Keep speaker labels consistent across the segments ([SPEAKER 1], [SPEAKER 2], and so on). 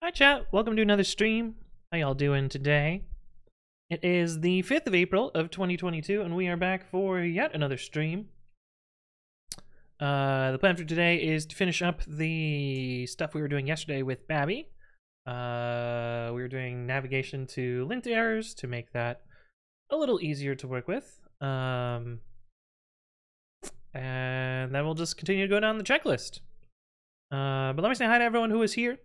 [SPEAKER 1] Hi chat, welcome to another stream. How y'all doing today? It is the 5th of April of 2022 and we are back for yet another stream. The plan for today is to finish up the stuff we were doing yesterday with Babi. We were doing navigation to lint errors to make that a little easier to work with. And then we'll just continue to go down the checklist. But let me say hi to everyone who is here.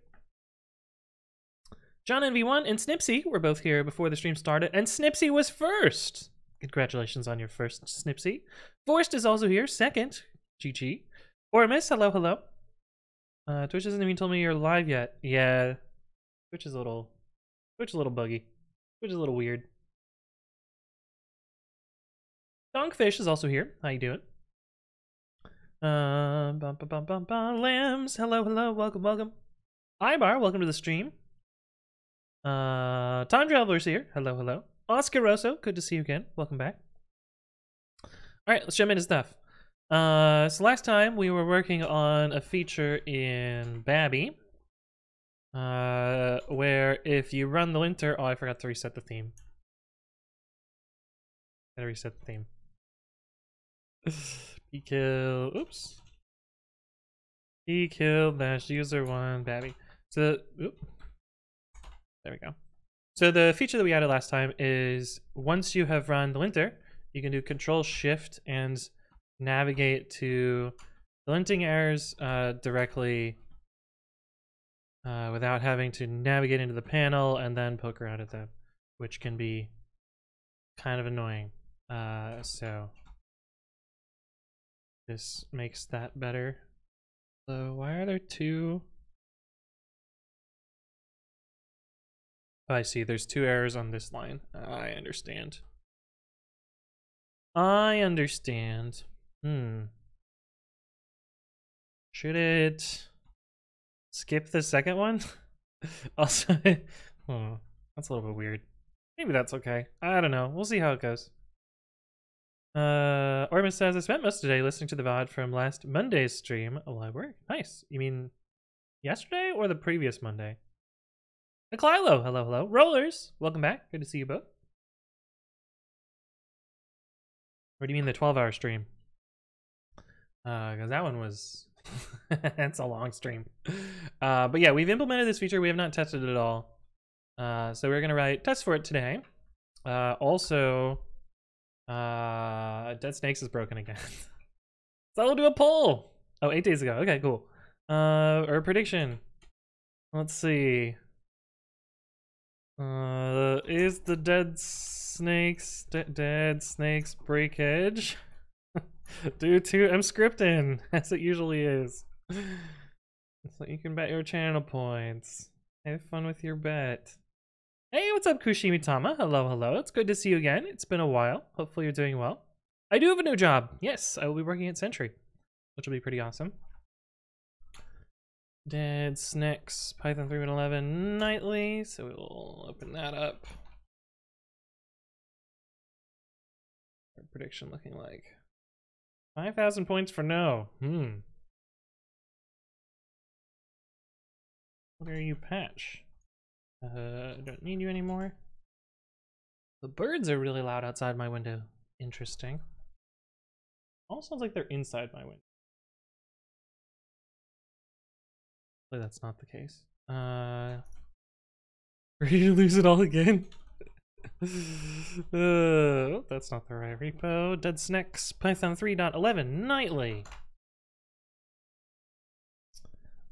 [SPEAKER 1] John NV1 and Snipsy were both here before the stream started, and Snipsy was first! Congratulations on your first, Snipsy. Forrest is also here, second. GG. Ormus, hello, hello. Twitch hasn't even told me you're live yet. Yeah, Twitch is a little buggy. Twitch is a little weird. Donkfish is also here. How you doing? Lambs, hello, hello, welcome, welcome. Ibar, welcome to the stream. Time Traveler's here. Hello, hello. Oscar Rosso, good to see you again. Welcome back. Alright, let's jump into stuff. So last time we were working on a feature in Babi. Where if you run the linter... Oh, I forgot to reset the theme. Gotta reset the theme. Pkill... Oops. Pkill dash user one Babi. So... Oop. There we go. So the feature that we added last time is once you have run the linter, you can do Control Shift and navigate to the linting errors directly without having to navigate into the panel and then poke around at them, which can be kind of annoying. So this makes that better. So why are there two? I see, there's two errors on this line. I understand. I understand. Should it skip the second one? Also, that's a little bit weird. Maybe that's okay. I don't know. We'll see how it goes. Ormus says, I spent most of the day listening to the VOD from last Monday's stream while I work. Nice. You mean yesterday or the previous Monday? Clylo, hello, hello. Rollers, welcome back. Good to see you both. What do you mean the 12-hour stream? Because that one was... It's a long stream. But yeah, we've implemented this feature. We have not tested it at all. So we're going to write tests for it today. Also, Dead Snakes is broken again. So we'll do a poll. Oh, 8 days ago. Okay, cool. Or a prediction. Let's see. Is the dead snakes breakage due to mscripting, as it usually is? So you can bet your channel points. Have fun with your bet. Hey, what's up, Kushimi-tama? Hello, hello. It's good to see you again. It's been a while. Hopefully you're doing well. I do have a new job. Yes, I will be working at Sentry, which will be pretty awesome. Dead Snakes, Python 3.11 nightly, so we will open that up. Our prediction looking like 5,000 points for no. What are you, Patch? I don't need you anymore. The birds are really loud outside my window. Interesting. Almost sounds like they're inside my window. That's not the case. Ready to lose it all again? That's not the right repo. Dead Snakes, Python 3.11 nightly.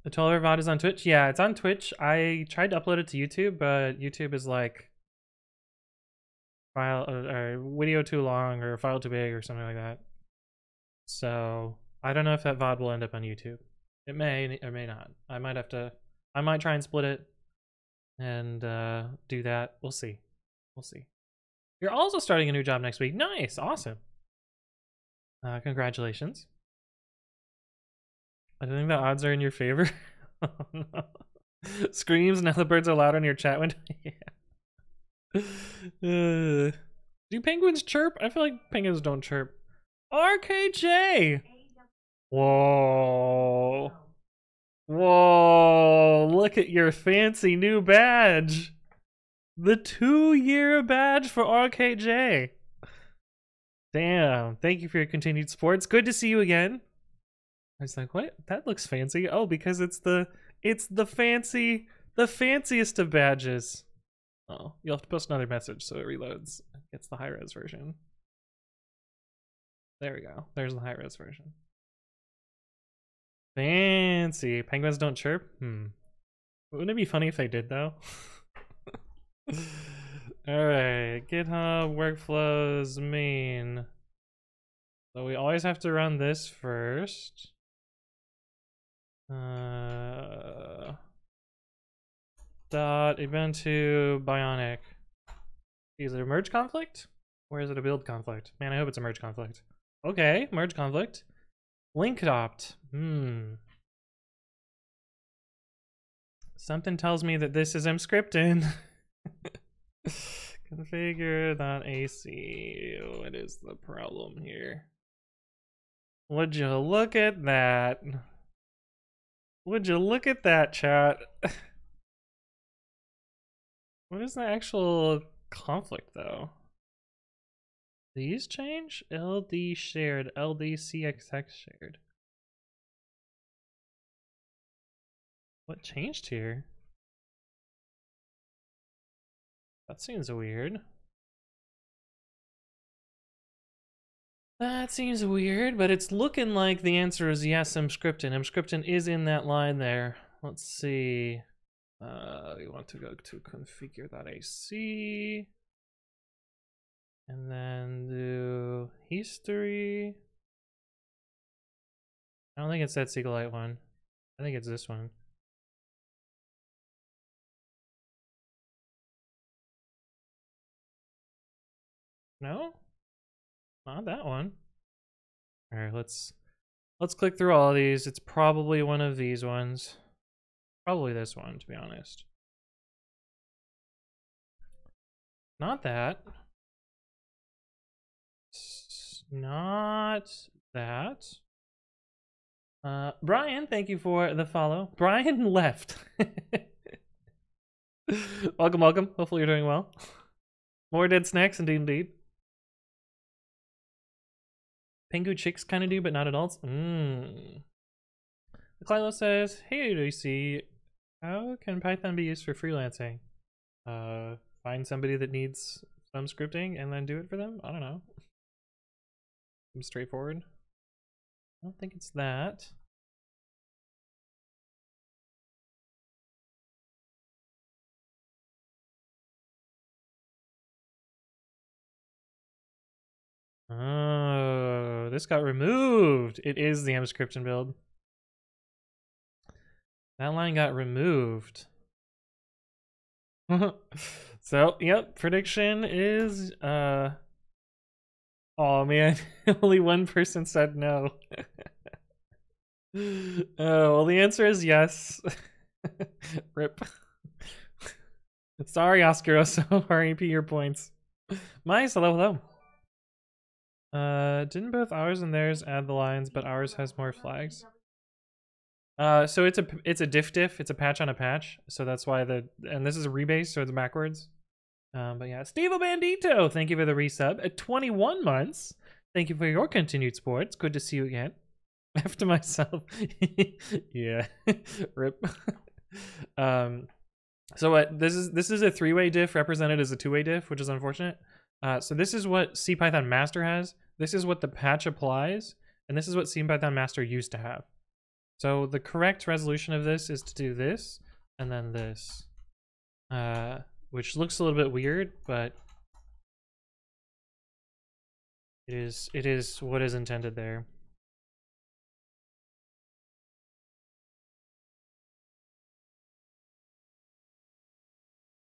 [SPEAKER 1] The 12-hour VOD is on Twitch? Yeah, it's on Twitch. I tried to upload it to YouTube, but YouTube is like file or video too long or file too big or something like that. So I don't know if that VOD will end up on YouTube. It may or may not. I might try and split it and do that. We'll see. We'll see. You're also starting a new job next week. Nice. Awesome. Congratulations. I don't think the odds are in your favor. Oh, no. Screams, now the birds are loud on your chat window. Yeah. Do penguins chirp? I feel like penguins don't chirp. RKJ! Whoa. Whoa, look at your fancy new badge. The 2-year badge for RKJ. Damn, thank you for your continued support. It's good to see you again. I was like, what? That looks fancy. Oh, because it's the fanciest of badges. Oh, you'll have to post another message so it reloads. It's the high-res version. There we go. There's the high-res version. Fancy. Penguins don't chirp? Wouldn't it be funny if they did, though? Alright, GitHub workflows main. So we always have to run this first. Dot Ubuntu Bionic. Is it a merge conflict? Or is it a build conflict? Man, I hope it's a merge conflict. Okay, merge conflict. Link adopt. Something tells me that this is mscripting. Configure.ac. What is the problem here? Would you look at that? Would you look at that, chat? What is the actual conflict, though? These change? LD shared, LDCXX shared. What changed here? That seems weird. That seems weird, but it's looking like the answer is yes, mscripting. Mscripting is in that line there. Let's see. We want to go to configure.ac. And then do history. I don't think it's that SQLite one. I think it's this one. No? Not that one. Alright, let's click through all of these. It's probably one of these ones. Probably this one, to be honest. Not that. Not that. Brian, thank you for the follow. Brian left. Welcome, welcome. Hopefully you're doing well. More dead snacks, indeed. Pengu chicks kind of do, but not adults. Clylo says, hey, do you see how can Python be used for freelancing? Find somebody that needs some scripting and then do it for them? I don't know. Seems straightforward. I don't think it's that. Oh, this got removed. It is the mscripting build. That line got removed. So, yep, prediction is oh man, only one person said no. Oh, well the answer is yes. Rip. Sorry, Oscar, so RIP your points. Mice, hello. Didn't both ours and theirs add the lines, but ours has more flags? So it's a diff, it's a patch on a patch, so that's why and this is a rebase, so it's backwards. But yeah, Steve Bandito, thank you for the resub at 21 months. Thank you for your continued support. It's good to see you again. After myself. Yeah. Rip. So what this is a 3-way diff represented as a 2-way diff, which is unfortunate. So this is what CPython master has. This is what the patch applies, and this is what CPython master used to have. So the correct resolution of this is to do this and then this, which looks a little bit weird, but it is what is intended there.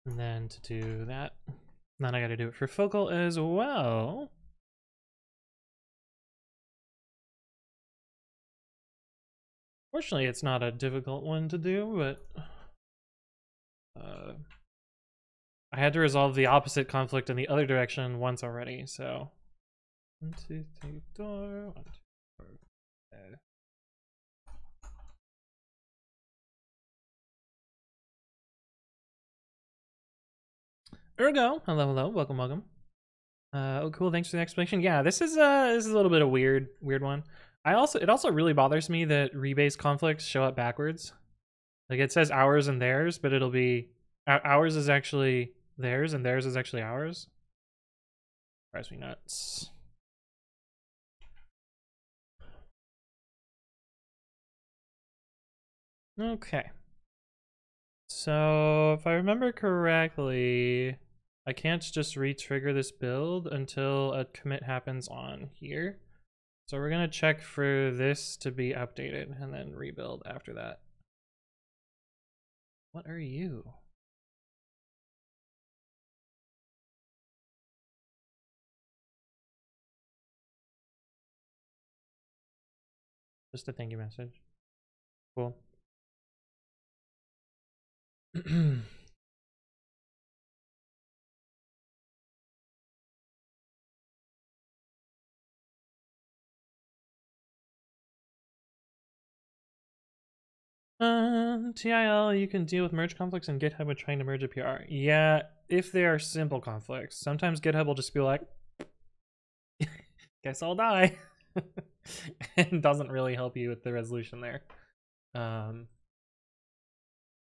[SPEAKER 1] And then to do that, then I got to do it for focal as well. Fortunately, it's not a difficult one to do, but I had to resolve the opposite conflict in the other direction once already, so 1, 2, 3, 4, 1, 2, 4, Ergo, hello, hello, welcome, welcome. Oh, cool. Thanks for the explanation. Yeah, this is a little bit of weird one. It also really bothers me that rebase conflicts show up backwards. Like it says ours and theirs, but it'll be ours is actually theirs and theirs is actually ours. Drives me nuts. Okay. So if I remember correctly, I can't just re-trigger this build until a commit happens on here. So we're gonna check for this to be updated and then rebuild after that. What are you? Just a thank you message. Cool. TIL, you can deal with merge conflicts in GitHub when trying to merge a PR. Yeah, if they are simple conflicts. Sometimes GitHub will just be like, guess I'll die. And doesn't really help you with the resolution there.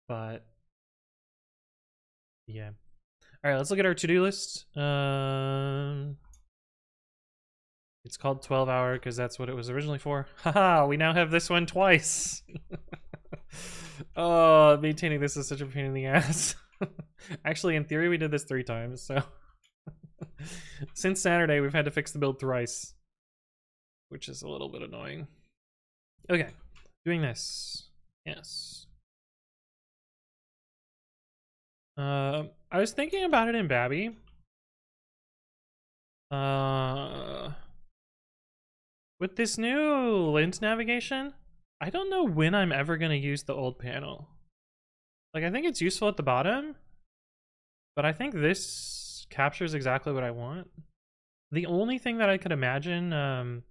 [SPEAKER 1] But yeah. All right, let's look at our to-do list. It's called 12-hour because that's what it was originally for. Haha, we now have this one twice. Oh, maintaining this is such a pain in the ass. Actually, in theory, we did this 3 times, so since Saturday, we've had to fix the build thrice, which is a little bit annoying. Okay, doing this. Yes. I was thinking about it in Babi. With this new lint navigation, I don't know when I'm ever going to use the old panel. Like, I think it's useful at the bottom, but I think this captures exactly what I want. The only thing that I could imagine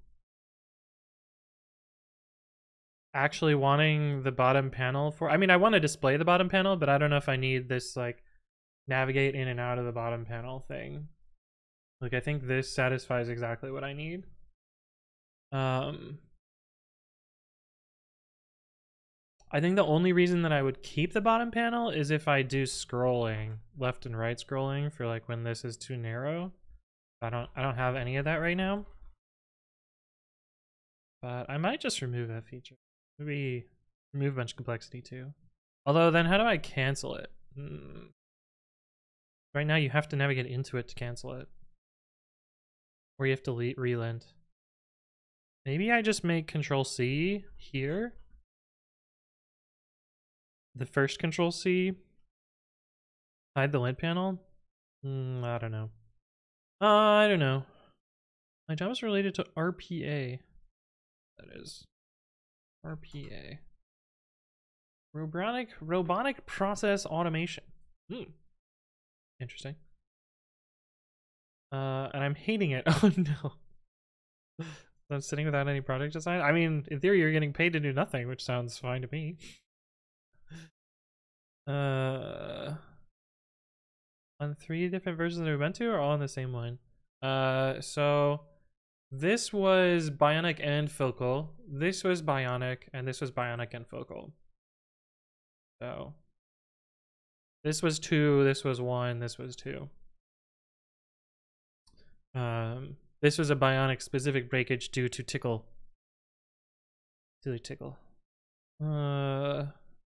[SPEAKER 1] actually wanting the bottom panel for, I mean, I want to display the bottom panel, but I don't know if I need this, like, navigate in and out of the bottom panel thing. Like, I think this satisfies exactly what I need. I think the only reason that I would keep the bottom panel is if I do scrolling, left and right scrolling for like when this is too narrow. I don't have any of that right now. But I might just remove that feature. Maybe remove a bunch of complexity too. Although then how do I cancel it? Right now you have to navigate into it to cancel it. Or you have to relint. Maybe I just make Control C here. The first Control C. Hide the lint panel. I don't know. I don't know. My job is related to RPA. That is RPA. Robotic process automation. Interesting. And I'm hating it. Oh no. I'm sitting without any project design. I mean, in theory, you're getting paid to do nothing, which sounds fine to me. On 3 different versions of Ubuntu or all on the same one? So this was Bionic and Focal. This was Bionic, and this was Bionic and Focal. So this was 2, this was 1, this was 2. This was a Bionic specific breakage due to tickle. Silly tickle.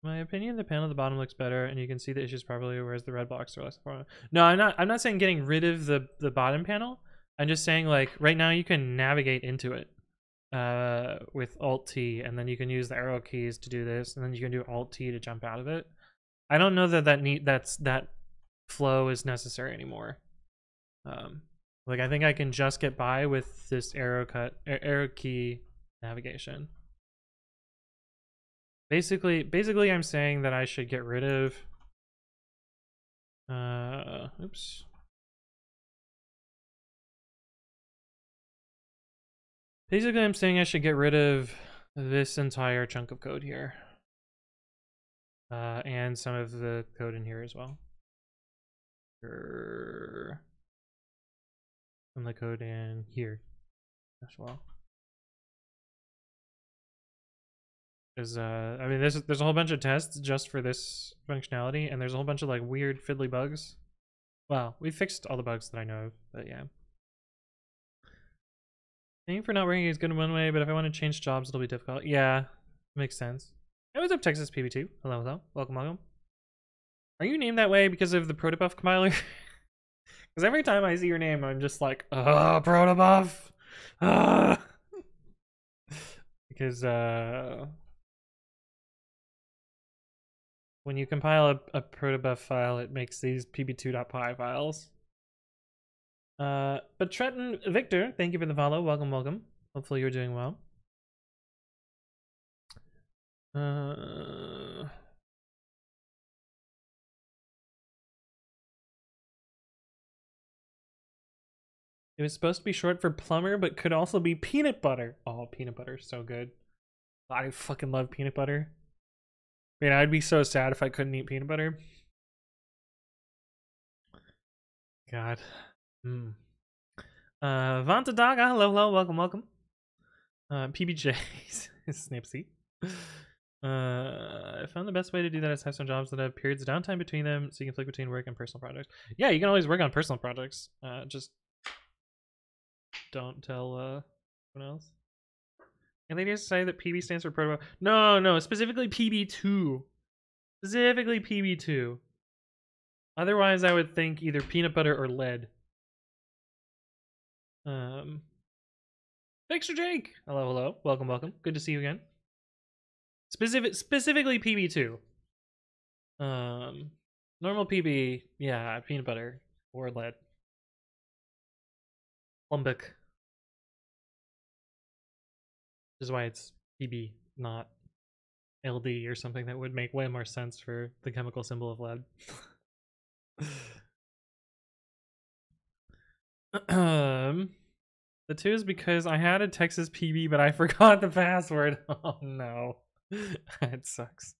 [SPEAKER 1] My opinion, the panel at the bottom looks better, and you can see the issues properly, whereas the red blocks are less important. No, I'm not saying getting rid of the bottom panel. I'm just saying, like, right now you can navigate into it with Alt-T, and then you can use the arrow keys to do this, and then you can do Alt-T to jump out of it. I don't know that that flow is necessary anymore. Like, I think I can just get by with this arrow key navigation. Basically, I'm saying that I should get rid of. Oops. Basically, I'm saying I should get rid of this entire chunk of code here, and some of the code in here as well. the code in here as well. Because I mean, there's a whole bunch of tests just for this functionality, and there's a whole bunch of like weird fiddly bugs. Well, we fixed all the bugs that I know of, but yeah. Paying for not working is good in one way, but if I want to change jobs, it'll be difficult. Yeah, makes sense. Hey, what's up, Texas PB2? Hello, hello. Welcome, welcome. Are you named that way because of the protobuf compiler? Because every time I see your name, I'm just like, protobuf! Because, when you compile a protobuf file, it makes these pb2.py files. But Trenton Victor, thank you for the follow. Welcome, welcome. Hopefully you're doing well. It was supposed to be short for plumber, but could also be peanut butter. Oh, peanut butter is so good. I fucking love peanut butter. Man, I'd be so sad if I couldn't eat peanut butter. God. Vanta Daga, hello, hello, welcome, welcome. PBJs, Snipsy. I found the best way to do that is have some jobs that have periods of downtime between them so you can flick between work and personal projects. Yeah, you can always work on personal projects. Just don't tell anyone else. And they just say that PB stands for protobuf. No, specifically PB2. Specifically PB2. Otherwise, I would think either peanut butter or lead. Extra Jake! Hello, hello. Welcome, welcome. Good to see you again. Specifically PB2. Normal PB, yeah, peanut butter or lead. Lumbic. Which is why it's PB, not LD or something that would make way more sense for the chemical symbol of lead. The 2 is because I had a Texas PB, but I forgot the password. Oh no. It sucks.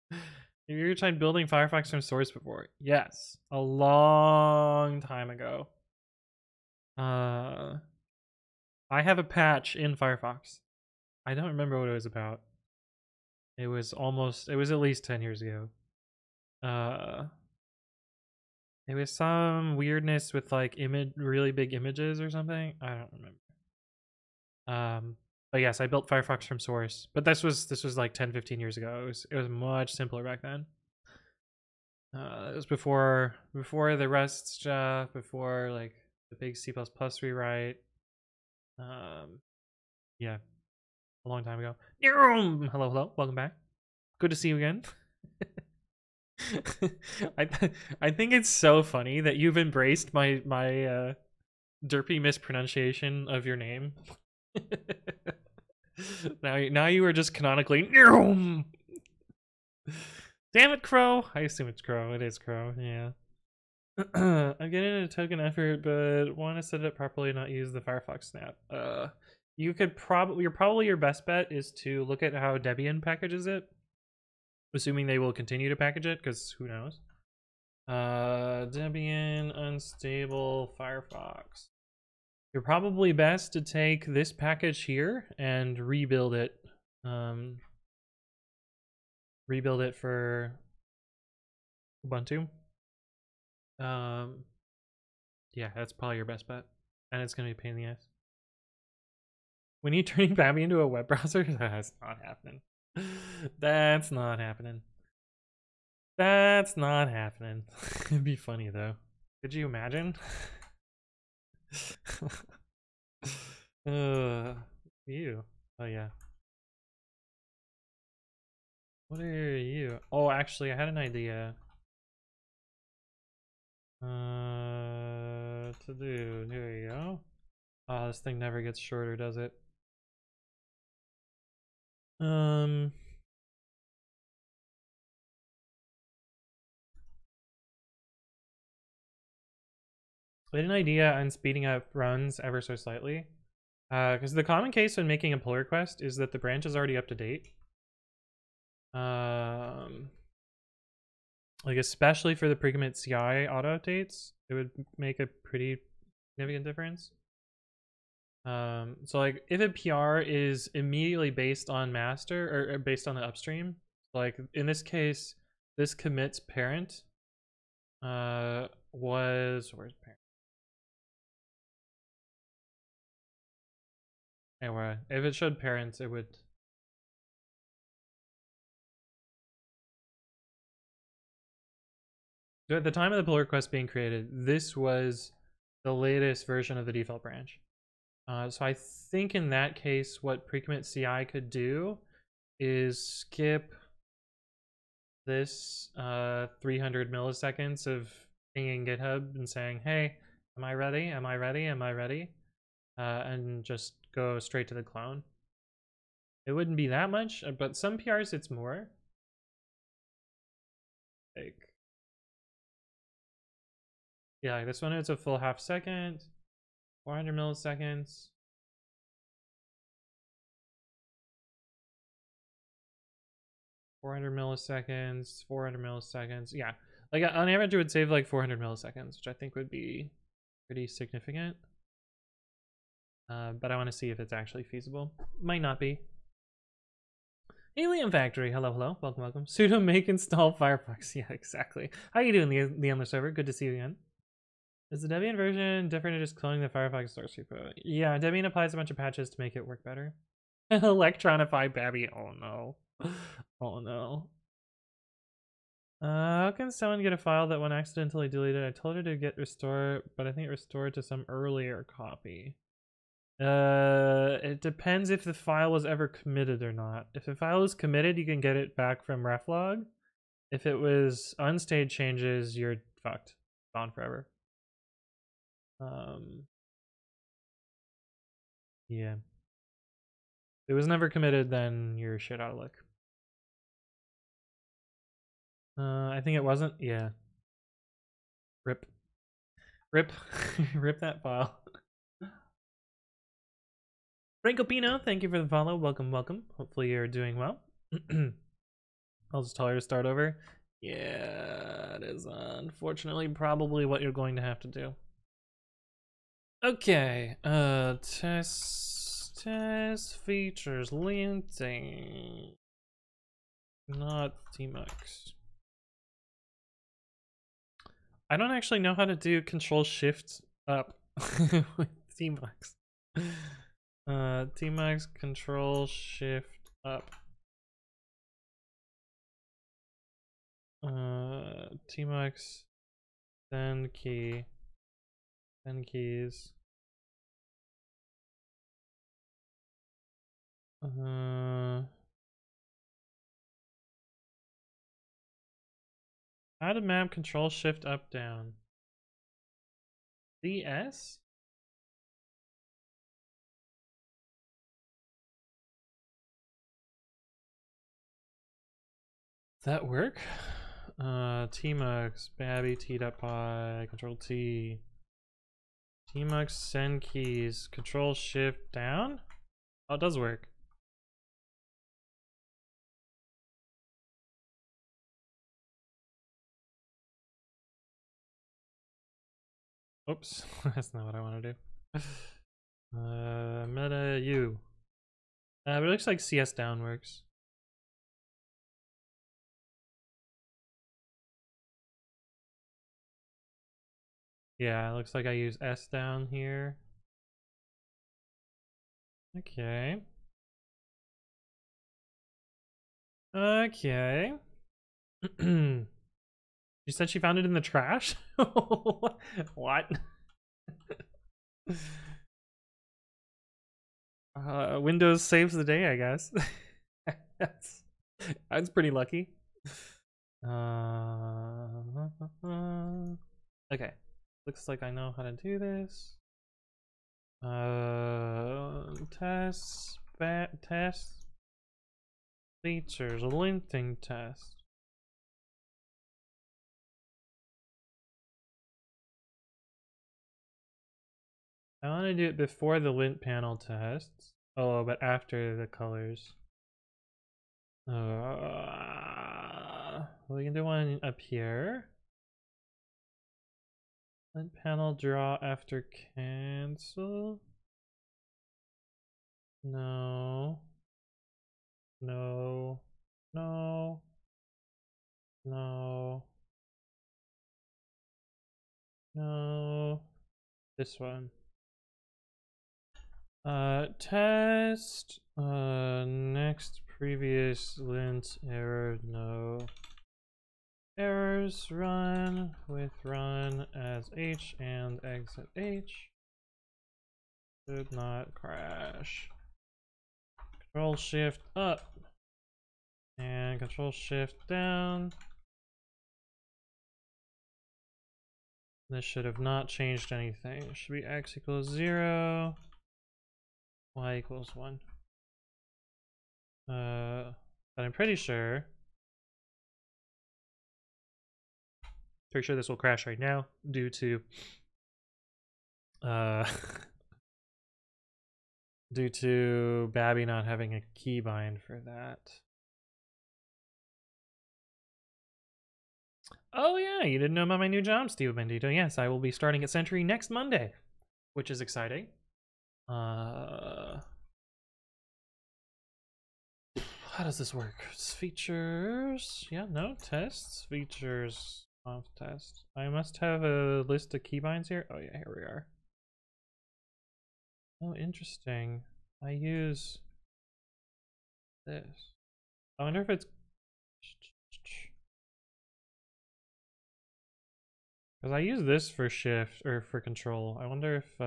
[SPEAKER 1] Have you ever tried building Firefox from source before? Yes. A long time ago. I have a patch in Firefox. I don't remember what it was about. It was at least 10 years ago. It was some weirdness with like really big images or something. I don't remember. But yes, I built Firefox from source. But this was like 10-15 years ago. It was much simpler back then. It was before the Rust stuff, before like the big C++ rewrite. Yeah, a long time ago. Hello, hello, welcome back. Good to see you again. I think it's so funny that you've embraced my derpy mispronunciation of your name. now you are just canonically. Damn it, Crow! I assume it's Crow. It is Crow. Yeah. I'm getting a token effort, but want to set it up properly and not use the Firefox snap. You could probably your best bet is to look at how Debian packages it, assuming they will continue to package it, because who knows. Debian unstable Firefox. You're probably best to take this package here and rebuild it. Rebuild it for Ubuntu. Yeah, that's probably your best bet, and it's gonna be a pain in the ass. When you turning Babi into a web browser, that's not happening. That's not happening. That's not happening. It'd be funny though. Could you imagine? You. Oh yeah. What are you? Oh, actually, I had an idea. To do. There you go. Oh, this thing never gets shorter, does it? I had an idea on speeding up runs ever so slightly. Because the common case when making a pull request is that the branch is already up to date. Like especially for the pre-commit CI auto updates, it would make a pretty significant difference. So like if a PR is immediately based on master or based on the upstream, like in this case, this commits parent where's parent? Anyway, if it showed parents, it would. At the time of the pull request being created, this was the latest version of the default branch. So I think in that case, what pre-commit CI could do is skip this 300 milliseconds of pinging GitHub and saying, hey, am I ready? Am I ready? Am I ready? And just go straight to the clone. It wouldn't be that much, but some PRs it's more. Like, yeah, like this one it's a full half second, 400 milliseconds. 400 milliseconds, 400 milliseconds. Yeah, like on average, it would save like 400 milliseconds, which I think would be pretty significant. But I want to see if it's actually feasible. Might not be. Alien Factory, hello, hello, welcome, welcome. Sudo make install Firefox. Yeah, exactly. How you doing, the other server? Good to see you again. Is the Debian version different or just cloning the Firefox source repo? Yeah, Debian applies a bunch of patches to make it work better. Electronify Babi. Oh no. Oh no. How can someone get a file that one accidentally deleted? I told her to get restore, but I think it restored to some earlier copy. It depends if the file was ever committed or not. If the file was committed, you can get it back from reflog. If it was unstaged changes, you're fucked. Gone forever. Yeah. If it was never committed, then you're shit out of luck. I think it wasn't. Yeah. Rip. Rip. Rip that file. Franco Pino, thank you for the follow. Welcome, welcome. Hopefully you're doing well. I'll just tell her to start over. Yeah, it is unfortunately probably what you're going to have to do. Okay, test features, linting, not tmux. I don't actually know how to do control shift up with tmux. Tmux control shift up. Tmux send key, send keys. How to map control shift up down? CS? Does that work? Tmux, babi, t.py, control T. Tmux send keys, control shift down? Oh, it does work. Oops, that's not what I want to do. Meta U. But it looks like CS down works. Yeah, it looks like I use S down here. Okay. Okay. She said she found it in the trash? What? Windows saves the day, I guess. that's pretty lucky. Okay. Looks like I know how to do this. Test features, linting test. I want to do it before the lint panel tests. Oh, but after the colors. We can do one up here. Let panel draw after cancel. No. No. No. No. No. This one. Test. Next previous lint error. No. Errors run with run as H and exit H. Should not crash. Control Shift up and Control Shift down. This should have not changed anything. It should be x equals 0, y equals 1. But I'm pretty sure this will crash right now due to due to Babi not having a keybind for that. Oh yeah, you didn't know about my new job, Steve Bendito. Yes, I will be starting at Sentry next Monday, which is exciting. How does this work? It's features. Yeah, no, tests, features, off test. I must have a list of keybinds here. Oh yeah, here we are. Oh, interesting. I use this. I wonder if it's because I use this for shift or for control. I wonder if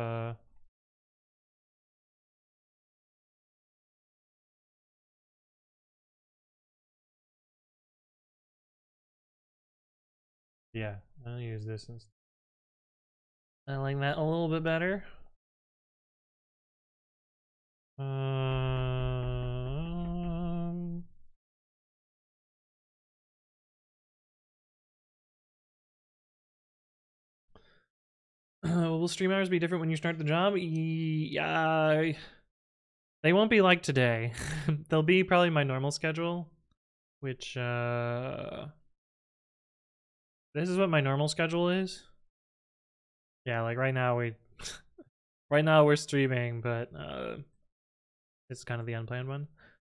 [SPEAKER 1] yeah, I'll use this instead. I like that a little bit better. Will stream hours be different when you start the job? Yeah, they won't be like today. They'll be probably my normal schedule, which this is what my normal schedule is. Yeah, like right now we're streaming, but it's kind of the unplanned one.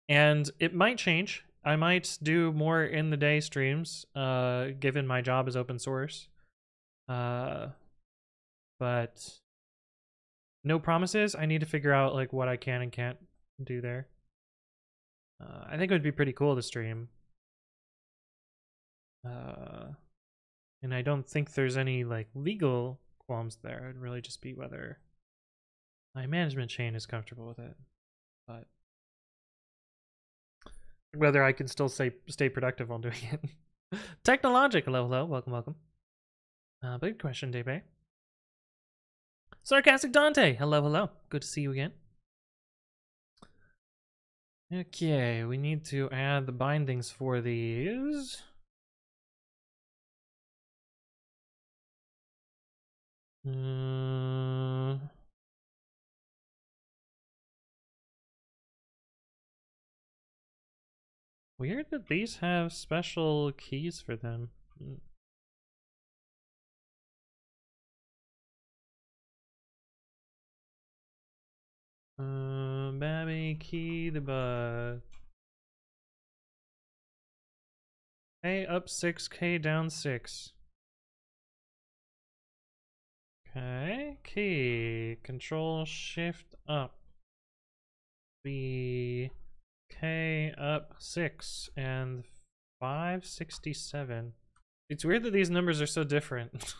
[SPEAKER 1] And it might change. I might do more in the day streams, given my job is open source. But no promises. I need to figure out like what I can and can't do there. I think it would be pretty cool to stream. And I don't think there's any like legal qualms there. It'd really just be whether my management chain is comfortable with it. But whether I can still stay productive while doing it. Technologic, hello, welcome. Big question, Debe. Sarcastic Dante, hello. Good to see you again. Okay, we need to add the bindings for these. Weird that these have special keys for them. Babi key the bud. K up 6, K down 6. Okay, key. Control Shift up. B K up 6 and 567. It's weird that these numbers are so different.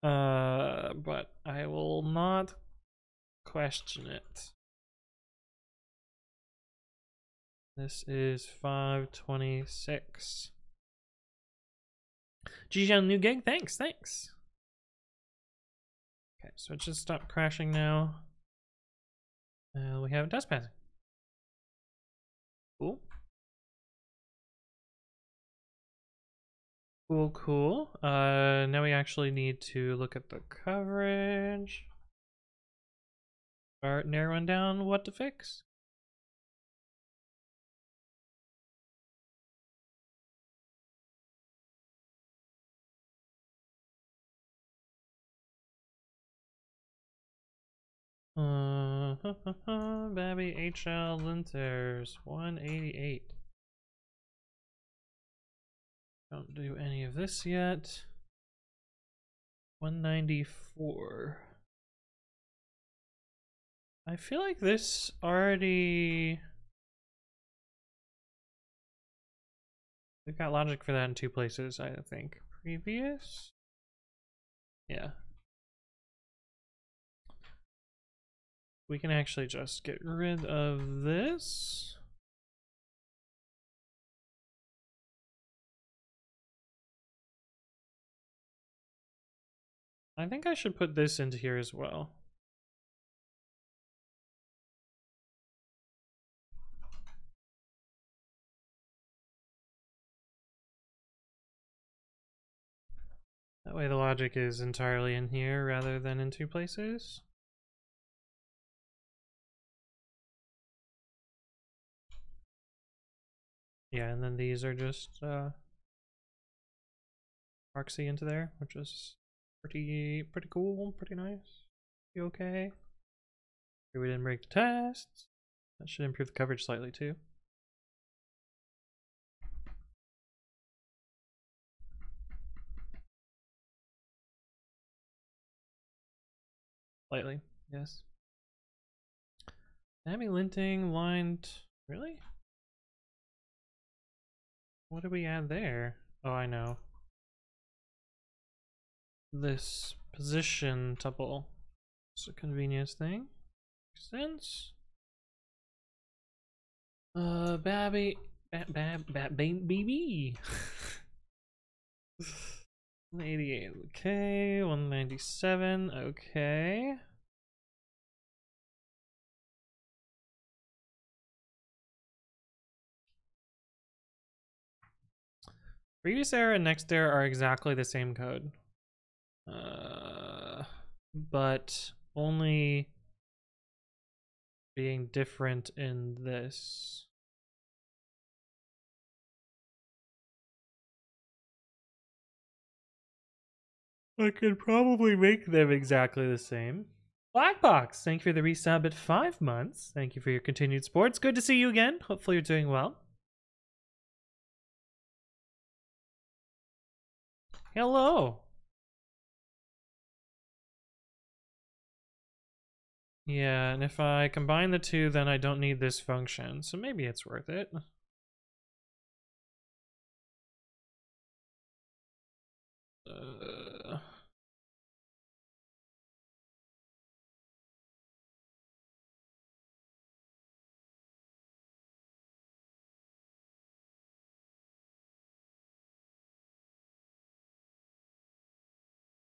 [SPEAKER 1] But I will not question it. This is 526. Jijian new gig, thanks. Okay, so it just stopped crashing now. We have dust passing. Cool. Cool. Now we actually need to look at the coverage. Start narrowing down what to fix. Babi HL linters 188. Don't do any of this yet. 194. I feel like this already... We've got logic for that in 2 places, I think. Previous? Yeah. We can actually just get rid of this. I think I should put this into here as well. That way the logic is entirely in here rather than in 2 places. Yeah, and then these are just proxy into there, which is pretty cool, pretty nice. Pretty okay. Here we didn't break the tests. That should improve the coverage slightly too. Slightly, yes. Babi linting lined. Really? What did we add there? Oh, I know. This position tuple. It's a convenience thing. Makes sense. Babi. Baby. 188. Okay. 197. Okay. Previous error and next error are exactly the same code. But only being different in this. I could probably make them exactly the same. Blackbox, thank you for the resub at 5 months. Thank you for your continued support. It's good to see you again. Hopefully you're doing well. Hello. Yeah, and if I combine the two, then I don't need this function, so maybe it's worth it.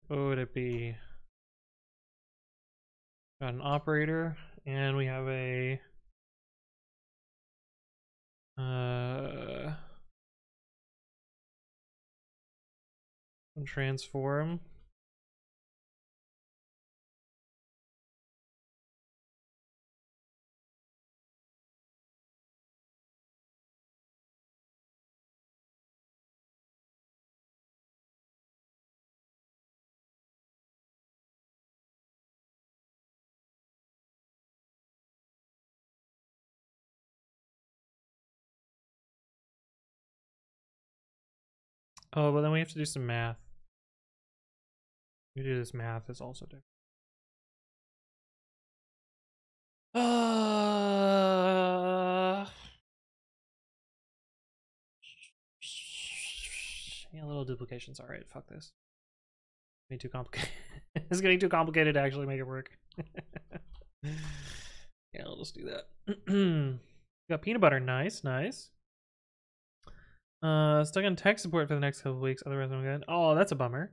[SPEAKER 1] What would it be? Got an operator, and we have a transform. Oh, but then we have to do some math. We do this math is also different. Yeah, little duplications. All right, fuck this. Getting too complicated. It's getting too complicated to actually make it work. Yeah, I'll just do that. Got peanut butter. Nice, nice. Stuck on tech support for the next couple weeks. Otherwise, I'm good. Oh, that's a bummer.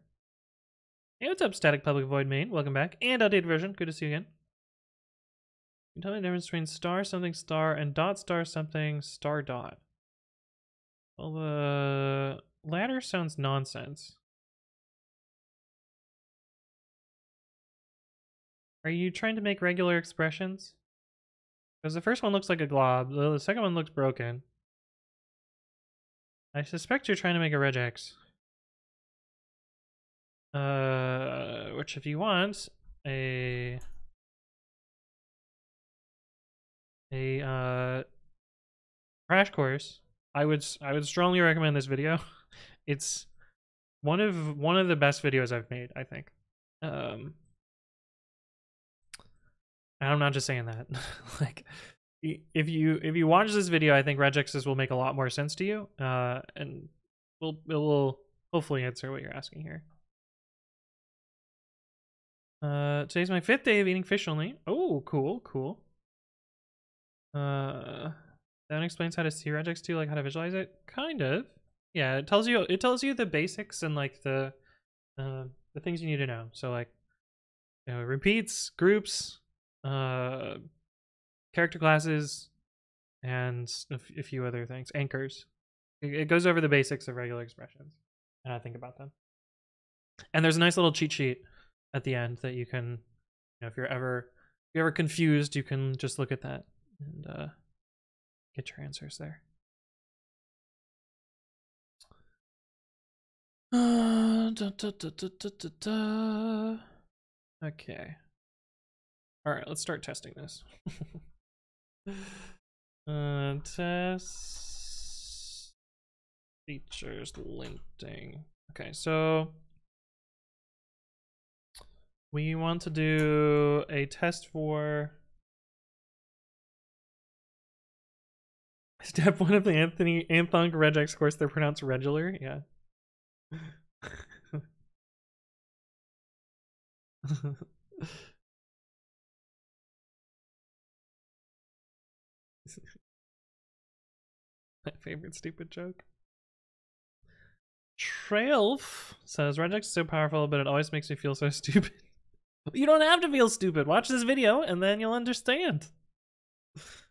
[SPEAKER 1] Hey, what's up, static public void main? Welcome back. And updated version. Good to see you again. Can you tell me the difference between star something star and dot star something star dot? Well, the latter sounds nonsense. Are you trying to make regular expressions? Because the first one looks like a glob, the second one looks broken. I suspect you're trying to make a regex. Which if you want, a a crash course. I would strongly recommend this video. It's one of the best videos I've made, I think. And I'm not just saying that. Like, if you watch this video, I think regexes will make a lot more sense to you, and it will hopefully answer what you're asking here. Today's my 5th day of eating fish only. Oh, cool. That explains how to see regex too, like how to visualize it. Kind of. Yeah, it tells you the basics and like the things you need to know. So like, you know, repeats, groups, character classes, and a few other things. Anchors. It goes over the basics of regular expressions, and I think about them. And there's a nice little cheat sheet at the end that you can, you know, if you're ever confused, you can just look at that and get your answers there. Okay. All right, let's start testing this. Test features linting. Okay, so we want to do a test for step 1 of the Anthon regex course. They're pronounced regular. Yeah. My favorite stupid joke. Trailf says regex is so powerful, but it always makes me feel so stupid. You don't have to feel stupid. Watch this video and then you'll understand.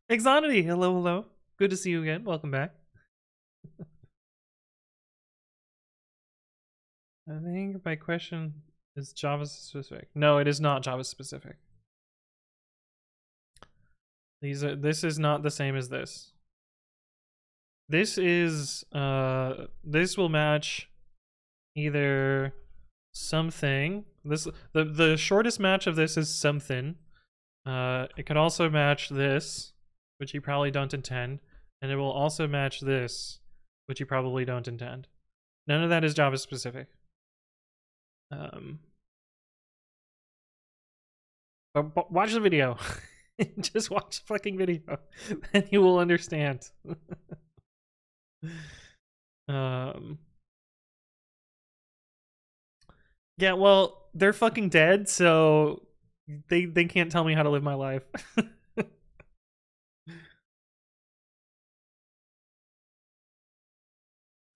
[SPEAKER 1] Exonity, hello. Good to see you again. Welcome back. I think my question is Java specific. No, it is not Java specific. This is not the same as this. This is this will match either something. The shortest match of this is something. It could also match this, which you probably don't intend, and it will also match this, which you probably don't intend. None of that is Java specific. But watch the video. Just watch the fucking video, then you will understand. Yeah, well, they're fucking dead, so they can't tell me how to live my life.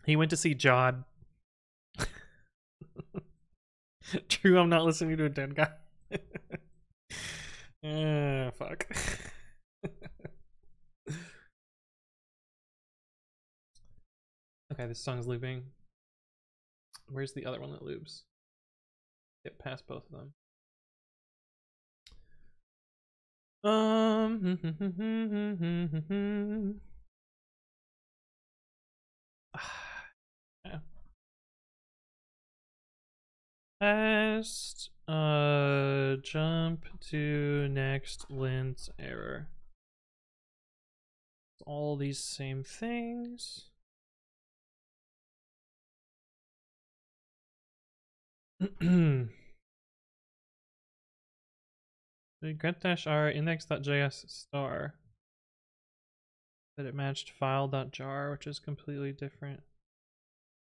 [SPEAKER 1] He went to see Jod. True, I'm not listening to a dead guy. Fuck. Okay, this song's looping. Where's the other one that loops? Get past both of them. Yeah. Past jump to next lint error. All these same things. The get-r index.js star that it matched file.jar, which is completely different.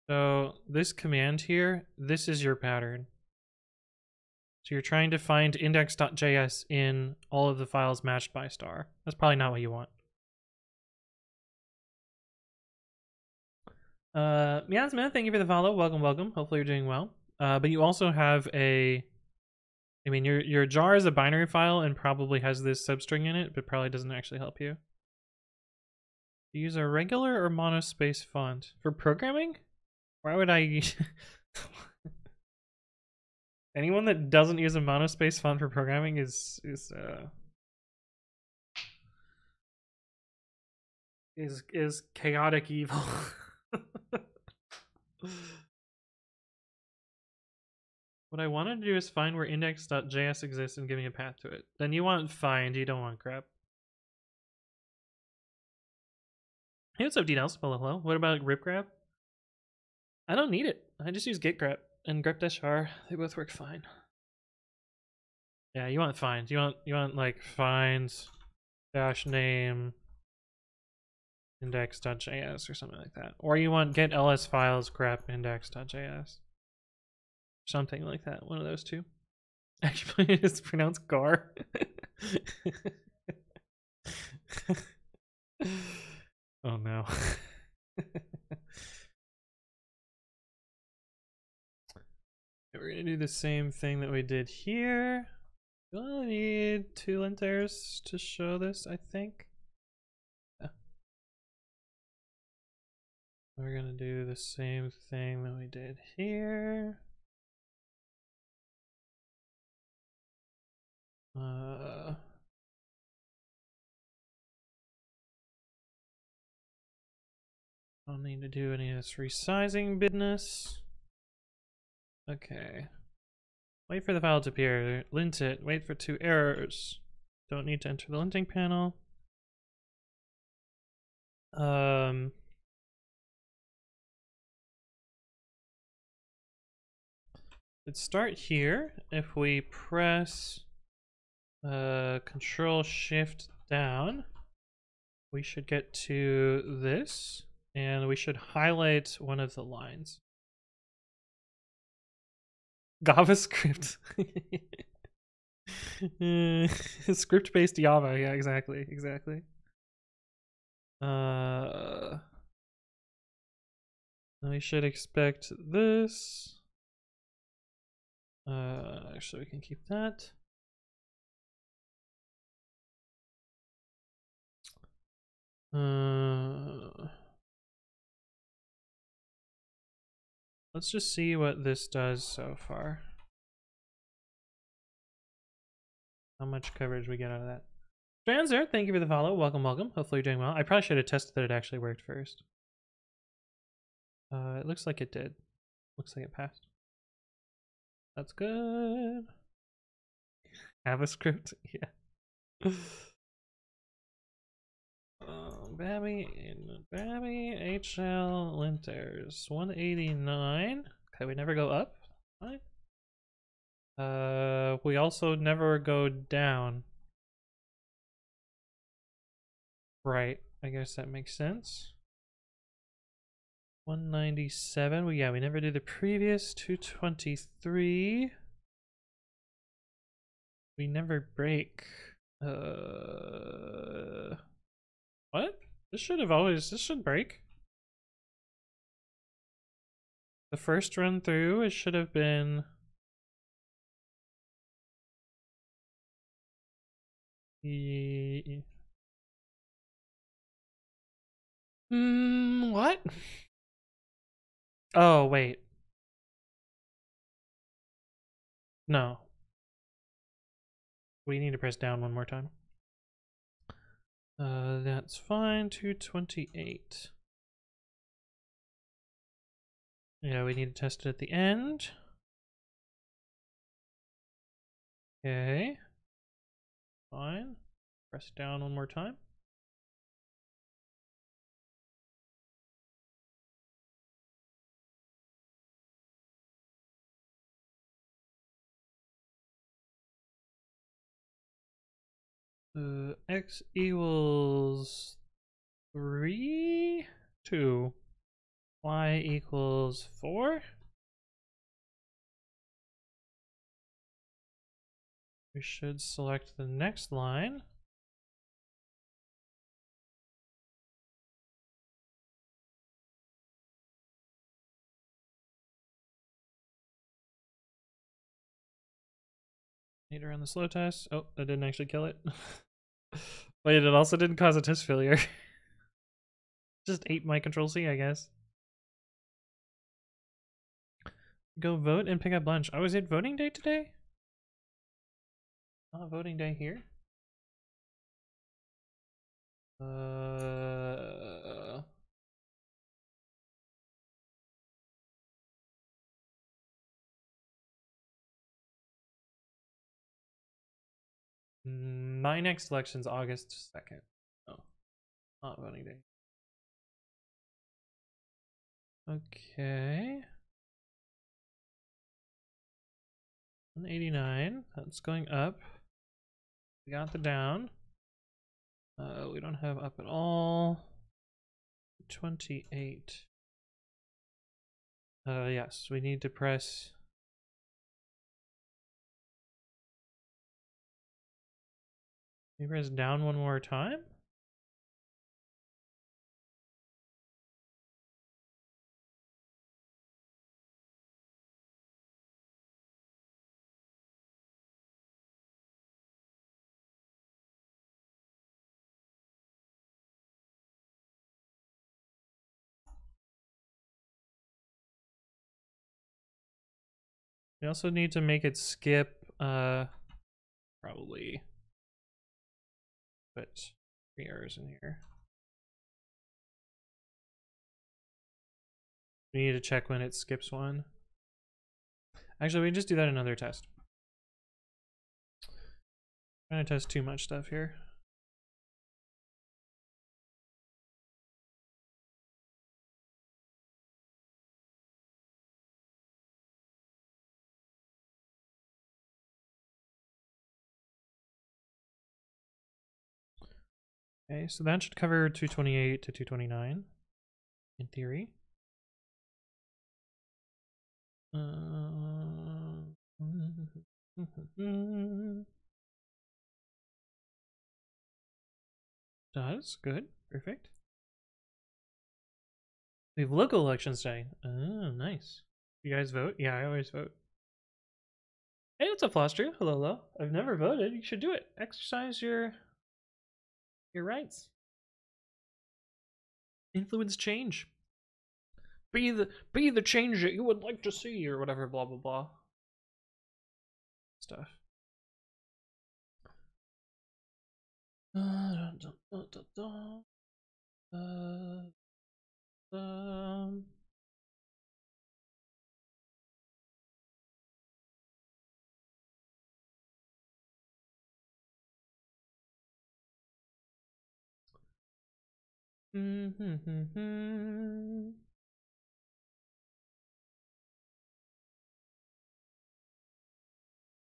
[SPEAKER 1] So this command here, this is your pattern. So you're trying to find index.js in all of the files matched by star. That's probably not what you want. Miasma, thank you for the follow. Welcome. Hopefully you're doing well. But you also have a, I mean, your jar is a binary file and probably has this substring in it, but probably doesn't actually help you. Do you use a regular or monospace font for programming? Why would I? Anyone that doesn't use a monospace font for programming is chaotic evil. What I wanted to do is find where index.js exists and give me a path to it. Then you want find, you don't want grep. Hey, what's up, DDoS? Hello. What about grep? I don't need it. I just use git grep and grep-r. They both work fine. Yeah, you want finds. You want like finds dash name index.js or something like that. Or you want get ls files grep index.js. Something like that. One of those two. Actually, it's pronounced gar. Oh no. We're gonna do the same thing that we did here. We only need 2 linters to show this, I think. Yeah. We're gonna do the same thing that we did here. Don't need to do any of this resizing business. Okay. Wait for the file to appear. Lint it. Wait for 2 errors. Don't need to enter the linting panel. Let's start here. If we press Control Shift down, we should get to this, and we should highlight one of the lines. JavaScript. Script-based Java. Yeah, exactly. We should expect this. Actually, we can keep that. Let's just see what this does so far. How much coverage we get out of that. Transer, thank you for the follow. Welcome. Hopefully you're doing well. I probably should have tested that it actually worked first. It looks like it did. Looks like it passed. That's good. JavaScript, yeah. Babi HL linters 189. Okay, we never go up. Fine. We also never go down. Right. I guess that makes sense. 197. Well, yeah, we never did the previous. 223. We never break. What? This should break. The first run through, it should have been. What? Oh, wait. No. We need to press down one more time. That's fine. 228. Yeah, we need to test it at the end. Okay. Fine. Press down one more time. X equals 3, 2. Y equals 4. We should select the next line. Need to run the slow test. Oh, that didn't actually kill it. Wait, it also didn't cause a test failure. Just ate my control C, I guess. Go vote and pick up lunch. Oh, is it voting day today? Not voting day here. 9X elections August 2nd. Oh, not voting day. Okay. 189. That's going up. We got the down. We don't have up at all. 28. Yes, we need to press. Can you press down one more time? We also need to make it skip, probably put 3 errors in here. We need to check when it skips one. Actually, we can just do that in another test. I'm trying to test too much stuff here. Okay, so that should cover 228 to 229 in theory. Does good, perfect. We have local elections today. Oh, nice. You guys vote? Yeah, I always vote. Hey, what's up, Foster? Hello, hello. I've never voted. You should do it. Exercise your rights. Influence change. Be the change that you would like to see, or whatever. Blah blah blah. Stuff.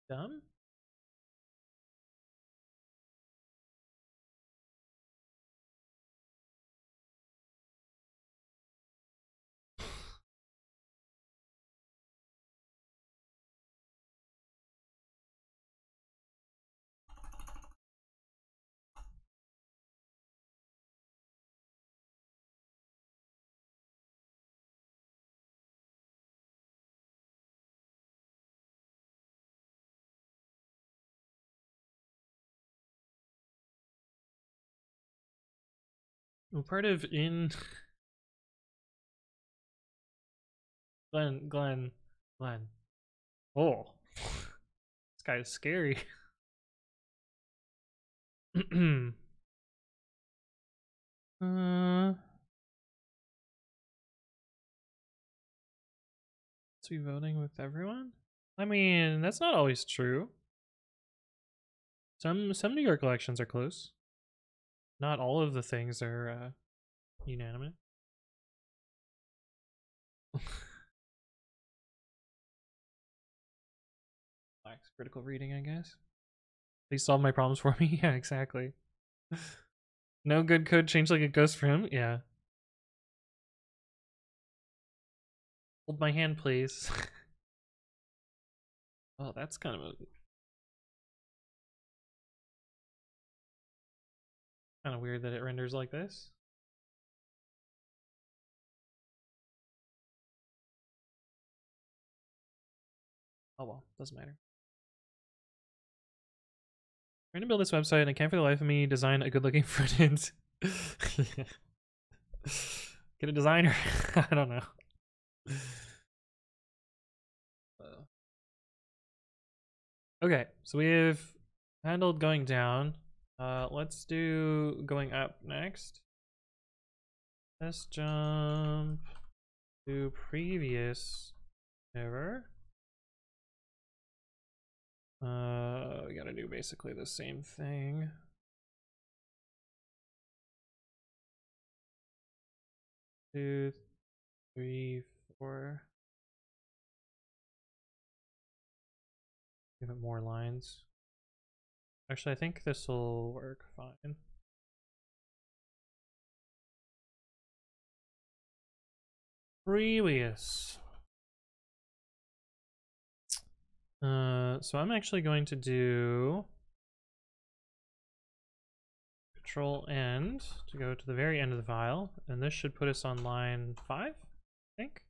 [SPEAKER 1] Dumb. Well, part of in Glenn. Oh, this guy is scary. Is he voting with everyone? I mean, that's not always true. Some New York elections are close. Not all of the things are unanimous. Lacks critical reading, I guess. Please solve my problems for me. Yeah, exactly. No good code change like a ghost for him. Yeah. Hold my hand, please. Oh, that's kind of weird that it renders like this. Oh well, doesn't matter. Trying to build this website and I can't for the life of me design a good looking front end. Get a designer. I don't know. Okay, so we've handled going down. Let's do going up next. Let's jump to previous error. We gotta do basically the same thing. 3, 4. Give it more lines. Actually, I think this will work fine. Previous. So I'm actually going to do Control End to go to the very end of the file, and this should put us on line 5, I think.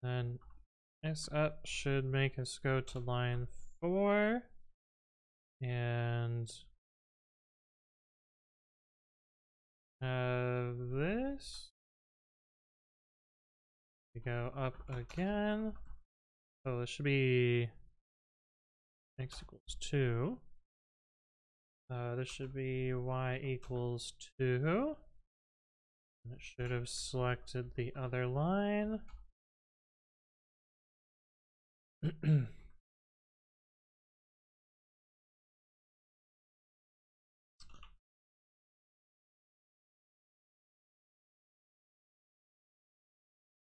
[SPEAKER 1] Then S up should make us go to line 4, and have this. We go up again. So this should be x equals 2. This should be y equals 2. And it should have selected the other line.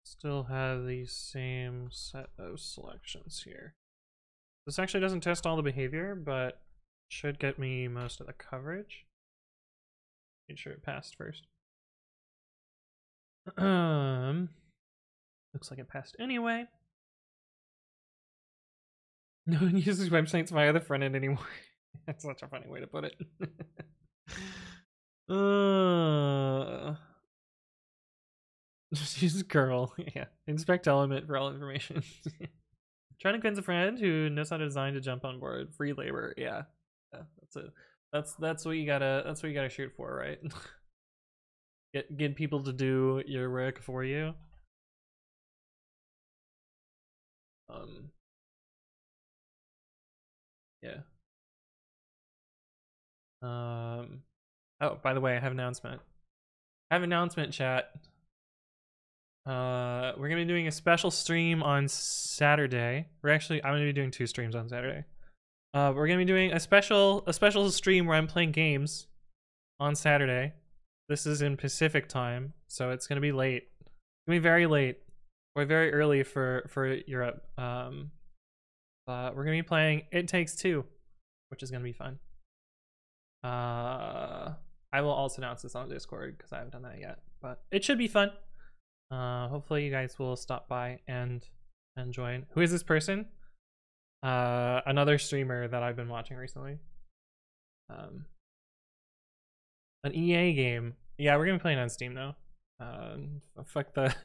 [SPEAKER 1] Still have the same set of selections here. This actually doesn't test all the behavior, but should get me most of the coverage. Make sure it passed first. Looks like it passed anyway. No one uses websites via the front end anymore. That's such a funny way to put it. Just use curl. Yeah. Inspect element for all information. Trying to convince a friend who knows how to design to jump on board. Free labor. Yeah. That's it. That's what you gotta shoot for, right? Get people to do your work for you. Yeah. Oh, by the way, I have an announcement. Chat. We're gonna be doing a special stream on Saturday. I'm gonna be doing 2 streams on Saturday. We're gonna be doing a special stream where I'm playing games on Saturday. This is in Pacific time, so it's gonna be late. It's gonna be very late or very early for Europe. We're gonna be playing It Takes Two, which is gonna be fun. I will also announce this on Discord because I haven't done that yet, but it should be fun. Hopefully you guys will stop by and join. Who is this person? Another streamer that I've been watching recently. An EA game. Yeah, we're gonna be playing on Steam though. Fuck the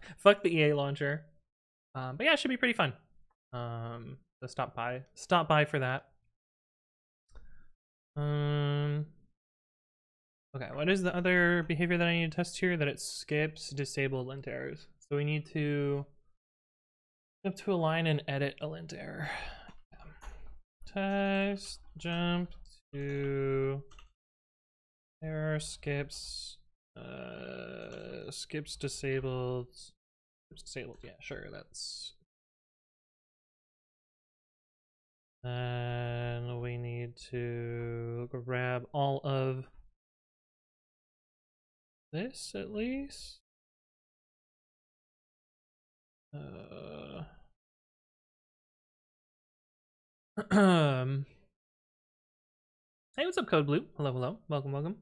[SPEAKER 1] EA launcher. But yeah, it should be pretty fun. So stop by for that. Okay, what is the other behavior that I need to test here? That it skips disabled lint errors. So we need to jump to a line and edit a lint error. Test jump to error skips disabled. Yeah, sure, that's. And we need to grab all of this at least. Hey, what's up, Code Blue? Hello, welcome.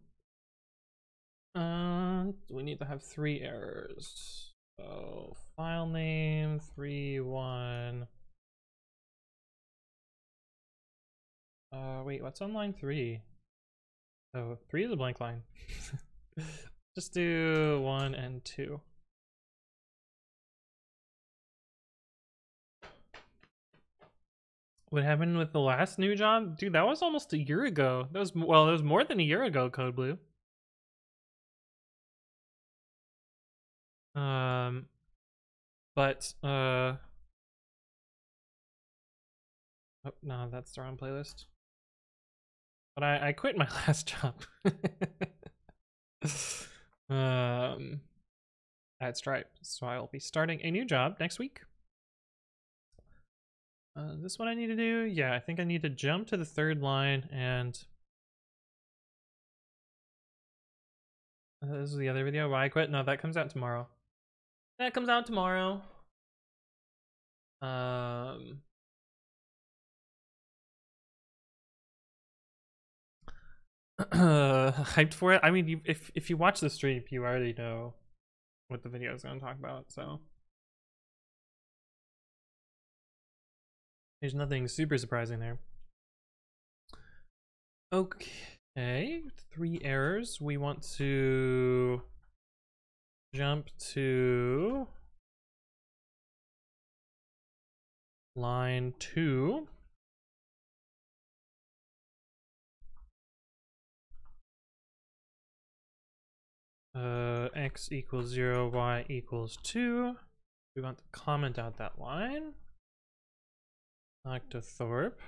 [SPEAKER 1] We need to have 3 errors. So file name 3.1. Wait, what's on line 3? Oh, 3 is a blank line. Just do 1 and 2. What happened with the last new job? Dude, that was almost a year ago. That was more than a year ago, Code Blue. Oh, no, that's the wrong playlist. But I quit my last job. At Stripe, so I'll be starting a new job next week. Is this what I need to do? Yeah, I think I need to jump to the 3rd line and this is the other video. Why I quit? No, that comes out tomorrow. That comes out tomorrow. Um, hyped for it. I mean, if you watch the stream, you already know what the video is going to talk about. So there's nothing super surprising there. Okay, 3 errors. We want to jump to line 2. X equals 0, y equals 2. We want to comment out that line. Octothorpe.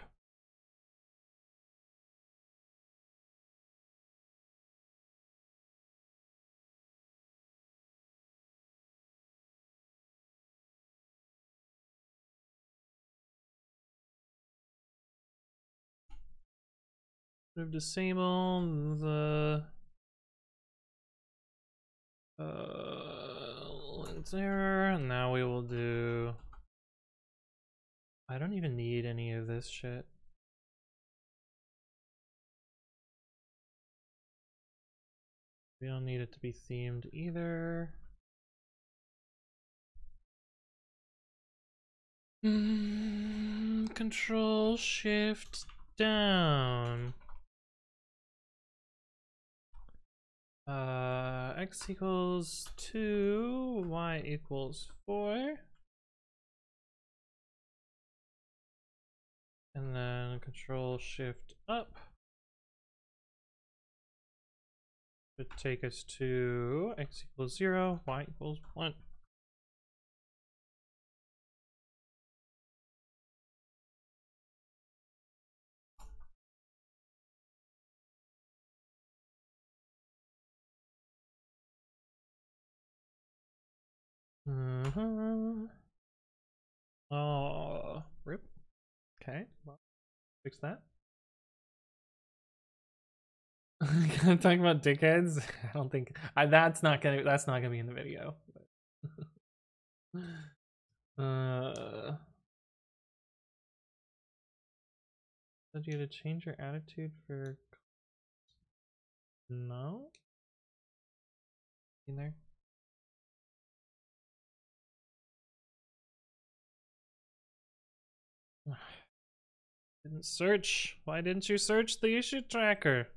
[SPEAKER 1] We've disabled the lens error. Now we will do. I don't even need any of this shit. We don't need it to be themed either. Control Shift down. X equals 2, y equals 4. And then Control Shift up. To take us to x equals 0, y equals 1. Oh, rip. Okay, well, fix that. Talking about dickheads. I don't think that's not gonna be in the video. Did you to change your attitude for no in there? Didn't search. Why didn't you search the issue tracker?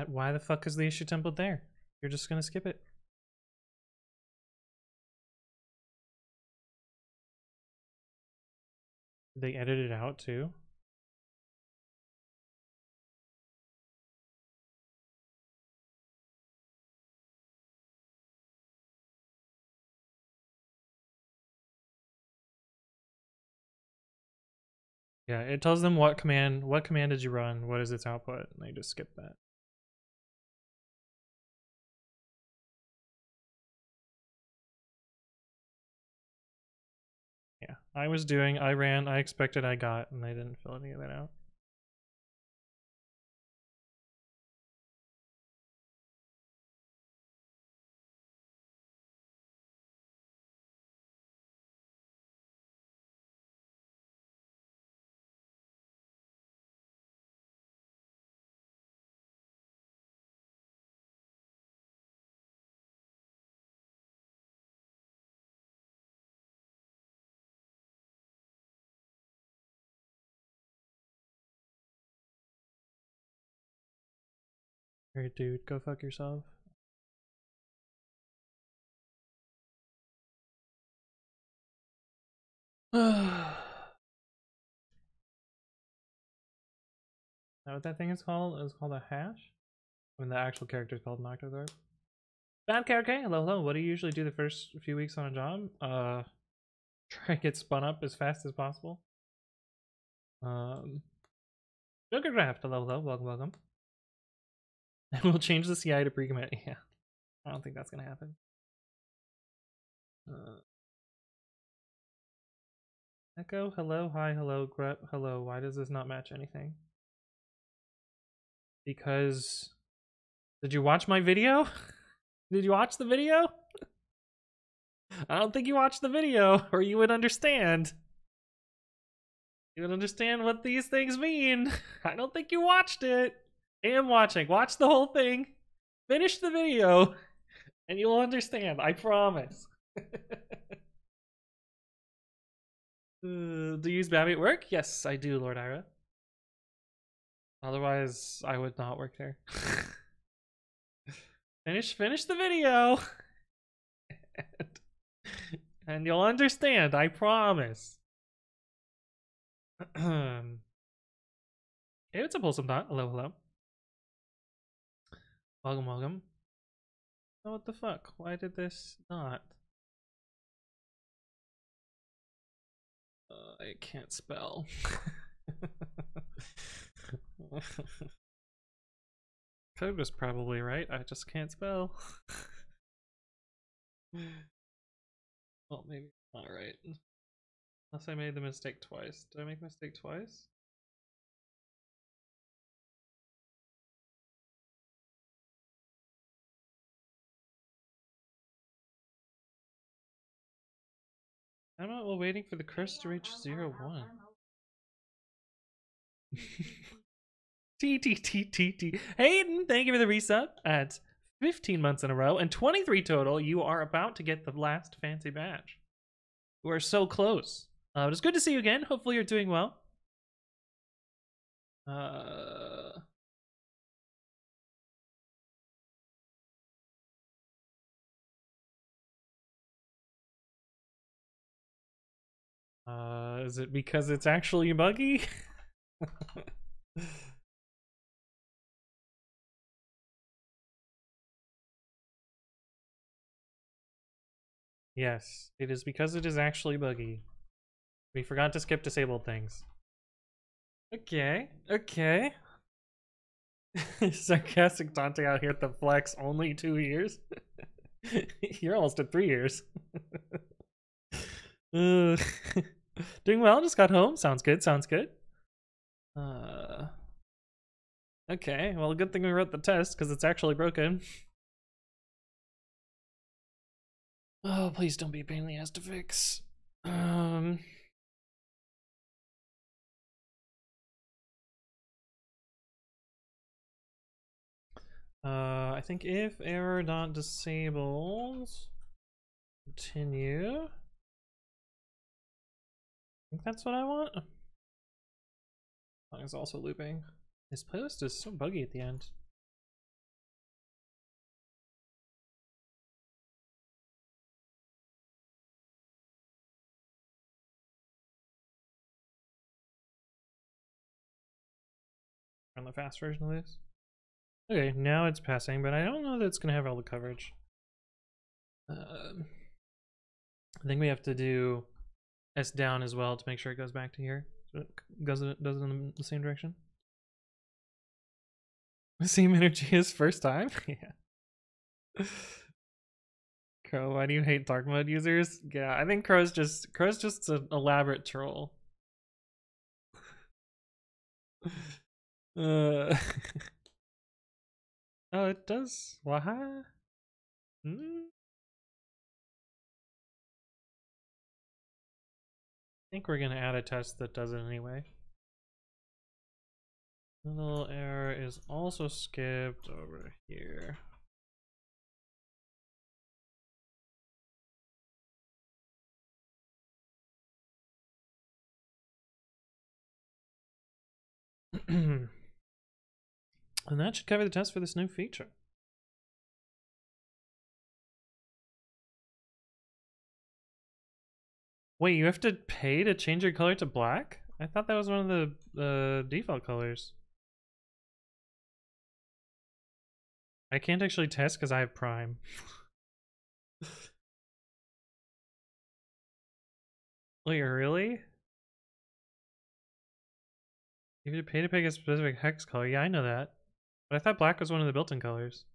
[SPEAKER 1] Why the fuck is the issue template there? You're just gonna skip it. They edited it out too. Yeah, it tells them what command did you run, what is its output, and they just skip that. Yeah, I ran, I expected, I got, and they didn't fill any of that out. Alright, dude, go fuck yourself. Know what that thing is called? It's called a hash? I mean, the actual character is called an octothorpe. Bad KRK, hello, hello. What do you usually do the first few weeks on a job? Try and get spun up as fast as possible. Jokercraft, hello, hello, welcome, welcome. And we'll change the CI to pre-commit. Yeah, I don't think that's gonna happen. Echo, hello, hi, hello, Grep, hello. Why does this not match anything? Because did you watch my video? Did you watch the video? I don't think you watched the video, or you would understand. You would understand what these things mean. I don't think you watched it. I am watching. Watch the whole thing. Finish the video, and you'll understand. I promise. Do you use Babi at work? Yes, I do, Lord Ira. Otherwise, I would not work there. Finish the video. And you'll understand, I promise. Hey, what's up, Wholesome Dot? Hello, hello. Welcome, welcome. Oh, what the fuck? Why did this not? I can't spell. Code was probably right, I just can't spell. Well, maybe not right. Unless I made the mistake twice. Did I make the mistake twice? I'm not while waiting for the curse to reach 0-1. T. Hayden, thank you for the resub at 15 months in a row and 23 total. You are about to get the last fancy badge. You are so close. It's good to see you again. Hopefully you're doing well. Is it because it's actually buggy? Yes, it is because it is actually buggy. We forgot to skip disabled things. Okay. Sarcastic Dante out here at the flex, only 2 years. You're almost at 3 years. Doing well, just got home. Sounds good. Okay, well, good thing we wrote the test because it's actually broken. Oh, please don't be a pain in the ass to fix. I think if error not disabled, continue. I think that's what I want. Song is also looping. This playlist is so buggy at the end. Run the fast version of this. Okay, now it's passing, but I don't know that it's gonna have all the coverage. I think we have to do S down as well to make sure it goes back to here. So it does it in the same direction. Same energy as first time? Yeah. Crow, why do you hate dark mode users? Yeah, I think Crow's just an elaborate troll. Oh, it does. What? I think we're gonna add a test that does it anyway. Little error is also skipped over here. And that should cover the test for this new feature. Wait, you have to pay to change your color to black? I thought that was one of the default colors. I can't actually test because I have Prime. Wait, really? You have to pay to pick a specific hex color. Yeah, I know that. But I thought black was one of the built-in colors.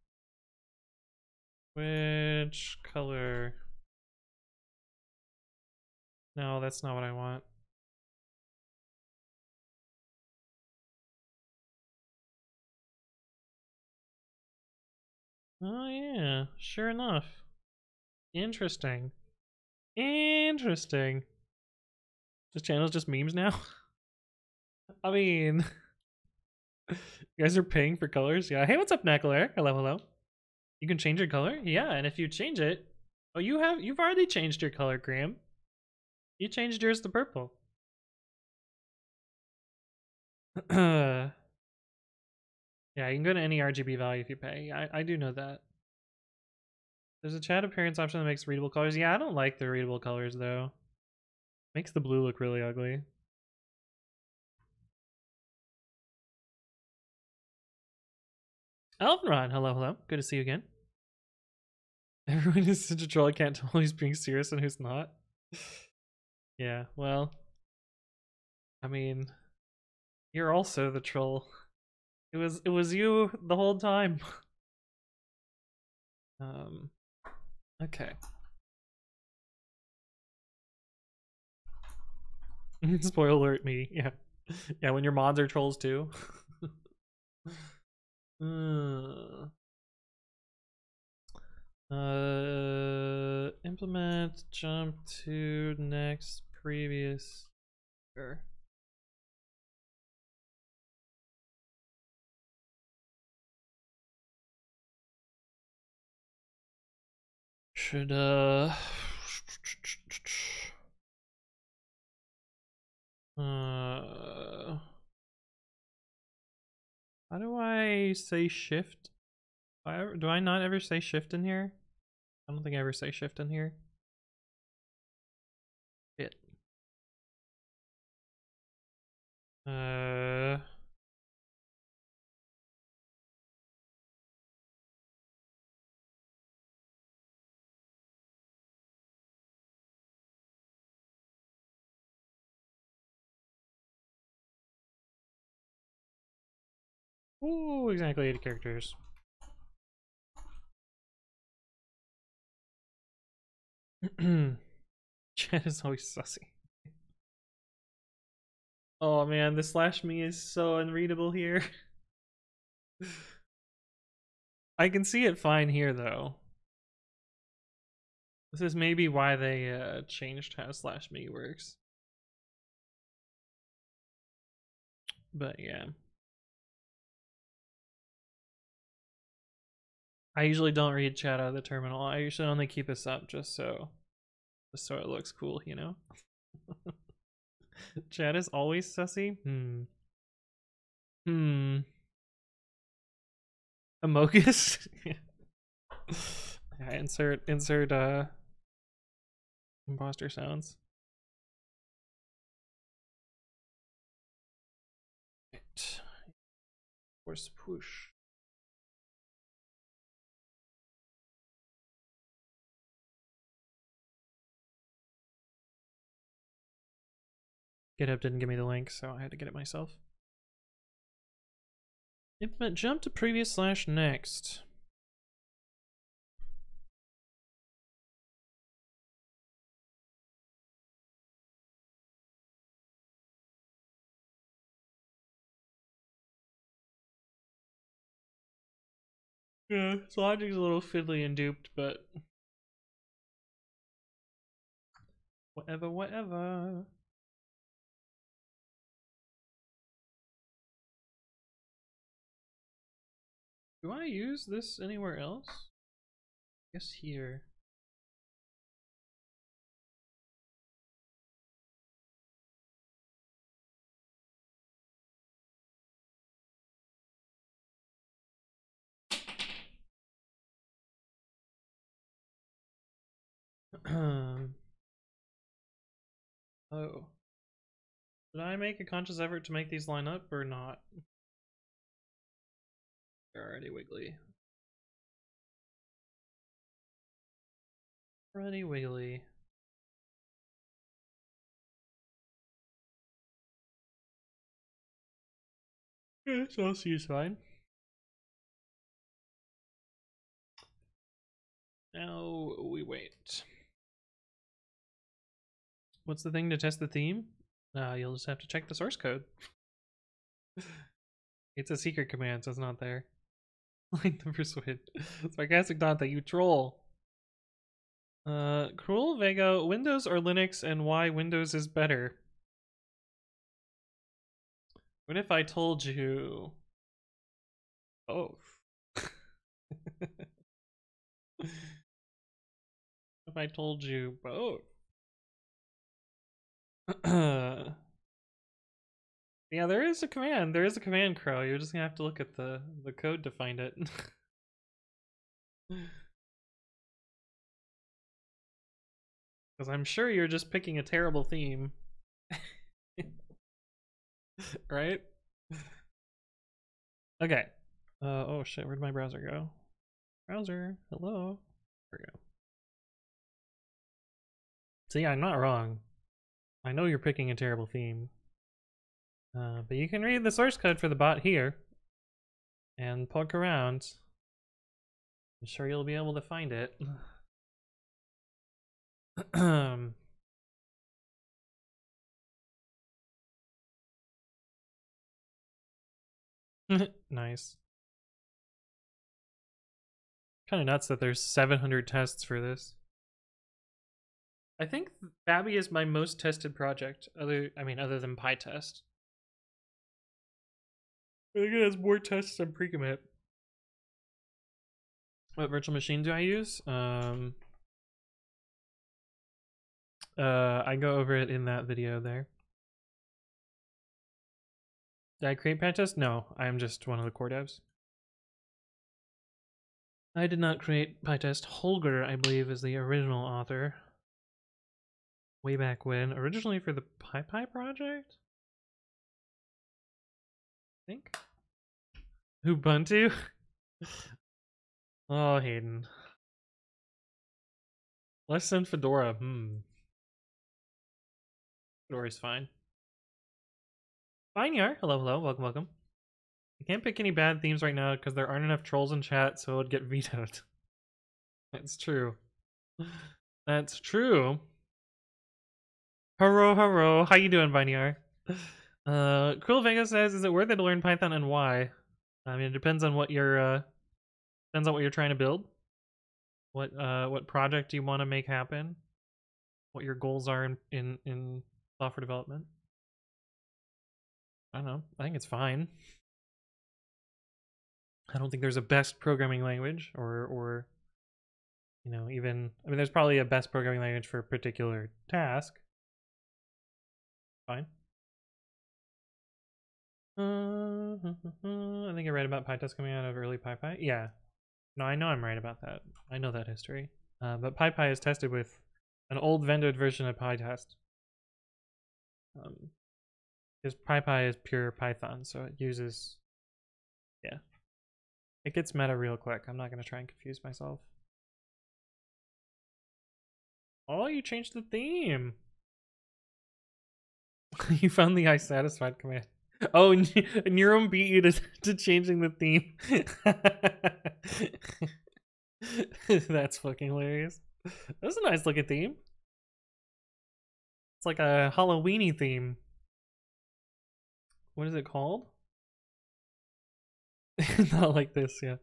[SPEAKER 1] Which color? No, that's not what I want. Oh yeah, sure enough. Interesting. Interesting. This channel's just memes now? I mean, you guys are paying for colors? Yeah. Hey, what's up, Knackler? Hello, hello. You can change your color? Yeah, and if you change it... Oh, you've already changed your color, Graham. You changed yours to purple. Yeah, you can go to any RGB value if you pay. I do know that. There's a chat appearance option that makes readable colors. Yeah, I don't like the readable colors, though. Makes the blue look really ugly. Elvenron, hello, hello. Good to see you again. Everyone is such a troll. I can't tell who's being serious and who's not. Yeah, well, I mean, you're also the troll. It was you the whole time. Okay. Spoiler alert me. Yeah. Yeah, when your mods are trolls too. Implement jump to next previous. Sure. Should how do I say shift? Do I not ever say shift in here? I don't think I ever say shift in here. Shit. Ooh, exactly 80 characters. Chat is always sussy. Oh man, the slash me is so unreadable here. I can see it fine here though. This is maybe why they changed how slash me works. But yeah. I usually don't read chat out of the terminal. I usually only keep this up just so it looks cool, you know? Chat is always sussy? Amogus? Yeah, insert imposter sounds. Right. Force push. GitHub didn't give me the link, so I had to get it myself. Implement jump to previous slash next. Yeah, this logic's a little fiddly and duped, but whatever, whatever. Do I use this anywhere else? I guess here. Oh. Did I make a conscious effort to make these line up or not? They're already wiggly. Already wiggly. Yeah, so seems fine. Now we wait. What's the thing to test the theme? You'll just have to check the source code. It's a secret command, so it's not there. Like the persuade. Sarcastic Dante, you troll. Cruel Vega, Windows or Linux, and why Windows is better. What if I told you both? If I told you both? Yeah, there is a command. There is a command, Crow. You're just gonna have to look at the code to find it. Because I'm sure you're just picking a terrible theme. Right? Okay. Oh shit, where'd my browser go? Browser, hello? There we go. See, I'm not wrong. I know you're picking a terrible theme. But you can read the source code for the bot here and poke around. I'm sure you'll be able to find it. Nice. Kind of nuts that there's 700 tests for this. I think Babi is my most tested project, other than PyTest. I think it has more tests than pre-commit. What virtual machine do I use? I go over it in that video there. Did I create PyTest? No, I'm just one of the core devs. I did not create PyTest. Holger, I believe, is the original author. Way back when, originally for the PyPy project? I think. Ubuntu? Oh, Hayden. Less than Fedora. Fedora's fine. Fine, Yar. Hello, hello. Welcome, welcome. I can't pick any bad themes right now because there aren't enough trolls in chat, so it would get vetoed. That's true. That's true. Hello, hello. How you doing, Vineyar? Cruel Vega says, is it worth it to learn Python and why? I mean, it depends on what you're trying to build. What project you want to make happen. What your goals are in software development. I don't know. I think it's fine. I don't think there's a best programming language or you know, even, I mean, there's probably a best programming language for a particular task. Fine. I think I read about PyTest coming out of early PyPy. Yeah. No, I know I'm right about that. I know that history. But PyPy is tested with an old vendor version of PyTest. Because PyPy is pure Python, so it uses, yeah. It gets meta real quick. I'm not going to try and confuse myself. Oh, you changed the theme. You found the iSatisfied command. Oh, Neuron beat you to changing the theme. That's fucking hilarious. That's a nice looking theme. It's like a Halloweeny theme. What is it called? Not like this, yeah.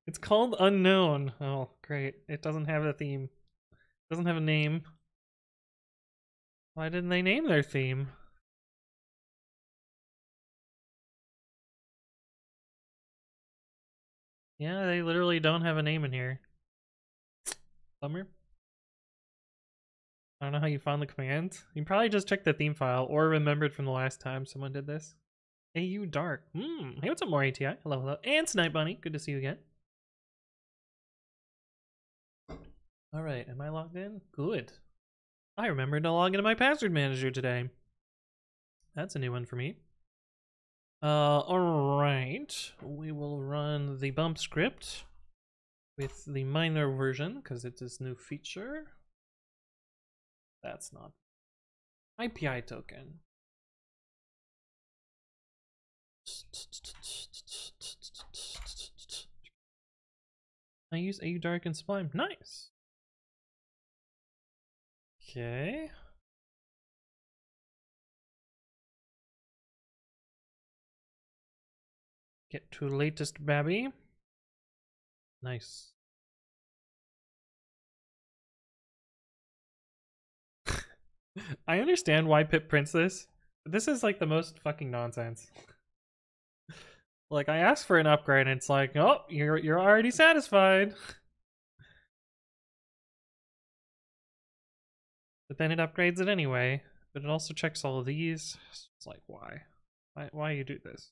[SPEAKER 1] It's called Unknown. Oh, great. It doesn't have a theme. It doesn't have a name. Why didn't they name their theme? Yeah, they literally don't have a name in here. Bummer. I don't know how you found the command. You probably just checked the theme file or remembered from the last time someone did this. Hey, you dark. Hey, what's up, more ATI? Hello, hello. And Snipe Bunny. Good to see you again. Alright, am I logged in? Good. I remembered to log into my password manager today. That's a new one for me. Alright. We will run the bump script with the minor version because it's this new feature. That's not IPI token. I use AU Dark and Sublime. Nice. Okay. Get to latest babi. Nice. I understand why Pip prints this, but this is like the most fucking nonsense. Like, I asked for an upgrade and it's like, oh, you're already satisfied. But then it upgrades it anyway. But it also checks all of these. It's like, why? Why you do this?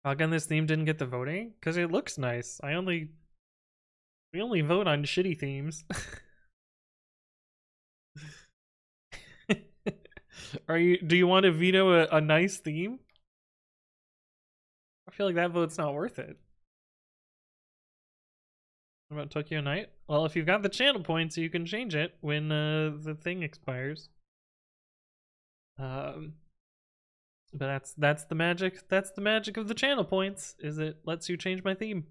[SPEAKER 1] How come this theme didn't get the voting? Because it looks nice. We only vote on shitty themes. Do you want to veto a nice theme? I feel like that vote's not worth it. What about Tokyo Night? Well, if you've got the channel points, you can change it when the thing expires. But that's the magic. That's the magic of the channel points. Is it lets you change my theme.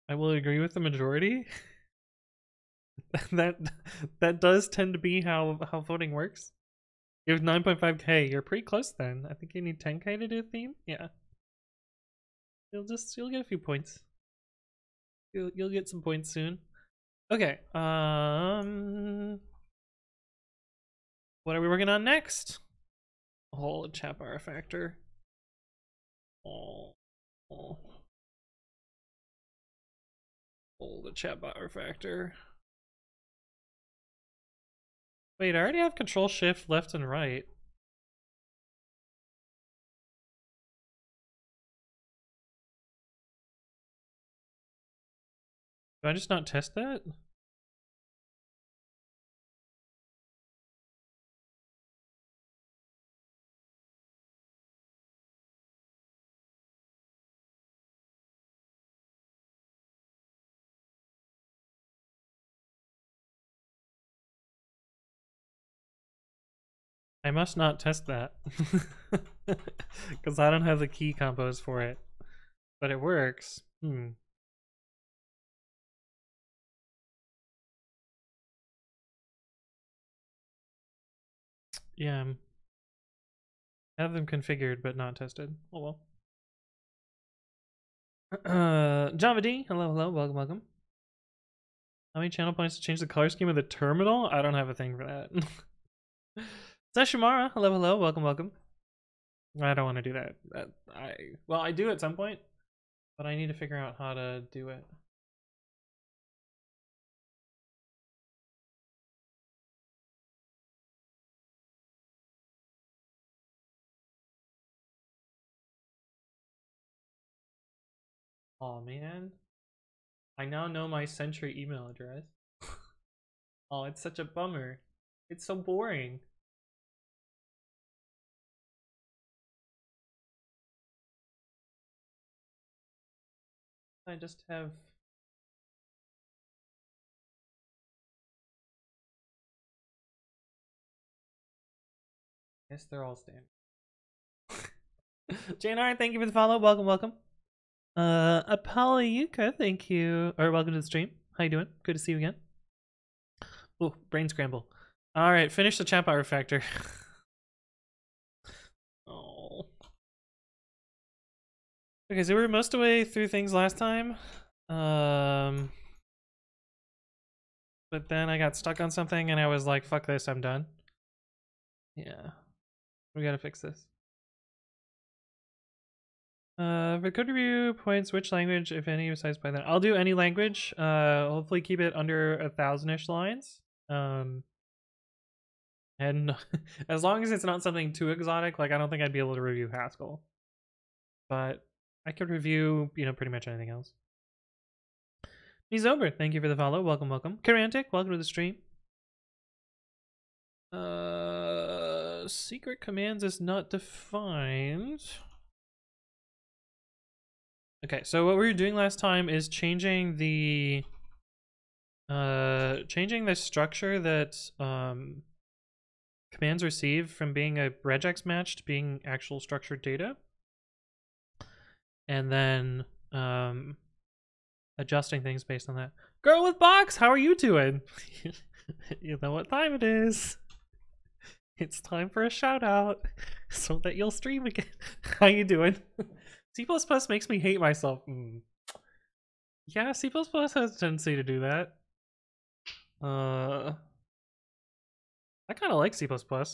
[SPEAKER 1] I will agree with the majority. that does tend to be how voting works. You have 9.5k. You're pretty close then. I think you need 10k to do a theme. Yeah. You'll get a few points. You'll get some points soon. Okay. What are we working on next? Oh, chat bar factor. Oh, the chat bar factor. Wait, I already have Control Shift left and right. Do I just not test that? I must not test that. Because I don't have the key combos for it. But it works. Yeah. I have them configured but not tested. Oh well. Java D, hello, welcome. How many channel points to change the color scheme of the terminal? I don't have a thing for that. Sashimara, hello, welcome. I don't want to do that. Well, I do at some point, but I need to figure out how to do it. Oh man, I now know my Sentry email address. Oh, it's such a bummer. It's so boring. I just have... I guess they're all standard. JNR, thank you for the follow. Welcome. Apolyuka, thank you. Or welcome to the stream. How you doing? Good to see you again. Oh, brain scramble. Alright, finish the chat bar factor. Oh. Okay, so we were most of the way through things last time. But then I got stuck on something and I was like, fuck this, I'm done. Yeah. We gotta fix this. For code review points, which language, if any, besides Python? I'll do any language. Hopefully keep it under 1,000-ish lines. And as long as it's not something too exotic, like I don't think I'd be able to review Haskell. But I could review, pretty much anything else. He's over. Thank you for the follow. Welcome, welcome. Karantic, welcome to the stream. Secret commands is not defined. Okay, so what we were doing last time is changing the structure that commands receive from being a regex match to being actual structured data, and then adjusting things based on that. Girl with box, how are you doing? You know what time it is. It's time for a shout out so that you'll stream again. How you doing? C++ makes me hate myself. Yeah, C++ has a tendency to do that. I kind of like C++,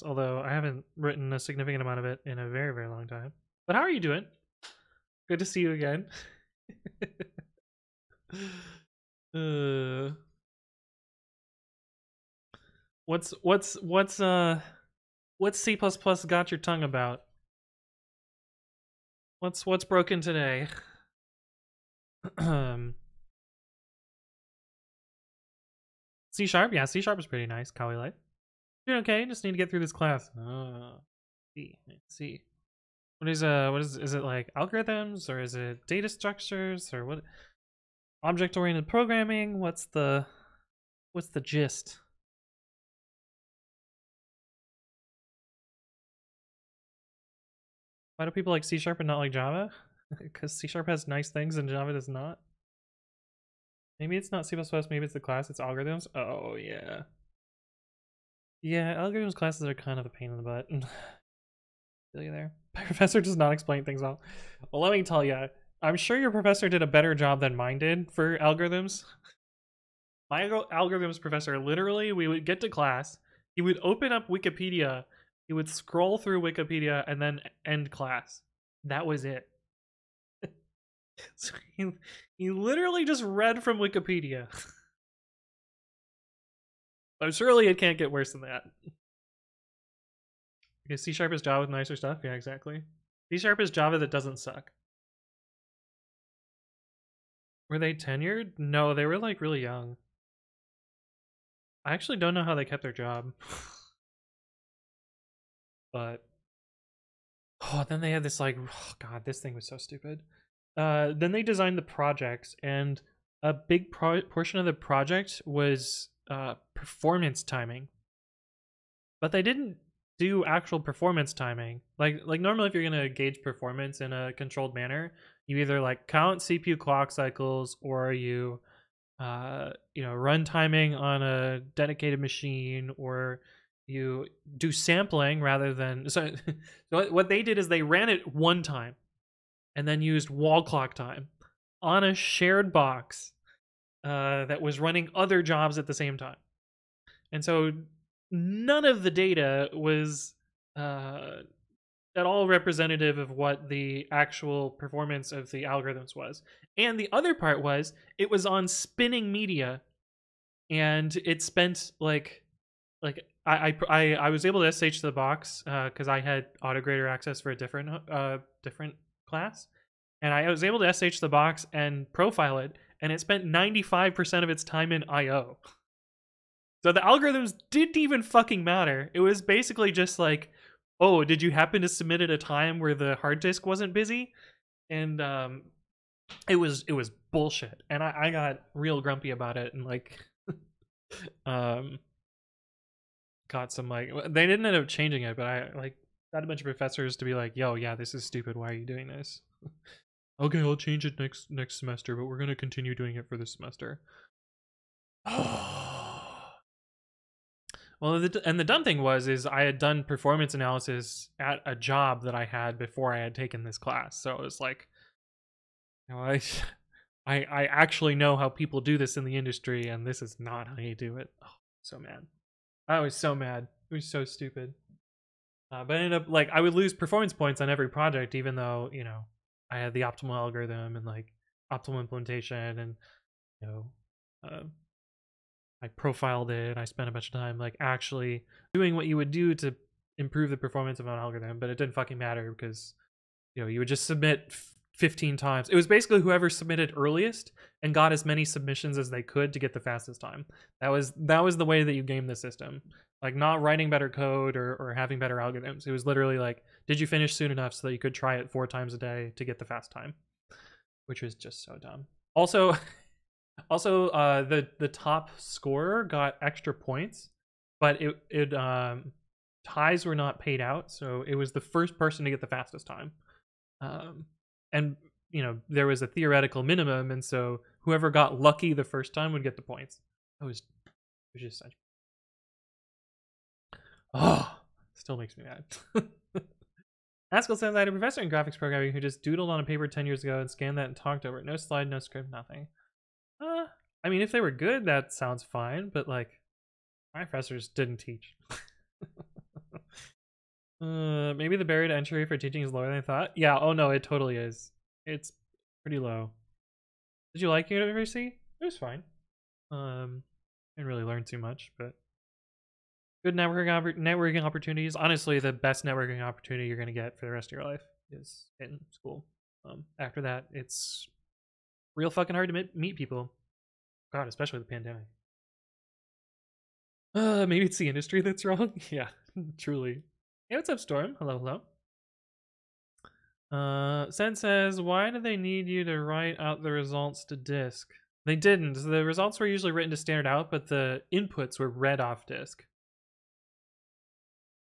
[SPEAKER 1] although I haven't written a significant amount of it in a very, very long time. But how are you doing? Good to see you again. What's C++ got your tongue about? What's broken today? C sharp, yeah, C sharp is pretty nice. Kawi light. Doing okay. Just need to get through this class. C. What is it like algorithms, or is it data structures, or what? Object-oriented programming. What's the gist? Why do people like C sharp and not like Java? Because C sharp has nice things and Java does not. Maybe it's not C++, maybe it's the class, it's algorithms. Oh, yeah. Yeah, algorithms classes are kind of a pain in the butt. Feel you there. My professor does not explain things well. Well, let me tell you, I'm sure your professor did a better job than mine did for algorithms. My algorithms professor, literally, we would get to class, he would open up Wikipedia, he would scroll through Wikipedia, and then end class. That was it. So he literally just read from Wikipedia. But surely it can't get worse than that. Because C sharp is Java with nicer stuff? Yeah, exactly. C sharp is Java that doesn't suck. Were they tenured? No, they were like really young. I actually don't know how they kept their job. But oh, then they had this like, oh god, this thing was so stupid. Then they designed the projects, and a big portion of the project was performance timing. But they didn't do actual performance timing. Like normally if you're gonna gauge performance in a controlled manner, you either like count CPU clock cycles, or you run timing on a dedicated machine, or you do sampling rather than so what they did is they ran it one time and then used wall clock time on a shared box that was running other jobs at the same time. And so none of the data was at all representative of what the actual performance of the algorithms was. And the other part was it was on spinning media, and it spent like I was able to SH the box because I had autograder access for a different class, and I was able to SH the box and profile it, and it spent 95% of its time in IO. So the algorithms didn't even fucking matter. It was basically just like, oh, did you happen to submit at a time where the hard disk wasn't busy? And it was bullshit. And I got real grumpy about it, and like got some like, they didn't end up changing it, but I like got a bunch of professors to be like, yo, yeah, this is stupid. Why are you doing this? Okay, I'll change it next semester, but we're gonna continue doing it for this semester. Well, and the dumb thing is I had done performance analysis at a job that I had before I had taken this class, so it was like, you know, I actually know how people do this in the industry, and this is not how you do it. Oh, so mad. I was so mad. It was so stupid. But I ended up like I would lose performance points on every project, even though I had the optimal algorithm and like optimal implementation, and I profiled it. I spent a bunch of time like actually doing what you would do to improve the performance of an algorithm, but it didn't fucking matter because you would just submit 15 times. It was basically whoever submitted earliest and got as many submissions as they could to get the fastest time. That was the way that you game the system. Like, not writing better code or having better algorithms. It was literally like, did you finish soon enough so that you could try it 4 times a day to get the fast time, which was just so dumb. Also, the top scorer got extra points, but it ties were not paid out, so it was the first person to get the fastest time. And you know, there was a theoretical minimum, and so whoever got lucky the first time would get the points. It was just such. Oh, still makes me mad. Haskell says I had a professor in graphics programming who just doodled on a paper 10 years ago and scanned that and talked over it. No slide, no script, nothing. I mean, if they were good, that sounds fine, but like, my professors didn't teach. Maybe the barrier to entry for teaching is lower than I thought. Yeah, oh no, it totally is. It's pretty low. Did you like university? It was fine. Didn't really learn too much, but good networking opportunities. Honestly, the best networking opportunity you're gonna get for the rest of your life is in school. After that, it's real fucking hard to meet people. God, especially the pandemic. Maybe it's the industry that's wrong. Yeah, truly. Hey, what's up, Storm? Hello, hello. Sen says, why do they need you to write out the results to disk? They didn't. The results were usually written to standard out, but the inputs were read off disk.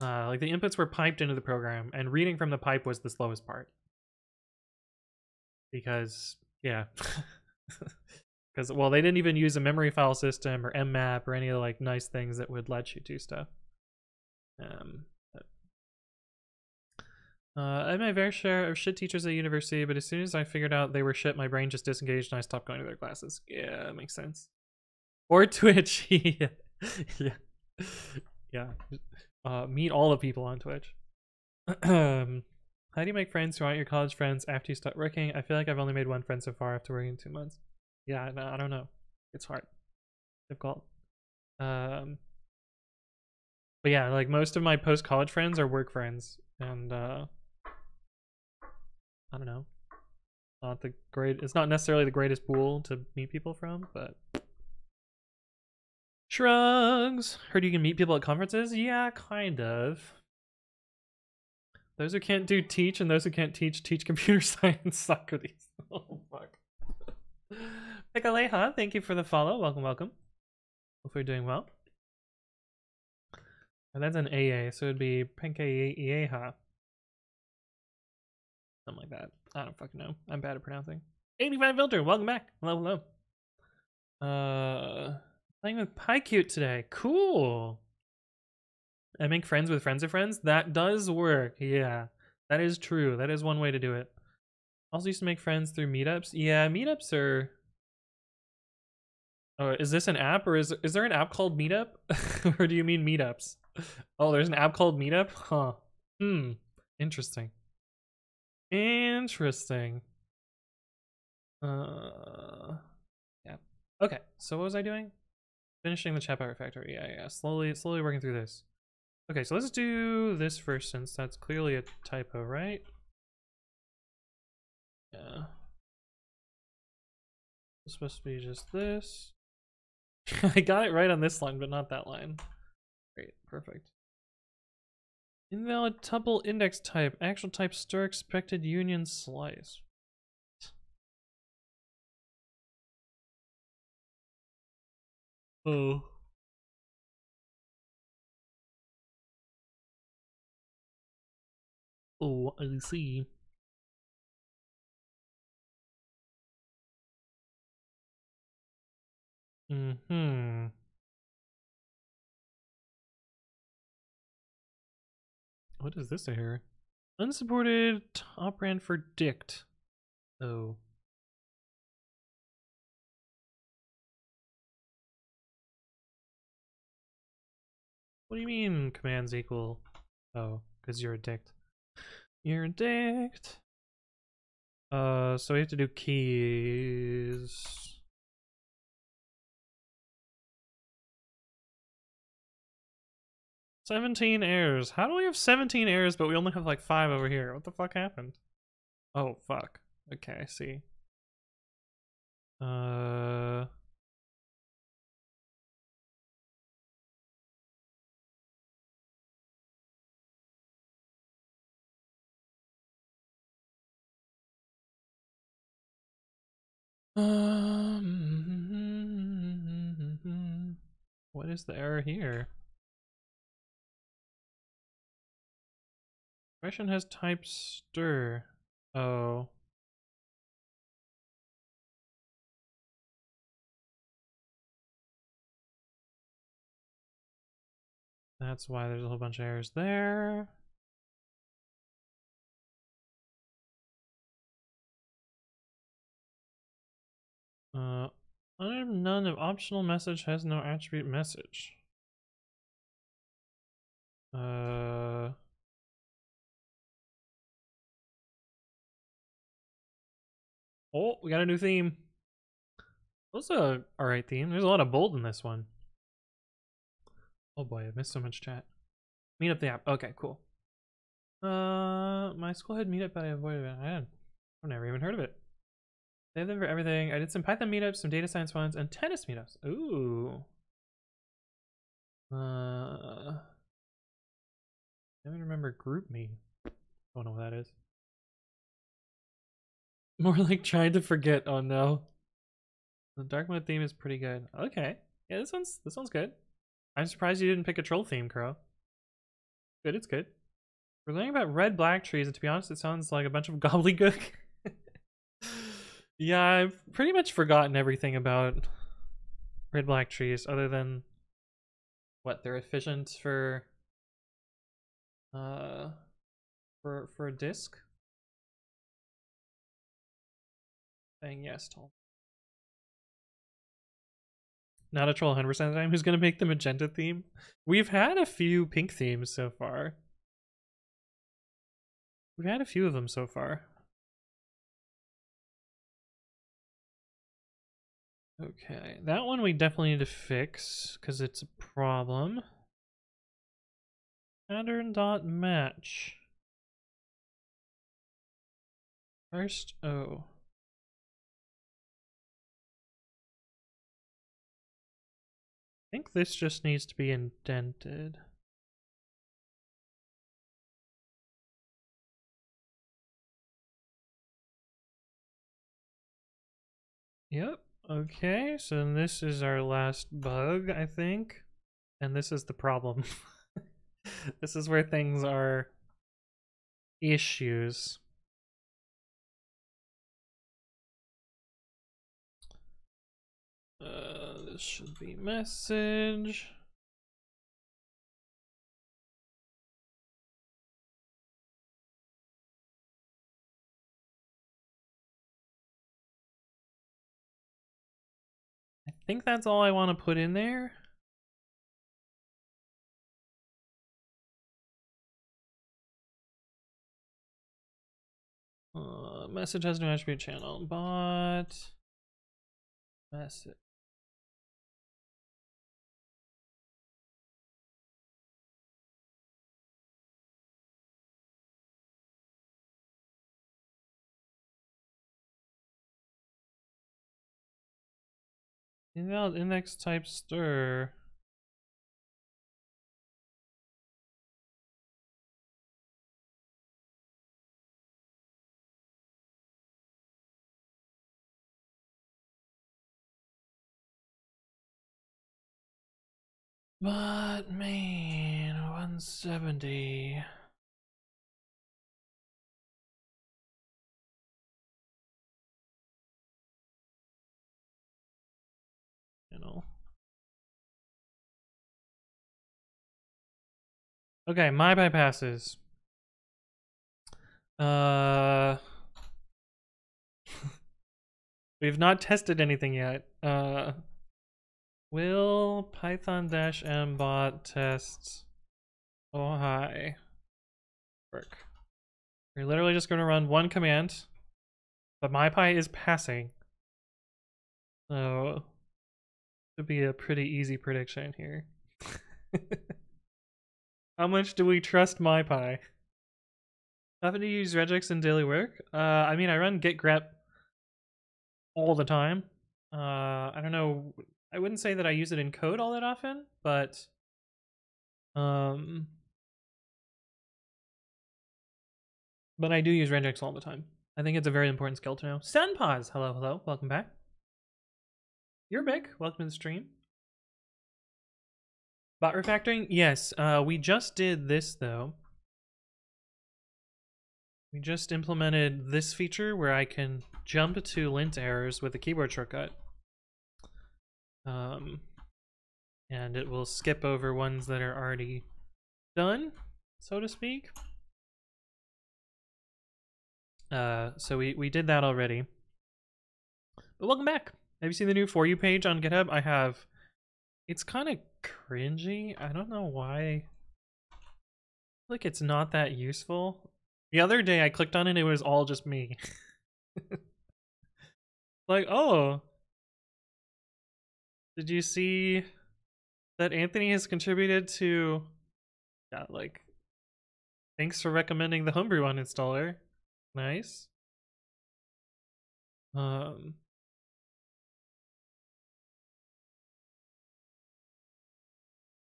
[SPEAKER 1] Like, the inputs were piped into the program, and reading from the pipe was the slowest part. Because, yeah. Because, well, they didn't even use a memory file system or mmap or any of the, like, nice things that would let you do stuff. I had my fair share of shit teachers at university, but as soon as I figured out they were shit, my brain just disengaged and I stopped going to their classes. Yeah, that makes sense. Or Twitch. Yeah. Yeah. Meet all the people on Twitch. How do you make friends who aren't your college friends after you start working? I feel like I've only made one friend so far after working 2 months. Yeah, no, I don't know. It's hard. Difficult. But yeah, like, most of my post-college friends are work friends, and I don't know. It's not necessarily the greatest pool to meet people from, but shrugs. Heard you can meet people at conferences? Yeah, kind of. Those who can't do teach and those who can't teach computer science. Socrates. Oh fuck. Piccaleha, thank you for the follow. Welcome, welcome. Hope you're doing well. And that's an AA, so it'd be Penkeieha. Something like that. I don't fucking know. I'm bad at pronouncing. 85 Filter, welcome back. Hello, hello. Playing with PyCute today. Cool. I make friends with friends of friends. That does work. Yeah, that is true. That is one way to do it. Also used to make friends through meetups. Yeah, meetups are... Oh, is this an app, or is there an app called Meetup? Or do you mean meetups? Oh, there's an app called Meetup? Huh. Interesting. Interesting. Yeah. Okay, so what was I doing? Finishing the chatbot refactor. Yeah. Slowly working through this. Okay, so let's do this first, since that's clearly a typo, right? Yeah. It's supposed to be just this. I got it right on this line, but not that line. Great, perfect. Invalid tuple index type. Actual type stir expected union slice. Oh. Oh, I see. What is this here? Unsupported operand for dict. Oh. What do you mean commands equal? Oh, because you're a dict. You're a dict. So we have to do keys. 17 errors. How do we have 17 errors, but we only have like 5 over here? What the fuck happened? Oh, fuck. Okay, I see. Uh... What is the error here? Question has type stir. Oh. That's why there's a whole bunch of errors there. Item none of optional message has no attribute message. Oh, we got a new theme. That's a alright theme. There's a lot of bold in this one. Oh boy, I missed so much chat. Meetup the app. Okay, cool. My school had meetup, but I avoided it. I've never even heard of it. They have them for everything. I did some Python meetups, some data science ones, and tennis meetups. Ooh. I don't remember GroupMe. Don't know what that is. More like trying to forget. Oh no. The dark mode theme is pretty good. Okay. Yeah, this one's good. I'm surprised you didn't pick a troll theme, Crow. Good, it's good. We're learning about red-black trees, and to be honest, it sounds like a bunch of gobbledygook. Yeah, I've pretty much forgotten everything about red-black trees, other than what they're efficient for a disk. Saying yes, Tom. Not a troll 100% of the time. Who's gonna make the magenta theme? We've had a few pink themes so far. We've had a few of them so far. Okay, that one we definitely need to fix because it's a problem. Pattern.match. First O. I think this just needs to be indented. Yep. Okay, so this is our last bug, I think. And this is the problem. This is where things are issues. This should be message. I think that's all I want to put in there. Message has no attribute channel, but message. Invalid index type stir. But man, 170. You know. Okay, my bypasses. We've not tested anything yet. Will python-m bot tests oh hi work? We're literally just going to run one command, but MyPy is passing, so it should be a pretty easy prediction here. How much do we trust MyPy? Often do you use regex in daily work? I mean, I run git grep all the time. I don't know. I wouldn't say that I use it in code all that often, but I do use regex all the time. I think it's a very important skill to know. Sunpause, hello, hello, welcome back. You're big. Welcome to the stream. Bot refactoring? Yes. We just did this though. We just implemented this feature where I can jump to lint errors with a keyboard shortcut. And it will skip over ones that are already done, so to speak. So we did that already. But welcome back. Have you seen the new For You page on GitHub? I have. It's kind of cringy. I don't know why. Like, it's not that useful. The other day I clicked on it, it was all just me. Like, oh, did you see that Anthony has contributed to, yeah, like, thanks for recommending the Homebrew uninstaller. Nice.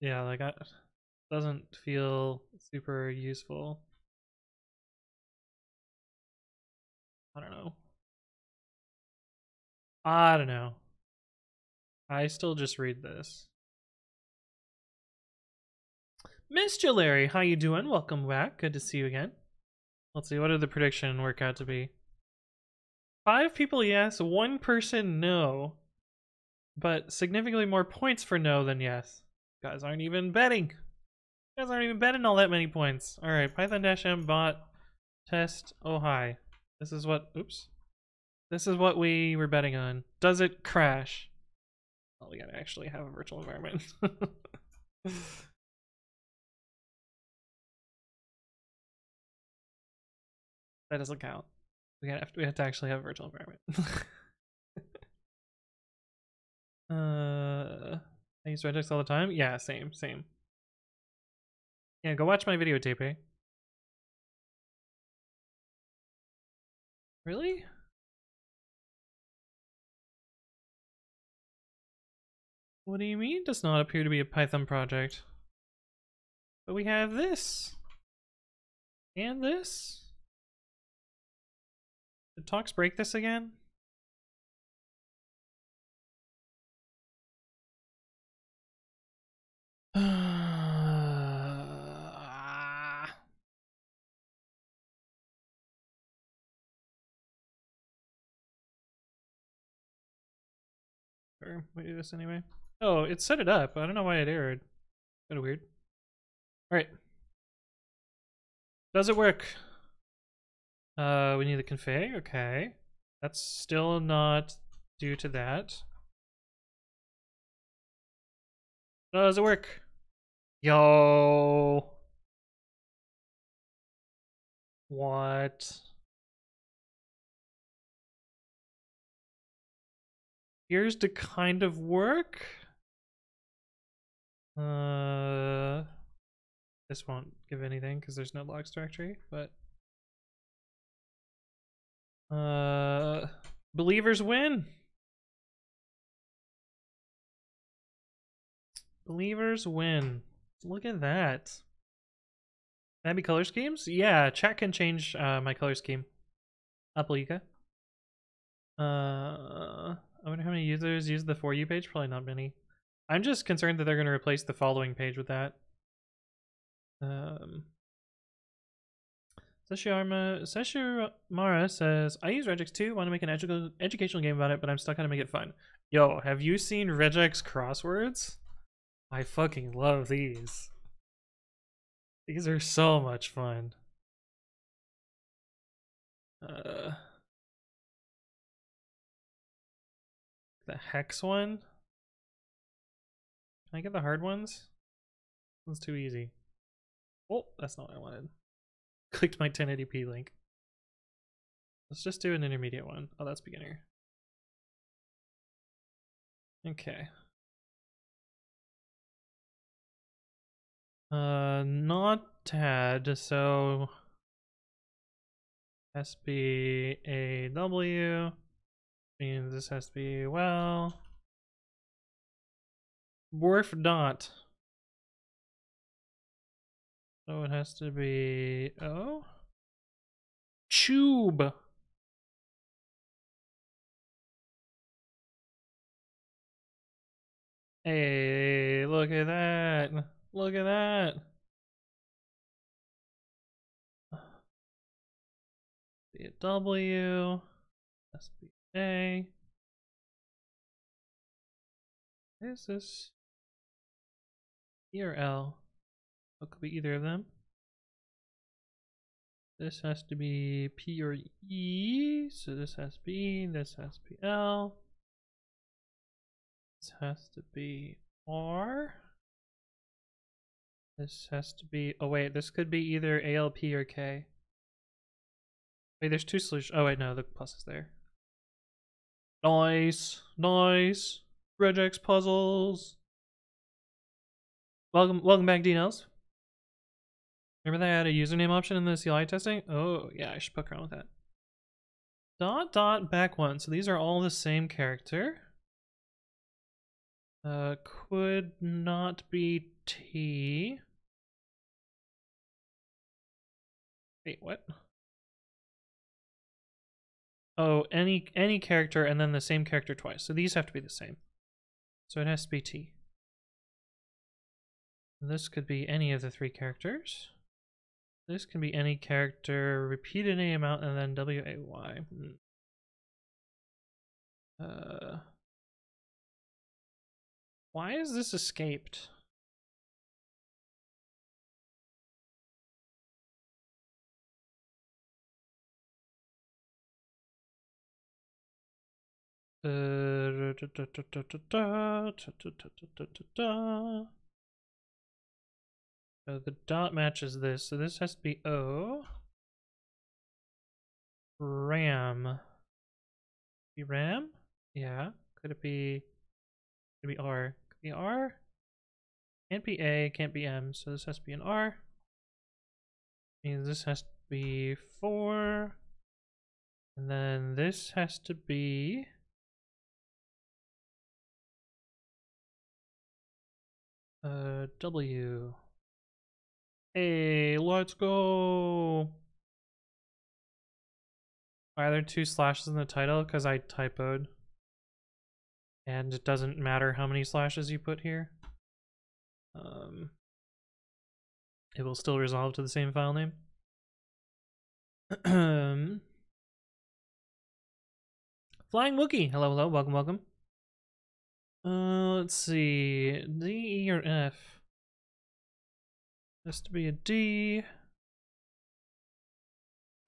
[SPEAKER 1] Yeah, like, doesn't feel super useful. I don't know. I don't know. I still just read this. Miss Larry, how you doing? Welcome back. Good to see you again. Let's see, what did the prediction work out to be? 5 people yes, 1 person no. But significantly more points for no than yes. You guys aren't even betting. You guys aren't even betting all that many points. Alright, Python-m bot test oh hi. This is what, oops. This is what we were betting on. Does it crash? Well, we gotta actually have a virtual environment. That doesn't count. We have to actually have a virtual environment. I use regex all the time. Yeah, same. Yeah, go watch my videotape, eh? Really? What do you mean does not appear to be a Python project? But we have this. And this. Did Talks break this again? Sure, we do this anyway. Oh, it set it up. I don't know why it errored. Kind of weird. Alright. Does it work? We need the config. Okay. That's still not due to that. Does it work? Yo. What? Here's to kind of work. This won't give anything because there's no logs directory, but believers win. Believers win. Look at that. Maybe color schemes? Yeah, chat can change my color scheme. Applika. I wonder how many users use the For You page. Probably not many. I'm just concerned that they're going to replace the following page with that. Seshimara says, I use regex too, want to make an educational game about it, but I'm stuck on to make it fun. Yo, have you seen regex crosswords? I fucking love these. These are so much fun. The hex one? Can I get the hard ones? This one's too easy. Oh, that's not what I wanted. Clicked my 1080p link. Let's just do an intermediate one. Oh, that's beginner. Okay. Not tad, so Has to be a W. Means this has to be, well, Worf dot. So it has to be O. Tube. Hey, look at that. Look at that. Be a W. Has to be A. What is this? E or L? It could be either of them. This has to be P or E. So this has to be E. This has to be L. This has to be R. This has to be, oh wait, this could be either ALP or K. Wait, there's two solutions. Oh wait, no, the plus is there. Nice, nice. Regex puzzles. Welcome back, DNLs. Remember they had a username option in the CLI testing? Oh yeah, I should poke around with that. Dot dot back one. So these are all the same character. Could not be T. Wait, what? Oh, any character and then the same character twice. So these have to be the same. So it has to be T. This could be any of the three characters. This can be any character repeated any amount and then W-A-Y. Why is this escaped? The dot matches this, so this has to be O. RAM. Be RAM? Yeah. Could it be? Could it be R? Could it be R? Can't be A, can't be M, so this has to be an R. Means this has to be 4. And then this has to be W. Hey, let's go. Why are there 2 slashes in the title? Because I typoed. And it doesn't matter how many slashes you put here. It will still resolve to the same file name. Flying Wookie, hello, hello, welcome, welcome. Let's see, D, E, or F? Has to be a D.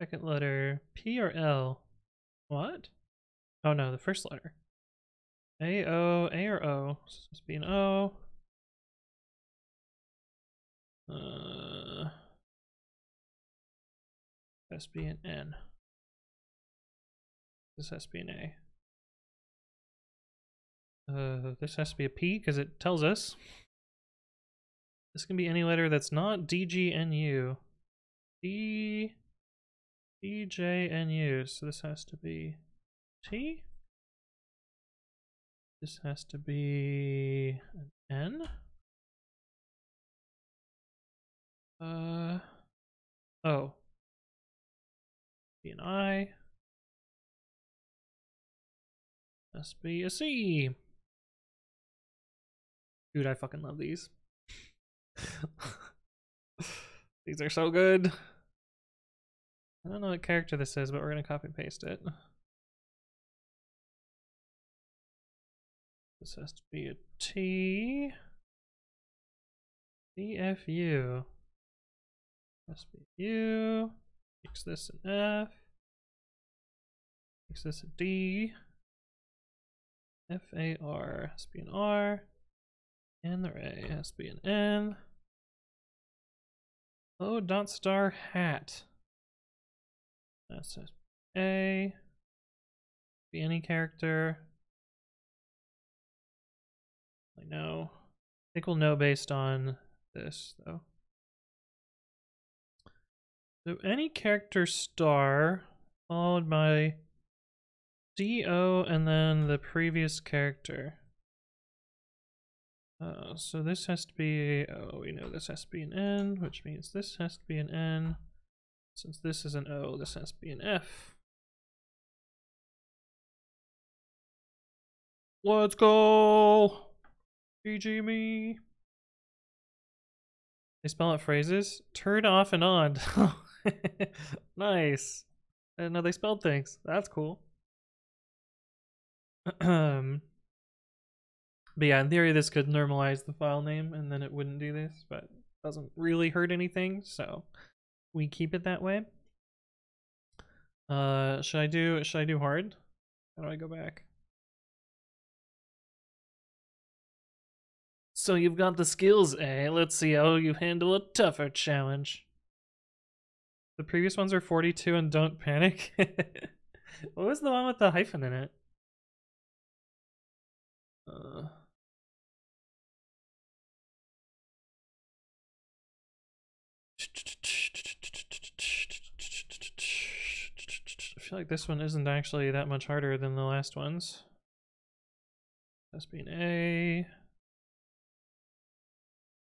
[SPEAKER 1] Second letter, P or L? What? Oh no, the first letter. A, O, A or O? So this must be an O. Has to be an N. This has to be an A. This has to be a P because it tells us. This can be any letter that's not D, G, N, U. D, D, J, N, U. So this has to be T. This has to be an N. Oh. Be an I. Must be a C. Dude, I fucking love these. These are so good. I don't know what character this is, but we're gonna copy and paste it. This has to be a T. D, F, U. Must be U. Makes this an F. Makes this a D. F, A, R. Has to be an R. And the A has to be an N. Oh, dot star hat. That's A. Be any character. I know. I think we'll know based on this, though. So any character star followed by DO and then the previous character. So this has to be, oh, we know this has to be an N, which means this has to be an N. Since this is an O, this has to be an F. Let's go! GG me. They spell out phrases? Turn off and on. Nice. I didn't know they spelled things. That's cool. But yeah, in theory, this could normalize the file name and then it wouldn't do this, but it doesn't really hurt anything, so we keep it that way. Should I do hard? How do I go back? So you've got the skills, eh? Let's see how you handle a tougher challenge. The previous ones are 42 and don't panic. What was the one with the hyphen in it? I feel like this one isn't actually that much harder than the last ones. Must be an A.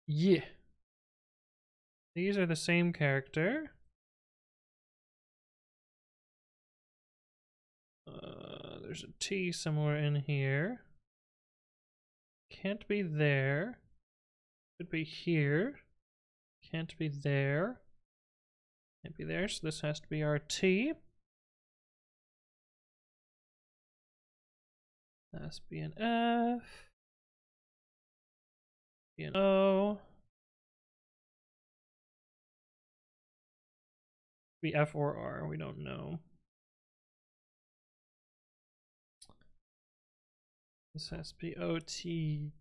[SPEAKER 1] Yeah. These are the same character. There's a T somewhere in here. Can't be there. Could be here. Can't be there. Can't be there, so this has to be our T. That has to be an F. Be an O. Be F or R, we don't know. This has to be OTK.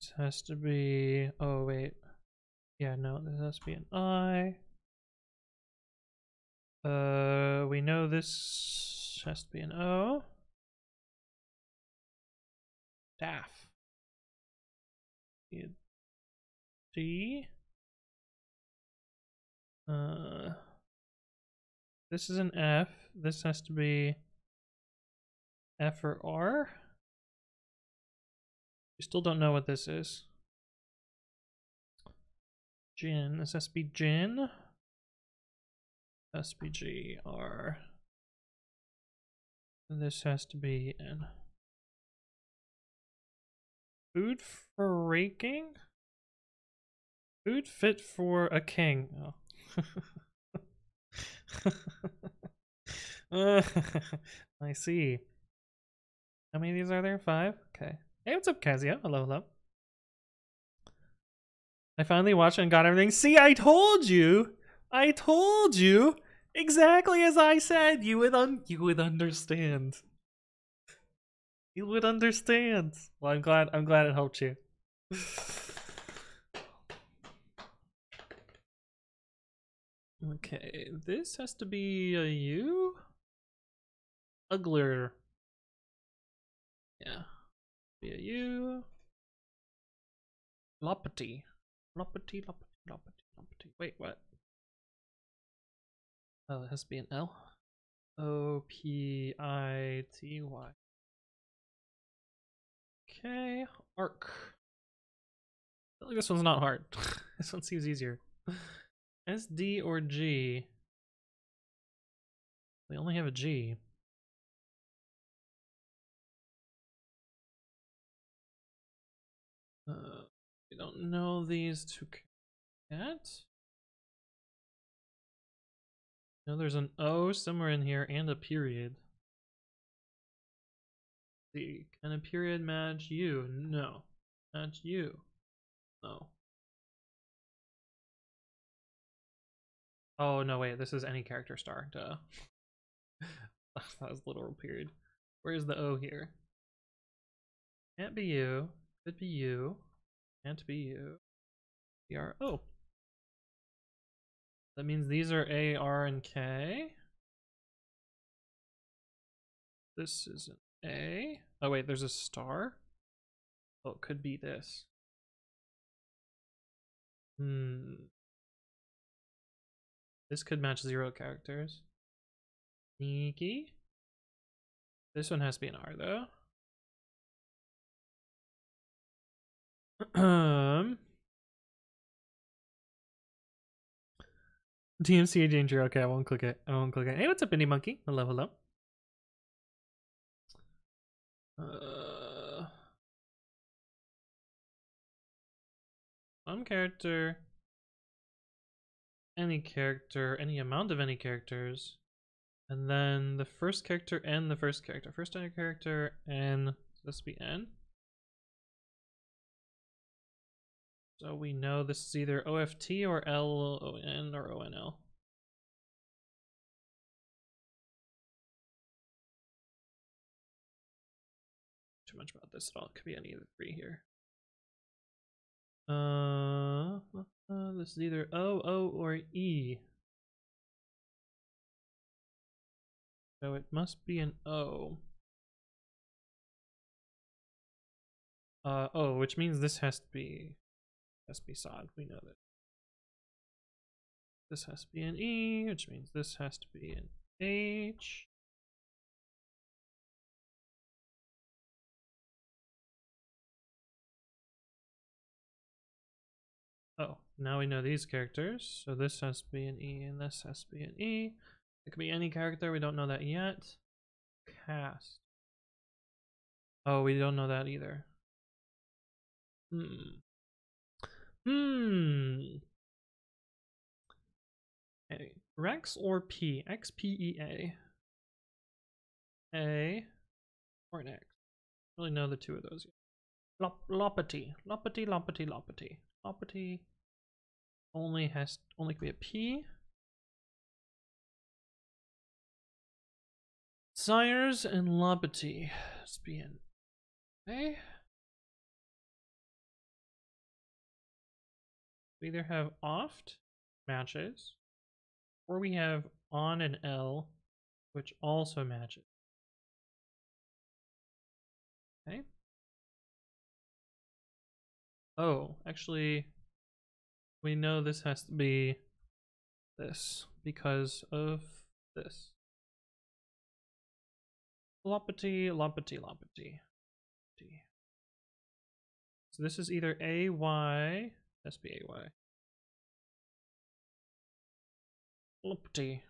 [SPEAKER 1] This has to be, oh wait. Yeah, no, this has to be an I. We know this has to be an O. Staff. D. This is an F. This has to be F or R. We still don't know what this is. Gin. This has to be gin. Has to be G, R. And this has to be N. Food for raking? Food fit for a king. Oh. I see. How many of these are there? 5? Okay. Hey, what's up, Kazio? Hello, hello. I finally watched and got everything. See, I told you! I told you! Exactly as I said! You would understand. You would understand. Well, I'm glad it helped you. Okay, this has to be a U? Uglier. Yeah. Be a U. Loppity. Loppity, loppity, loppity, loppity. Wait, what? Oh, it has to be an L. O-P-I-T-Y. Okay, arc. I feel like this one's not hard. This one seems easier. S, D, or G? We only have a G. We don't know these two yet. No, there's an O somewhere in here and a period. See, can a period match you? No. Match you? No. Oh, no, wait, this is any character star, duh. That was literal period. Where's the O here? Can't be you. Could be you. Can't be you. BR. Oh. That means these are A, R, and K. This is an A. Oh, wait, there's a star? Oh, it could be this. This could match 0 characters. Sneaky. This one has to be an R though. DMCA danger. Okay, I won't click it. I won't click it. Hey, what's up, Indie Monkey? Hello, hello. One character, any amount of any characters, and then the first character and the first character. First character and this will be N. So we know this is either OFT or LON or ONL. Too much about this at all. It could be any of the 3 here. This is either O, O, or E. So it must be an O. Oh, which means this has to be SOD. We know that. This has to be an E, which means this has to be an H. Oh, now we know these characters. So this has to be an E and this has to be an E. It could be any character, we don't know that yet. Cast. Oh, we don't know that either. Okay. Rex or P? XPEA. A or an X. I don't really know the 2 of those yet. Loppity. Loppity, loppity, loppity. Loppity only could be a P. Sires and Loppity. Let's be an A. We either have oft matches, or we have on and L, which also matches. Okay. Oh, actually, we know this has to be this because of this. Loppity, loppity, loppity. So this is either AY, SBAY. Loppity.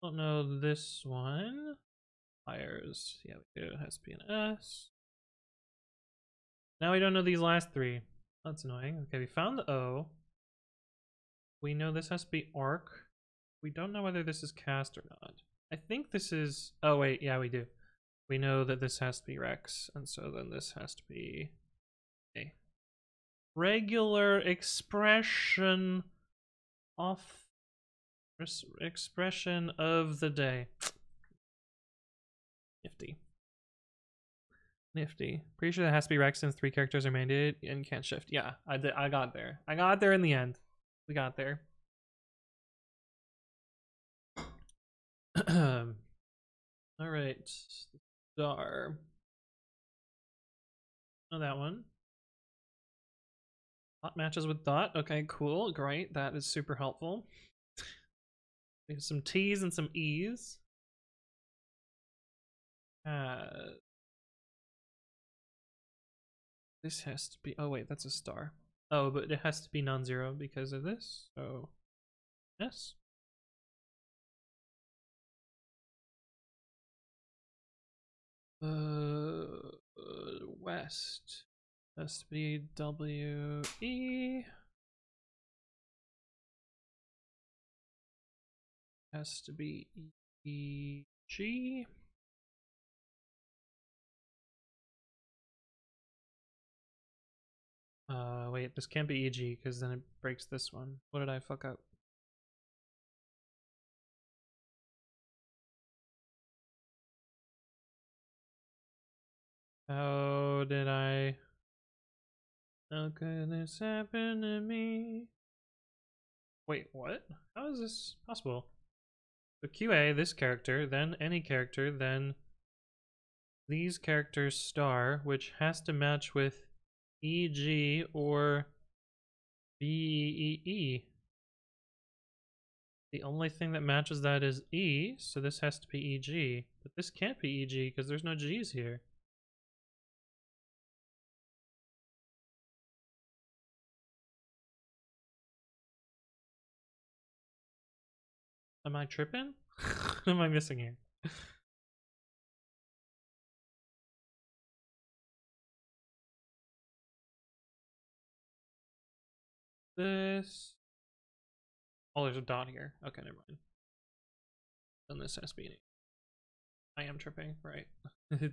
[SPEAKER 1] Don't know this one. Fires. Yeah, we do. It has to be an S. Now we don't know these last 3. That's annoying. Okay, we found the O. We know this has to be arc. We don't know whether this is cast or not. I think this is... Oh, wait. Yeah, we do. We know that this has to be Rex. And so then this has to be a regular expression of the day. Nifty. Pretty sure that has to be Rex since 3 characters are mandated and can't shift. Yeah, I got there. I got there in the end. We got there. All right. Star. Oh, that one. Dot matches with dot. Okay, cool. Great. That is super helpful. We have some T's and some E's. This has to be... Oh, wait, that's a star. Oh, but it has to be non-zero because of this. So, yes. West has to be W-E. Has to be E-G. Wait, this can't be EG because then it breaks this one. What did I fuck up? How did I... How could this happen to me? Wait, what? How is this possible? So QA, this character, then any character, then these characters star, which has to match with EG or B-E-E. The only thing that matches that is E, so this has to be E-G. But this can't be E-G because there's no G's here. Am I tripping? What am I missing here? This... Oh, there's a dot here. Okay, never mind. Then this has to be an E. I am tripping, right.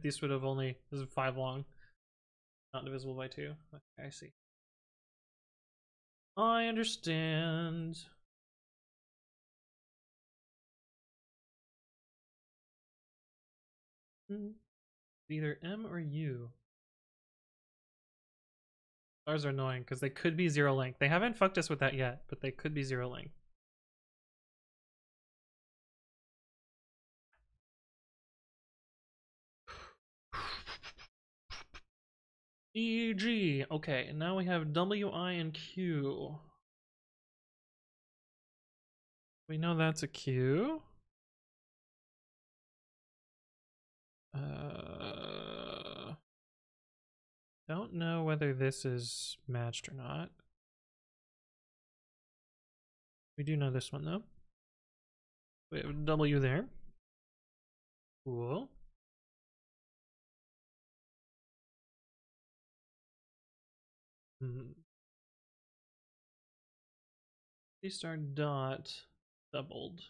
[SPEAKER 1] This would have only... This is 5 long. Not divisible by 2. Okay, I see. I understand. Either M or U. Stars are annoying because they could be 0 length. They haven't fucked us with that yet, but they could be 0 length. E, G. Okay, and now we have W, I, and Q. We know that's a Q. Don't know whether this is matched or not. We do know this one though. We have W there. Cool. C-star dot doubled.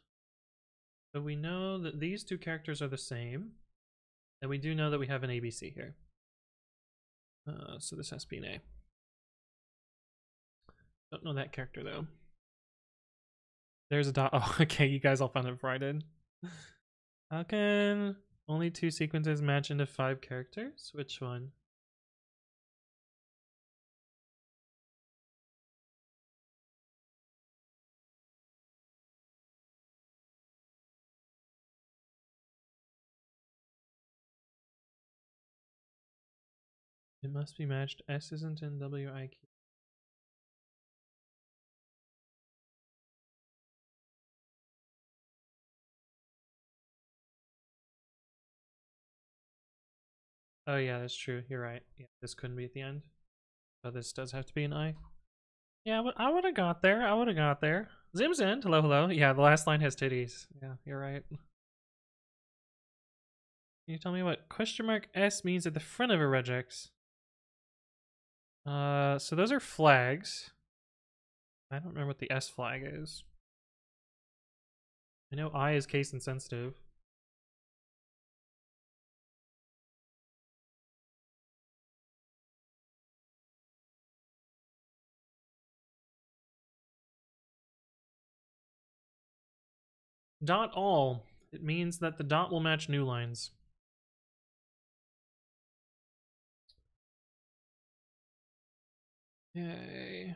[SPEAKER 1] So we know that these two characters are the same. And we do know that we have an ABC here. So this has to be an A. Don't know that character though. There's a dot. Oh, okay, you guys all found it before I did. How can only 2 sequences match into 5 characters? Which one? It must be matched. S isn't in WIQ. Oh yeah, that's true. You're right. Yeah, this couldn't be at the end. So this does have to be an I. Yeah, but I would have got there. I would have got there. Zim's in. Hello, hello. Yeah, the last line has titties. Yeah, you're right. Can you tell me what $S means at the front of a regex? So those are flags. I don't remember what the S flag is. I know I is case insensitive. Dot all. It means that the dot will match new lines. Yay.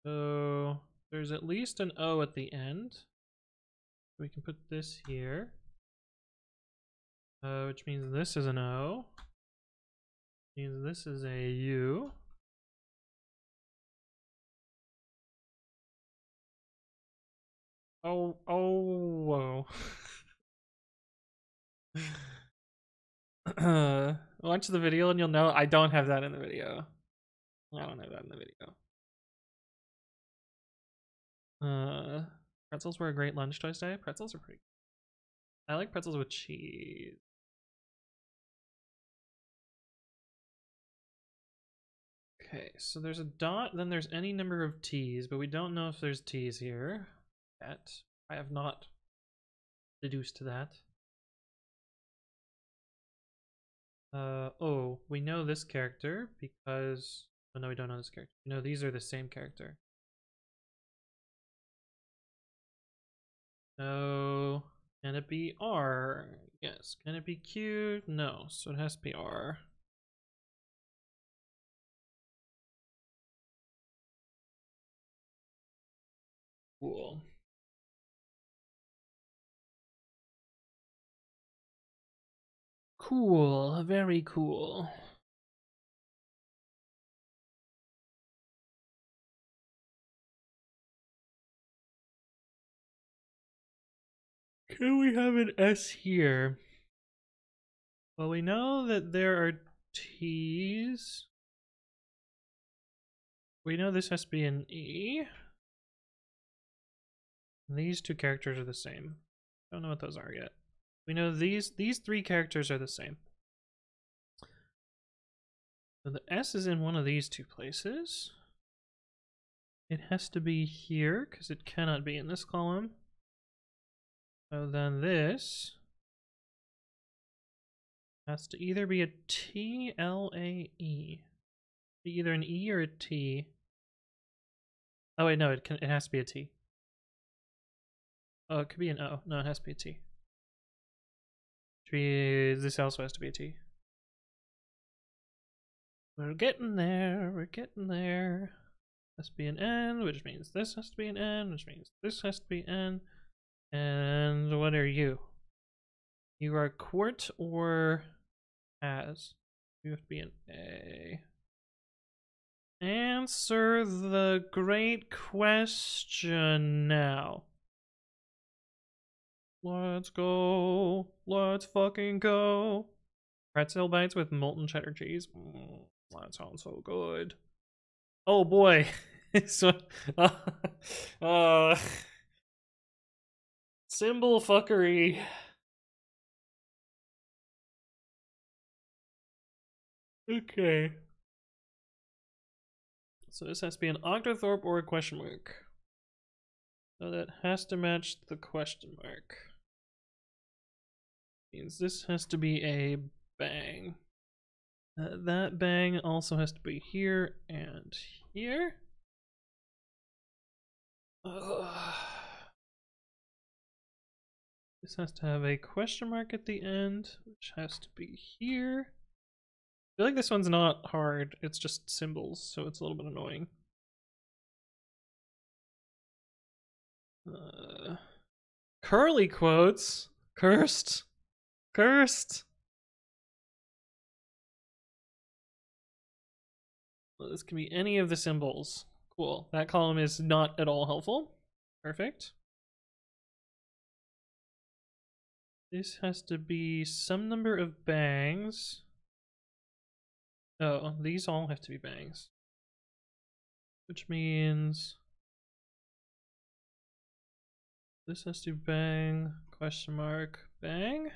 [SPEAKER 1] So there's at least an O at the end. We can put this here. Which means this is an O. Means this is a U. Oh, whoa. Watch the video and you'll know I don't have that in the video. I don't have that in the video. Pretzels were a great lunch choice today. Pretzels are pretty good. I like pretzels with cheese. Okay, so there's a dot, then there's any number of T's, but we don't know if there's T's here yet. I have not deduced to that. Oh, we know this character because... Oh no, we don't know this character. No, these are the same character. So, can it be R? Yes. Can it be Q? No, so it has to be R. Cool. Cool, very cool. Can we have an S here? Well, we know that there are T's. We know this has to be an E. These two characters are the same. Don't know what those are yet. We know these three characters are the same. So the S is in one of these two places. It has to be here because it cannot be in this column. So then this has to either be a T, L, A, E. Be either an E or a T. Oh wait, no, it has to be a T. Oh, it could be an O. No, it has to be a T. This also has to be a T. We're getting there, we're getting there. Has to be an N, which means this has to be an N, which means this has to be N. And what are you? You are quart or has? You have to be an A. Answer the great question now. Let's go. Let's fucking go. Pretzel bites with molten cheddar cheese. That sounds so good. Oh boy. So, symbol fuckery. Okay. So this has to be an octothorpe or a question mark. So that has to match the question mark. Means this has to be a bang. That bang also has to be here and here. This has to have a question mark at the end, which has to be here. I feel like this one's not hard, it's just symbols, so it's a little bit annoying. Curly quotes? Cursed? Cursed? Well, this can be any of the symbols. Cool. That column is not at all helpful. Perfect. This has to be some number of bangs. Oh, these all have to be bangs. Which means this has to bang, question mark, bang.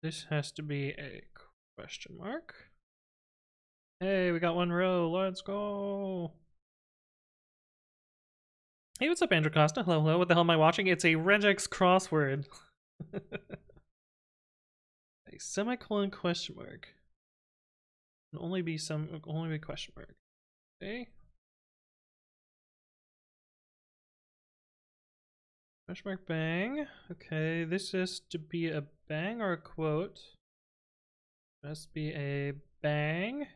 [SPEAKER 1] This has to be a question mark. Hey, we got one row. Let's go. Hey, what's up, Andrew Costa? Hello, hello. What the hell am I watching? It's a regex crossword. A semicolon question mark. Can only be question mark. Okay. Question mark bang. Okay, this has to be a bang or a quote. It has to be a bang.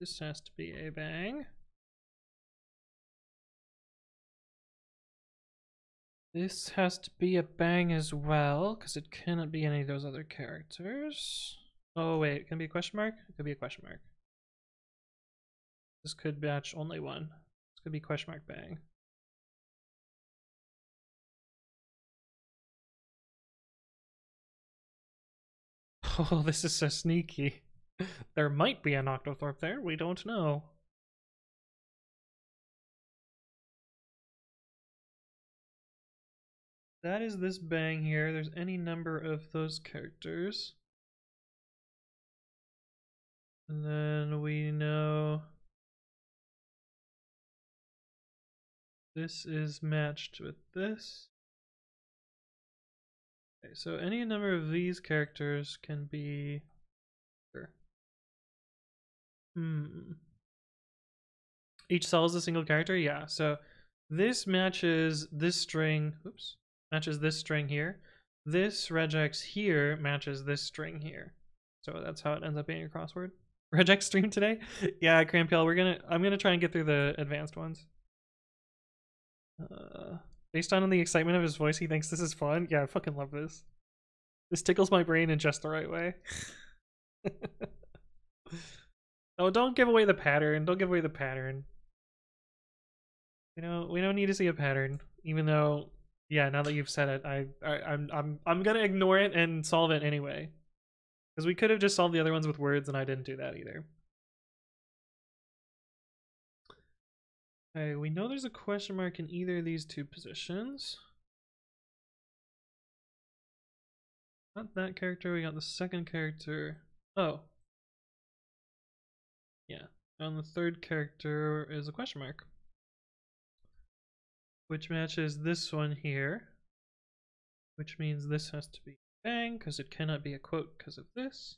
[SPEAKER 1] This has to be a bang. This has to be a bang as well, because it cannot be any of those other characters. Oh wait, can it be a question mark? It could be a question mark. This could match only one. This could be question mark bang. Oh, this is so sneaky. There might be an octothorpe there, we don't know. That is this bang here. There's any number of those characters. And then we know this is matched with this. Okay, so any number of these characters can be here. Each cell is a single character? Yeah, so this matches this string, oops, matches this string here. This regex here matches this string here. So that's how it ends up being a crossword. Regex stream today? Yeah, Crampiel, I'm gonna try and get through the advanced ones. Based on the excitement of his voice, he thinks this is fun. Yeah, I fucking love this. This tickles my brain in just the right way. Oh, don't give away the pattern. Don't give away the pattern. We don't need to see a pattern, even though, yeah, now that you've said it, I'm gonna ignore it and solve it anyway. Because we could have just solved the other ones with words, and I didn't do that either. Okay, we know there's a question mark in either of these two positions. Not that character, we got the second character. Oh. Yeah, and the third character is a question mark. Which matches this one here. Which means this has to be bang, because it cannot be a quote because of this.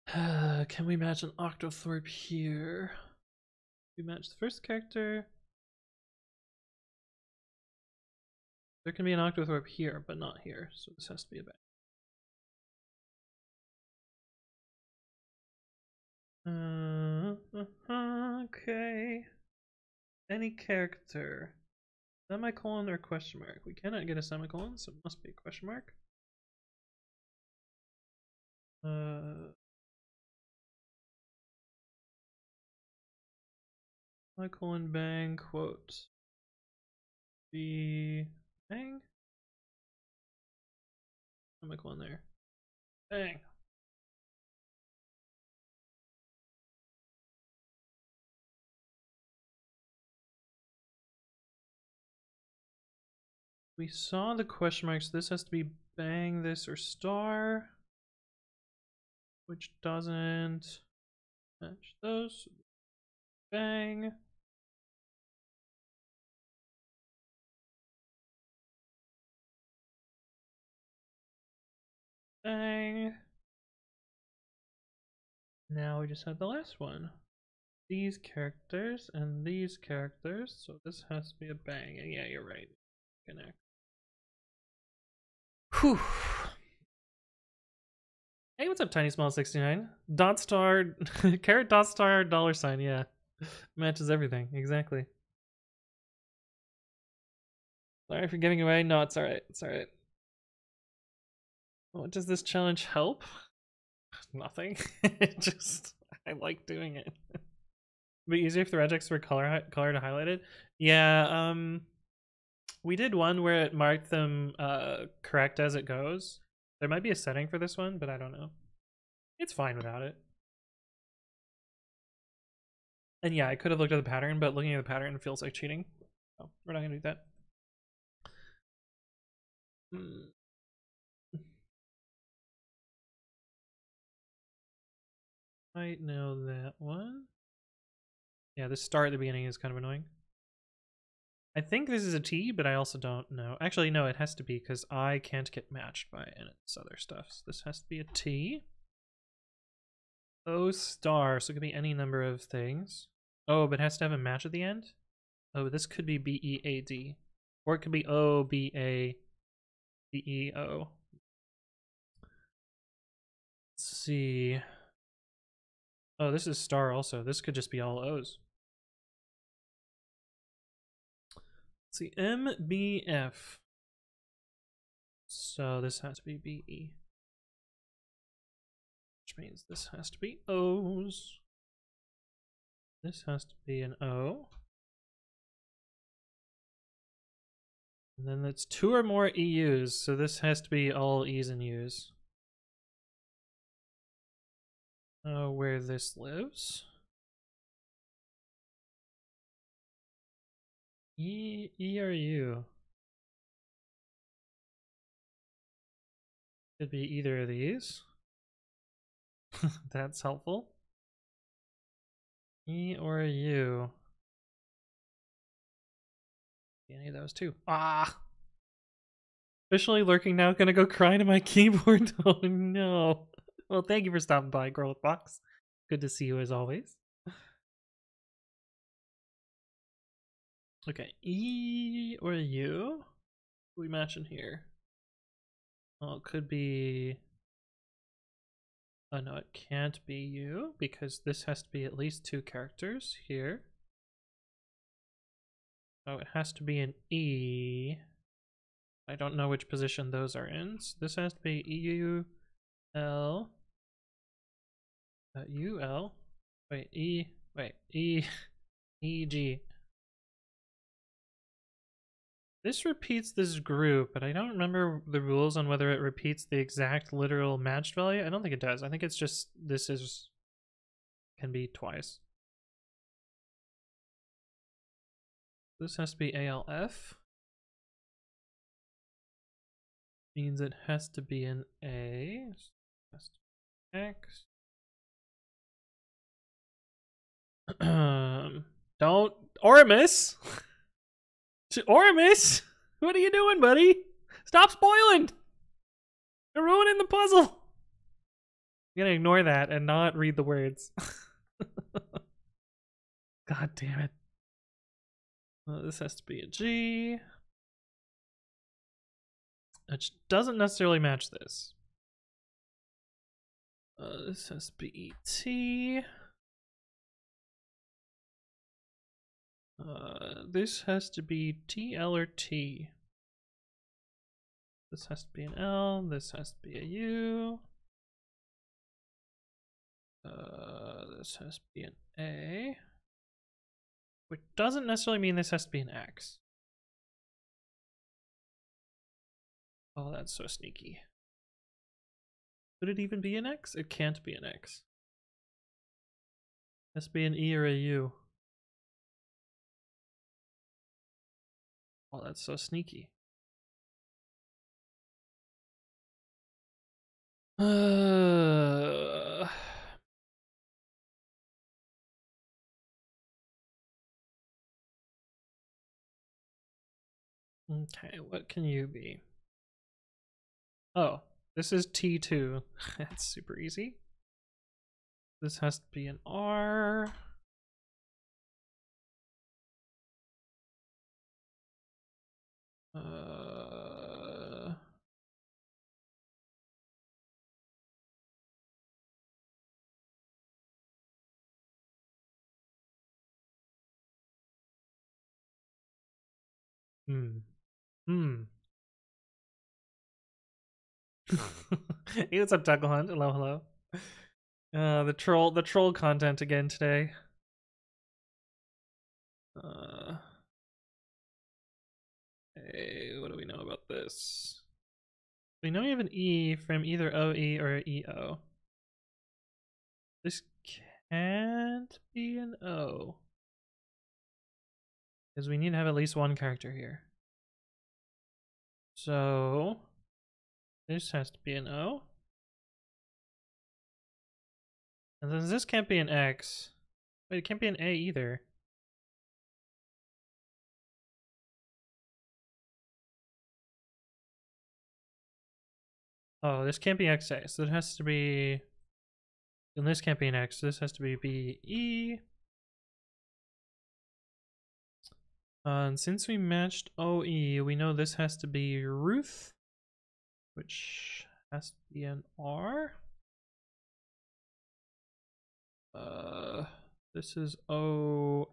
[SPEAKER 1] Can we match an octothorpe here? We match the first character. There can be an octothorpe here, but not here, so this has to be a bang. Okay. Any character. Semicolon or question mark? We cannot get a semicolon, so it must be a question mark. Semicolon bang quote. Be bang. Semicolon there. Bang. We saw the question marks. This has to be bang this or star, which doesn't match those. Bang. Bang. Now we just have the last one. These characters and these characters, so this has to be a bang. And yeah, you're right. Connect. Whew. Hey, what's up, Tiny Small 69? Dot star, carrot dot star, dollar sign. Yeah, matches everything exactly. Sorry for giving away. No, it's all right. It's all right. What does this challenge help? Nothing. Just I like doing it. Be easier if the regex were color to highlight it. Yeah. We did one where it marked them correct as it goes. There might be a setting for this one, but I don't know. It's fine without it. And yeah, I could have looked at the pattern, but looking at the pattern feels like cheating. So we're not gonna do that. Might know that one. Yeah, this star at the beginning is kind of annoying. I think this is a T, but I also don't know. Actually, no, it has to be because I can't get matched by any of this other stuff. So this has to be a T. O star, so it could be any number of things. Oh, but it has to have a match at the end? Oh, this could be B-E-A-D. Or it could be O-B-A-D-E-O. Let's see. Oh, this is star also. This could just be all O's. Let's see, M-B-F. So this has to be B-E. Which means this has to be O's. This has to be an O. And then it's 2 or more EUs, so this has to be all E's and U's. Where this lives. E or U? Could be either of these. That's helpful. E or U? Any of those two. Ah! Officially lurking now, gonna go cry to my keyboard. Oh no. Well, thank you for stopping by, Girl with Box. Good to see you as always. Okay, E or U? We match in here. Well, it could be. Oh no, it can't be U because this has to be at least 2 characters here. Oh, it has to be an E. I don't know which position those are in. So this has to be EU, L U L wait E wait E E G. This repeats this group, but I don't remember the rules on whether it repeats the exact literal matched value. I don't think it does. I think it's just this is can be twice. This has to be ALF. Means it has to be an A. Has to be X. Don't Oramus! Oramus! What are you doing, buddy? Stop spoiling! You're ruining the puzzle! I'm gonna ignore that and not read the words. God damn it. Well, this has to be a G. Which doesn't necessarily match this. This has to be ET. This has to be TL or T. This has to be an L. This has to be a U. This has to be an A. Which doesn't necessarily mean this has to be an X. Oh, that's so sneaky. Could it even be an X? It can't be an X. It has to be an E or a U. Oh, that's so sneaky. Okay, what can you be? Oh, this is T2. That's super easy. This has to be an R. Hey, what's up, Tuggle Hunt? Hello, hello. The troll content again today. Hey, what do we know about this? We know we have an E from either OE or EO. This can't be an O. Because we need to have at least one character here. So this has to be an O. And then this can't be an X. Wait, it can't be an A either. Oh, this can't be XA, so it has to be... And this can't be an X, so this has to be BE. And since we matched OE, we know this has to be Ruth, which has to be an R. This is ON.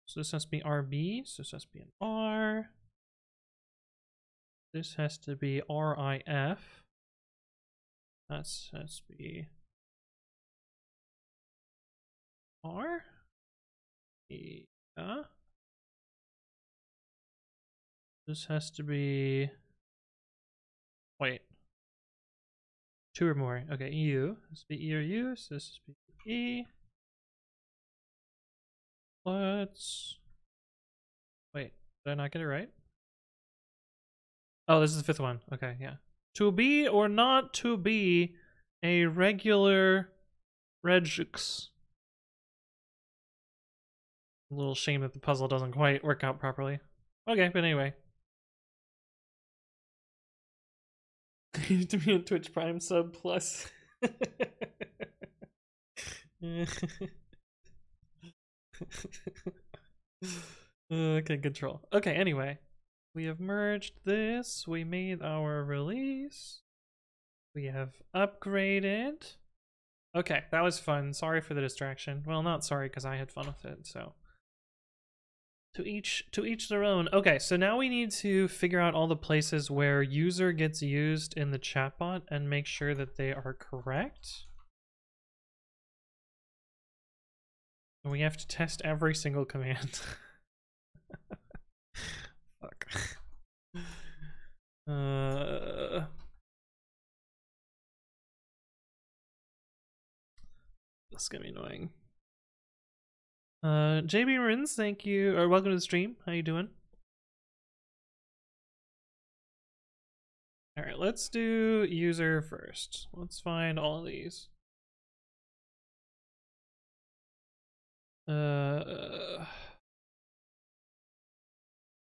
[SPEAKER 1] So this has to be RB, so this has to be an R. This has to be RIF. That has to be R. Yeah. This has to be... Wait. Two or more. Okay, EU. This be E or U, so this is E. Let's... Wait, did I not get it right? Oh, this is the fifth one. Okay, yeah. To be or not to be a regular regex. A little shame that the puzzle doesn't quite work out properly. Okay, but anyway. You need to be on Twitch Prime sub plus. Okay, control. Okay, anyway. We have merged this. We made our release. We have upgraded. Okay, that was fun. Sorry for the distraction. Well, not sorry because I had fun with it, so. To each their own. Okay, so now we need to figure out all the places where user gets used in the chatbot and make sure that they are correct. And we have to test every single command. Fuck. This is gonna be annoying. JB Rins, thank you, or welcome to the stream. How you doing? All right, let's do user first. Let's find all of these.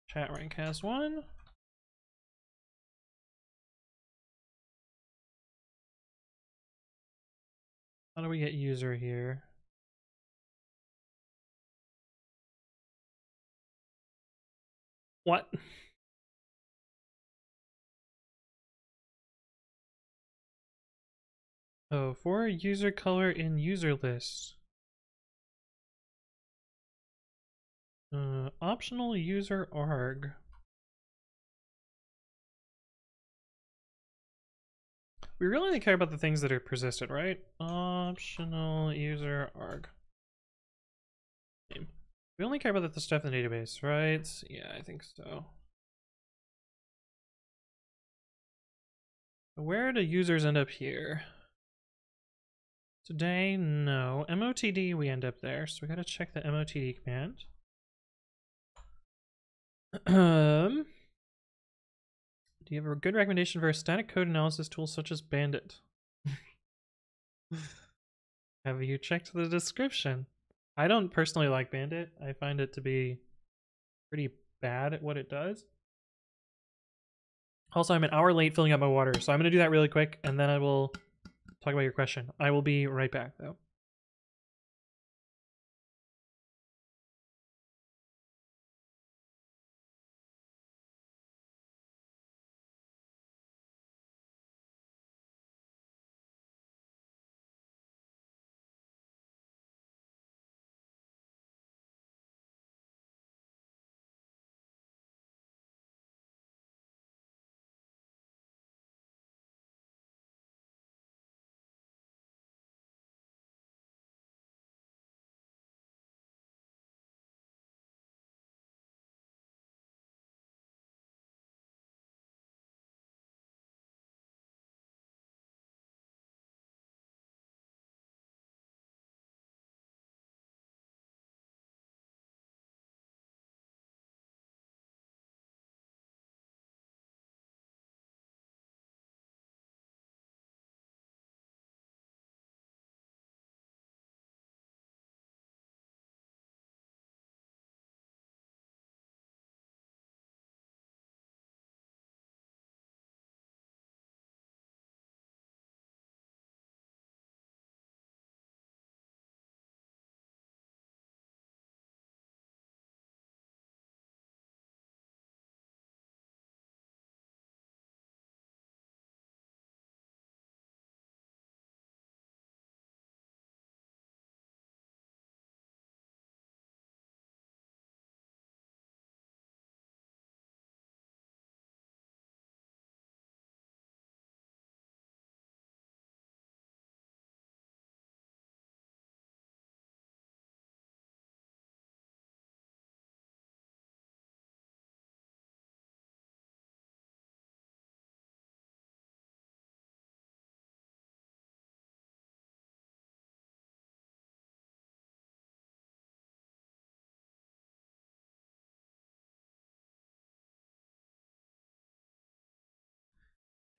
[SPEAKER 1] Chat rank has one. How do we get user here? What? Oh, for user color in user list. Optional user arg. We really only care about the things that are persistent, right? Optional user arg. Name. We only care about the stuff in the database, right? Yeah, I think so. Where do users end up here? Today, no. MOTD, we end up there, so we gotta check the MOTD command. Do you have a good recommendation for a static code analysis tool such as Bandit? Have you checked the description? I don't personally like Bandit. I find it to be pretty bad at what it does. Also, I'm an hour late filling up my water, so I'm going to do that really quick, and then I will talk about your question. I will be right back, though.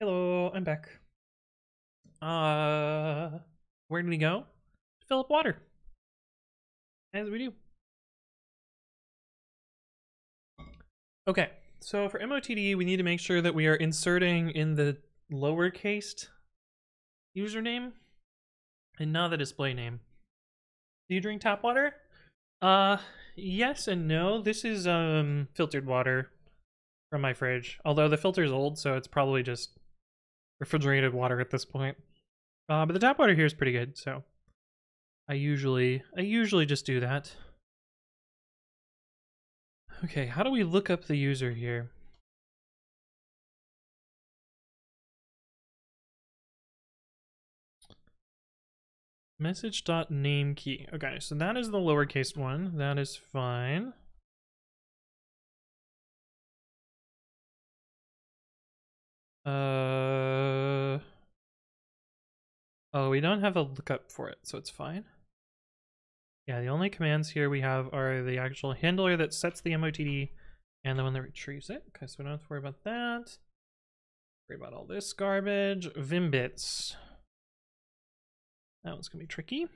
[SPEAKER 1] Hello, I'm back. Where did we go? Fill up water. As we do. Okay, so for MOTD, we need to make sure that we are inserting in the lowercase username and not the display name. Do you drink tap water? Yes and no. This is filtered water from my fridge. Although the filter is old, so it's probably just refrigerated water at this point. But the tap water here is pretty good, so I usually just do that. Okay, how do we look up the user here? Message.nameKey. Okay, so that is the lowercase one. That is fine. Oh, we don't have a lookup for it, so it's fine. Yeah, the only commands here we have are the actual handler that sets the MOTD and the one that retrieves it. Okay, so we don't have to worry about that. Worry about all this garbage. Vimbits. That one's gonna be tricky.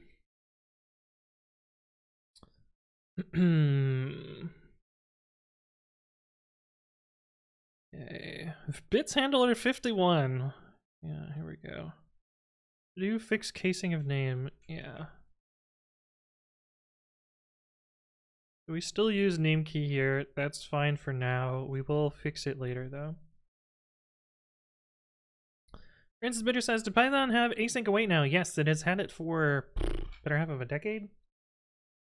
[SPEAKER 1] Okay. Bits handler 51. Yeah, here we go. Do fix casing of name. Yeah. We still use name key here. That's fine for now. We will fix it later though. Francis Bitter says, did Python have async await now? Yes, it has had it for better half of a decade.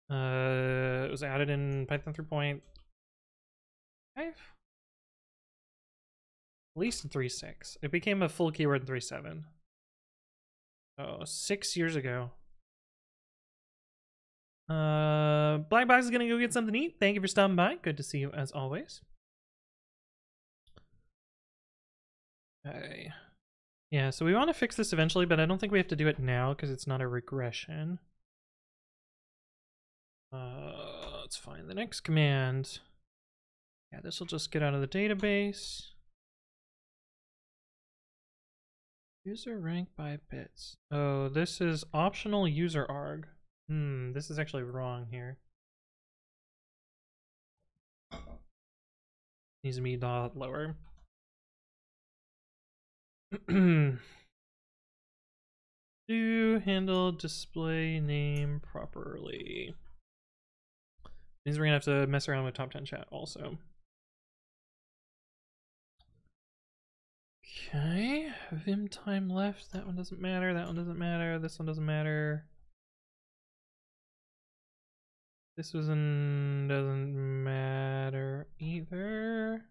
[SPEAKER 1] It was added in Python 3.5. At least in 3.6. It became a full keyword in 3.7. Oh, 6 years ago. Black Box is gonna go get something to eat. Thank you for stopping by. Good to see you as always. Okay. Yeah, so we want to fix this eventually, but I don't think we have to do it now because it's not a regression. Let's find the next command. Yeah, this will just get out of the database. User rank by bits. Oh, this is optional user arg. This is actually wrong here. Needs to be a lot lower. Do handle display name properly. Means we're gonna have to mess around with top 10 chat also. Okay, Vim time left. That one doesn't matter. That one doesn't matter. This one doesn't matter. This one doesn't matter either.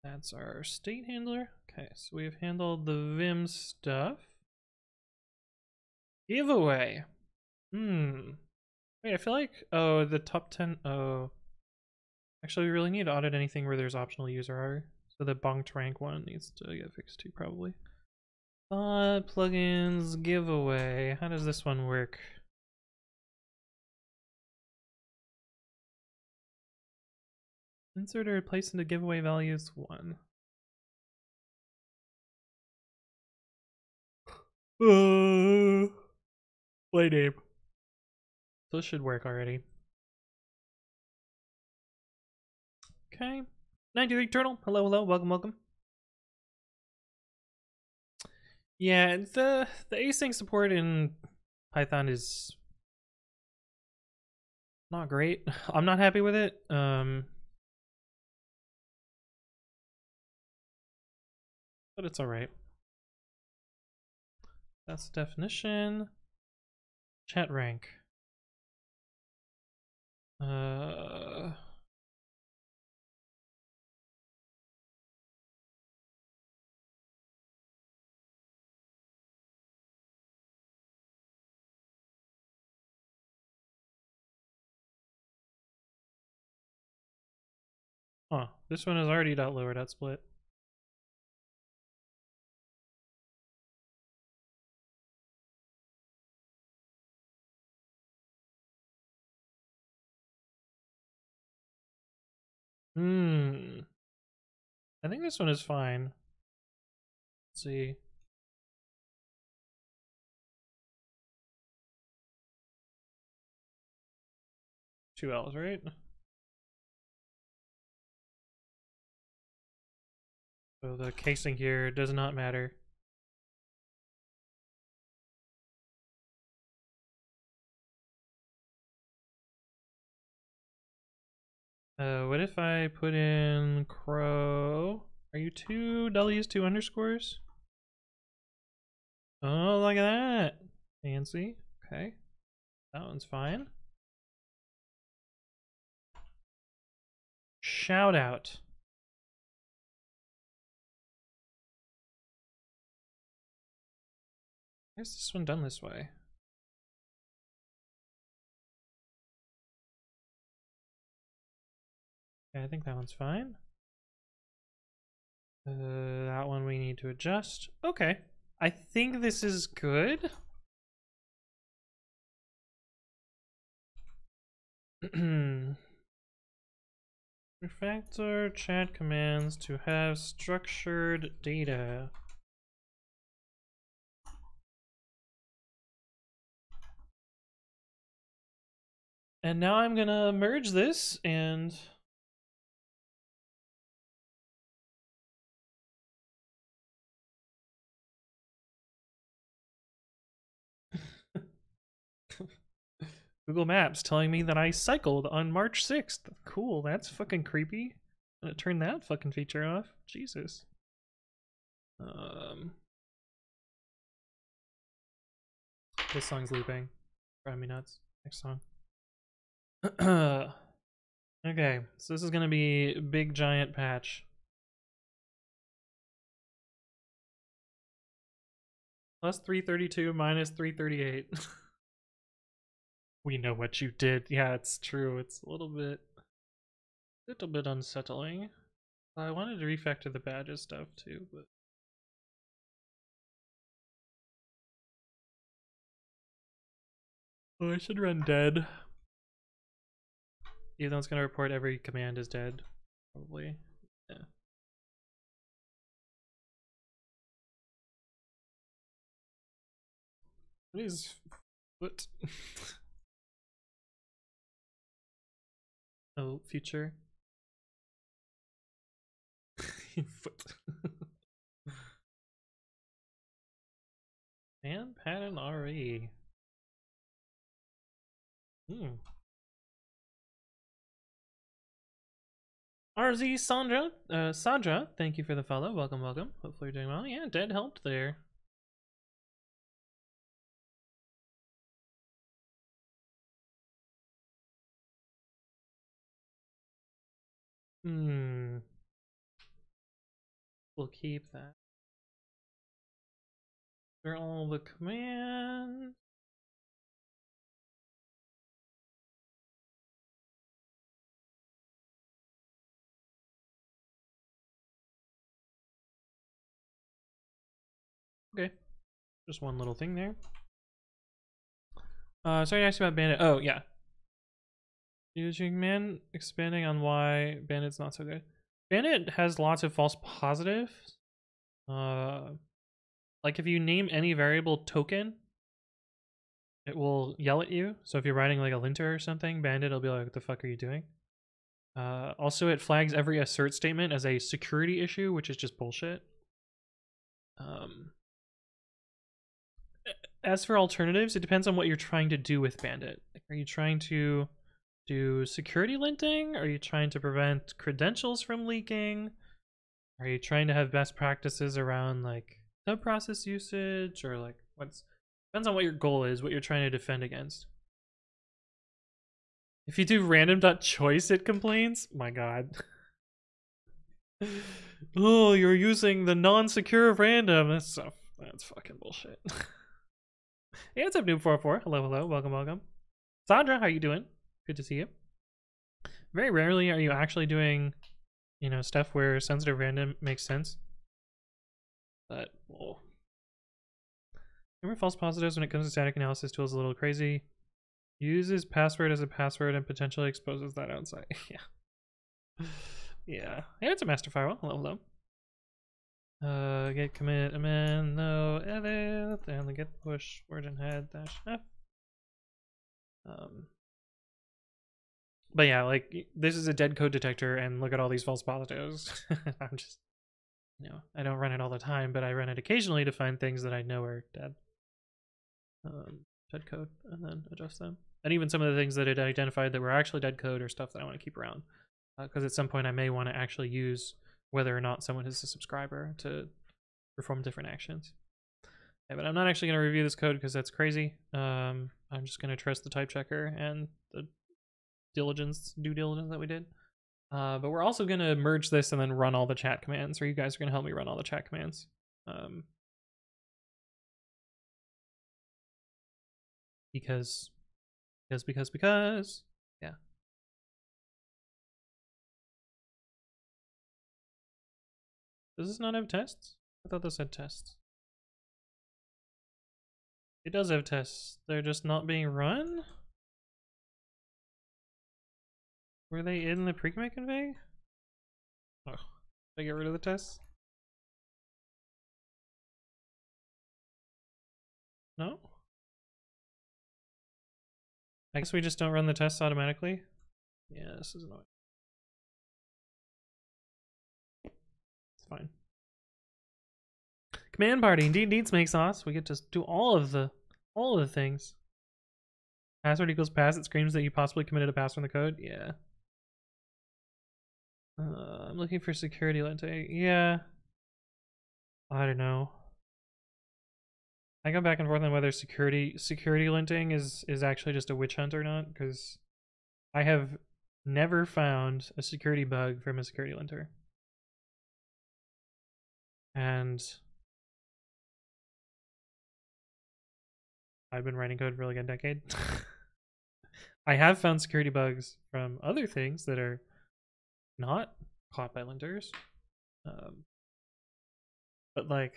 [SPEAKER 1] That's our state handler. Okay, so we've handled the Vim stuff. Giveaway. Wait, I feel like, oh, the top 10, oh. Actually, we really need to audit anything where there's optional user arg. So the bonked rank one needs to get fixed too, probably. Plugins giveaway. How does this one work? Insert or replace into giveaway values 1. Play name. So this should work already. Okay. 93 Turtle. Hello, hello. Welcome, welcome. Yeah, the async support in Python is not great. I'm not happy with it. But it's alright. That's the definition. Chat rank. Huh, this one is already .lower.split. I think this one is fine. Let's see. Two L's, right? So the casing here does not matter. What if I put in crow? Are you two W's, two underscores? Oh, look at that. Fancy. Okay. That one's fine. Shout out. Why is this one done this way? Okay, I think that one's fine. That one we need to adjust. Okay. I think this is good. Refactor chat commands to have structured data. And now I'm gonna merge this and Google Maps telling me that I cycled on March 6th. Cool, that's fucking creepy. I'm gonna turn that fucking feature off. Jesus. This song's looping. Drive me nuts. Next song. Okay, so this is gonna be a big giant patch. Plus 332 minus 338. We know what you did. Yeah, it's true. It's a little bit unsettling. I wanted to refactor the badges stuff too, but oh, I should run dead. Even though it's gonna report every command is dead, probably. Yeah. What is what? Oh, future. Foot. And pattern RE. RZ Sandra, Sandra, thank you for the follow. Welcome, welcome. Hopefully you're doing well. Yeah, dead helped there. We'll keep that. They're all the commands. Okay, just one little thing there. Sorry to ask you about Bandit. Oh, yeah. Using man expanding on why Bandit's not so good. Bandit has lots of false positives. Like if you name any variable token, it will yell at you. So if you're writing like a linter or something, Bandit will be like, what the fuck are you doing? Also, it flags every assert statement as a security issue, which is just bullshit. As for alternatives, it depends on what you're trying to do with Bandit. Are you trying to do security linting? Are you trying to prevent credentials from leaking? Are you trying to have best practices around like sub-process usage, or like depends on what your goal is, what you're trying to defend against. If you do random.choice, it complains. My god. Oh, you're using the non-secure random. That's fucking bullshit. Hey, what's up, Noob44? Hello, hello, welcome, welcome. Sandra, how you doing? Good to see you. Very rarely are you actually doing, you know, stuff where sensitive random makes sense. But, whoa. Remember false positives when it comes to static analysis tools a little crazy. Uses password as a password and potentially exposes that outside. Yeah. Yeah. Hey, it's a master firewall. Hello, hello. Get commit amend no edit and the get push origin head dash f. But yeah, like this is a dead code detector, and look at all these false positives. I'm just, you know, I don't run it all the time, but I run it occasionally to find things that I know are dead. Dead code, and then adjust them. And even some of the things that it identified that were actually dead code or stuff that I want to keep around, because at some point I may want to actually use whether or not someone is a subscriber to perform different actions. Yeah, but I'm not actually going to review this code because that's crazy. I'm just going to trust the type checker and the due diligence that we did. But we're also going to merge this and then run all the chat commands, or you guys are going to help me run all the chat commands. Because, yeah. Does this not have tests? I thought this had tests. It does have tests. They're just not being run? Were they in the pre-commit config? Oh, did I get rid of the tests? No? I guess we just don't run the tests automatically. Yeah, this is annoying. It's fine. Command party, indeed snake sauce. We get to do all of the things. Password equals pass. It screams that you possibly committed a password in the code. Yeah. I'm looking for security linting. Yeah. I don't know. I go back and forth on whether security linting is actually just a witch hunt or not, because I have never found a security bug from a security linter. And I've been writing code for like a decade. I have found security bugs from other things that are not caught by linters. But like,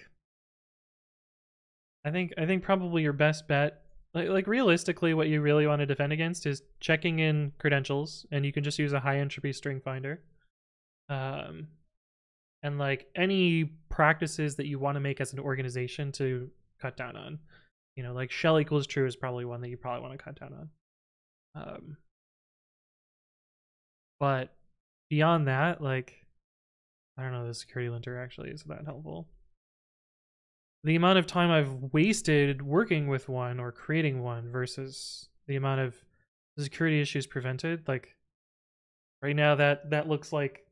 [SPEAKER 1] I think probably your best bet, like realistically, what you really want to defend against is checking in credentials, and you can just use a high entropy string finder. And like any practices that you want to make as an organization to cut down on, you know, like shell equals true is probably one that you probably want to cut down on. But beyond that, like, I don't know, the security linter actually is that helpful. The amount of time I've wasted working with one or creating one versus the amount of security issues prevented, like right now that looks like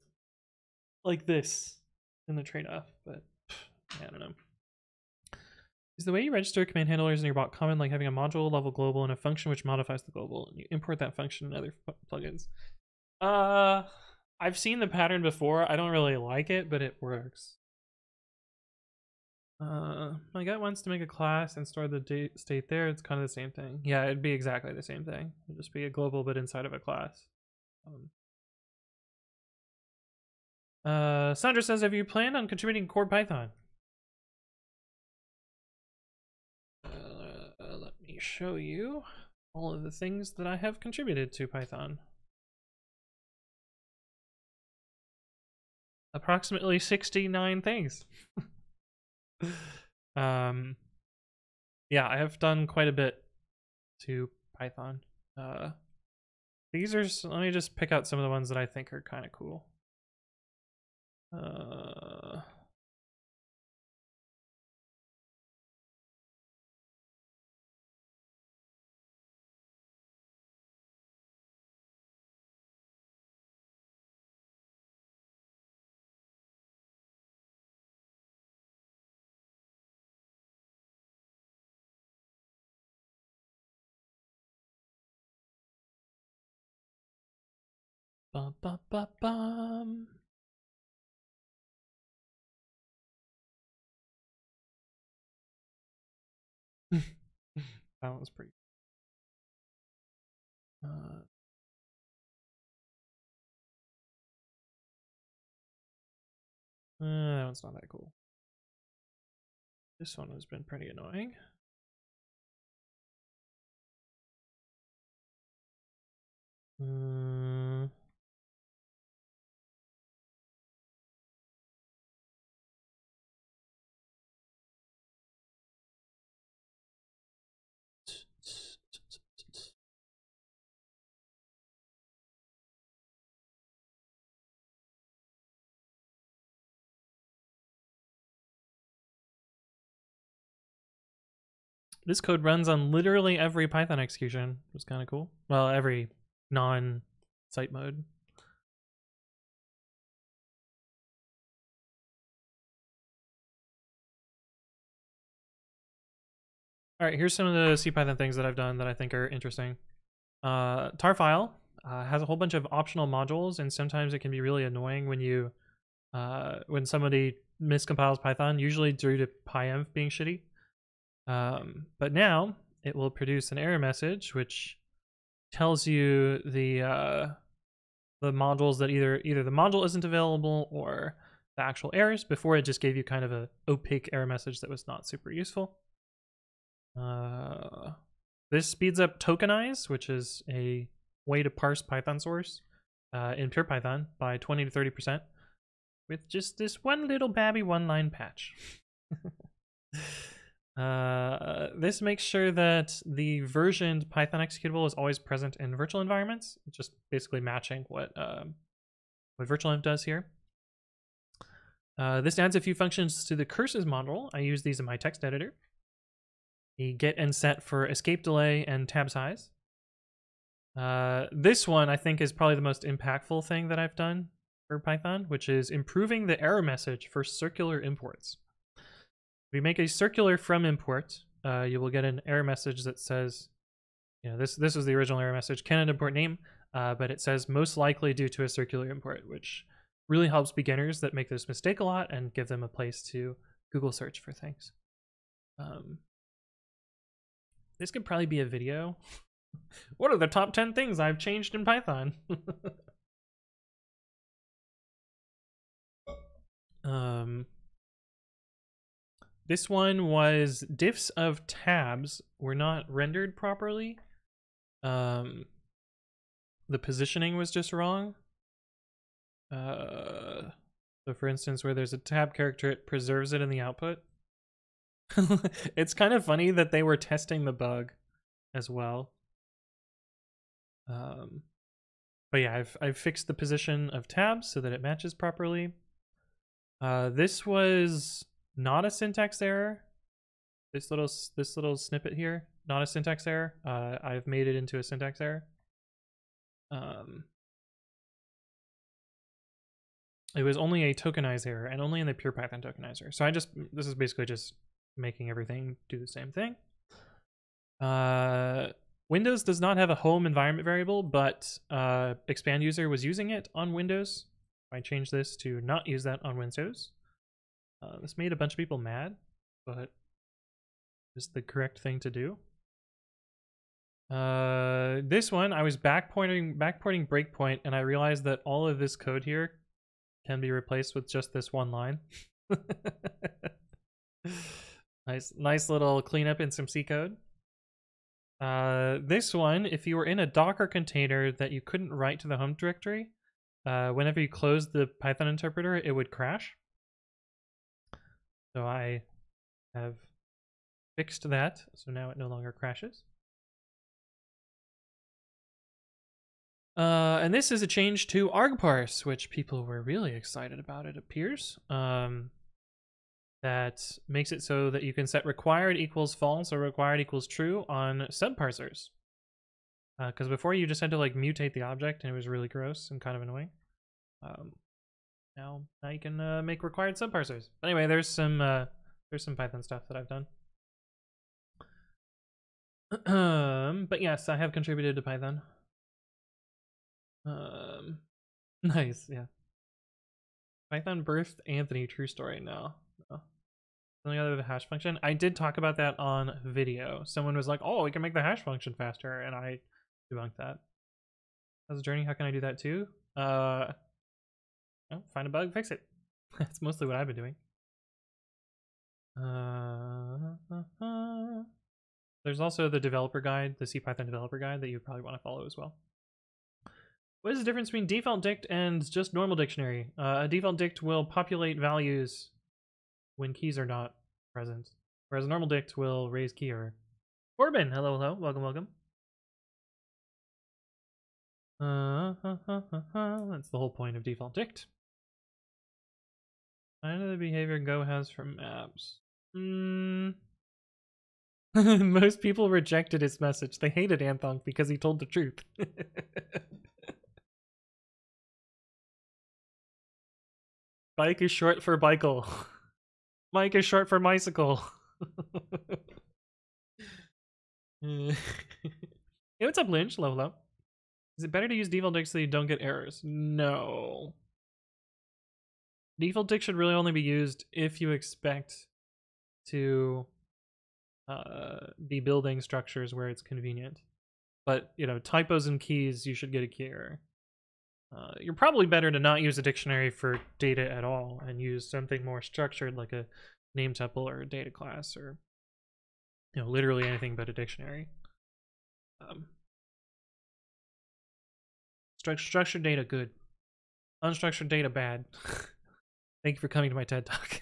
[SPEAKER 1] this in the trade-off, but yeah, I don't know. Is the way you register command handlers in your bot common, like having a module level global and a function which modifies the global, and you import that function in other plugins? I've seen the pattern before. I don't really like it, but it works. My gut wants to make a class and store the state there. It's kind of the same thing. Yeah, it'd be exactly the same thing. It'd just be a global but inside of a class. Sandra says, have you planned on contributing core Python? Let me show you all of the things that I have contributed to Python. Approximately 69 things. Yeah, I have done quite a bit to Python. These are, let me just pick out some of the ones that I think are kind of cool. Bum, bum, bum, bum. That was pretty. That one's not that cool. This one has been pretty annoying. This code runs on literally every Python execution. It was kind of cool. Well, every non-site mode. All right, here's some of the CPython things that I've done that I think are interesting. Tar file. has a whole bunch of optional modules, and sometimes it can be really annoying when you when somebody miscompiles Python, usually due to PyEnv being shitty. But now it will produce an error message which tells you the modules that either the module isn't available or the actual errors. Before, it just gave you kind of a opaque error message that was not super useful. This speeds up tokenize, which is a way to parse Python source in pure Python by 20 to 30% with just this one little babby one-line patch. This makes sure that the versioned Python executable is always present in virtual environments, just basically matching what virtualenv does here. This adds a few functions to the curses module. I use these in my text editor. The get and set for escape delay and tab size. This one I think is probably the most impactful thing that I've done for Python, which is improving the error message for circular imports. If we make a circular from import, you will get an error message that says, you know, this was the original error message, cannot import name, but it says most likely due to a circular import, which really helps beginners that make this mistake a lot and give them a place to Google search for things. This could probably be a video. What are the top 10 things I've changed in Python? This one was diffs of tabs were not rendered properly. The positioning was just wrong. So for instance, where there's a tab character, it preserves it in the output. It's kind of funny that they were testing the bug as well. But yeah, I've fixed the position of tabs so that it matches properly. This was not a syntax error. This little snippet here, not a syntax error. I've made it into a syntax error. It was only a tokenize error, and only in the pure Python tokenizer. So this is basically just making everything do the same thing. Windows does not have a home environment variable, but expand user was using it on Windows. I changed this to not use that on Windows. This made a bunch of people mad, but it's the correct thing to do. This one, I was backporting breakpoint, and I realized that all of this code here can be replaced with just this one line. Nice little cleanup in some C code. This one, if you were in a Docker container that you couldn't write to the home directory, whenever you closed the Python interpreter, it would crash. So I have fixed that, so now it no longer crashes. And this is a change to argparse, which people were really excited about, it appears. That makes it so that you can set required equals false or required equals true on subparsers. Because before you just had to like mutate the object, and it was really gross and kind of annoying. Now you can make required subparsers. Anyway, there's some Python stuff that I've done. But yes, I have contributed to Python. Nice, yeah. Python birthed Anthony, true story. No. Something other than the hash function. I did talk about that on video. Someone was like, "Oh, we can make the hash function faster," and I debunked that. How's the journey? How can I do that too? Oh, find a bug, fix it. That's mostly what I've been doing. There's also the developer guide, the CPython developer guide, that you probably want to follow as well. What is the difference between default dict and just normal dictionary? A default dict will populate values when keys are not present, whereas a normal dict will raise key error. Corbin, hello, welcome. That's the whole point of default dict. I know the behavior Go has for maps. Most people rejected his message. They hated Anthon because he told the truth. Bike is short for bicycle. Mike is short for bicycle. Hey, what's up, Lynch? Hello. Is it better to use default dict so you don't get errors? No. Default dict should really only be used if you expect to be building structures where it's convenient. But, you know, typos and keys, you should get a key error. You're probably better to not use a dictionary for data at all and use something more structured like a name tuple or a data class or, you know, literally anything but a dictionary. Structured data, good. Unstructured data, bad. Thank you for coming to my TED Talk.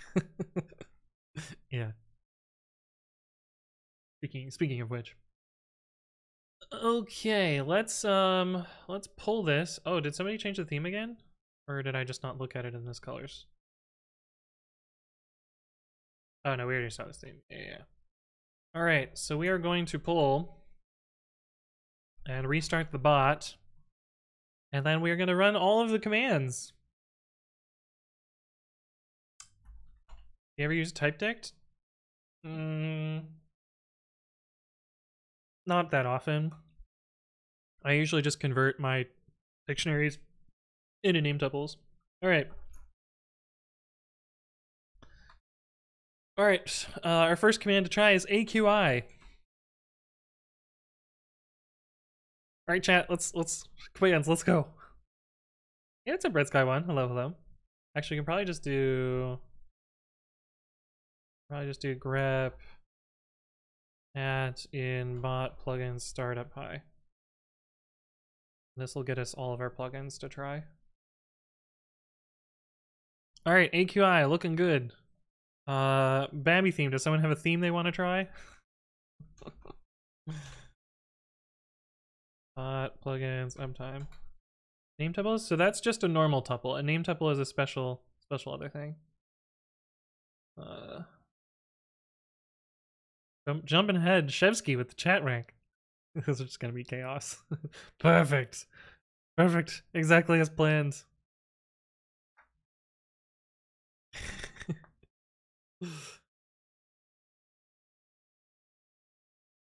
[SPEAKER 1] Yeah. Speaking of which. Okay, let's pull this. Oh, did somebody change the theme again? Or did I just not look at it in this colors? Oh no, we already saw this theme. Yeah. Alright, so we are going to pull and restart the bot. And then we're gonna run all of the commands. You ever use type dict? Not that often. I usually just convert my dictionaries into name tuples. Alright. Alright, our first command to try is AQI. Alright, chat, let's commands, let's go. Yeah, it's a Red Sky one. Hello, hello. Actually, we can probably just do grep at in bot plugins startup high. This will get us all of our plugins to try. Alright, AQI, looking good. Babi theme, does someone have a theme they want to try? Bot plugins uptime. Name tuples? So that's just a normal tuple. A name tuple is a special other thing. Jumping ahead, Shevsky with the chat rank. This is just gonna be chaos. Perfect. Perfect. Exactly as planned.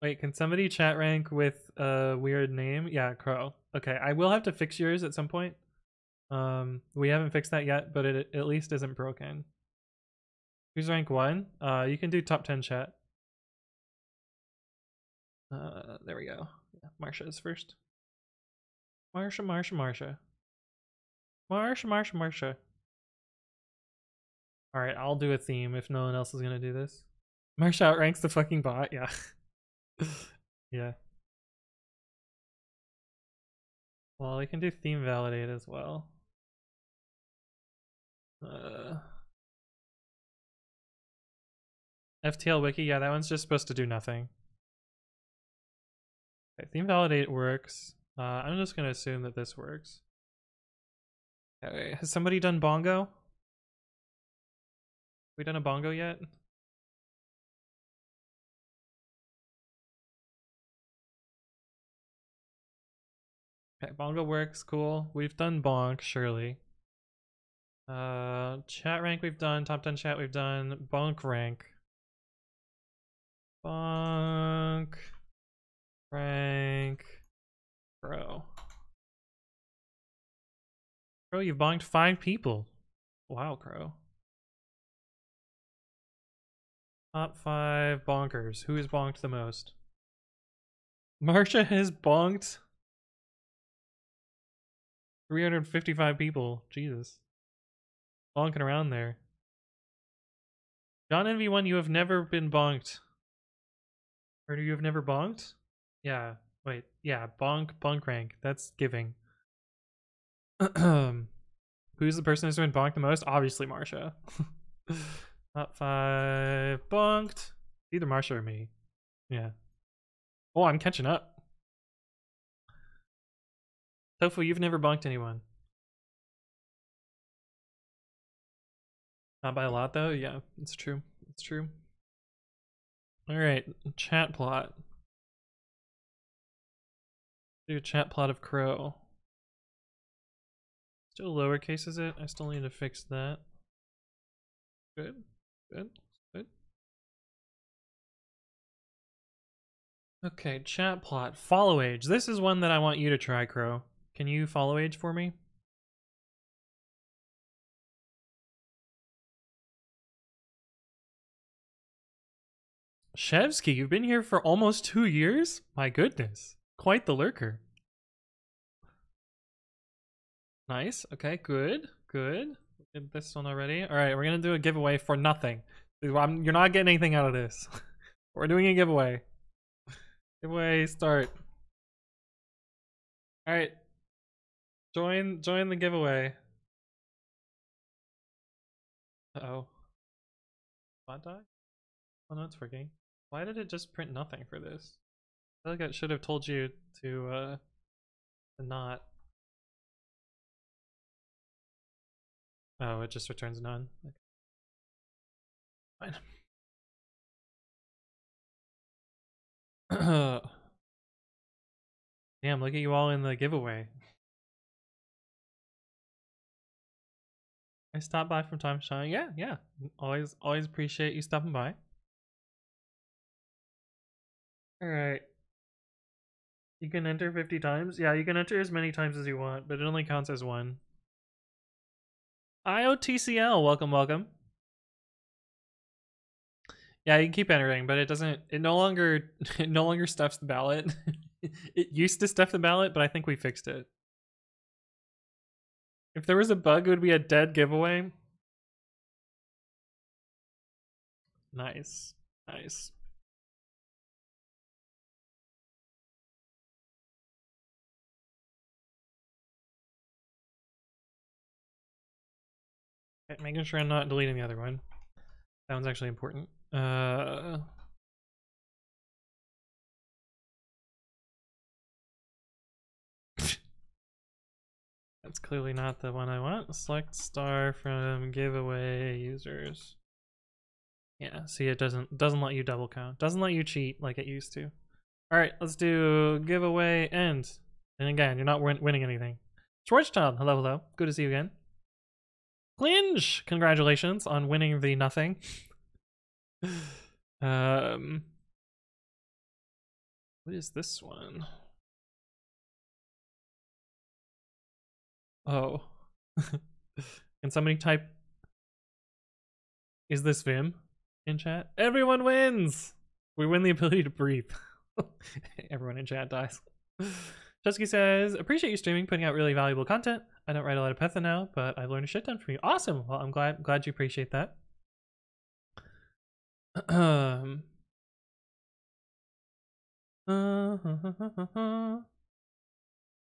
[SPEAKER 1] Wait, can somebody chat rank with a weird name? Yeah, Crow. Okay, I will have to fix yours at some point. We haven't fixed that yet, but it at least isn't broken. Who's rank 1? You can do top 10 chat. There we go. Yeah, Marsha is first. Marsha. Alright, I'll do a theme if no one else is gonna do this. Marsha outranks the fucking bot, yeah. Yeah. Well, we can do theme validate as well. FTL wiki, yeah, that one's just supposed to do nothing. Okay, theme validate works. I'm just gonna assume that this works. Okay, has somebody done bongo? Have we done a bongo yet? Okay, bongo works, cool. We've done bonk, surely. Chat rank we've done, top 10 chat we've done, bonk rank. Bonk rank Crow. Crow, you've bonked 5 people. Wow, Crow. Top 5 bonkers. Who has bonked the most? Marsha has bonked 355 people. Jesus. Bonking around there. John NV1, you have never been bonked. Or you have never bonked? Yeah. Wait. Yeah. Bonk rank. That's giving. Who's the person who's been bonked the most? Obviously Marsha. Top 5 bonked. Either Marsha or me. Yeah. Oh, I'm catching up. Tofu, you've never bonked anyone. Not by a lot though? Yeah, it's true. It's true. Alright, chat plot. Do a chat plot of Crow. Still lowercase is it? I still need to fix that. Good. Okay, chat plot. Follow age. This is one that I want you to try, Crow. can you follow age for me? Shevsky, you've been here for almost 2 years? My goodness. Quite the lurker. Nice. Okay, good. Good. Did this one already. Alright, we're gonna do a giveaway for nothing. You're not getting anything out of this. We're doing a giveaway. Giveaway start. Alright. Join the giveaway. Uh-oh. Bot die? Oh no, it's working. Why did it just print nothing for this? I feel like I should have told you to not. Oh, it just returns none. Okay. Fine. Damn, look at you all in the giveaway. I stop by from time to time. Yeah, yeah. Always appreciate you stopping by. Alright. You can enter 50 times? Yeah, you can enter as many times as you want, but it only counts as one. IOTCL, welcome, welcome. Yeah, you can keep entering, but it no longer stuffs the ballot. It used to stuff the ballot, but I think we fixed it. If there was a bug, it would be a dead giveaway. Nice. Nice. Okay, making sure I'm not deleting the other one. That one's actually important. That's clearly not the one I want. Select star from giveaway users. Yeah, see, it doesn't let you double count. Doesn't let you cheat like it used to. All right, let's do giveaway end. And again, you're not winning anything. Schwarzchild, hello, hello. Good to see you again. Clinge, congratulations on winning the nothing. What is this one? Oh. Can somebody type, is this Vim in chat? Everyone wins! We win the ability to breathe. Everyone in chat dies. Chesky says, appreciate you streaming, putting out really valuable content. I don't write a lot of Python now, but I've learned a shit ton from you. Awesome. Well, I'm glad you appreciate that.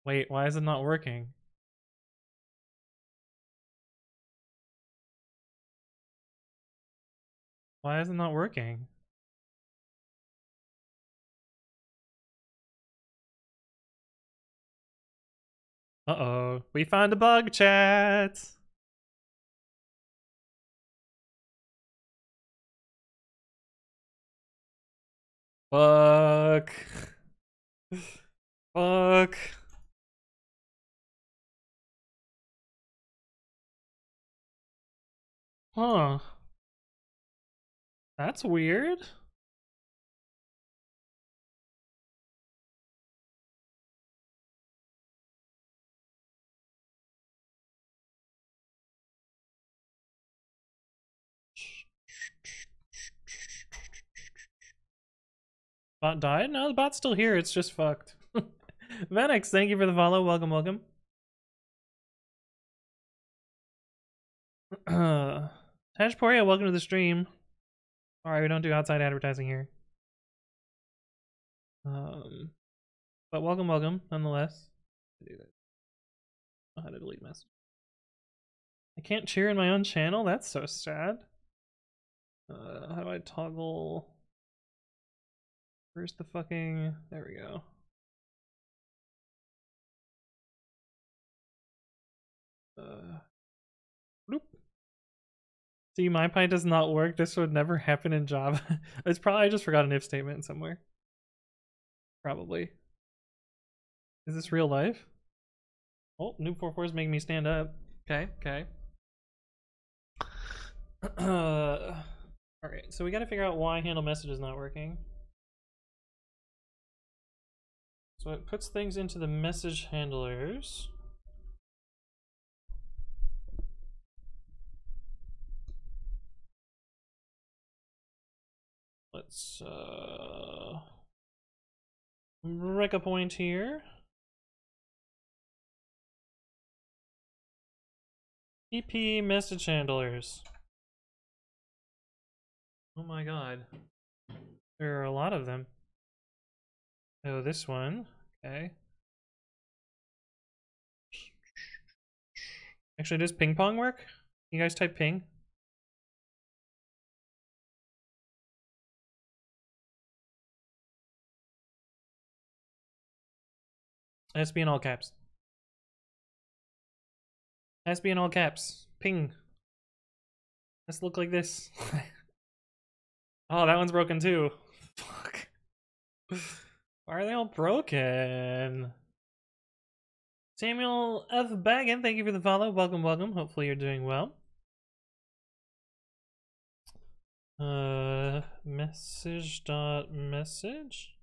[SPEAKER 1] Wait, why is it not working? Why is it not working? Uh-oh. We found a bug, chat! Fuck. Fuck. Huh. That's weird. Bot died? No, the bot's still here. It's just fucked. Venix, thank you for the follow. Welcome, welcome. Tashporia, welcome to the stream. Alright, we don't do outside advertising here. But welcome, welcome, nonetheless. I don't know how to delete message. I can't cheer in my own channel? That's so sad. How do I toggle? Where's the fucking... There we go. Bloop. See, MyPy does not work. This would never happen in Java. It's probably, I just forgot an if statement somewhere. Probably. Is this real life? Oh, Noob 44 is making me stand up. Okay, okay. Alright, so we gotta figure out why handle message is not working. So it puts things into the message handlers. Let's break a point here. EP message handlers. Oh my god. There are a lot of them. Oh, this one. Okay. Actually, does ping pong work? You guys type ping? It has to be in all caps. It has to be in all caps. Ping. Let's look like this. Oh, that one's broken too. Fuck. Why are they all broken? Samuel F. Baggin, thank you for the follow. Welcome, welcome. Hopefully you're doing well. Message dot message.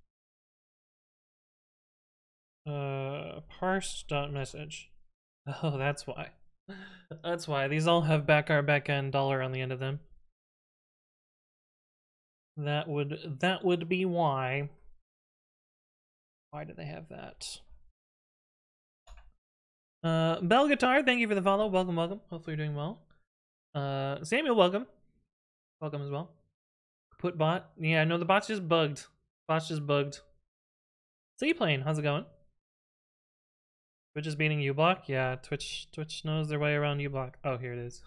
[SPEAKER 1] Parse dot message. Oh, that's why. That's why. These all have backend dollar on the end of them. That would be why. Why do they have that? Bell Guitar, thank you for the follow. Welcome, welcome. Hopefully you're doing well. Samuel, welcome. Welcome as well. Put bot. Yeah, no, the bot's just bugged. Bot's just bugged. Seaplane, how's it going? Twitch is beating uBlock? Yeah, Twitch knows their way around uBlock. Oh, here it is.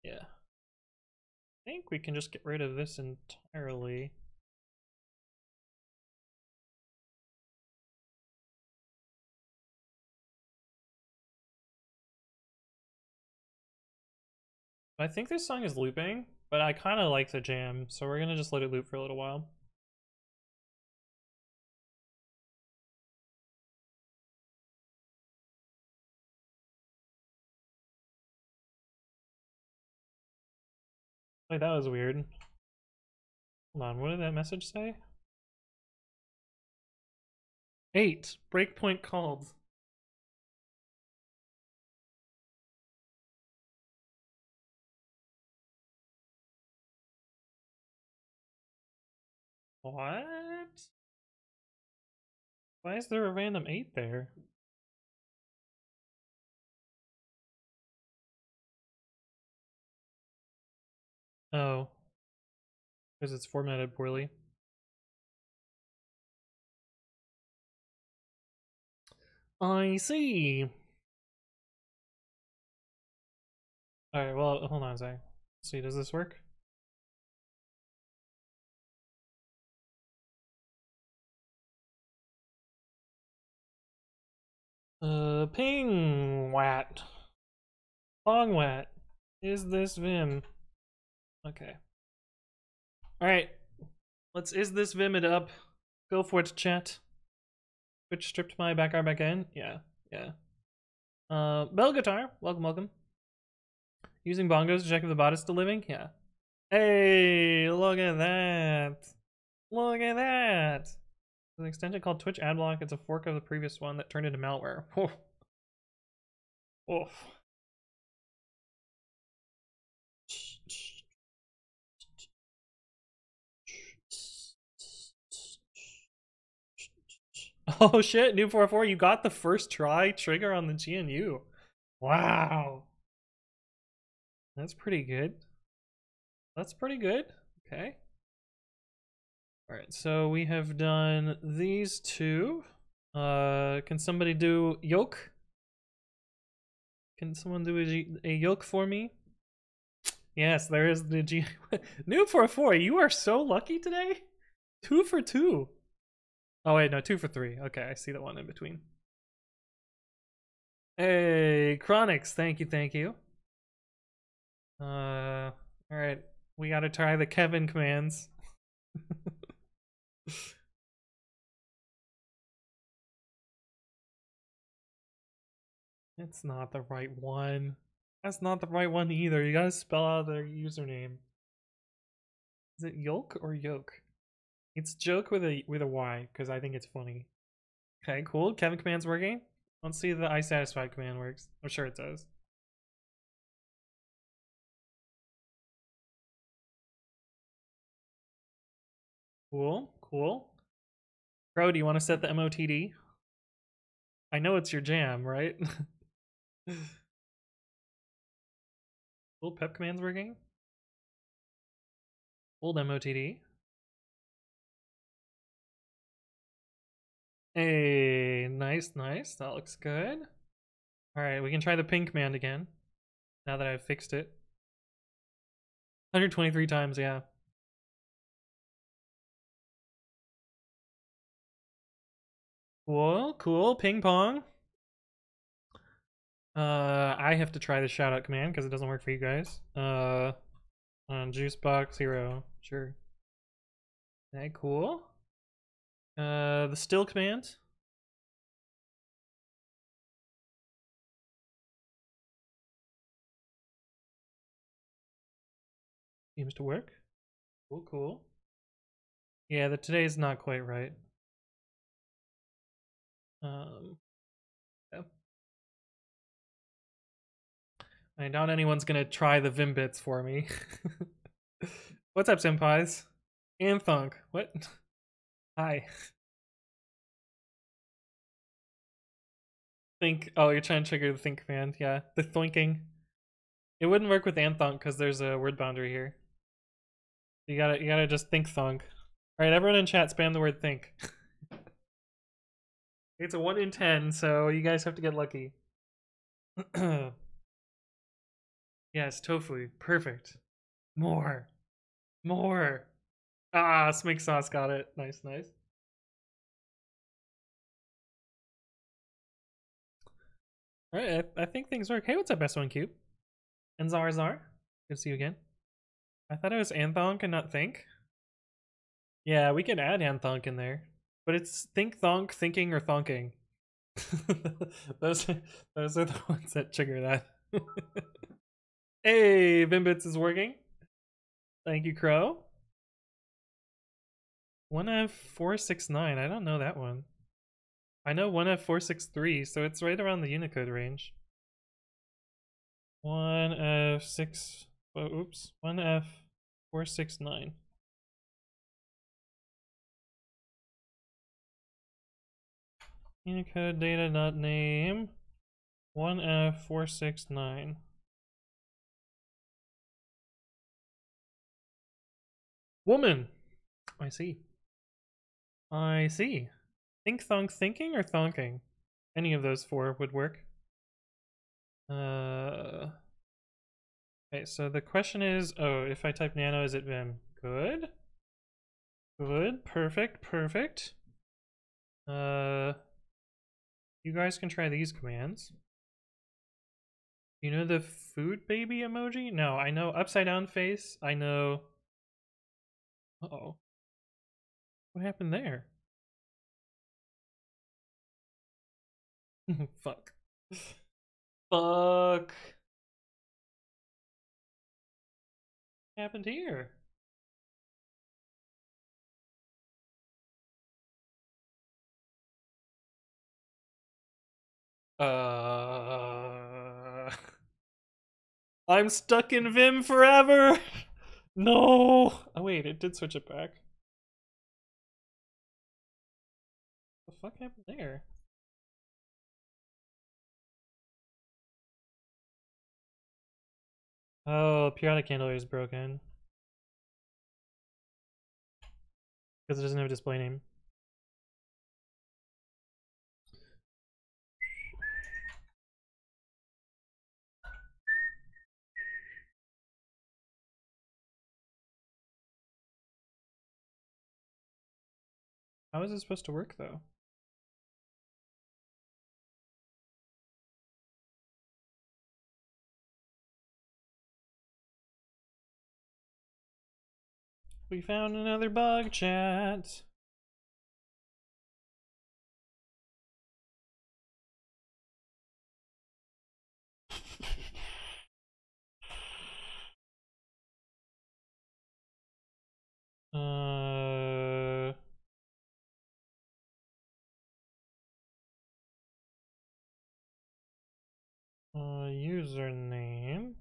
[SPEAKER 1] Yeah. I think we can just get rid of this entirely. I think this song is looping, but I kind of like the jam, so we're gonna just let it loop for a little while. Wait, that was weird. Hold on, what did that message say? 8. Breakpoint called. What? Why is there a random 8 there? Oh. Because it's formatted poorly. I see. Alright, well, hold on a sec. Let's see, does this work? Ping wat. Long wat. Is this Vim? Okay. Alright. Let's is this Vim it up. Go for it, chat. Twitch stripped my back end? Yeah, yeah. Bell Guitar, welcome, welcome. Using bongos to check if the bot is still living? Yeah. Hey, look at that. Look at that. There's an extension called Twitch Adblock. It's a fork of the previous one that turned into malware. Oof. Oof. Oh shit, Noob 44, you got the first try trigger on the GNU. Wow. That's pretty good. That's pretty good. Okay. Alright, so we have done these two. Can somebody do yoke? Can someone do a yoke for me? Yes, there is the G. Noob 44, you are so lucky today. 2 for 2. Oh wait, no, 2 for 3. Okay, I see the one in between. Hey, Chronix, thank you, thank you. All right, we gotta try the Kevin commands. It's not the right one. That's not the right one either. You gotta spell out their username. Is it yolk or yoke? It's joke with a Y because I think it's funny. Okay, cool. Kevin command's working. Let's see if the I satisfied command works. I'm sure it does. Cool, cool. Bro, do you want to set the MOTD? I know it's your jam, right? Cool, pep command's working. Old MOTD. Hey, nice, nice. That looks good. Alright, we can try the ping command again. Now that I've fixed it. 123 times, yeah. Cool, cool. Ping pong. I have to try the shout out command because it doesn't work for you guys. On juicebox hero, sure. Okay, cool. The still command. Seems to work. Cool, cool. Yeah, the today's not quite right. Yeah. I doubt anyone's gonna try the Vim bits for me. What's up, senpais? Anthonk, what? Hi. Think. Oh, you're trying to trigger the think command. Yeah, the thoinking. It wouldn't work with Anthonk because there's a word boundary here. You gotta just think thonk. All right, everyone in chat, spam the word think. It's a 1 in 10, so you guys have to get lucky. Yes, tofu, perfect. More, more. Ah, smink sauce got it. Nice, nice. All right, I think things work. Hey, what's up, S1 Cube? And Zarzar, good to see you again. I thought it was Anthonk and not think. Yeah, we can add Anthonk in there, but it's think thonk, thinking, or thonking. those are the ones that trigger that. Hey, Bimbits is working. Thank you, Crow. 1F469. I don't know that one. I know 1F463, so it's right around the Unicode range. 1F6. Oh, oops. 1F469. Unicode data not name 1F469. Woman. I see. I see. Think thonk thinking or thonking? Any of those four would work. Okay, so the question is, oh, if I type nano, is it Vim? Good. Good. Perfect. Perfect. You guys can try these commands. You know the food baby emoji? No, I know upside down face. I know. Uh-oh. What happened there? Fuck. Fuck. What happened here? I'm stuck in Vim forever. No. Oh wait, it did switch it back. What the fuck happened there? Oh, periodic handler is broken because it doesn't have a display name. How is it supposed to work though? We found another bug, chat. username.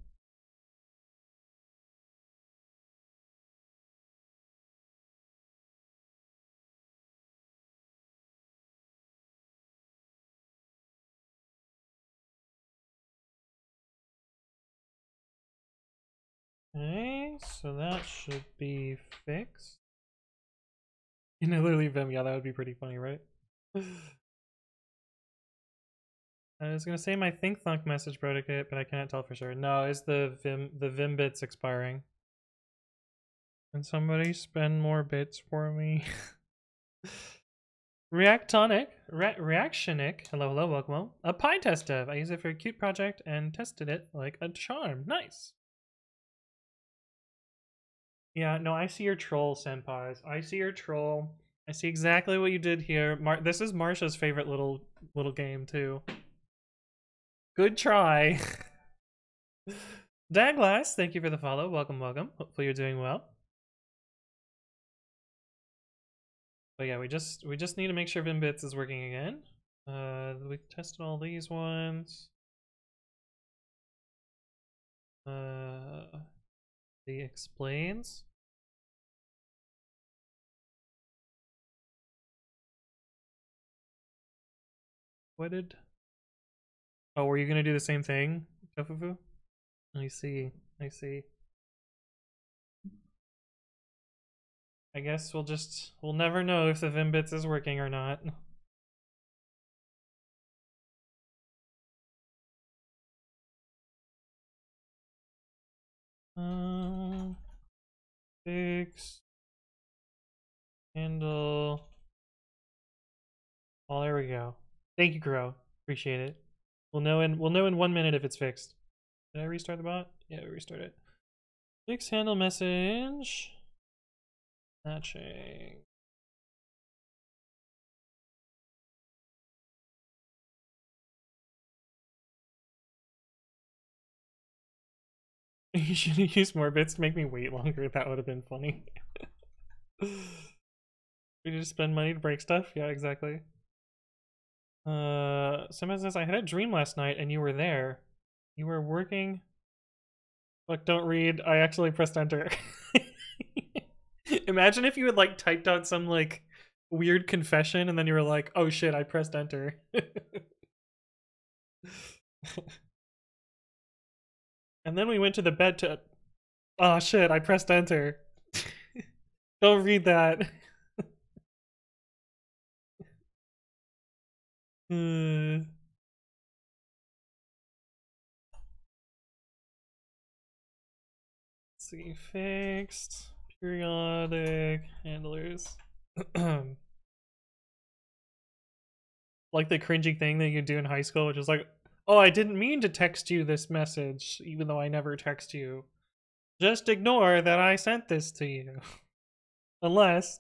[SPEAKER 1] Okay, so that should be fixed. You know, literally Vim, yeah, that would be pretty funny, right? I was gonna say my think thunk message predicate, but I can't tell for sure. No, is the Vim bits expiring? Can somebody spend more bits for me? Reactonic, Reactionic, hello, hello, welcome. A pie test dev. I use it for a cute project and tested it like a charm. Nice. Yeah, no, I see your troll, senpais. I see your troll. I see exactly what you did here. This is Marsha's favorite little game too. Good try. Daglass, thank you for the follow. Welcome, welcome. Hopefully you're doing well. But yeah, we just need to make sure Vimbits is working again. We tested all these ones. The explains. What did? Oh, were you gonna do the same thing, Tofufu? I see. I see. I guess we'll never know if the Vimbits is working or not. Fix handle. Oh, there we go. Thank you, Crow. Appreciate it. We'll know in 1 minute if it's fixed. Did I restart the bot? Yeah, we restart it. Fix handle message. Matching. You should have used more bits to make me wait longer. That would have been funny. We just spend money to break stuff? Yeah, exactly. Someone says, I had a dream last night and you were there. You were working. Look, don't read. I actually pressed enter. Imagine if you had like typed out some like weird confession and then you were like, oh shit, I pressed enter. And then we went to the bed to, oh shit, I pressed enter. Don't read that. Let's see, fixed, periodic, handlers. Like the cringy thing that you do in high school, which is like, oh, I didn't mean to text you this message, even though I never text you. Just ignore that I sent this to you. Unless, ...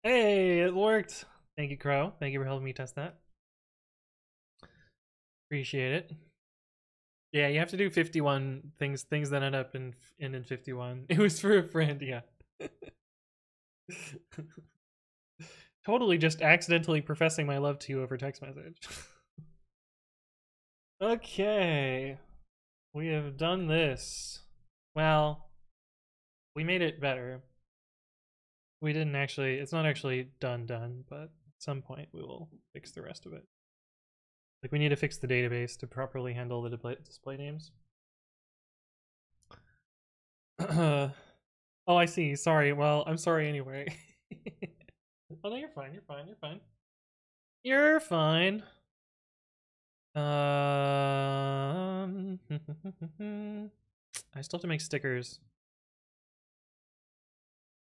[SPEAKER 1] Hey, it worked. Thank you, Crow. Thank you for helping me test that. Appreciate it. Yeah, you have to do 51 things that end up in 51. It was for a friend, yeah. Totally just accidentally professing my love to you over text message. Okay. We have done this. Well, we made it better. We didn't actually, it's not actually done, but at some point we will fix the rest of it. Like we need to fix the database to properly handle the display names. Oh, I see. Sorry. Well, I'm sorry anyway. Oh no, you're fine. You're fine. You're fine. You're fine. I still have to make stickers.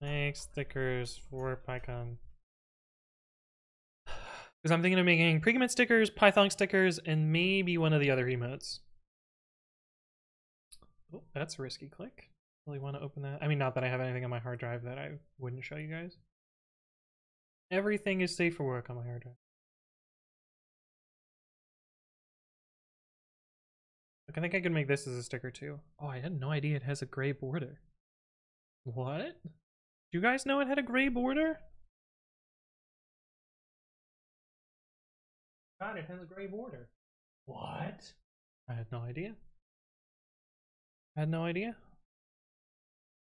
[SPEAKER 1] Make stickers for PyCon. Because I'm thinking of making pre-commit stickers, Python stickers, and maybe one of the other emotes. Oh, that's a risky click. Really want to open that? I mean, not that I have anything on my hard drive that I wouldn't show you guys. Everything is safe for work on my hard drive. Look, I think I could make this as a sticker too. Oh, I had no idea it has a gray border. What? Do you guys know it had a gray border? God, it has a gray border. What? I had no idea. I had no idea.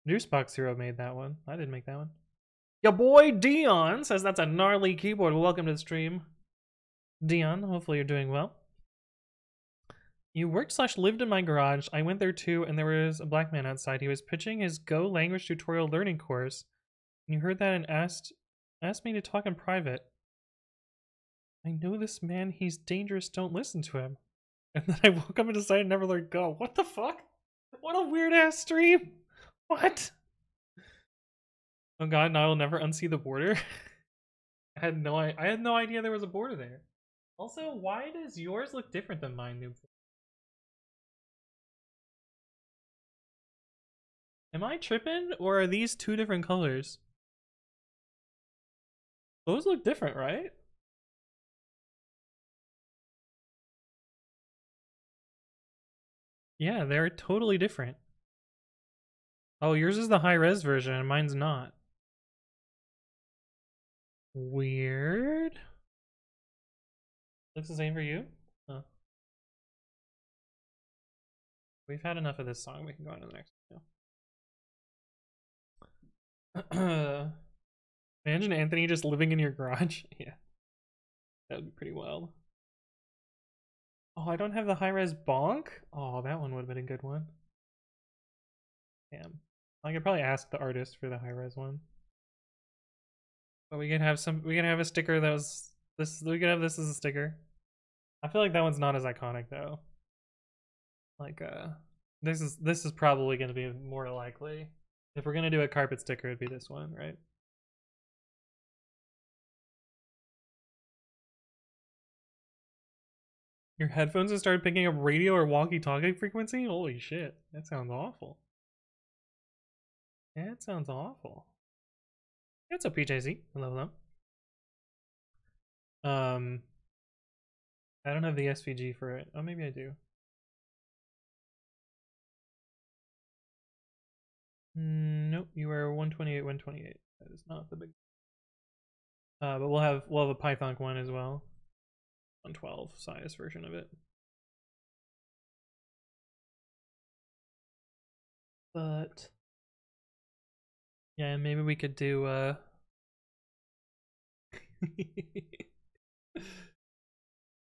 [SPEAKER 1] Juicebox Hero made that one. I didn't make that one. Your boy Dion says that's a gnarly keyboard. Welcome to the stream. Dion, hopefully you're doing well. You worked/lived in my garage. I went there too, and there was a black man outside. He was pitching his Go language tutorial learning course. And you heard that and asked me to talk in private. I know this man, he's dangerous, don't listen to him. And then I woke up and decided never let go. What the fuck? What a weird ass stream. What? Oh god, now I'll never unsee the border. I had no idea there was a border there. Also, why does yours look different than mine, Noob? Am I tripping, or are these two different colors? Those look different, right? Yeah, they're totally different. Oh, yours is the high-res version, and mine's not. Weird. Looks the same for you? Huh. We've had enough of this song. We can go on to the next one. Imagine Anthony just living in your garage. Yeah. That would be pretty wild. Oh, I don't have the high-res bonk? Oh, that one would have been a good one. Damn. I could probably ask the artist for the high-res one. But we can have a sticker that was this. We can have this as a sticker. I feel like that one's not as iconic though. Like this is probably gonna be more likely. If we're gonna do a carpet sticker, it'd be this one, right? Your headphones have started picking up radio or walkie-talkie frequency? Holy shit, that sounds awful. That sounds awful. What's up, PJZ? Hello, hello. I don't have the SVG for it. Oh, maybe I do. Nope, you are 128, 128. That is not the big. But we'll have a Python one as well. 112 size version of it. But yeah, maybe we could do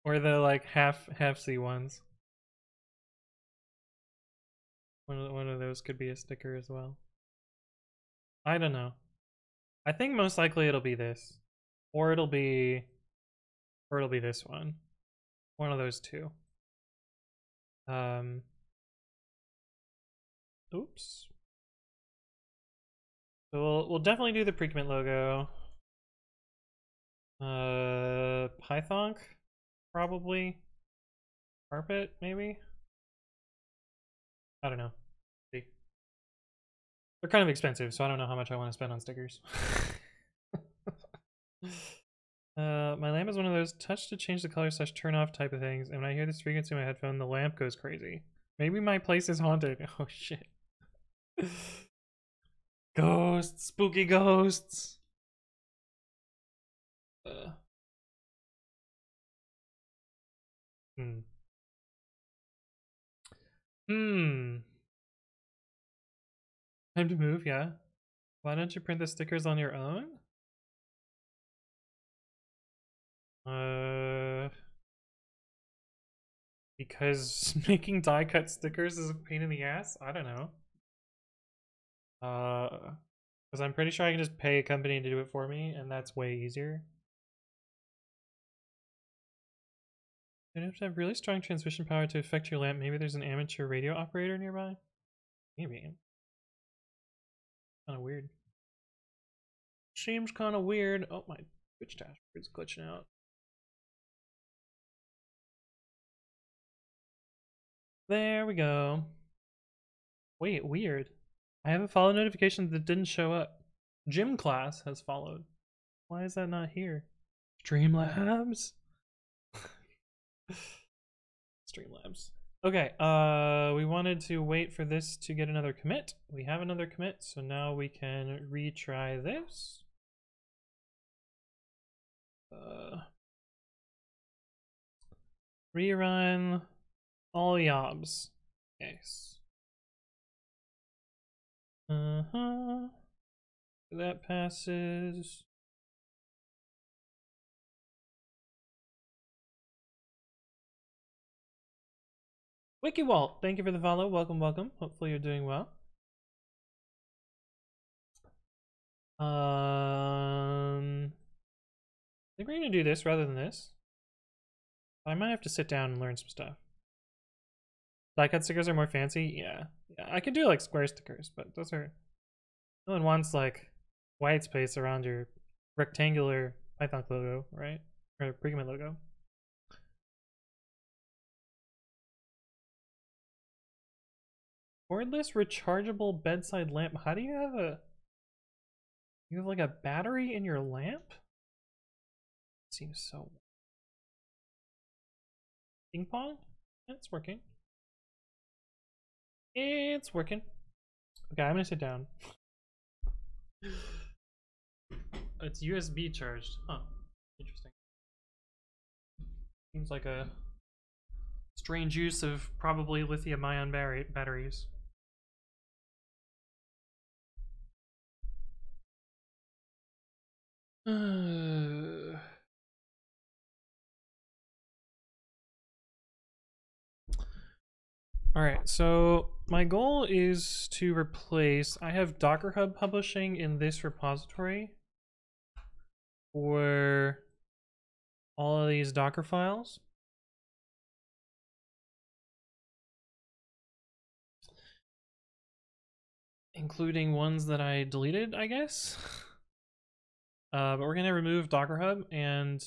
[SPEAKER 1] or the like half C ones. One of those could be a sticker as well. I don't know. I think most likely it'll be this, or it'll be this one. One of those two. Oops. So we'll definitely do the pre-commit logo. Python, probably. Carpet, maybe. I don't know. See. They're kind of expensive, so I don't know how much I want to spend on stickers. My lamp is one of those touch to change the color / turn off type of things, and when I hear this frequency in my headphone, the lamp goes crazy. Maybe my place is haunted. Oh shit. Ghosts, spooky ghosts. Time to move, yeah. Why don't you print the stickers on your own? Because making die cut stickers is a pain in the ass? I don't know. Because I'm pretty sure I can just pay a company to do it for me, and that's way easier. You have to have really strong transmission power to affect your lamp. Maybe there's an amateur radio operator nearby? Maybe. Kind of weird. Seems kind of weird. Oh, my Twitch dashboard's glitching out. There we go. Wait, weird. I have a follow notification that didn't show up. Gym class has followed. Why is that not here? Streamlabs? Streamlabs. Okay, we wanted to wait for this to get another commit. We have another commit, so now we can retry this. Rerun all yobs. Yes. That passes. WikiWalt, thank you for the follow. Welcome, welcome. Hopefully you're doing well. I think we're gonna do this rather than this. I might have to sit down and learn some stuff. Die cut stickers are more fancy. Yeah, I can do like square stickers, but those are, no one wants like white space around your rectangular Python logo, right? Or Precommit logo. Cordless rechargeable bedside lamp. How do you have a, you have like a battery in your lamp? Seems so. Ping pong? It's working. It's working. Okay, I'm gonna sit down. It's USB charged. Huh. Interesting. Seems like a strange use of probably lithium-ion batteries. Alright, so my goal is to replace, I have Docker Hub publishing in this repository for all of these Docker files. Including ones that I deleted, I guess. But we're gonna remove Docker Hub and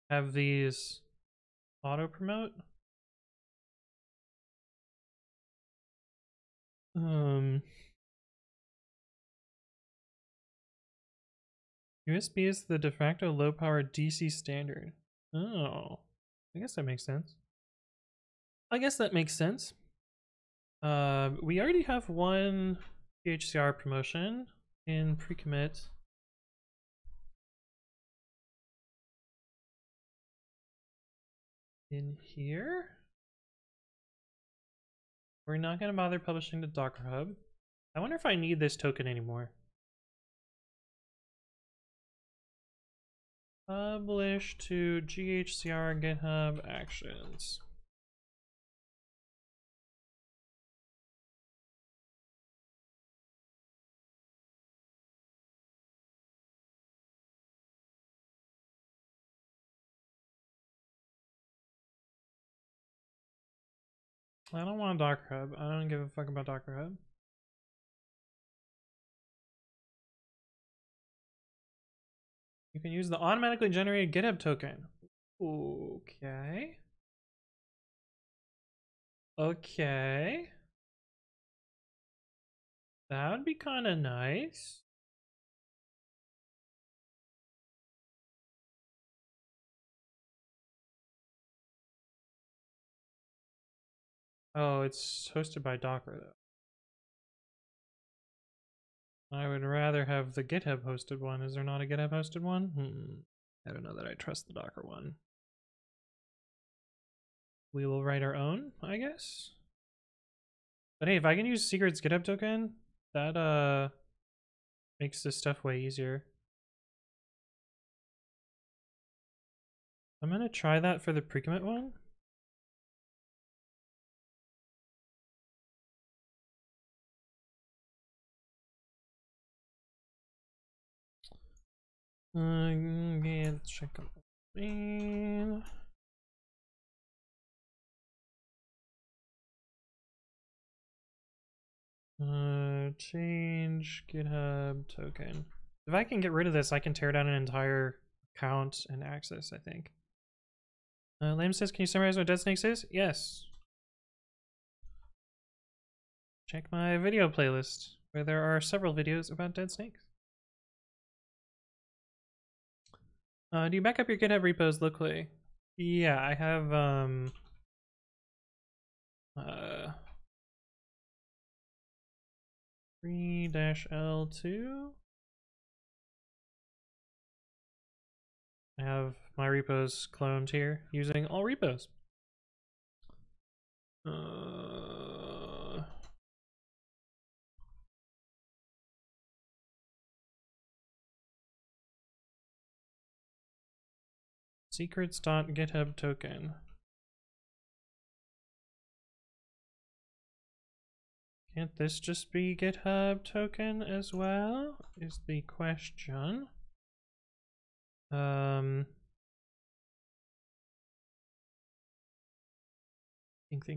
[SPEAKER 1] have these auto promote. USB is the de facto low power DC standard. Oh, I guess that makes sense. I guess that makes sense. We already have one ghcr promotion in pre-commit. In here. We're not going to bother publishing to Docker Hub. I wonder if I need this token anymore. Publish to ghcr GitHub Actions. I don't want Docker Hub. I don't give a fuck about Docker Hub. You can use the automatically generated GitHub token. Okay. Okay. That would be kind of nice. Oh, it's hosted by Docker though. I would rather have the GitHub hosted one. Is there not a GitHub hosted one? I don't know that I trust the Docker one. We will write our own, I guess. But hey, if I can use Secret's GitHub token, that makes this stuff way easier. I'm gonna try that for the pre-commit one. Okay, let's check out the main. Change GitHub token. If I can get rid of this, I can tear down an entire account and access, I think. Lame says, can you summarize what Dead Snakes is? Yes. Check my video playlist, where there are several videos about Dead Snakes. Do you back up your GitHub repos locally? Yeah, I have 3-L2. I have my repos cloned here using all repos. Secrets.github token. Can't this just be GitHub token as well? Is the question.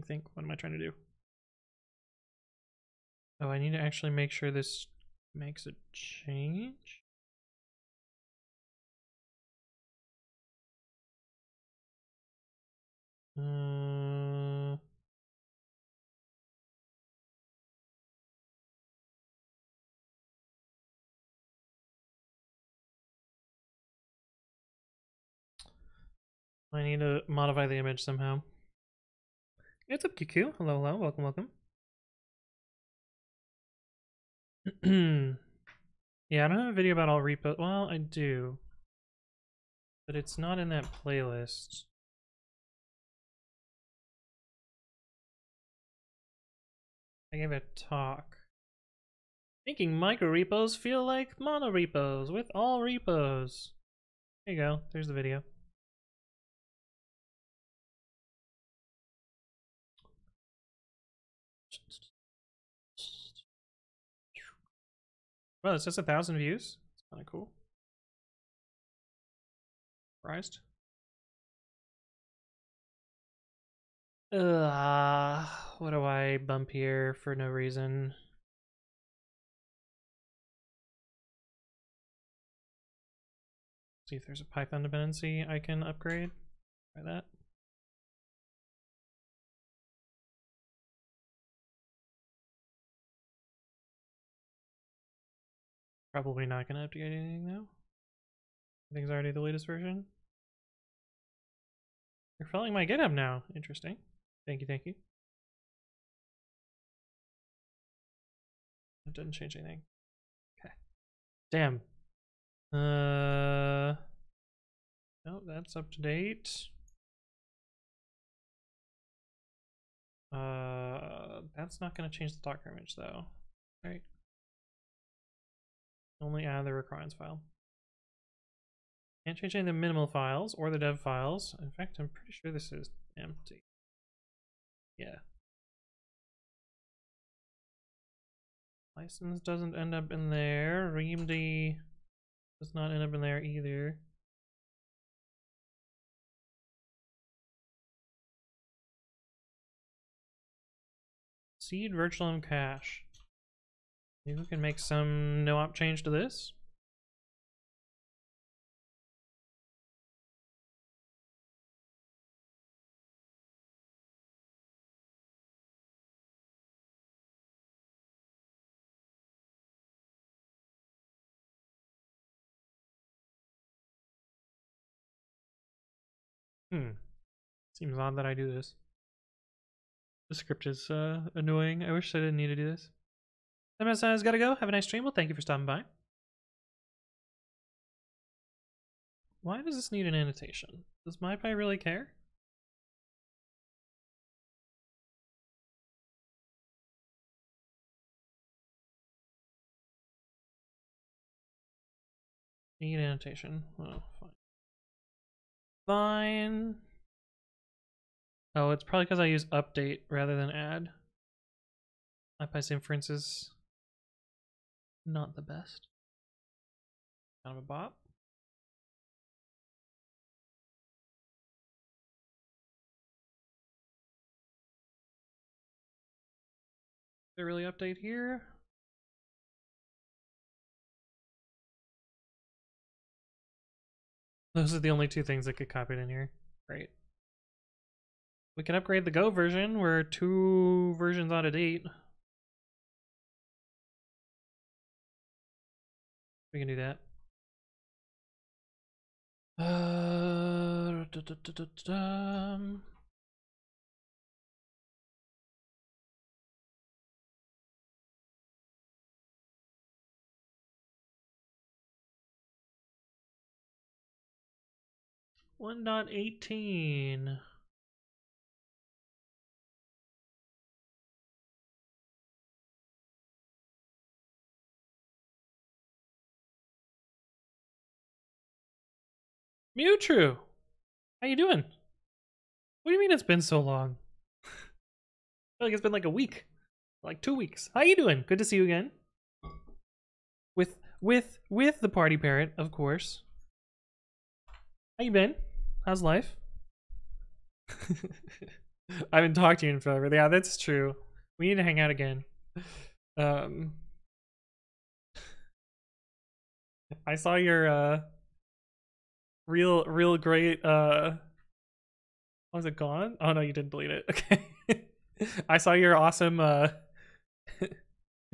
[SPEAKER 1] Think. What am I trying to do? Oh, I need to actually make sure this makes a change. I need to modify the image somehow. What's up, QQ? Hello, hello, welcome, welcome. Yeah, I don't have a video about all repo. Well, I do, but it's not in that playlist. I gave a talk. Making micro repos feel like mono repos with all repos. There you go. There's the video. Well, it's just 1,000 views. It's kind of cool. Surprised. What do I bump here for no reason? See if there's a Python dependency I can upgrade. Try that. Probably not gonna update anything though. Everything's already the latest version. You're following my GitHub now. Interesting. Thank you, thank you. It didn't change anything. Okay. Damn. No, that's up to date. That's not gonna change the Docker image though. Right. Only add the requirements file. Can't change any of the minimal files or the dev files. In fact, I'm pretty sure this is empty. Yeah. License doesn't end up in there. Reamd does not end up in there either. Seed virtual cache. Maybe we can make some no-op change to this. Seems odd that I do this. The script is annoying. I wish I didn't need to do this. MSI's gotta go. Have a nice stream. Well, thank you for stopping by. Why does this need an annotation? Does MyPy really care? Need annotation. Oh, fine. Fine. Oh, it's probably because I use update rather than add. MyPy's inference is not the best. Kind of a bop. Did it really update here? Those are the only two things that get copied in here. Great. We can upgrade the Go version. We're 2 versions out of date. We can do that. 1.18. Mewtwo, how you doing? What do you mean it's been so long? I feel like it's been like a week, like 2 weeks. How you doing? Good to see you again. With the party parrot, of course. How you been? How's life? I haven't talked to you in forever. Yeah, that's true. We need to hang out again. I saw your real great was it gone? Oh no, you didn't delete it. Okay. I saw your awesome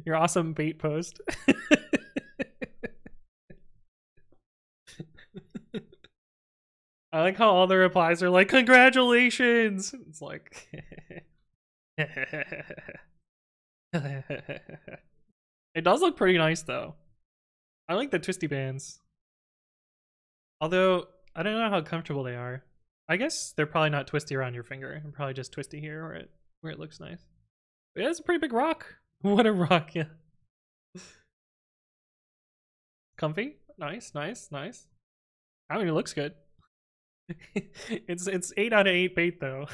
[SPEAKER 1] your awesome bait post. I like how all the replies are like, congratulations! It's like it does look pretty nice though. I like the twisty bands. Although I don't know how comfortable they are. I guess they're probably not twisty around your finger. They're probably just twisty here where it looks nice. But yeah, it's a pretty big rock. What a rock, yeah. Comfy? Nice. I mean, it looks good. It's 8 out of 8 bait though.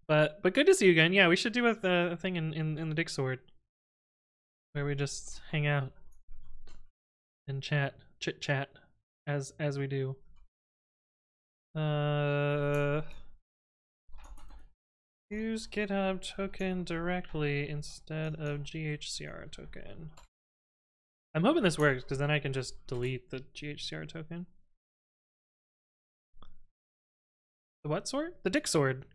[SPEAKER 1] But good to see you again. Yeah, we should do a thing in the Dick Sword where we just hang out and chit chat as we do. Use GitHub token directly instead of ghcr token. I'm hoping this works because then I can just delete the ghcr token. The what sword? The Dick Sword.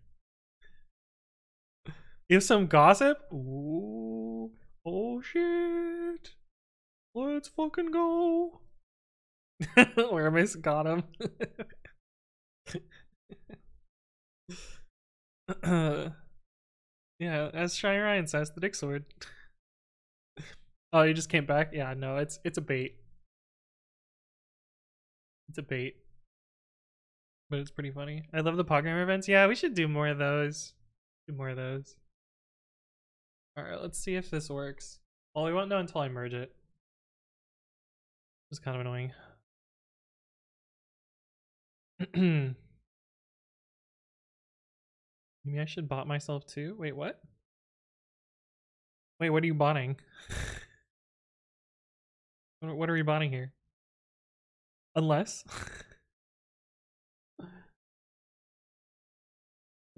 [SPEAKER 1] You have some gossip? Ooh. Oh shit. Let's fucking go. Waramis got him. Yeah, as Shiny Ryan says, the Dick Sword. Oh, you just came back? Yeah, no, it's a bait. It's a bait. But it's pretty funny. I love the Pogrammer events. Yeah, we should do more of those. Alright, let's see if this works. Well, we won't know until I merge it. It's kind of annoying. Maybe I should bot myself too? Wait, what? Wait, what are you botting? What are we botting here? Unless? The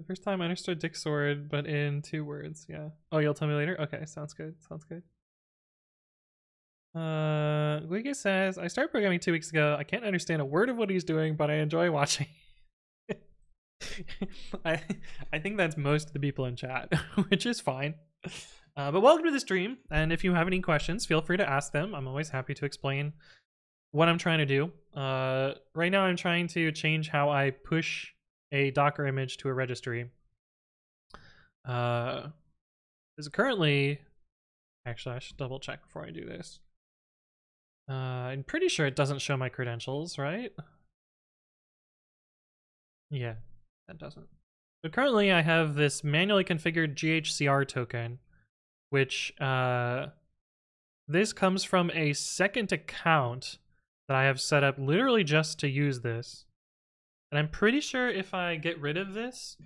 [SPEAKER 1] first time I understood Dick Sword, but in 2 words, yeah. Oh, you'll tell me later? Okay, sounds good. Guiga says, I started programming 2 weeks ago. I can't understand a word of what he's doing, but I enjoy watching. I think that's most of the people in chat, which is fine. But welcome to the stream, and if you have any questions, feel free to ask them. I'm always happy to explain what I'm trying to do. Right now I'm trying to change how I push a Docker image to a registry. Because currently, actually I should double check before I do this. I'm pretty sure it doesn't show my credentials, right? Yeah, that doesn't. But currently I have this manually configured ghcr token, which this comes from a second account that I have set up literally just to use this. And I'm pretty sure if I get rid of this,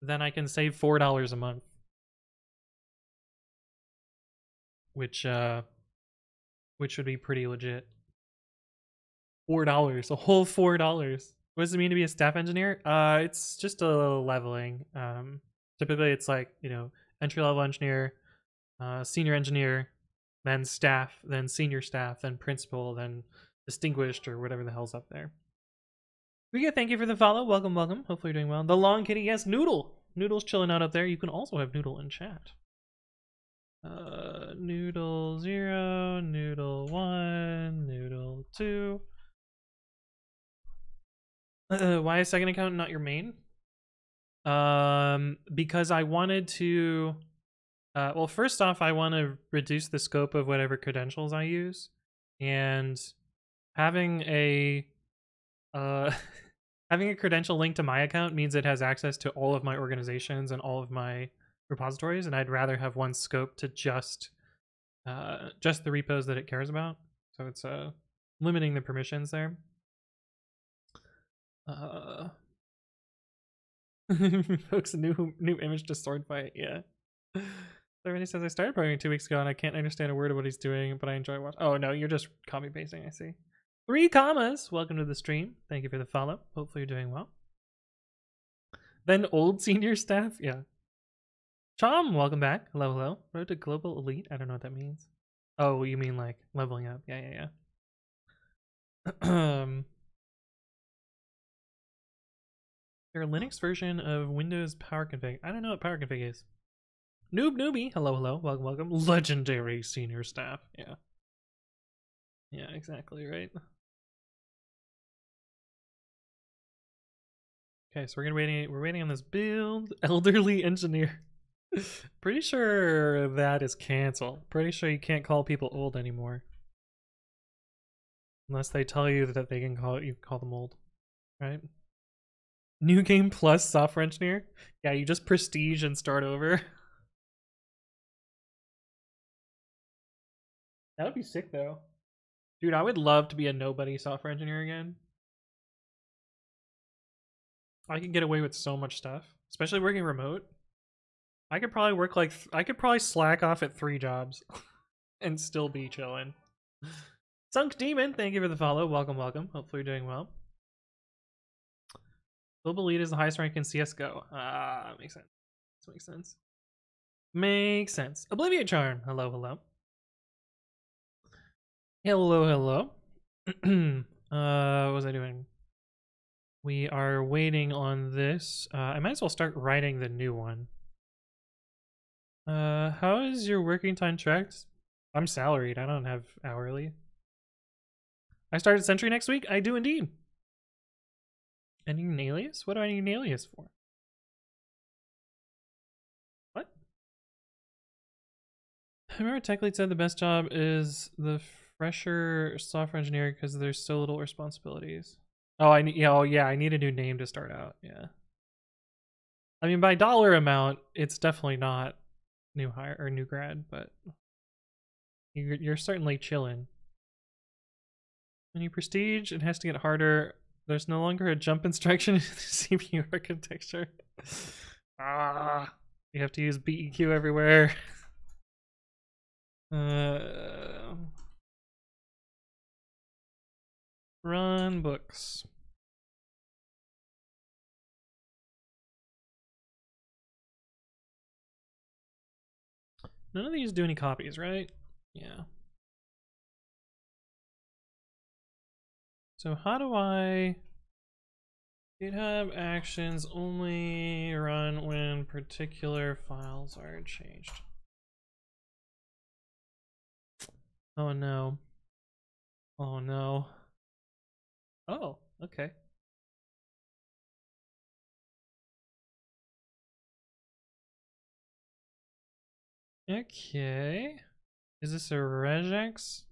[SPEAKER 1] then I can save $4 a month. Which would be pretty legit. $4, a whole $4. What does it mean to be a staff engineer? It's just a leveling. Typically it's like, you know, entry-level engineer, senior engineer, then staff, then senior staff, then principal, then distinguished, or whatever the hell's up there. Riga, thank you for the follow. Welcome. Hopefully you're doing well. The Long Kitty, yes, Noodle. Noodle's chilling out up there. You can also have Noodle in chat. Noodle 0, Noodle 1, Noodle 2. Why a second account, not your main? Because I wanted to... well, first off, I want to reduce the scope of whatever credentials I use. And having a... having a credential linked to my account means it has access to all of my organizations and all of my repositories, and I'd rather have one scope to just the repos that it cares about. So it's limiting the permissions there. Folks, a new image to sword fight, yeah. Everybody says I started programming 2 weeks ago and I can't understand a word of what he's doing, but I enjoy watching. Oh no, you're just copy pasting, I see. 3 commas. Welcome to the stream. Thank you for the follow. Hopefully you're doing well. Then old senior staff, yeah. Chom, welcome back. Hello, hello. Road to global elite. I don't know what that means. Oh, you mean like leveling up? Yeah. There a Linux version of Windows Power Config. I don't know what Power Config is. Newbie. Hello, hello. Welcome. Legendary senior staff. Yeah. Yeah, exactly, right? Okay, so we're waiting on this build. Elderly engineer. Pretty sure that is canceled. Pretty sure you can't call people old anymore. Unless they tell you that they can call them old. Right? New game plus software engineer? Yeah, you just prestige and start over. That would be sick though. Dude, I would love to be a nobody software engineer again. I could get away with so much stuff, especially working remote. I could probably work like I could probably slack off at 3 jobs and still be chilling. Sunk Demon, thank you for the follow. Welcome. Hopefully you're doing well. Global lead is the highest rank in CS:GO. Makes sense. This makes sense. Makes sense. Obliviate Charm. Hello. What was I doing? We are waiting on this. I might as well start writing the new one. How is your working time tracked? I'm salaried. I don't have hourly. I start at Sentry next week? I do indeed. I need an alias? What do I need an alias for? What? I remember Tech Lead said the best job is the fresher software engineer because there's so little responsibilities. Oh, I need I need a new name to start out. Yeah. I mean, by dollar amount, it's definitely not new hire or new grad, but you're certainly chilling. When you prestige, it has to get harder. There's no longer a jump instruction in the CPU architecture. You have to use BEQ everywhere. Run books. None of these do any copies, right? Yeah. So how do I... GitHub actions only run when particular files are changed. Oh no. Oh no. Oh, okay. Okay. Is this a regex?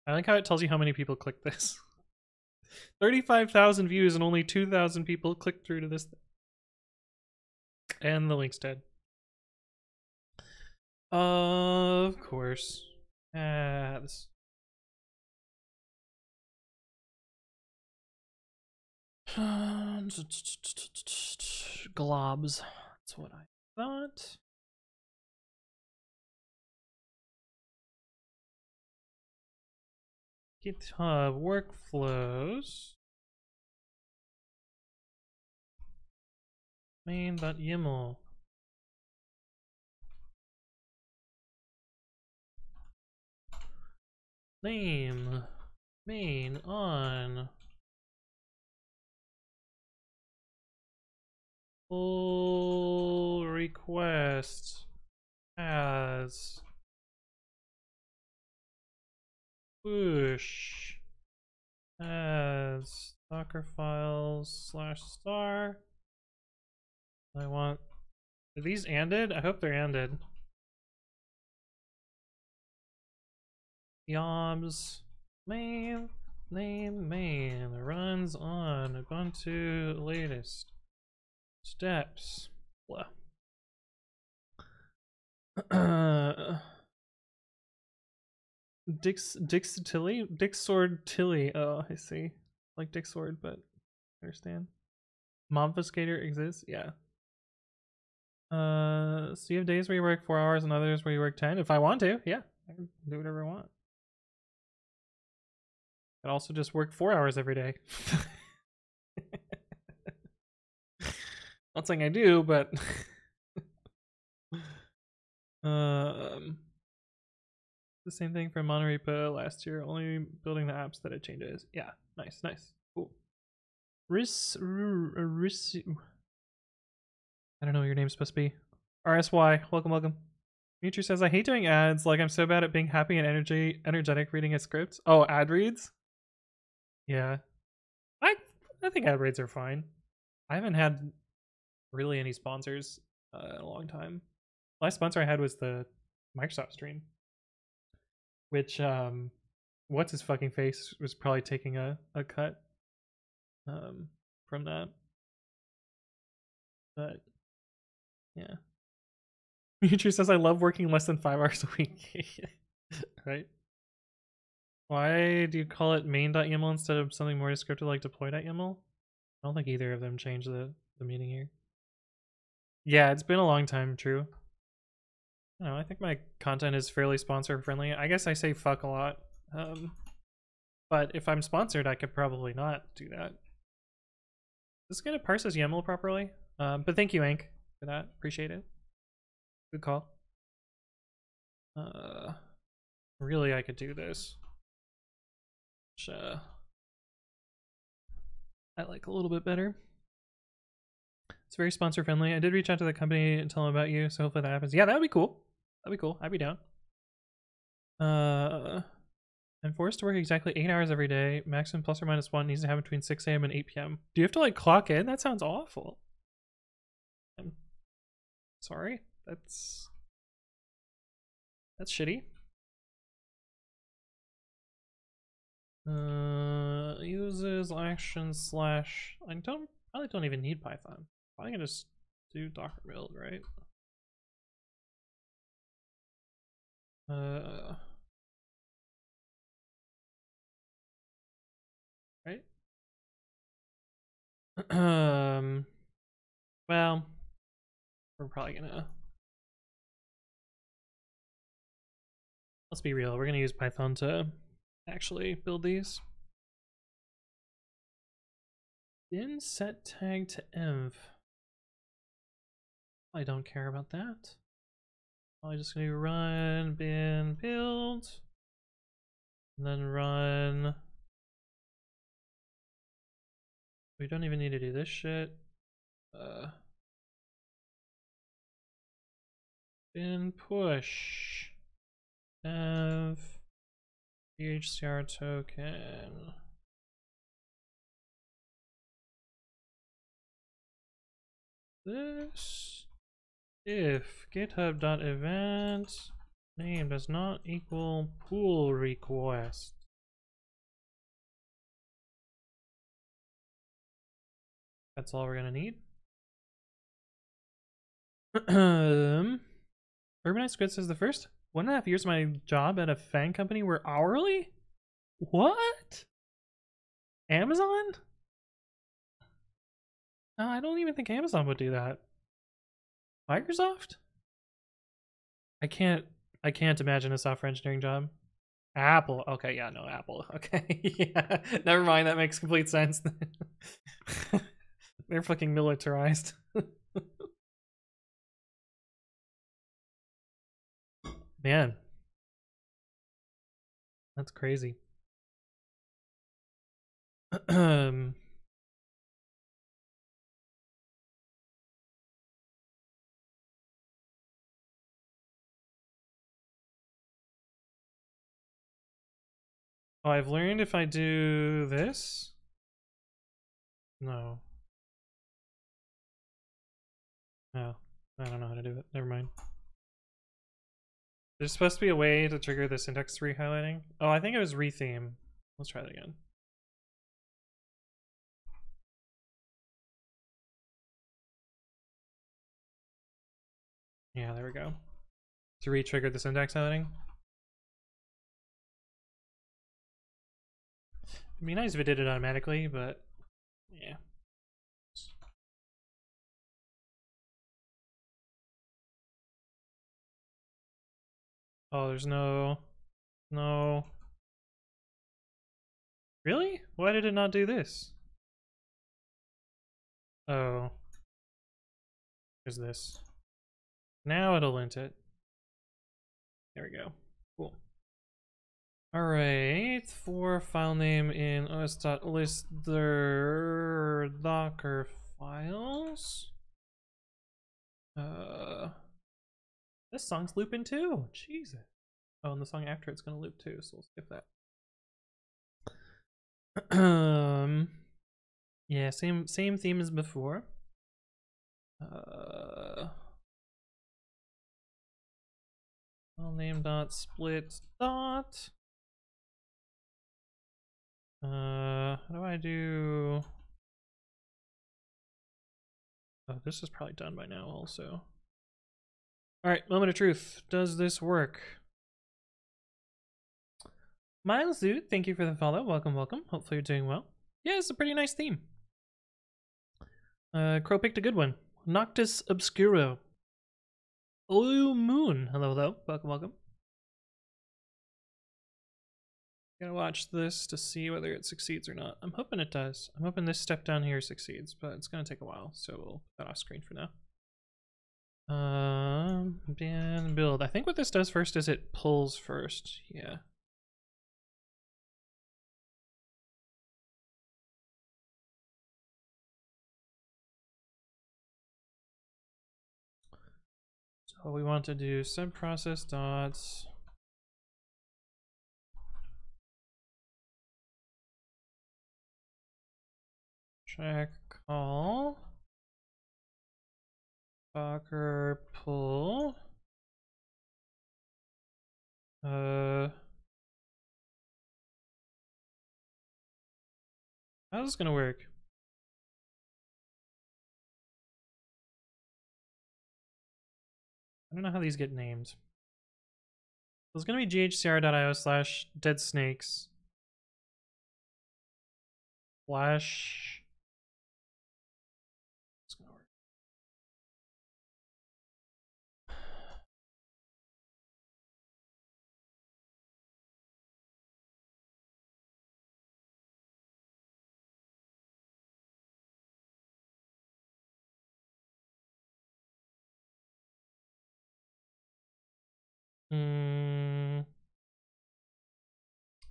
[SPEAKER 1] I like how it tells you how many people clicked this. 35,000 views and only 2,000 people clicked through to this. And the link's dead. Of course. Ads. Globs. That's what I thought. GitHub workflows. Main.yaml. Name. Main on. Pull request as push as Docker files /star. I want. Are these anded? I hope they're anded. Yobs main name main runs on Ubuntu latest steps. Blah. Dick's Tilly? Dick's Sword Tilly. Oh, I see. Like Dick's Sword, but I understand. Mobfuscator exists? Yeah. So you have days where you work 4 hours and others where you work 10? If I want to, yeah. I can do whatever I want. I'd also just work 4 hours every day. Not saying I do, but the same thing for monorepo last year, only building the apps that it changes. Yeah, nice, nice. Cool. I don't know what your name's supposed to be. RSY, welcome, welcome. Mitri says, I hate doing ads, like I'm so bad at being happy and energetic reading a script. Oh, ad reads? Yeah. I think ad reads are fine. I haven't had really any sponsors in a long time. Last sponsor I had was the Microsoft stream, which what's his fucking face was probably taking a cut from that. But yeah. Mitri says, I love working less than 5 hours a week. Right? Why do you call it main.yaml instead of something more descriptive like deploy.yaml? I don't think either of them changed the meaning here. Yeah, it's been a long time, true. I don't know, I think my content is fairly sponsor friendly. I guess I say fuck a lot. But if I'm sponsored, I could probably not do that. This is gonna parse as YAML properly. But thank you, Ank, for that. Appreciate it. Good call. Really, I could do this. Which, I like a little bit better. It's very sponsor friendly. I did reach out to the company and tell them about you, so hopefully that happens. Yeah, that would be cool. That'd be cool. I'd be down. I'm forced to work exactly 8 hours every day. Maximum plus or minus 1 needs to happen between 6 a.m. and 8 p.m. Do you have to like clock in? That sounds awful. I'm sorry. That's shitty. Uses action slash. I probably don't even need Python. Probably can just do Docker build, right? Right. Well, we're probably gonna. Let's be real. We're gonna use Python to actually build these. Bin set tag to env. I don't care about that. I'm just gonna run bin build, and then run. We don't even need to do this shit. Bin push env ghcr token. This if github.event name does not equal pull request. That's all we're gonna need. Urbanized Grid says the first 1.5 years of my job at a fan company were hourly? What? Amazon? No, I don't even think Amazon would do that. Microsoft? I can't imagine a software engineering job. Apple. Okay, yeah, no, Apple. Okay, yeah. Never mind, that makes complete sense. They're fucking militarized. Man. That's crazy. Oh, I've learned if I do this. No. No. I don't know how to do it. Never mind. There's supposed to be a way to trigger the syntax re-highlighting. Oh, I think it was retheme. Let's try that again. Yeah, there we go. To re-trigger the syntax highlighting. It'd be nice if it did it automatically, but yeah. Oh, there's no... Really? Why did it not do this? Oh. There's this. Now it'll int it. There we go. Cool. Alright, for file name in os.list their Docker files. This song's looping too. Jesus. Oh, and the song after it's gonna loop too, so we'll skip that. Yeah, same theme as before. File name dot split dot. How do I do? Oh, this is probably done by now also. Alright, moment of truth. Does this work? Miles Dude, thank you for the follow. Welcome, welcome. Hopefully you're doing well. Yeah, it's a pretty nice theme. Crow picked a good one. Noctis Obscuro. Oh, Moon. Hello, hello. Welcome, welcome. Gotta watch this to see whether it succeeds or not. I'm hoping it does. I'm hoping this step down here succeeds, but it's gonna take a while, so we'll put that off screen for now. And build. I think what this does first is it pulls first. Yeah. So we want to do subprocess dots. Check call. Docker pull. How's this gonna work? I don't know how these get named. It's gonna be ghcr.io/deadsnakes slash. It's gonna work.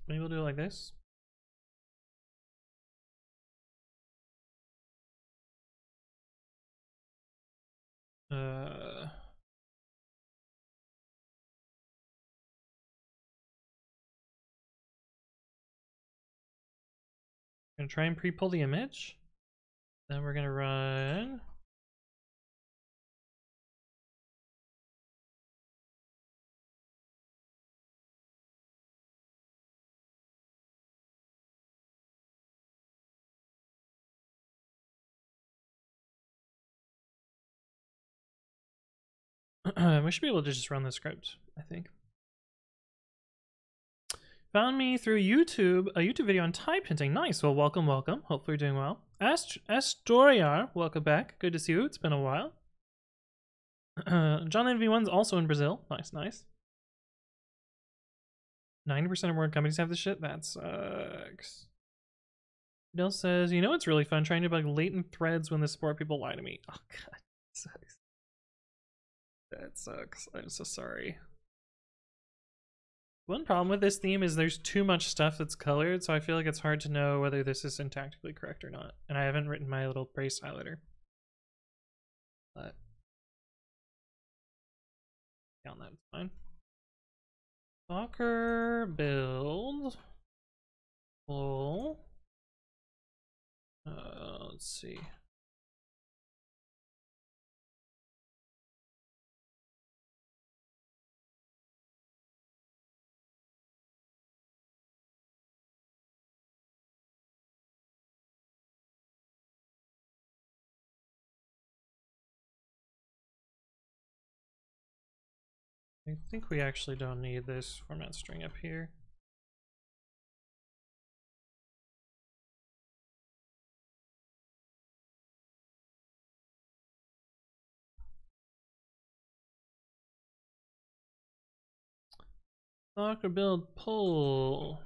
[SPEAKER 1] Maybe we'll do it like this. Gonna try and pre-pull the image. Then we're gonna run. We should be able to just run the script, I think. Found me through YouTube, a YouTube video on type hinting. Nice. Well, welcome, welcome. Hopefully you're doing well. Astoriar, welcome back. Good to see you. It's been a while. John NV1's also in Brazil. Nice, nice. 90% of more companies have this shit? That sucks. Bill says, you know it's really fun trying to bug latent threads when the support people lie to me. Oh god, that sucks. That sucks. I'm so sorry. One problem with this theme is there's too much stuff that's colored, so I feel like it's hard to know whether this is syntactically correct or not. And I haven't written my little brace highlighter. But count that, it's fine. Docker build pull. Let's see. I think we actually don't need this format string up here. Docker build pull.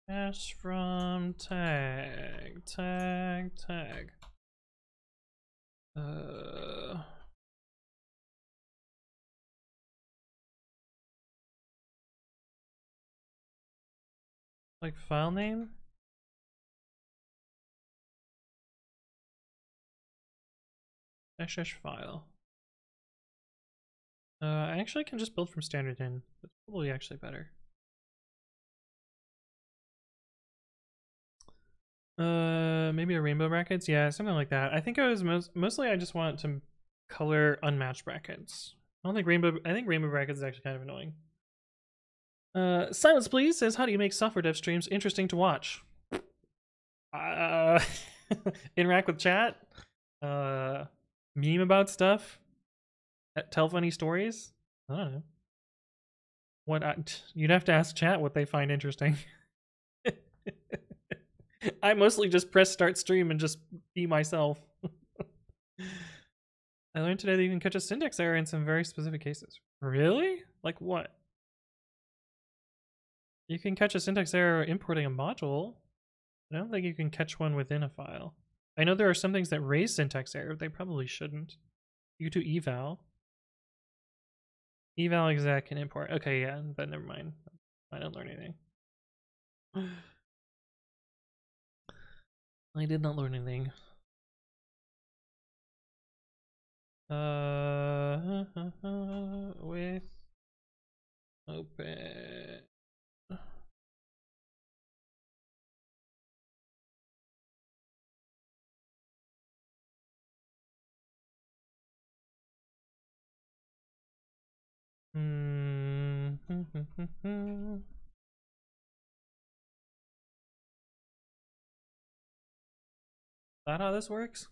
[SPEAKER 1] Hash from tag. Tag. Like file name? Dash file. I actually can just build from standard in. That's probably actually better. Maybe a rainbow brackets? Yeah, something like that. I think it was mostly I just want to color unmatched brackets. I think rainbow brackets is actually kind of annoying. Silence Please says, how do you make software dev streams interesting to watch? Interact with chat? Meme about stuff? Tell funny stories? I don't know. You'd have to ask chat what they find interesting. I mostly just press start stream and just be myself. I learned today that you can catch a syntax error in some very specific cases. Really? Like what? You can catch a syntax error importing a module. I don't think you can catch one within a file. I know there are some things that raise syntax error. They probably shouldn't. You do eval. Eval exec and import. Okay, yeah, but never mind. I didn't learn anything. I did not learn anything. With open. Is that how this works?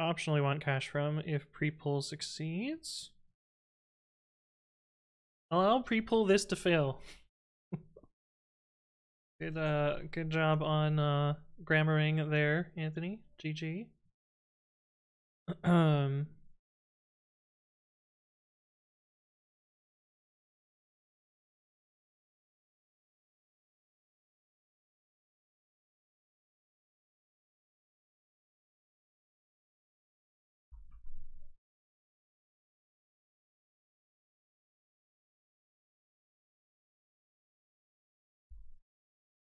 [SPEAKER 1] Optionally want cache from if pre-pull succeeds. Allow pre-pull this to fail. Good job on grammaring there, Anthony. GG.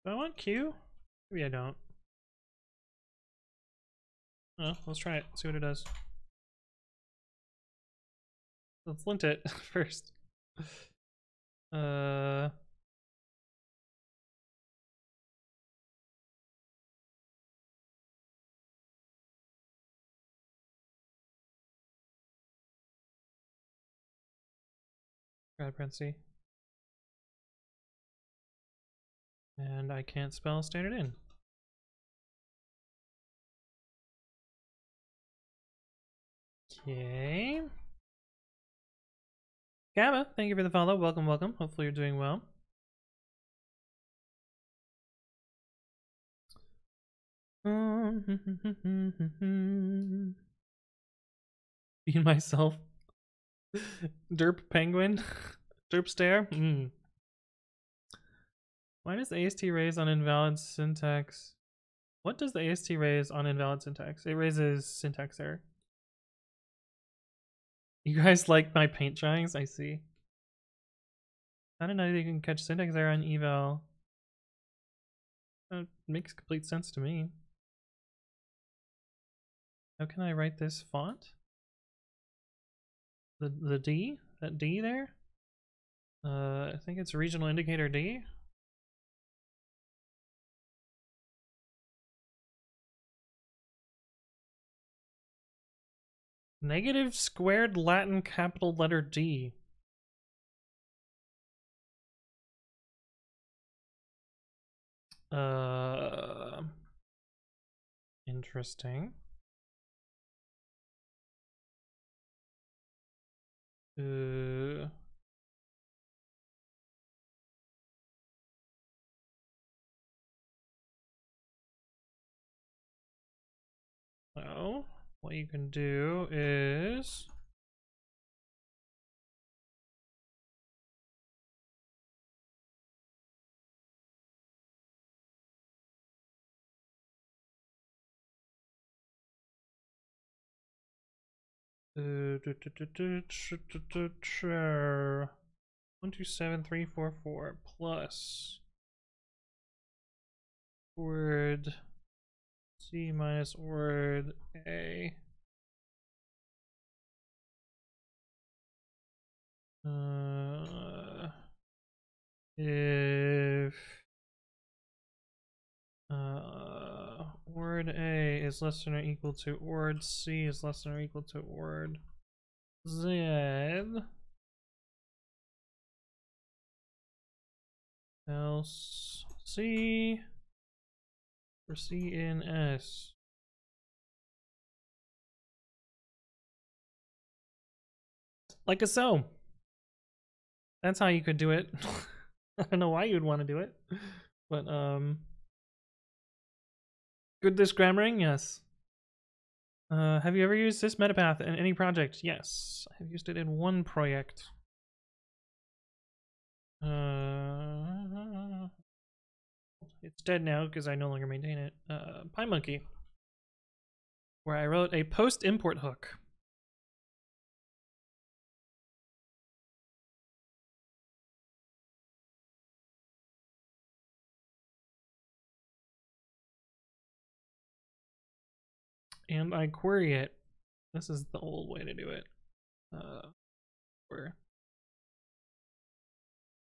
[SPEAKER 1] Do I want Q? Maybe I don't. Oh, let's try it. See what it does. Let's lint it first. Grad parenthesis. And I can't spell standard in. Okay. Gamma, thank you for the follow. Welcome, welcome. Hopefully you're doing well. Be myself. Derp penguin. Derp stare. Why does the AST raise on invalid syntax? What does the AST raise on invalid syntax? It raises syntax error. You guys like my paint drawings? I see. I don't know if you can catch syntax error on eval. That makes complete sense to me. How can I write this font? The D? That D there? I think it's regional indicator D. Negative squared Latin capital letter D. Interesting. So, what you can do is One, 2, 7, 3, 4, 4 plus word C minus word A. If word A is less than or equal to word C is less than or equal to word Z, else C for C in S. Like a so. That's how you could do it. I don't know why you'd want to do it, but good this grammaring, yes. Have you ever used this metapath in any project? Yes, I've used it in one project. It's dead now because I no longer maintain it. PyMonkey, where I wrote a post import hook. And I query it. This is the old way to do it. Where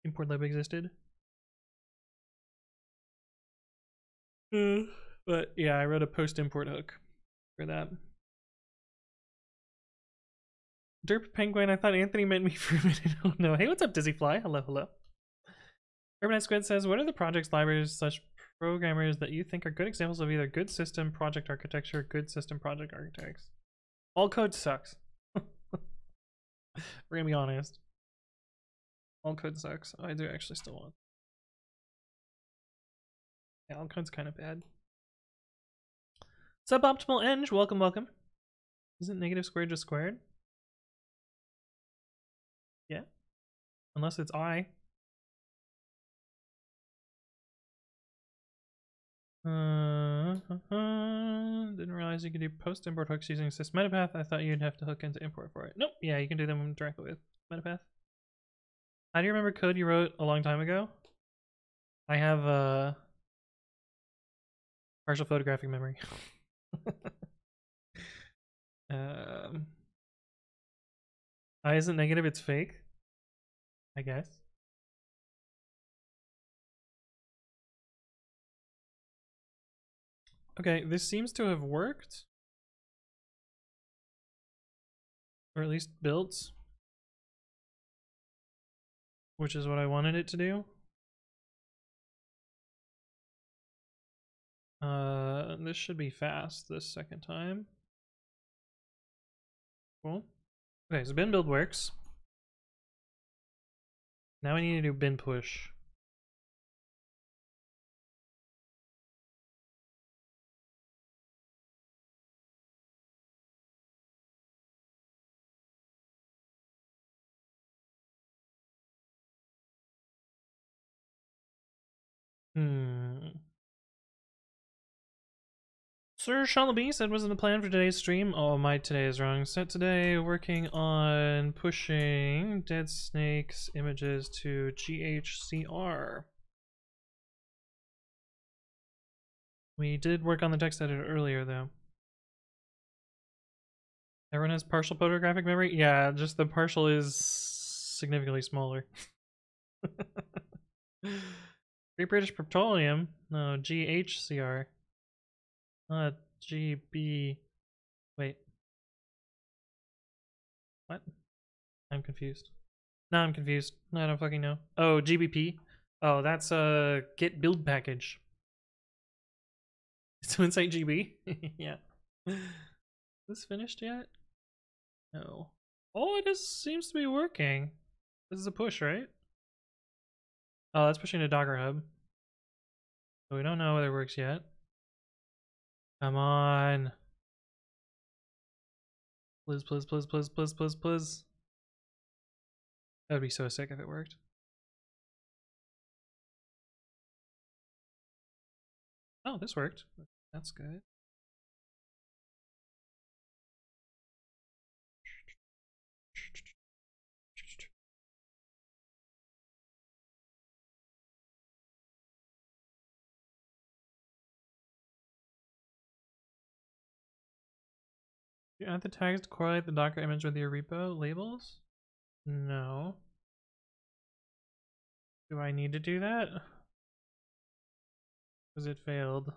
[SPEAKER 1] import lib existed. But yeah, I wrote a post import hook for that. Derp Penguin, I thought Anthony meant me for a minute. Oh no. Hey, what's up, Dizzyfly? Hello, hello. Urbanite Squid says, what are the projects, libraries, such programmers that you think are good examples of either good system project architecture, good system project architects? All code sucks. We're gonna be honest. All code sucks. Oh, I do actually still want. Yeah, all code's kind of bad. Suboptimal Eng, welcome, welcome. Isn't negative squared just squared? Yeah. Unless it's I. Didn't realize you could do post import hooks using sys metapath. I thought you'd have to hook into import for it. Nope. Yeah, you can do them directly with metapath. How do you remember code you wrote a long time ago? I have partial photographic memory. I isn't negative, it's fake, I guess. Okay, this seems to have worked. Or at least built. Which is what I wanted it to do. This should be fast this second time. Cool. Okay, so bin build works. Now we need to do bin push. Sir Shalaby said, wasn't the plan for today's stream? Oh, my today is wrong. Set today, working on pushing Dead Snake's images to ghcr. We did work on the text editor earlier, though. Everyone has partial photographic memory? Yeah, just the partial is significantly smaller. Great British Petroleum? No, GHCR. GB. Wait. What? I'm confused. No, I'm confused. I don't fucking know. Oh, GBP. Oh, that's a git build package. So inside GB? Yeah. Is this finished yet? No. Oh, it just seems to be working. This is a push, right? Oh, that's pushing to Docker Hub. So we don't know whether it works yet. Come on. Please, please, please, please, please, please, please. That would be so sick if it worked. Oh, this worked. That's good. You add the tags to correlate the Docker image with your repo labels? No. Do I need to do that? Because it failed.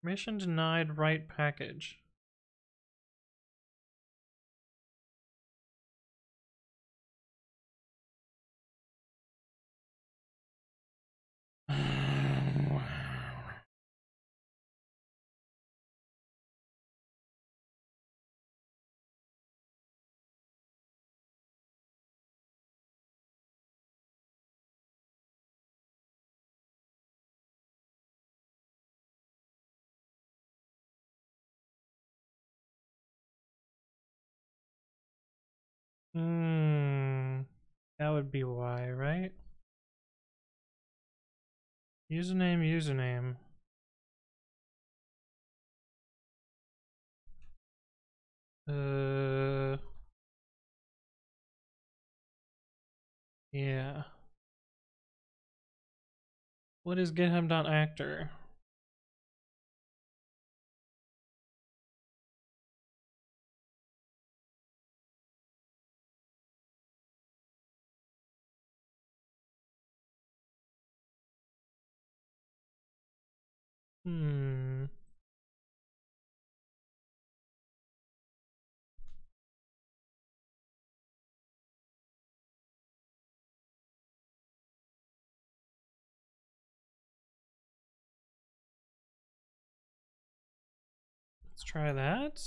[SPEAKER 1] Permission denied write package. That would be why, right? Username, username. Yeah. What is github.actor? Let's try that.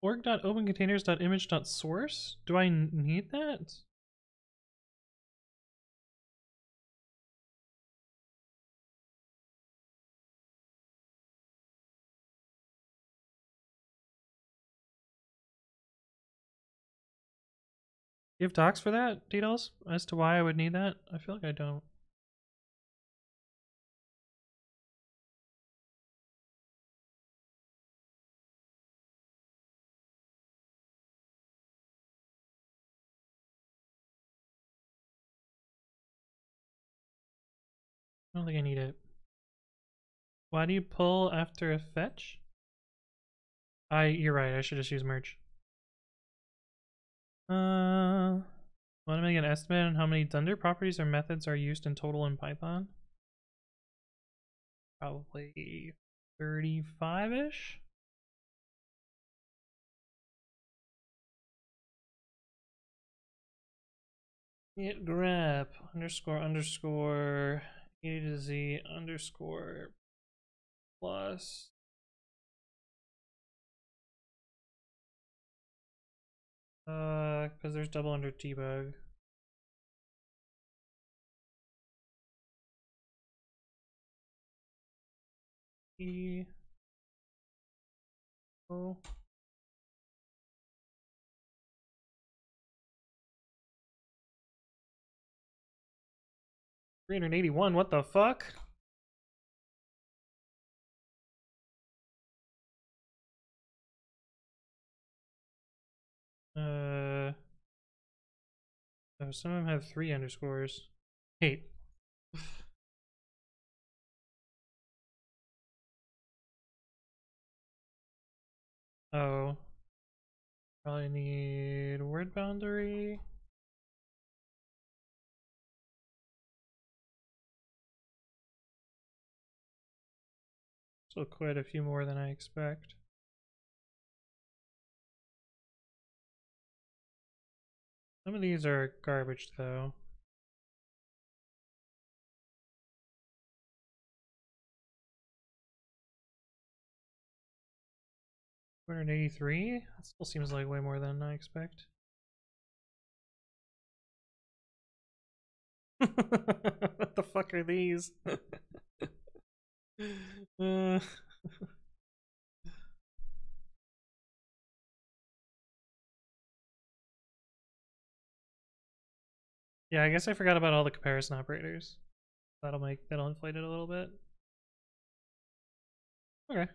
[SPEAKER 1] org.opencontainers.image.source? Do I need that? Do you have docs for that? Details as to why I would need that? I feel like I don't. I don't think I need it. Why do you pull after a fetch? You're right, I should just use merge. Want to make an estimate on how many dunder properties or methods are used in total in Python? Probably 35-ish? Git grep underscore underscore A to Z underscore plus because there's double under debug. E O 381, what the fuck? Oh, some of them have 3 underscores. 8. Oh. Probably need word boundary. So quite a few more than I expect. Some of these are garbage though. 283? That still seems like way more than I expect. What the fuck are these? uh, yeah, I guess I forgot about all the comparison operators. That'll inflate it a little bit. Okay.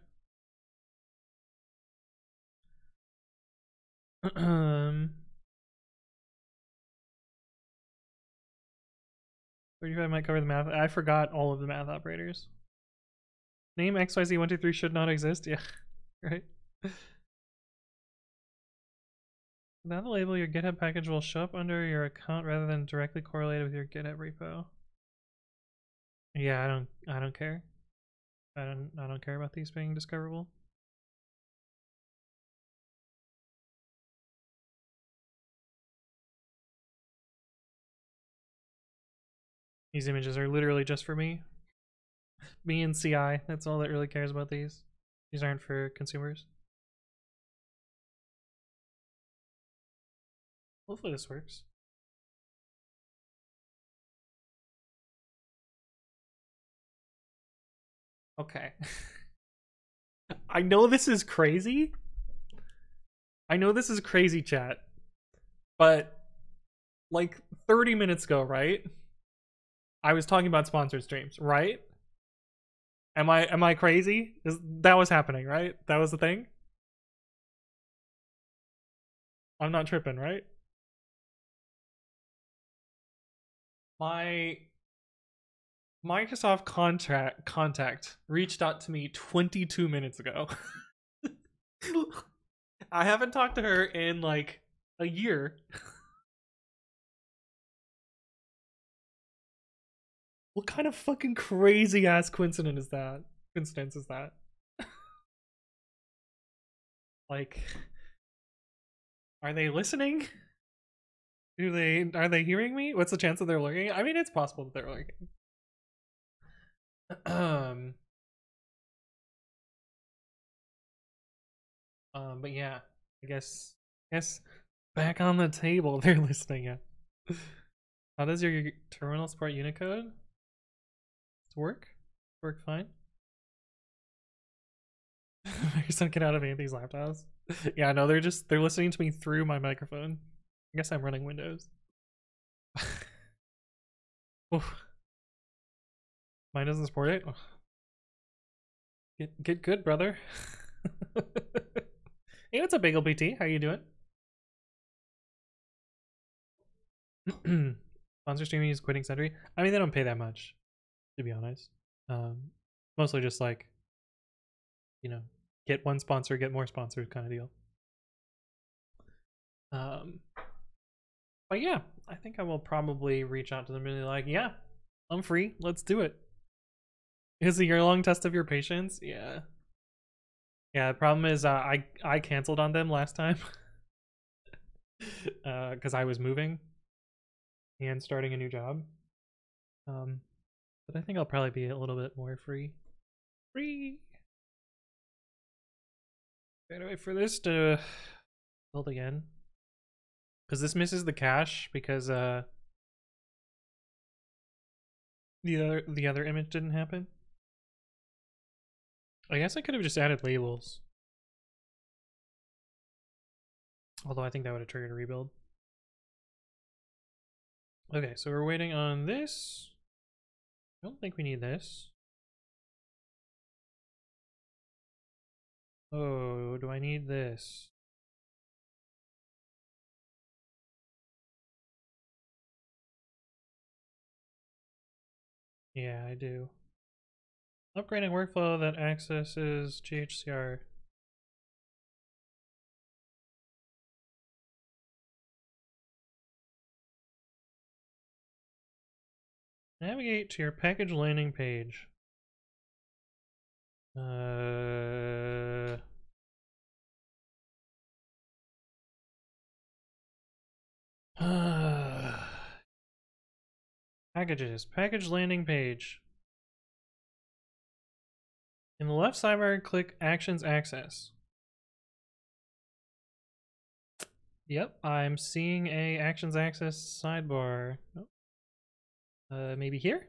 [SPEAKER 1] 35 might cover the math. I forgot all of the math operators. Name XYZ123 should not exist. Yeah, right. Without the label, your GitHub package will show up under your account rather than directly correlated with your GitHub repo. Yeah, I don't care. I don't care about these being discoverable. These images are literally just for me. Me and CI. That's all that really cares about these. These aren't for consumers. Hopefully this works. Okay. I know this is crazy. I know this is crazy, chat. But like 30 minutes ago, right? I was talking about sponsored streams, right? Am I crazy? That was happening, right? That was the thing? I'm not tripping, right? My Microsoft contact reached out to me 22 minutes ago. I haven't talked to her in like a year. What kind of fucking crazy ass coincidence is that? Like, are they listening? Are they hearing me? What's the chance that they're lurking? I mean, it's possible that they're lurking. But yeah, I guess back on the table, they're listening. Yeah. How does your terminal support Unicode? Work fine. Your son get out of Anthony's laptops. Yeah, no, they're listening to me through my microphone. I guess I'm running Windows. Mine doesn't support it. Get good, brother. Hey, what's up, Bagel PT? How you doing? Sponsor streaming is quitting Sentry. I mean, they don't pay that much, to be honest. Mostly just like, you know, get one sponsor, get more sponsors kind of deal. But yeah, I think I will probably reach out to them and be like, yeah, I'm free. Let's do it. Is a year-long test of your patience? Yeah. Yeah, the problem is I canceled on them last time. Because I was moving and starting a new job. But I think I'll probably be a little bit more free. Gotta wait for this to build again. Because this misses the cache because the other image didn't happen. I guess I could have just added labels. Although I think that would have triggered a rebuild. Okay, so we're waiting on this. I don't think we need this. Oh, do I need this? Yeah, I do. Upgrading workflow that accesses ghcr. Navigate to your package landing page. Packages. Package landing page. In the left sidebar, click Actions Access. Yep, I'm seeing a Actions Access sidebar. Oh. Maybe here?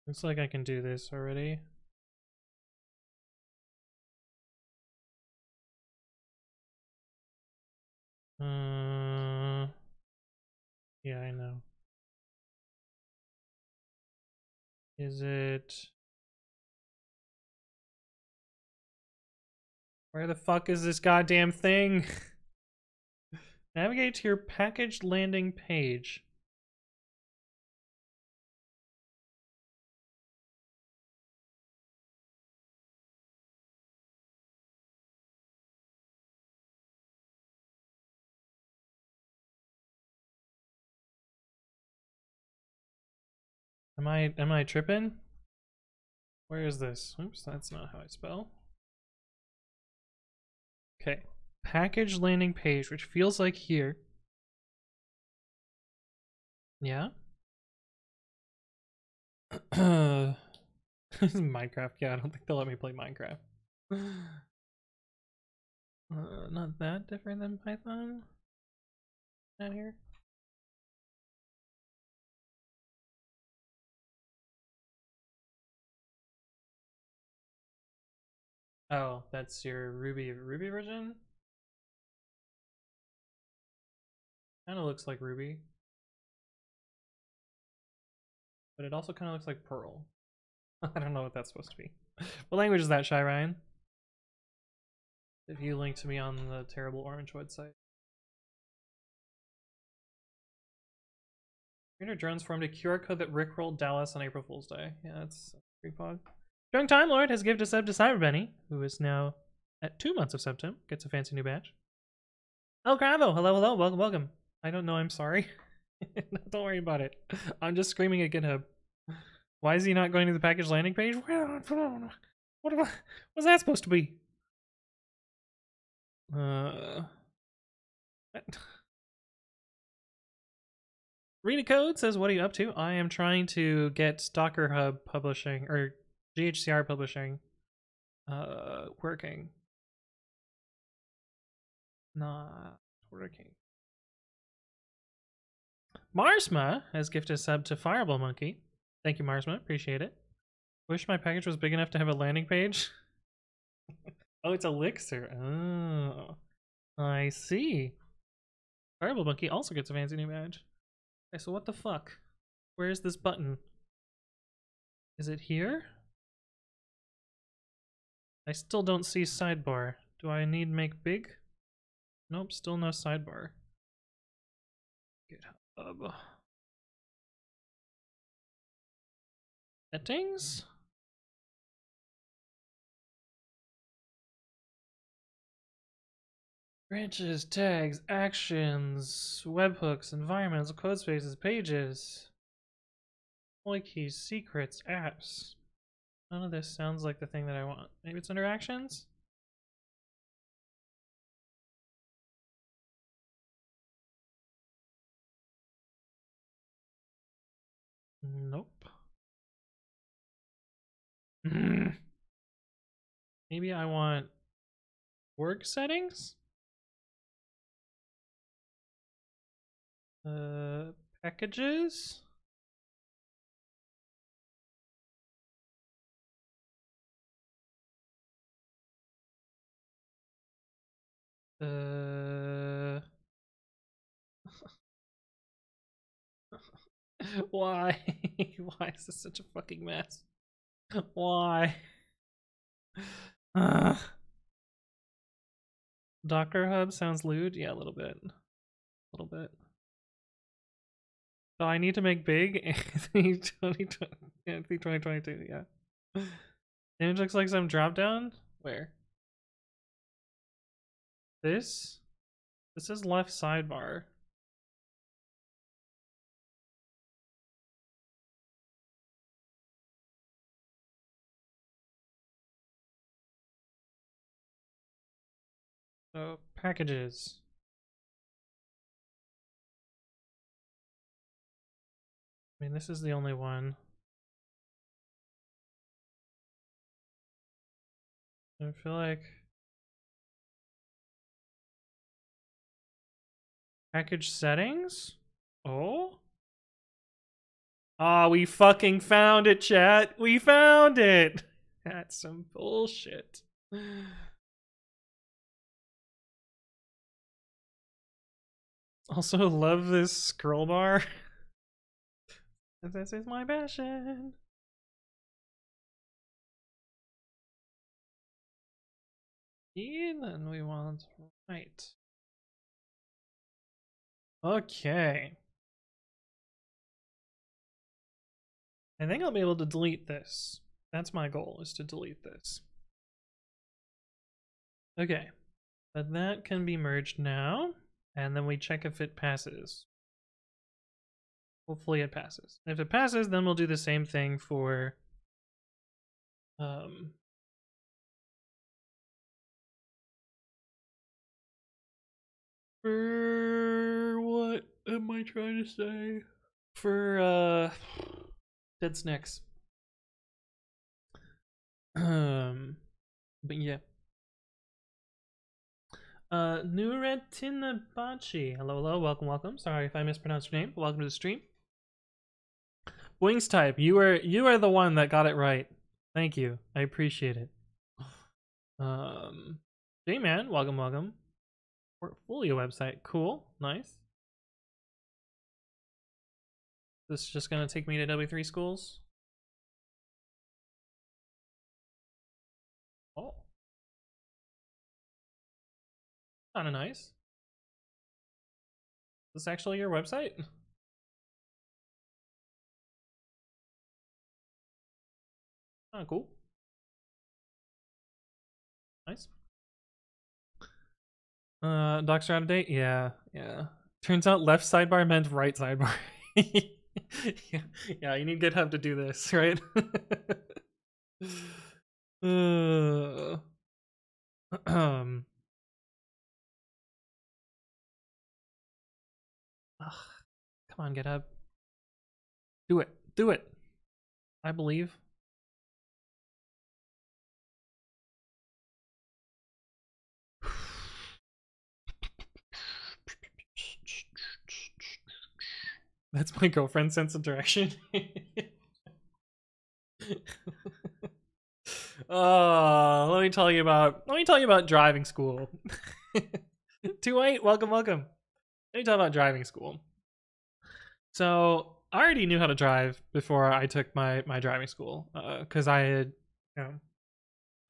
[SPEAKER 1] Looks like I can do this already. Yeah, I know. Is it... Where the fuck is this goddamn thing? Navigate to your package landing page. Am I tripping? Where is this? Oops, that's not how I spell. Okay. Package landing page, which feels like here. Yeah. Minecraft. Yeah, I don't think they'll let me play Minecraft. Not that different than Python. Not here. Oh, that's your Ruby version? Kind of looks like Ruby. But it also kind of looks like Perl. I don't know what that's supposed to be. What language is that, Shy Ryan? If you link to me on the terrible orange website. Trainer drones formed a QR code that rickrolled Dallas on April Fool's Day. Yeah, that's pretty pog. Young Time Lord has gifted a sub to Cyber Benny, who is now at 2 months of September. Gets a fancy new badge. Oh, Cravo! Hello, hello, welcome, welcome. I don't know, I'm sorry. Don't worry about it. I'm just screaming at GitHub. Why is he not going to the package landing page? What's that supposed to be? Rita Code says, what are you up to? I am trying to get Docker Hub publishing, or GHCR publishing, working. Not working. Marsma has gifted a sub to Fireball Monkey. Thank you, Marsma. Appreciate it. Wish my package was big enough to have a landing page. Oh, it's Elixir. Oh, I see. Fireball Monkey also gets a fancy new badge. Okay, so what the fuck? Where's this button? Is it here? I still don't see sidebar. Do I need make big? Nope, still no sidebar. GitHub. Settings? Branches, tags, actions, webhooks, environments, code spaces, pages, deploy keys, secrets, apps. None of this sounds like the thing that I want. Maybe it's under actions? Nope. Maybe I want work settings? Packages? Why? Why is this such a fucking mess? Why? Docker Hub sounds lewd. Yeah, a little bit. A little bit. So I need to make big Anthony 2022, yeah. Image looks like some drop down. Where? This? This is left sidebar. So packages. I mean, this is the only one. I feel like package settings? Oh? Ah, we fucking found it, chat. We found it. That's some bullshit. Also, love this scroll bar. This is my passion. And then we want right. Okay. I think I'll be able to delete this. That's my goal, is to delete this. Okay. But that can be merged now. And then we check if it passes. Hopefully it passes. If it passes, then we'll do the same thing for what am I trying to say? For Dead Snacks. But yeah. Nuretinabachi. Hello, hello, welcome, welcome. Sorry if I mispronounced your name. Welcome to the stream. Wings type, you are the one that got it right. Thank you. I appreciate it. J-Man, welcome, welcome. Portfolio website, cool, nice. This is just gonna take me to W3 schools. Oh, kind of nice. Is this actually your website? Oh, cool. Nice. Docs are out of date? Yeah, yeah. Turns out left sidebar meant right sidebar. Yeah, you need GitHub to do this, right? Come on, GitHub. Do it. Do it. I believe. That's my girlfriend's sense of direction. Oh, let me tell you about driving school. 28, welcome, welcome. Let me talk about driving school. So I already knew how to drive before I took my driving school, because I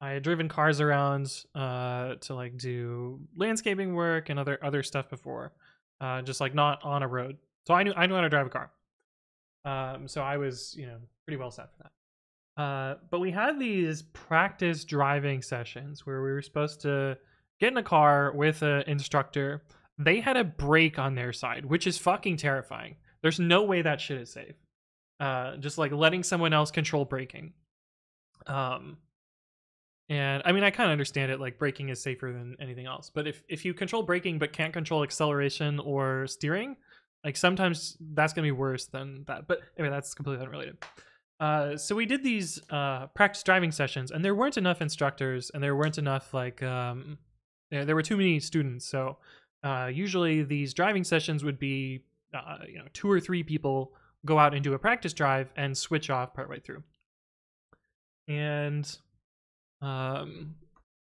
[SPEAKER 1] had driven cars around to like do landscaping work and other stuff before, just like not on a road. So I knew how to drive a car. So I was pretty well set for that. But we had these practice driving sessions where we were supposed to get in a car with an instructor. They had a brake on their side, which is fucking terrifying. There's no way that shit is safe. Just like letting someone else control braking. And I mean, I kind of understand it. Like braking is safer than anything else. But if you control braking but can't control acceleration or steering, like sometimes that's gonna be worse than that. But anyway, that's completely unrelated. So we did these practice driving sessions, and there weren't enough instructors, and there weren't enough like there were too many students. So usually these driving sessions would be 2 or 3 people go out and do a practice drive and switch off partway through. And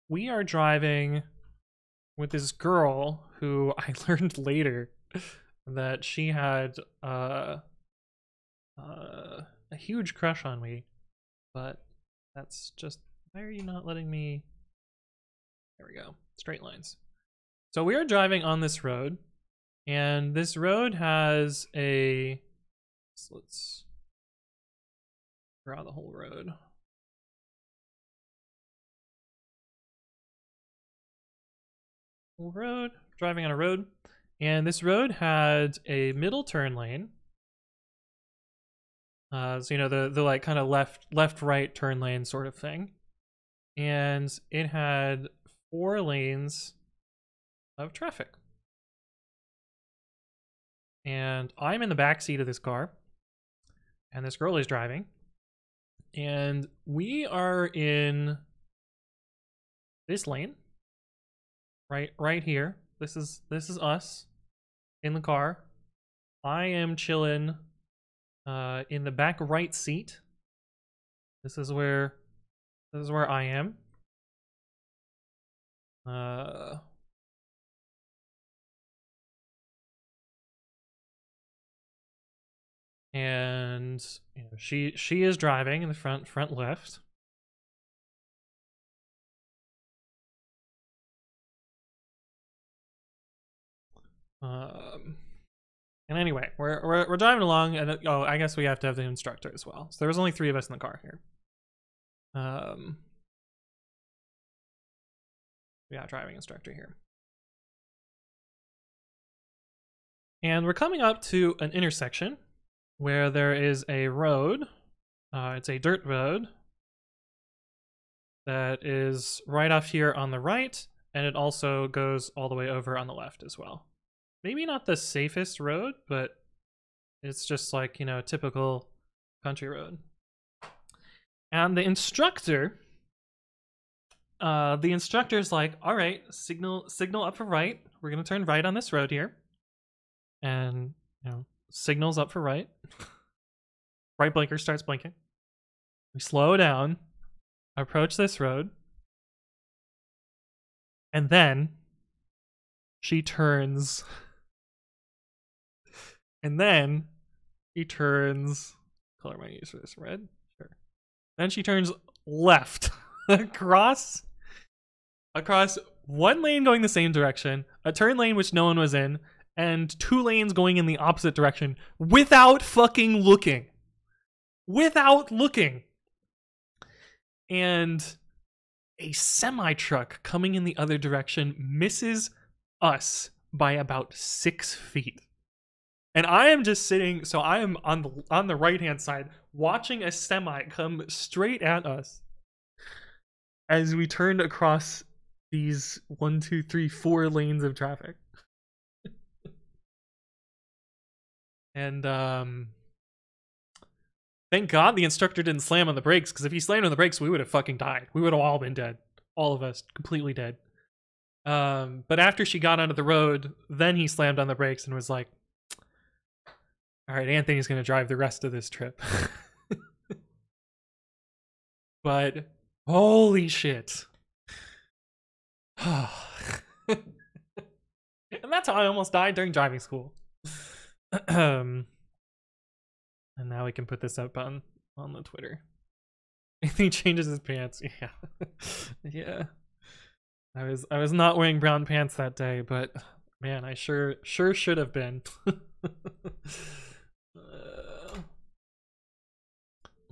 [SPEAKER 1] we are driving with this girl who I learned later that she had a huge crush on me, but that's just, why are you not letting me? There we go, straight lines. So we are driving on this road, and this road has a, so let's draw the whole road. Road, driving on a road, and this road had a middle turn lane. So you know, the like kind of left right turn lane sort of thing, and it had 4 lanes of traffic. And I'm in the back seat of this car, and this girl is driving, and we are in this lane. Right here. This is us in the car. I am chilling in the back right seat. This is where I am. And you know, she is driving in the front left. And anyway, we're driving along, and oh, I guess we have to have the instructor as well. So there was only 3 of us in the car here. Yeah, driving instructor here. And we're coming up to an intersection where there is a road. It's a dirt road that is right off here on the right, and it also goes all the way over on the left as well. Maybe not the safest road, but it's just like, you know, a typical country road. And the instructor's like, all right, signal up for right. We're gonna turn right on this road here. And, you know, signals up for right. Right blinker starts blinking. We slow down, approach this road, and then she turns. And then she turns. Color might use for this, red? Sure. Then she turns left across 1 lane going the same direction, a turn lane which no one was in, and 2 lanes going in the opposite direction without fucking looking. Without looking. And a semi-truck coming in the other direction misses us by about 6 feet. And I am just sitting, so I am on the right-hand side, watching a semi come straight at us as we turned across these 1, 2, 3, 4 lanes of traffic. And thank God the instructor didn't slam on the brakes, because if he slammed on the brakes, we would have fucking died. We would have all been dead. All of us, completely dead. But after she got onto the road, then he slammed on the brakes and was like, all right, Anthony's going to drive the rest of this trip. But holy shit. And that's how I almost died during driving school. And now we can put this up on the Twitter. Anthony changes his pants. Yeah. Yeah. I was not wearing brown pants that day, but man, I sure should have been.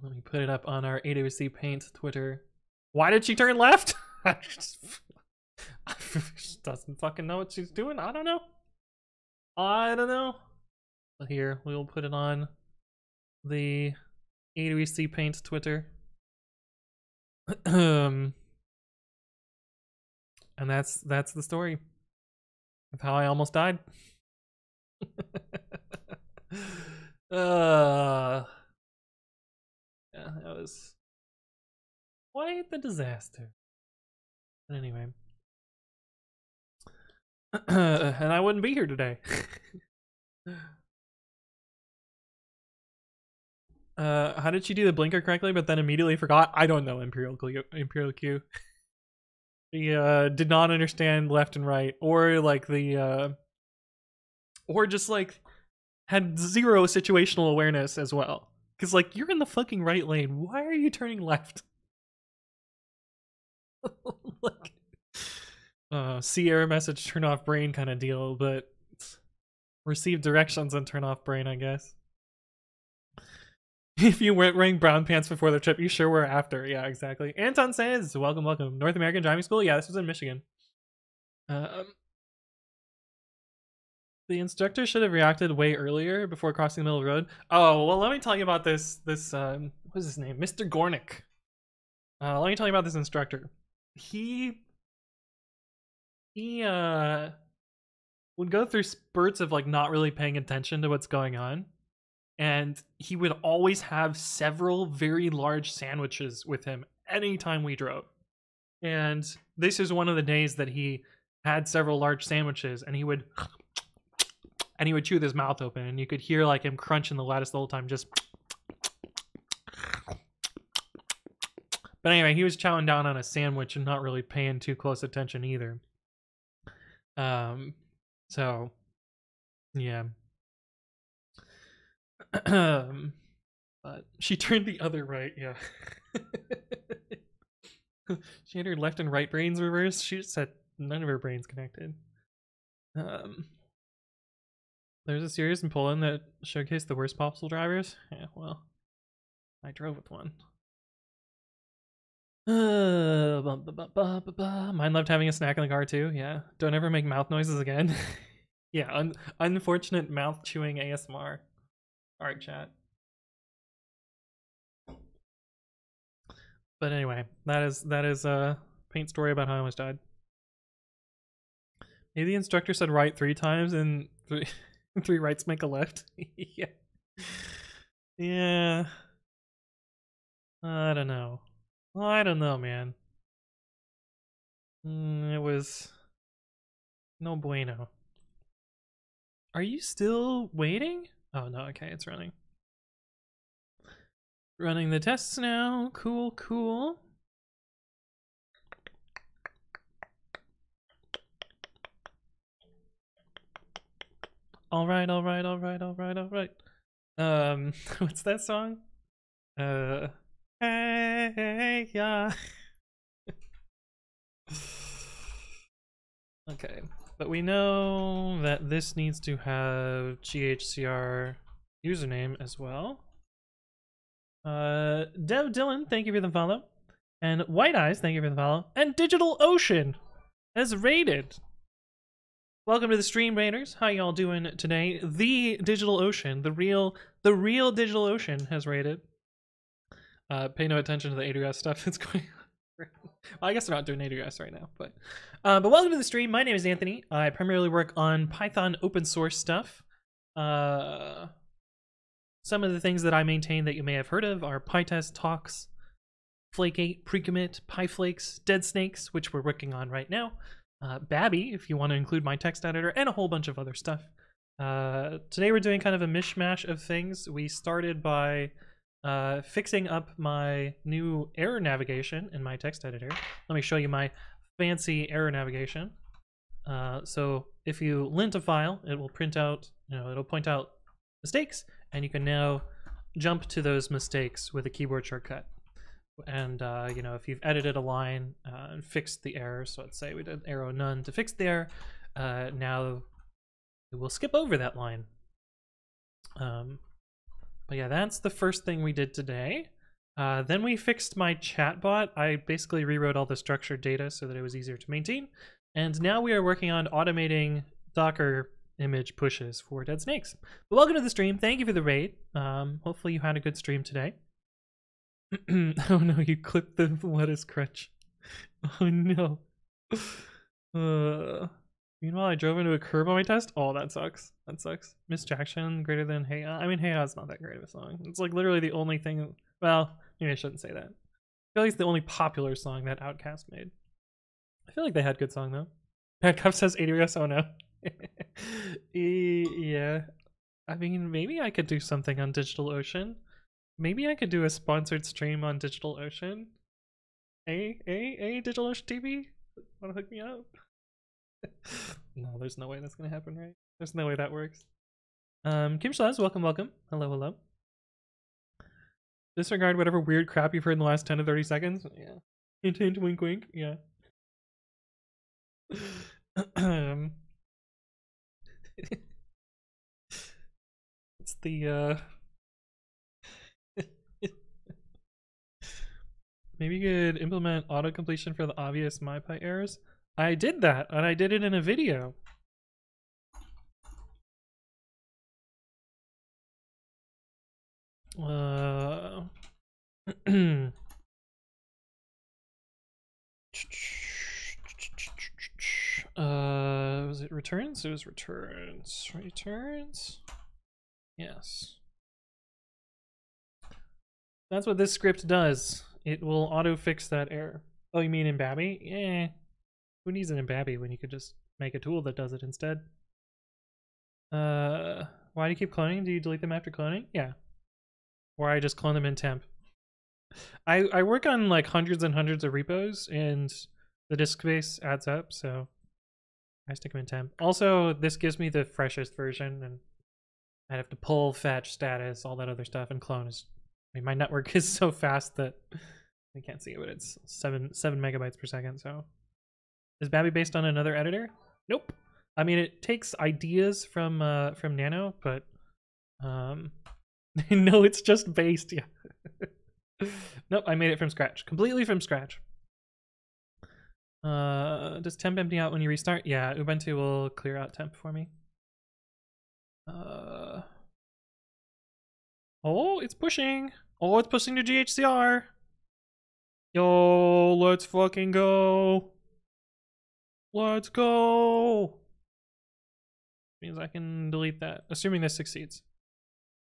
[SPEAKER 1] Let me put it up on our AWC Paint Twitter. Why did she turn left? She doesn't fucking know what she's doing. I don't know. But here, we'll put it on the AWC Paint Twitter. And that's the story of how I almost died. Yeah, that was quite the disaster. But anyway. And I wouldn't be here today. How did she do the blinker correctly but then immediately forgot? I don't know, Imperial Q. He did not understand left and right, or like the or just like had 0 situational awareness as well. Cause like, you're in the fucking right lane. Why are you turning left? Like, see error message, turn off brain kind of deal, but receive directions and turn off brain, I guess. If you weren't wearing brown pants before the trip, you sure were after. Yeah, exactly. Anton says, welcome, welcome. North American Driving School? Yeah, this was in Michigan. The instructor should have reacted way earlier before crossing the middle of the road. Oh, well, let me tell you about this, what's his name? Mr. Gornick. Let me tell you about this instructor. He would go through spurts of like not really paying attention to what's going on. And he would always have several very large sandwiches with him anytime we drove. And this is one of the days that he had several large sandwiches, and he would chew with his mouth open, and you could hear like him crunching the lettuce the whole time, just. But anyway, he was chowing down on a sandwich and not really paying too close attention either. So yeah. But she turned the other right, yeah. She had her left and right brains reversed. She just had none of her brains connected. There's a series in Poland that showcased the worst possible drivers. Yeah, well, I drove with one. Mine loved having a snack in the car too. Yeah, don't ever make mouth noises again. Yeah, unfortunate mouth chewing ASMR. Alright, chat. But anyway, that is a paint story about how I almost died. Maybe the instructor said right 3 times and 3 rights make a left. Yeah. Yeah. I don't know. I don't know, man. It was no bueno. Are you still waiting? Oh no, okay, it's running. Running the tests now. Cool, cool. All right. What's that song? Hey, yeah. Okay, but we know that this needs to have ghcr username as well. Dev Dylan, thank you for the follow. And White Eyes, thank you for the follow. And Digital Ocean has raided. Welcome to the stream, raiders. How y'all doing today? The Digital Ocean, the real Digital Ocean has raided. Pay no attention to the AWS stuff that's going on. Well, I guess we're not doing AWS right now, but welcome to the stream. My name is Anthony. I primarily work on Python open source stuff. Some of the things that I maintain that you may have heard of are PyTest, Talks, Flake8, Precommit, PyFlakes, Dead Snakes, which we're working on right now. Babi, if you want to include my text editor, and a whole bunch of other stuff. Today we're doing kind of a mishmash of things. We started by fixing up my new error navigation in my text editor. Let me show you my fancy error navigation. So if you lint a file, it will print out, it'll point out mistakes, and you can now jump to those mistakes with a keyboard shortcut. And if you've edited a line and fixed the error, so let's say we did arrow none to fix the error, now we'll skip over that line. But yeah, that's the first thing we did today. Then we fixed my chatbot. I basically rewrote all the structured data so that it was easier to maintain. And now we are working on automating Docker image pushes for Dead Snakes. But welcome to the stream. Thank you for the raid. Hopefully you had a good stream today. Oh no, you clipped the lettuce crutch. Oh no. Meanwhile, I drove into a curb on my test. Oh, that sucks. That sucks. Miss Jackson greater than Hey. I mean, Hey is not that great of a song. It's like literally the only thing. Well, maybe I shouldn't say that. I feel like it's the only popular song that Outkast made. I feel like they had good song though. Bad Cup says AWS. Oh no. Yeah. I mean, maybe I could do something on DigitalOcean. Maybe I could do a sponsored stream on DigitalOcean. DigitalOcean TV? Wanna hook me up? No, there's no way that's gonna happen, right? There's no way that works. Kim Shlaz, welcome. Hello. Disregard whatever weird crap you've heard in the last 10 to 30 seconds. Yeah. Hint, hint, wink, wink. Yeah. It's the maybe you could implement auto completion for the obvious MyPy errors. I did that, and I did it in a video. Was it returns? It was returns. Returns? Yes. That's what this script does. It will auto fix that error. Oh, you mean in Babi? Eh. Who needs it in Babi when you could just make a tool that does it instead? Why do you keep cloning? Do you delete them after cloning? Yeah. Or I just clone them in temp. I work on like hundreds and hundreds of repos, and the disk space adds up, so I stick them in temp. Also, this gives me the freshest version, and I have to pull, fetch, status, all that other stuff, and clone is. I mean, my network is so fast that I can't see it, but it's 7 megabytes per second. So, is Babi based on another editor? Nope. I mean, it takes ideas from Nano, but no, it's just based. Yeah. Nope, I made it from scratch, completely from scratch. Does temp empty out when you restart? Yeah, Ubuntu will clear out temp for me. Oh, it's pushing. Oh, it's pushing to ghcr. Yo, let's fucking go. Let's go. Means I can delete that, assuming this succeeds.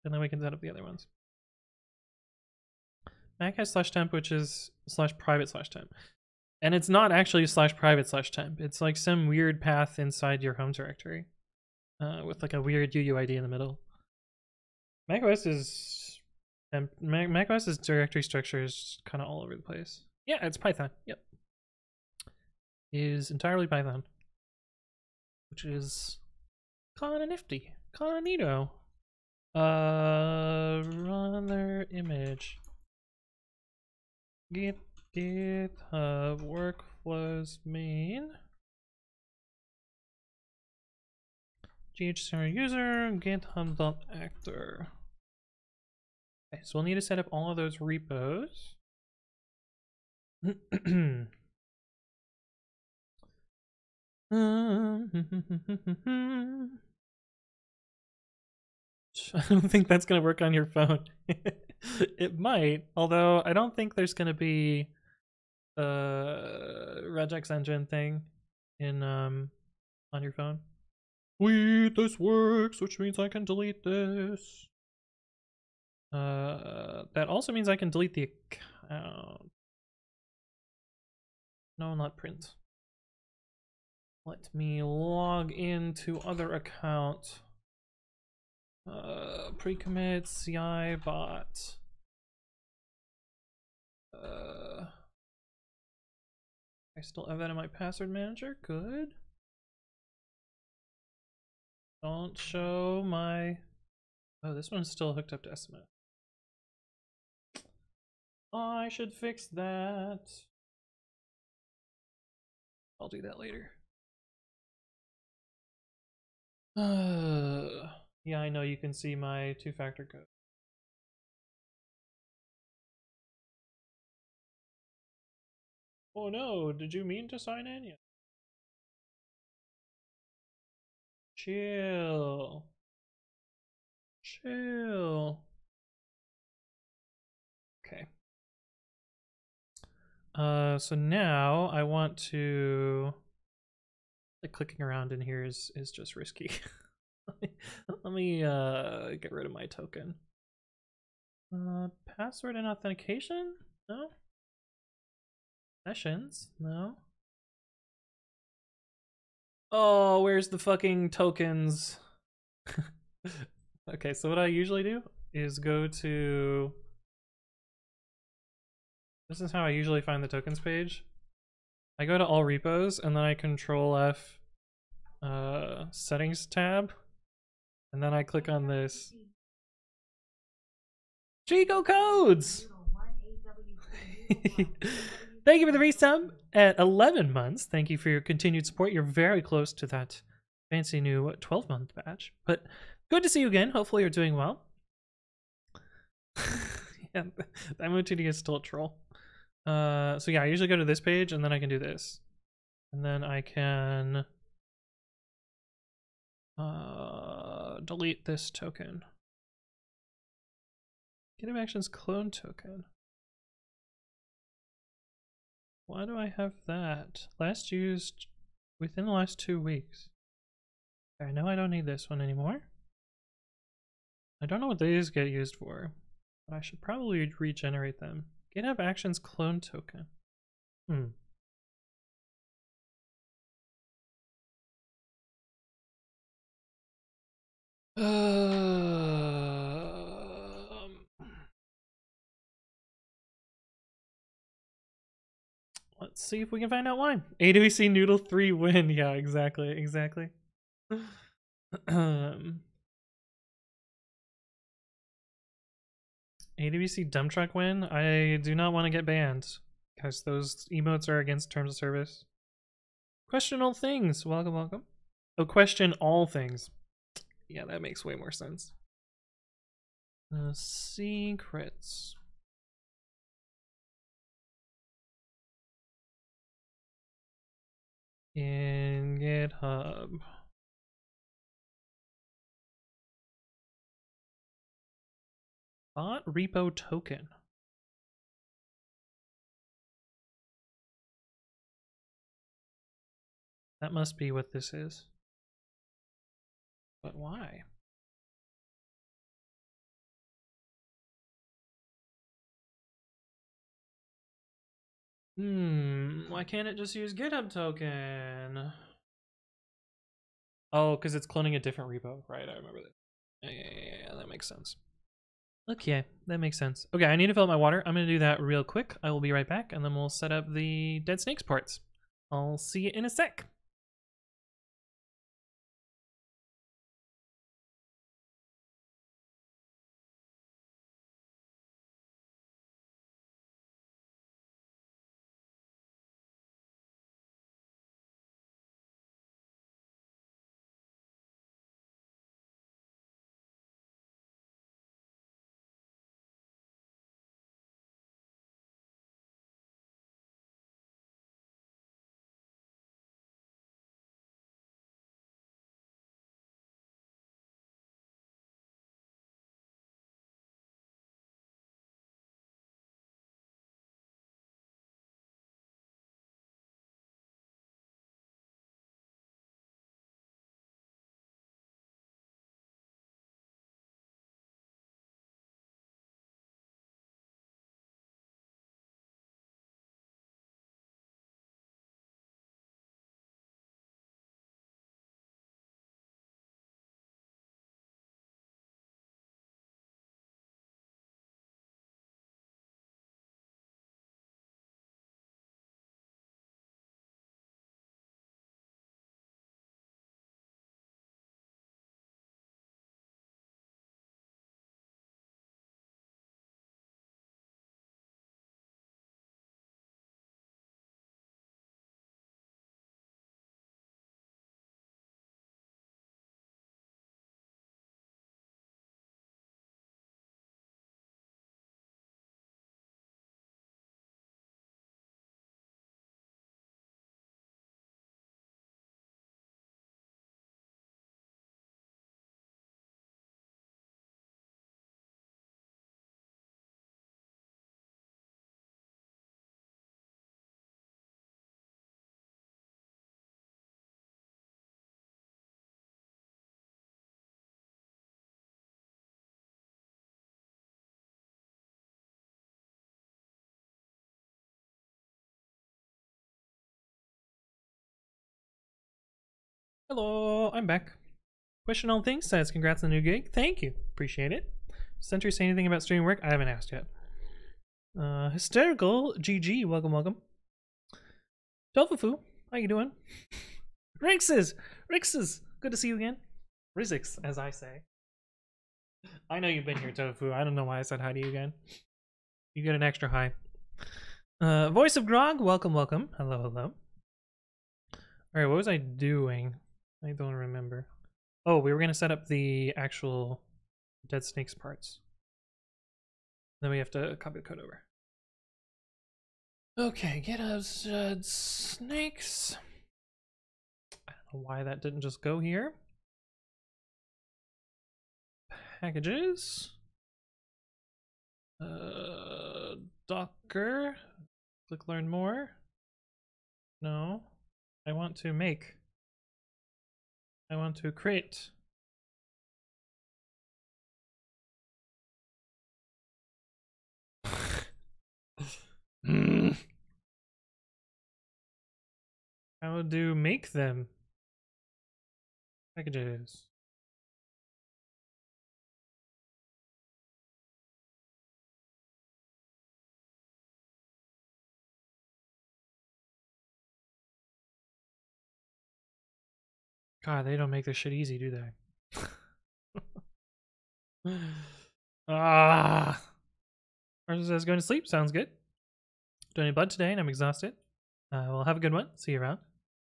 [SPEAKER 1] And then we can set up the other ones. Mac has /temp, which is /private/temp. And it's not actually /private/temp. It's like some weird path inside your home directory with like a weird UUID in the middle. macOS's directory structure is kind of all over the place. Yeah, it's Python. Yep. It is entirely Python, which is kind of nifty, kind of neato. Run their image. GitHub workflows main. ghcr user github.actor. Okay, so we'll need to set up all of those repos. I don't think that's going to work on your phone. It might, although I don't think there's going to be a regex engine thing in on your phone. Sweet, this works, which means I can delete this. That also means I can delete the account. No, not print. Let me log into other account. Pre-commit CI bot. I still have that in my password manager. Good. Don't show my. Oh, this one's still hooked up to SMS. I should fix that. I'll do that later. Yeah, I know you can see my two-factor code. Oh no, did you mean to sign in? Yeah. Chill. Chill. Okay. So now I want to, like, clicking around in here is just risky. Let me get rid of my token. Password and authentication? No. Sessions? No. Oh, where's the fucking tokens? Okay, so what I usually do is go to. This is how I usually find the tokens page. I go to all repos and then I Control F settings tab, and then I click on this. Chico codes! Thank you for the resub at 11 months. Thank you for your continued support. You're very close to that fancy new 12-month batch. But good to see you again. Hopefully you're doing well. Yeah, that MoTD is still a troll. So yeah, I usually go to this page and then I can do this. And then I can delete this token. GitHub Actions clone token. Why do I have that? Last used within the last 2 weeks. I know I don't need this one anymore. I don't know what these get used for, but I should probably regenerate them. GitHub Actions clone token. Let's see if we can find out why. AWC Noodle 3 win. Yeah, exactly. AWC dump truck win. I do not want to get banned because those emotes are against terms of service. Question all things. Welcome. Oh, question all things. Yeah, that makes way more sense. Secrets. In GitHub. Bot repo token. That must be what this is. But why? Why can't it just use GitHub token? Oh, because it's cloning a different repo. Right, I remember that. Yeah, that makes sense. Okay, that makes sense. Okay, I need to fill up my water. I'm going to do that real quick. I will be right back, and then we'll set up the Dead Snakes parts. I'll see you in a sec. Hello, I'm back. Question all things says congrats on the new gig. Thank you. Appreciate it. Sentry say anything about streaming work? I haven't asked yet. Hysterical GG, welcome. Tofufu, how you doing? Rixes, good to see you again. Rizix, as I say. I know you've been here, Tofu. I don't know why I said hi to you again. You get an extra hi. Voice of Grog, welcome, welcome. Hello, hello. Alright, what was I doing? I don't remember. Oh, we were gonna set up the actual Dead Snakes parts. Then we have to copy the code over. Okay, get us Dead Snakes. I don't know why that didn't just go here. Packages. Docker. Click learn more. No. I want to make. I want to create. How do make them? Packages. God, they don't make this shit easy, do they? Ah. Ours says going to sleep. Sounds good. Doing blood today and I'm exhausted. Well, have a good one. See you around.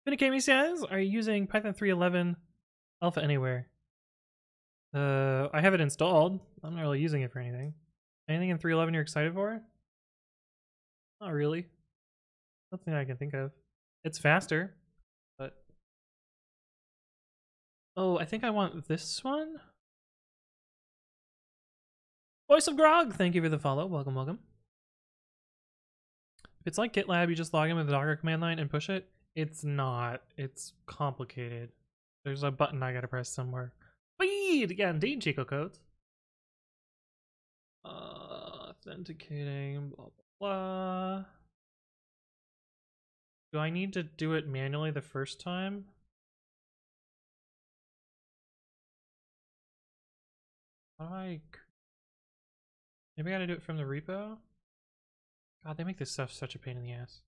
[SPEAKER 1] Finicami says, are you using Python 3.11 Alpha Anywhere? I have it installed. I'm not really using it for anything. Anything in 3.11 you're excited for? Not really. Nothing I can think of. It's faster, but... Oh, I think I want this one? Voice of Grog, thank you for the follow. Welcome, welcome. If it's like GitLab, you just log in with the Docker command line and push it. It's not. It's complicated. There's a button I gotta press somewhere. Weed! Yeah, indeed, Chico codes. Authenticating, blah, blah, blah. Do I need to do it manually the first time? How do I... Maybe I gotta do it from the repo? God, they make this stuff such a pain in the ass.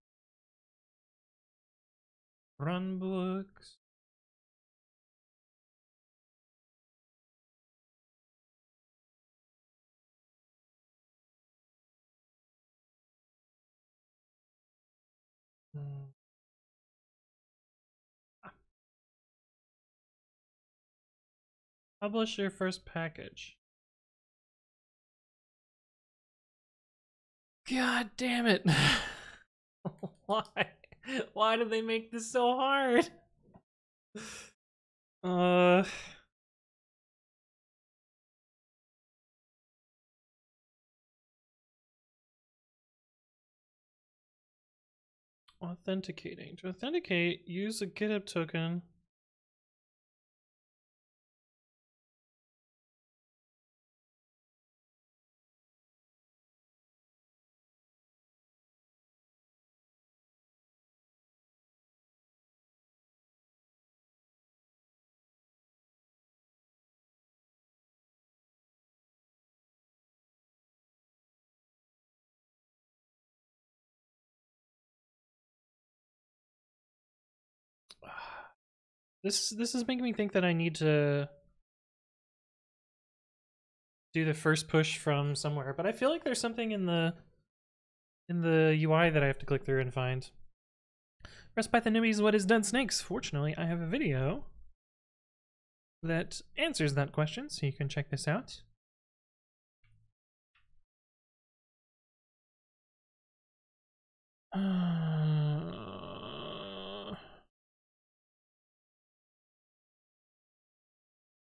[SPEAKER 1] Run books. Publish your first package. God damn it. Why? Why do they make this so hard? Authenticating. To authenticate, use a GitHub token. This is making me think that I need to do the first push from somewhere, but I feel like there's something in the UI that I have to click through and find. Rest Python newbies, what is Dead Snakes? Fortunately, I have a video that answers that question, so you can check this out.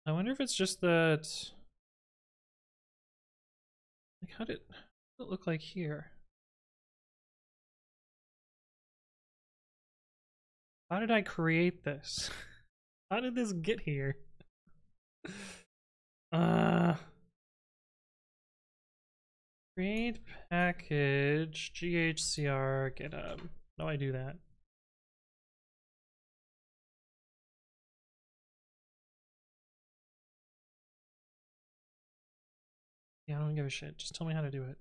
[SPEAKER 1] I wonder if it's just that... Like, how did it look like here? How did I create this? How did this get here? Create package ghcr github. How do I do that? Yeah, I don't give a shit. Just tell me how to do it.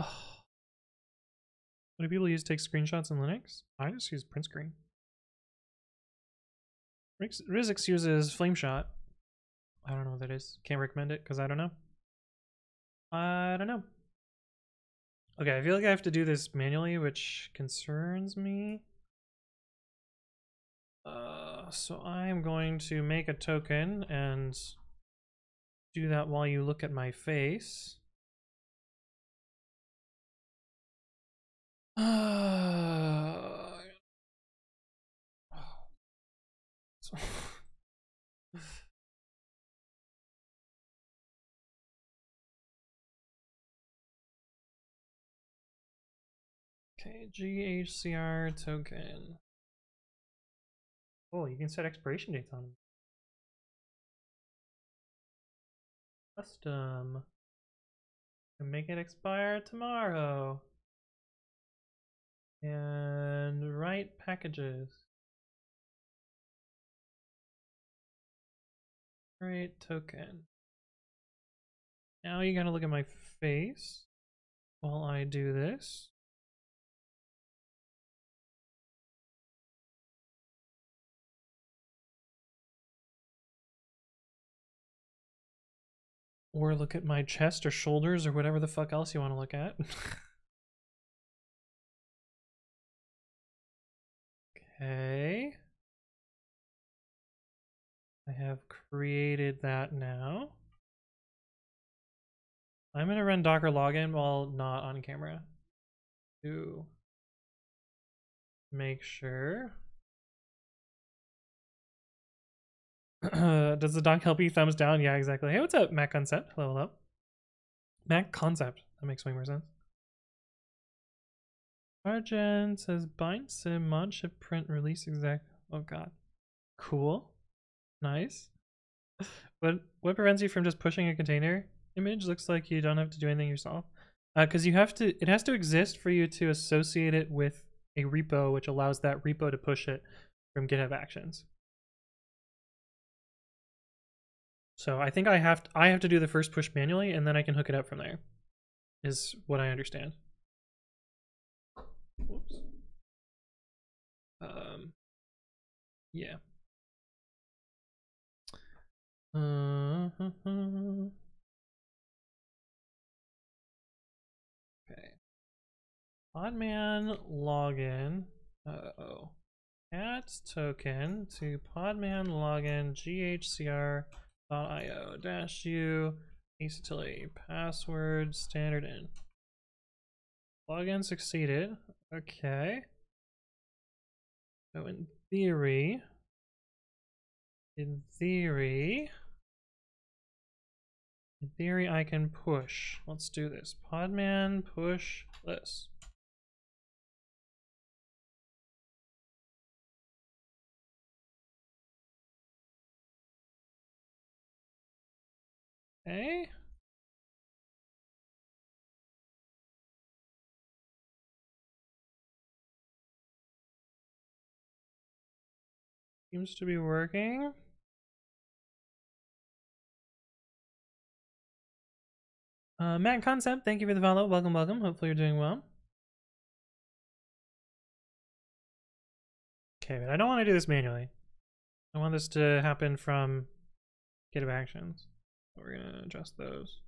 [SPEAKER 1] Oh. What do people use to take screenshots in Linux? I just use print screen. Rizix uses Flameshot. I don't know what that is. Can't recommend it because I don't know. I don't know. Okay, I feel like I have to do this manually, which concerns me. So I'm going to make a token and do that while you look at my face. Okay, ghcr token. Oh, you can set expiration dates on them. Custom. And make it expire tomorrow. And write packages. Create token. Now you gotta look at my face while I do this. Or look at my chest or shoulders or whatever the fuck else you want to look at. Okay. I have created that now. I'm going to run Docker login while not on camera to make sure. Does the doc help you? Thumbs down? Yeah, exactly. Hey, what's up, Mac Concept? Hello, hello. Mac Concept. That makes way more sense. Argent says bind sim mod ship print release exact. Oh god. Cool. Nice. What prevents you from just pushing a container image? Looks like you don't have to do anything yourself. Because you have to, it has to exist for you to associate it with a repo, which allows that repo to push it from GitHub Actions. So I think I have to do the first push manually, and then I can hook it up from there. Is what I understand. Whoops. Yeah. Okay. Podman login. Uh-oh. Add token to podman login ghcr.io -u utility password standard in. Login succeeded. Okay. So in theory, I can push. Let's do this. Podman push this. Okay. Seems to be working. Matt Concept, thank you for the follow. Welcome, welcome. Hopefully you're doing well. Okay, but I don't want to do this manually. I want this to happen from GitHub Actions. So we're gonna adjust those.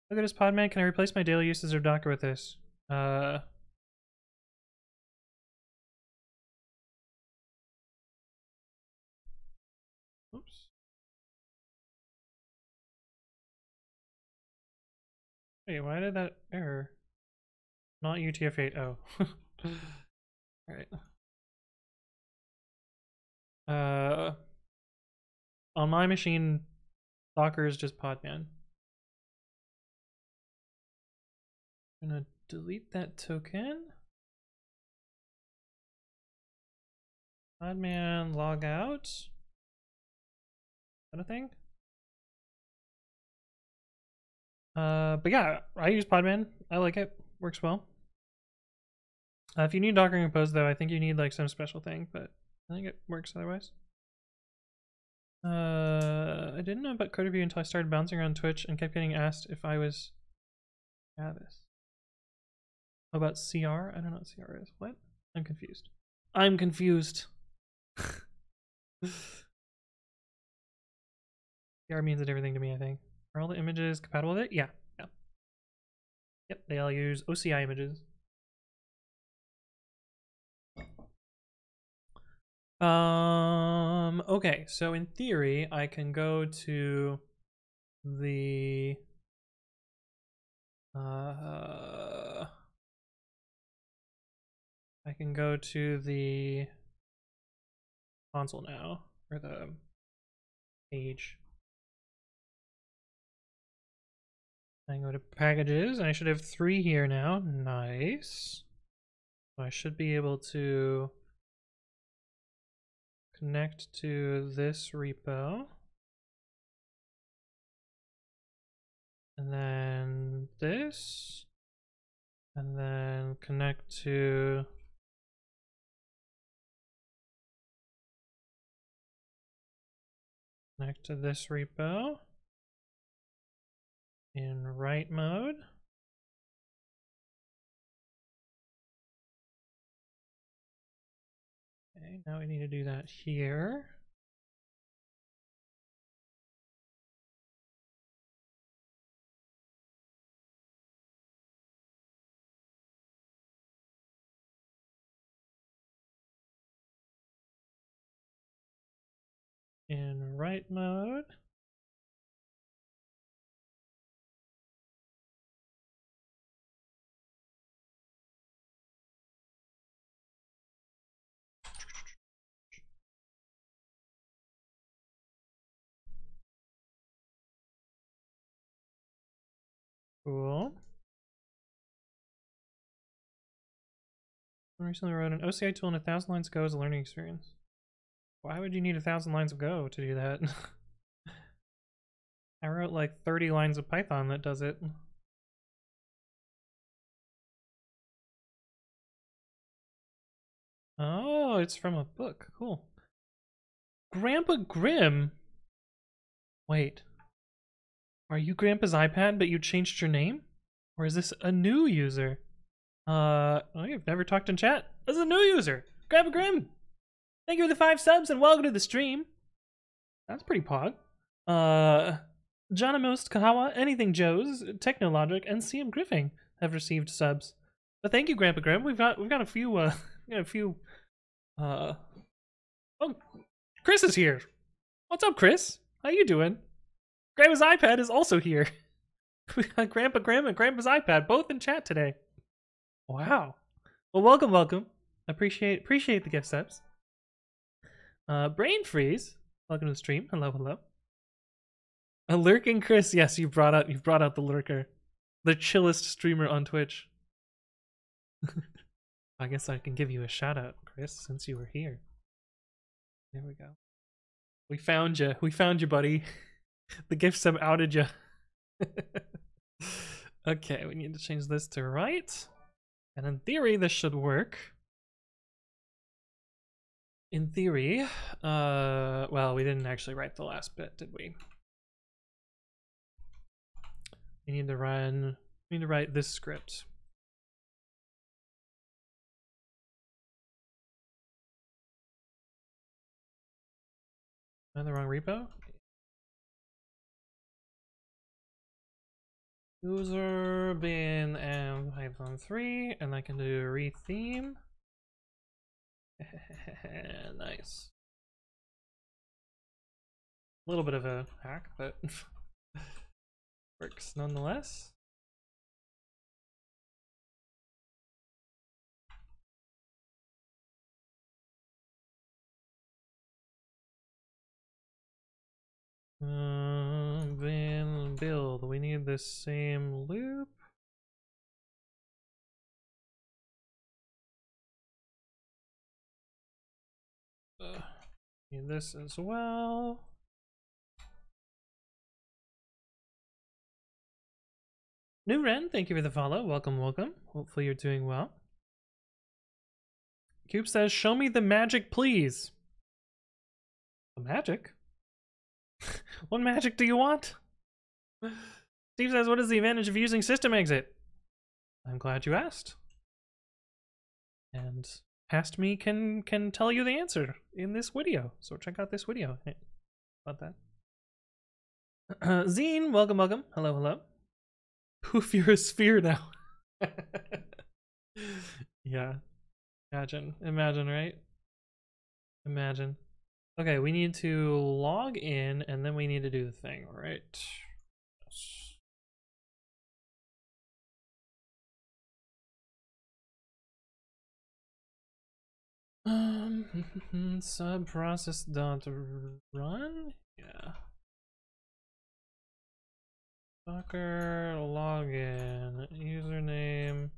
[SPEAKER 1] Look at this Podman. Can I replace my daily uses of Docker with this? Oops. Wait, why did that error? Not UTF-8. Oh. Alright. On my machine, Docker is just Podman. I'm gonna delete that token. Podman log out. Is that a thing? But yeah, I use Podman. I like it. Works well. If you need Docker Compose though, I think you need like some special thing, but I think it works otherwise. I didn't know about code review until I started bouncing around Twitch and kept getting asked if I was Travis. How about CR? I don't know what CR is. What? I'm confused. I'm confused. CR means a different thing to me, I think. Are all the images compatible with it? Yeah. Yeah. Yep, they all use OCI images. Okay, so in theory, I can go to the I can go to the console now, or the page. I can go to packages, and I should have 3 here now. Nice. So I should be able to connect to this repo. And then this. And then connect to this repo in write mode. Okay, now we need to do that here. In write mode. Cool. I recently wrote an OCI tool in 1,000 lines of Go as a learning experience. Why would you need 1,000 lines of Go to do that? I wrote like 30 lines of Python that does it. Oh, it's from a book. Cool. Grandpa Grim? Wait. Are you Grandpa's iPad, but you changed your name? Or is this a new user? You've never talked in chat. This is a new user. Grandpa Grim! Thank you for the 5 subs and welcome to the stream. That's pretty pog. Jonamost Kahawa, Anything Joe's, Technologic, and CM Griffing have received subs. But thank you, Grandpa Grim. We've got a few oh, Chris is here. What's up, Chris? How you doing? Grandpa's iPad is also here. We got Grandpa Grim and Grandpa's iPad both in chat today. Wow. Well, welcome. Appreciate the gift subs. Brain Freeze, welcome to the stream. Hello. A lurking Chris. Yes, you've brought out the lurker, the chillest streamer on Twitch. I guess I can give you a shout out, Chris, since you were here. There we go. We found you. We found you, buddy. The gift sub outed you. Okay, we need to change this to right. And in theory, this should work. In theory, well, we didn't actually write the last bit, did we? We need to write this script. Am I in the wrong repo? User bin and Python 3, and I can do retheme. Nice. A little bit of a hack, but works nonetheless. Bin build. We need the same loop. Need this as well. New Ren, thank you for the follow. Welcome. Hopefully you're doing well. Cube says, show me the magic, please. The magic? What magic do you want? Steve says, what is the advantage of using system exit? I'm glad you asked. And past me can tell you the answer in this video. So check out this video about that. Zine, welcome, welcome. Hello, hello. Poof, you're a sphere now. Yeah. Imagine, right? Imagine. Okay, we need to log in and then we need to do the thing, right? Yes. Sub process dot run? Yeah. Docker login username.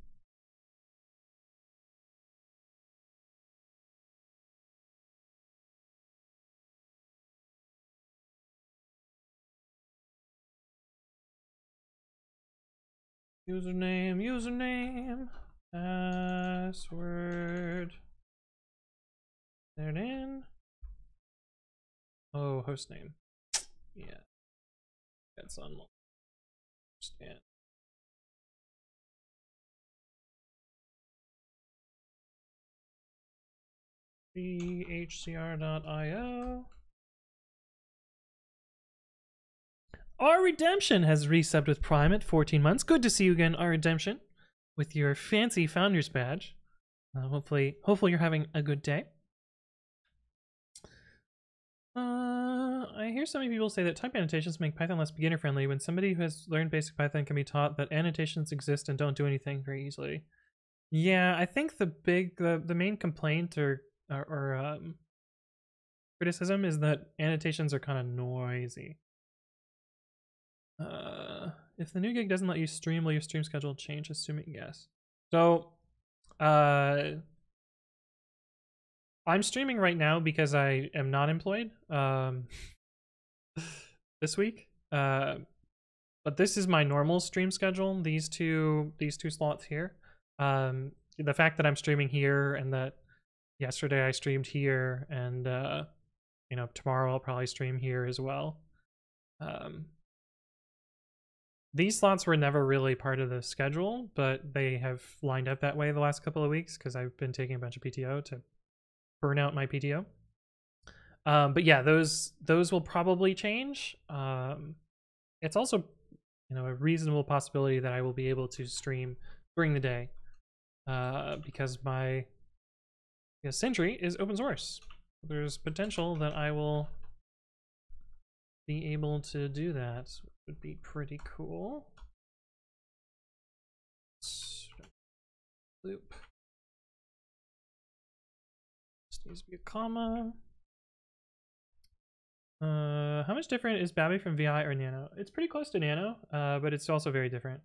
[SPEAKER 1] Username, password. There it in. Oh, hostname. Yeah. That's on. Understand. ghcr.io. Our Redemption has resubbed with Prime at 14 months. Good to see you again, Our Redemption, with your fancy Founders badge. Hopefully you're having a good day. I hear so many people say that type annotations make Python less beginner friendly when somebody who has learned basic Python can be taught that annotations exist and don't do anything very easily. Yeah, I think the main complaint or criticism is that annotations are kind of noisy. If the new gig doesn't let you stream, will your stream schedule change? Assuming yes. So, I'm streaming right now because I am not employed this week. But this is my normal stream schedule. These two slots here. The fact that I'm streaming here and that yesterday I streamed here and you know, tomorrow I'll probably stream here as well. These slots were never really part of the schedule, but they have lined up that way the last couple of weeks because I've been taking a bunch of PTO to burn out my PTO. But yeah, those will probably change. It's also, you know, a reasonable possibility that I will be able to stream during the day because my Sentry is open source. There's potential that I will be able to do that. Would be pretty cool. Loop. Just needs to be a comma. How much different is Babi from VI or Nano? It's pretty close to Nano, but it's also very different.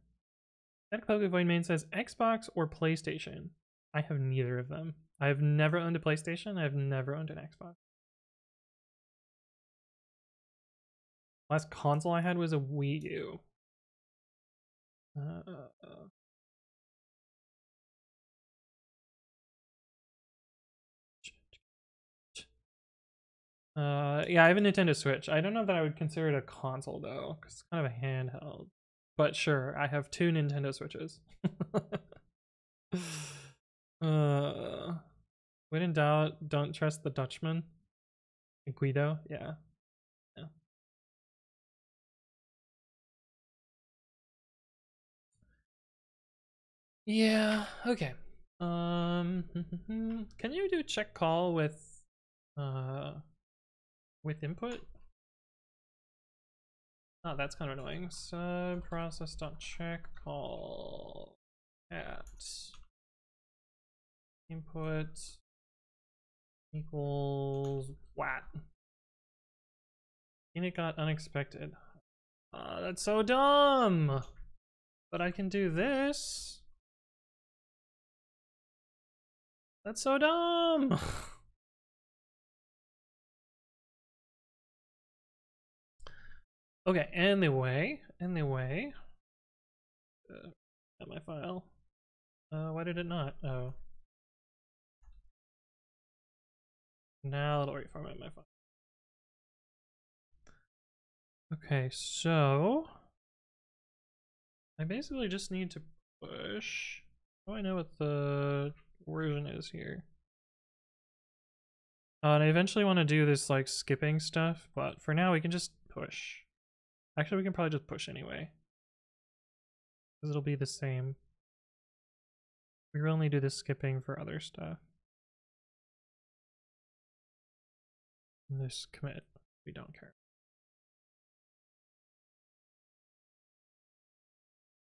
[SPEAKER 1] That Void Main says Xbox or PlayStation. I have neither of them. I have never owned a PlayStation. I have never owned an Xbox. Last console I had was a Wii U. Yeah, I have a Nintendo Switch. I don't know that I would consider it a console though, because it's kind of a handheld. But sure, I have 2 Nintendo Switches. When in doubt, don't trust the Dutchman. Guido, yeah. Yeah, okay. Can you do check call with input? Oh, that's kind of annoying. Subprocess.check call at input equals what? And it got unexpected. That's so dumb. But I can do this. That's so dumb. Okay, anyway. At my file. Why did it not? Oh. Now it'll reformat my file. Okay, so I basically just need to push. Oh, I know what the version is here. And I eventually want to do this like skipping stuff, but for now we can just push. Actually, we can probably just push anyway, because it'll be the same. We will only do the skipping for other stuff. And this commit, we don't care.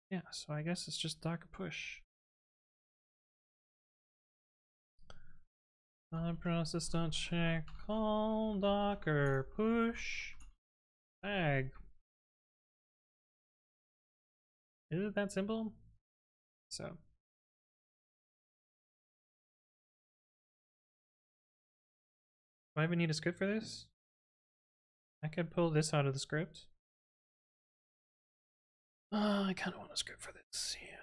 [SPEAKER 1] Yeah, so I guess it's just docker push. Process.check call docker push tag. Is it that simple? So. Do I even need a script for this? I could pull this out of the script. I kind of want a script for this, yeah.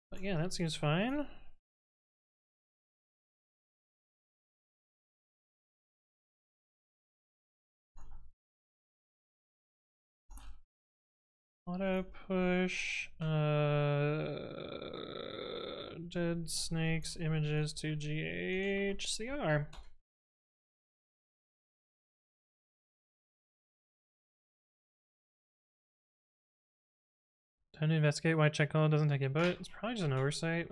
[SPEAKER 1] But yeah, that seems fine. Auto push dead snakes images to ghcr. Time to investigate why check call doesn't take input. It's probably just an oversight.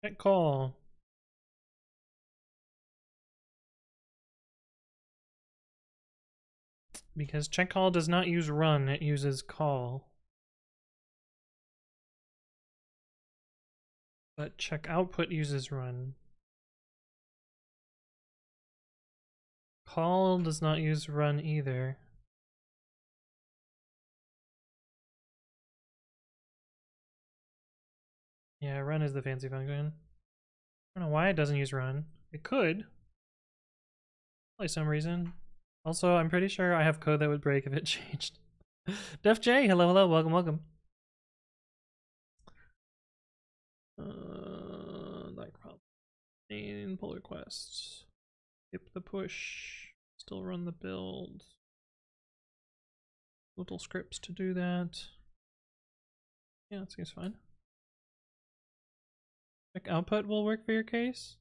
[SPEAKER 1] Check call. Because check call does not use run, it uses call. But check output uses run. Call does not use run either. Yeah, run is the fancy function. I don't know why it doesn't use run. It could. Probably some reason. Also, I'm pretty sure I have code that would break if it changed. Def J, hello, hello, welcome, welcome. Like problem. Main pull requests. Skip the push. Still run the build. Little scripts to do that. Yeah, that seems fine. Check output will work for your case.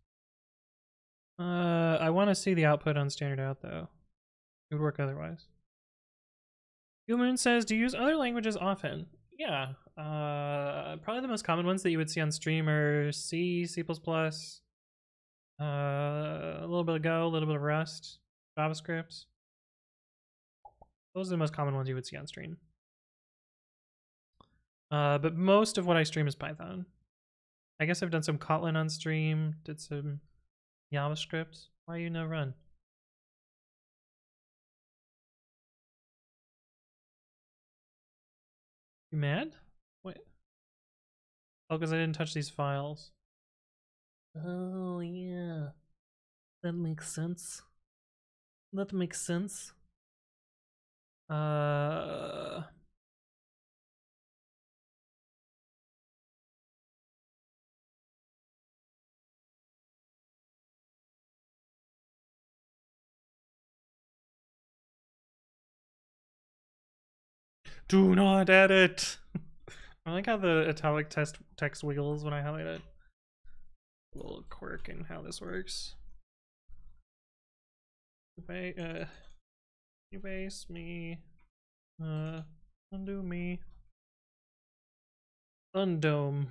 [SPEAKER 1] I want to see the output on standard out though. It would work otherwise. Moon says, do you use other languages often? Yeah, probably the most common ones that you would see on stream are C, C++, a little bit of Go, a little bit of Rust, JavaScript. Those are the most common ones you would see on stream. But most of what I stream is Python. I guess I've done some Kotlin on stream, did some JavaScript. Why you no run? You mad? Wait. Oh, because I didn't touch these files. Oh, yeah. That makes sense. That makes sense. Do not edit! I like how the italic text wiggles when I highlight it. A little quirk in how this works. You base me. Undo me. Undome.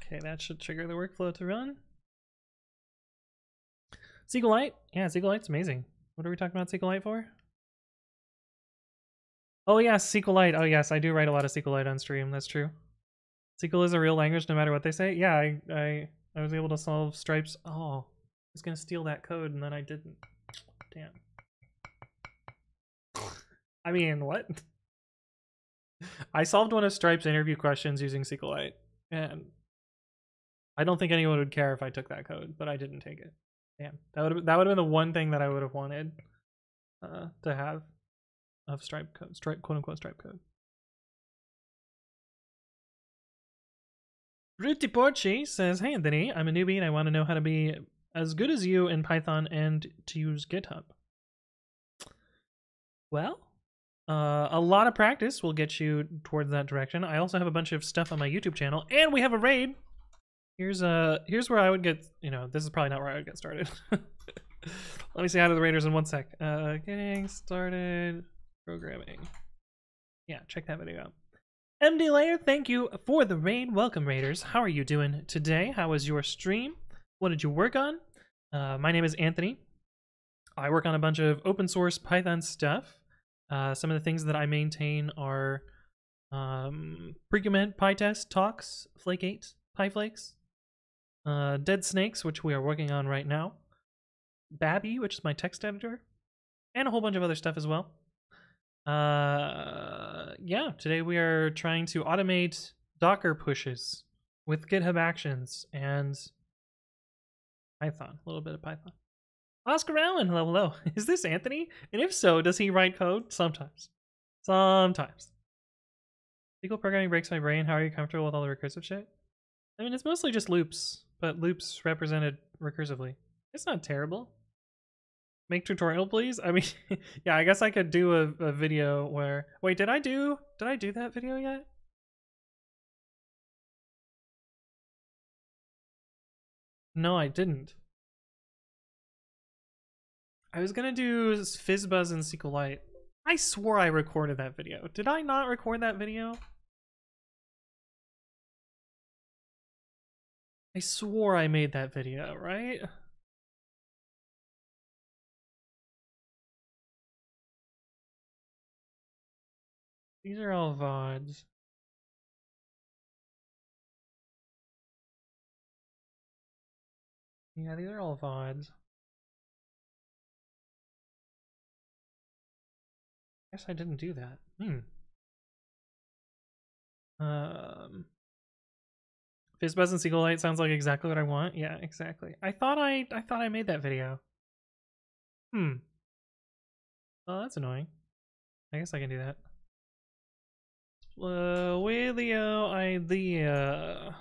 [SPEAKER 1] Okay, that should trigger the workflow to run. SQLite? Yeah, SQLite's amazing. What are we talking about SQLite for? Oh yes, SQLite. Oh yes, I do write a lot of SQLite on stream. That's true. SQL is a real language no matter what they say. Yeah, I was able to solve Stripe's. Oh, I was gonna steal that code and then I didn't. Damn. I mean, what? I solved one of Stripe's interview questions using SQLite, and I don't think anyone would care if I took that code, but I didn't take it. Damn, that would have been the one thing that I would have wanted to have of Stripe code, quote unquote Stripe code. Ruti Porchi says, "Hey Anthony, I'm a newbie and I want to know how to be as good as you in Python and to use GitHub." Well, a lot of practice will get you towards that direction. I also have a bunch of stuff on my YouTube channel, and we have a raid. Here's where I would get, this is probably not where I would get started. Let me say hi to the raiders in one sec. Getting started programming. Yeah, check that video out. MD Layer, thank you for the raid. Welcome, raiders. How are you doing today? How was your stream? What did you work on? My name is Anthony. I work on a bunch of open source Python stuff. Some of the things that I maintain are Precommit, PyTest, Talks, Flake8, PyFlakes, Dead Snakes, which we are working on right now, Babi, which is my text editor, and a whole bunch of other stuff as well. Yeah, today we are trying to automate Docker pushes with GitHub Actions and Python, a little bit of Python. Oscar Allen, hello, hello. Is this Anthony? And if so, does he write code? Sometimes. Sometimes. SQL programming breaks my brain. How are you comfortable with all the recursive shit? I mean, it's mostly just loops, but loops represented recursively. It's not terrible. Make tutorial, please? I mean, yeah, I guess I could do a video where... Wait, did I do that video yet? No, I didn't. I was gonna do FizzBuzz and SQLite. I swore I recorded that video. Did I not record that video? I swore I made that video, right? These are all VODs. Yeah, these are all VODs. I guess I didn't do that. FizzBuzz and SQLite sounds like exactly what I want. Yeah, exactly. I thought I made that video. Oh, that's annoying. I guess I can do that. Wheelio idea.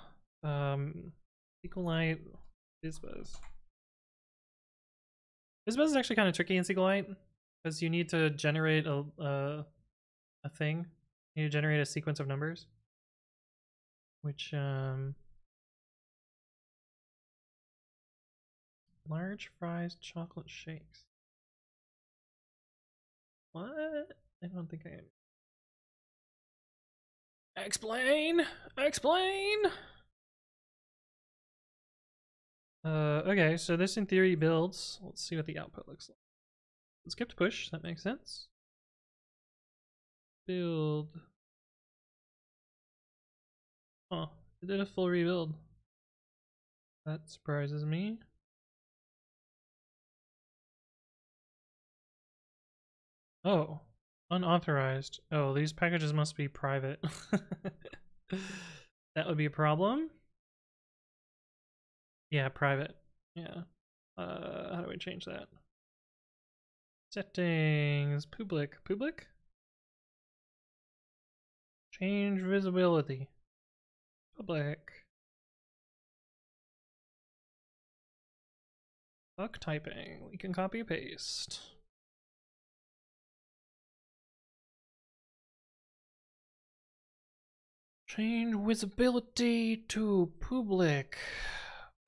[SPEAKER 1] SQLite, FizzBuzz. FizzBuzz is actually kind of tricky in SQLite because you need to generate a thing. You need to generate a sequence of numbers, which large fries, chocolate shakes. What? I don't think I am. Explain! Explain! Okay, so this in theory builds. Let's see what the output looks like. Skip to push, that makes sense. Build. Oh, it did a full rebuild. That surprises me. Oh, unauthorized. Oh, these packages must be private. That would be a problem. Yeah, private. Yeah. How do we change that? Settings, public. Public? Change visibility. Public. Fuck typing. We can copy paste. Change visibility to public.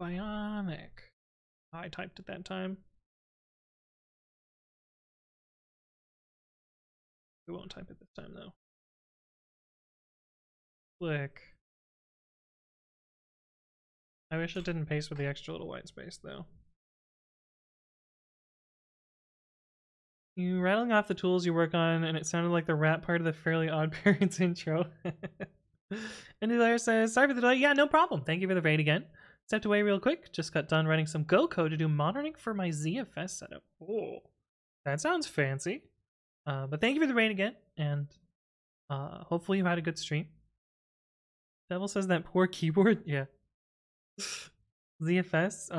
[SPEAKER 1] Bionic. I typed at that time. We won't type it this time though. Click. I wish it didn't paste with the extra little white space though. You rattling off the tools you work on, and it sounded like the rap part of the Fairly Odd Parents intro. And Delaire says, sorry for the delay. Yeah, no problem. Thank you for the raid again. Stepped away real quick. Just got done writing some Go code to do monitoring for my ZFS setup. Oh, that sounds fancy. But thank you for the raid again, and hopefully you had a good stream. Devil says that poor keyboard. Yeah. ZFS?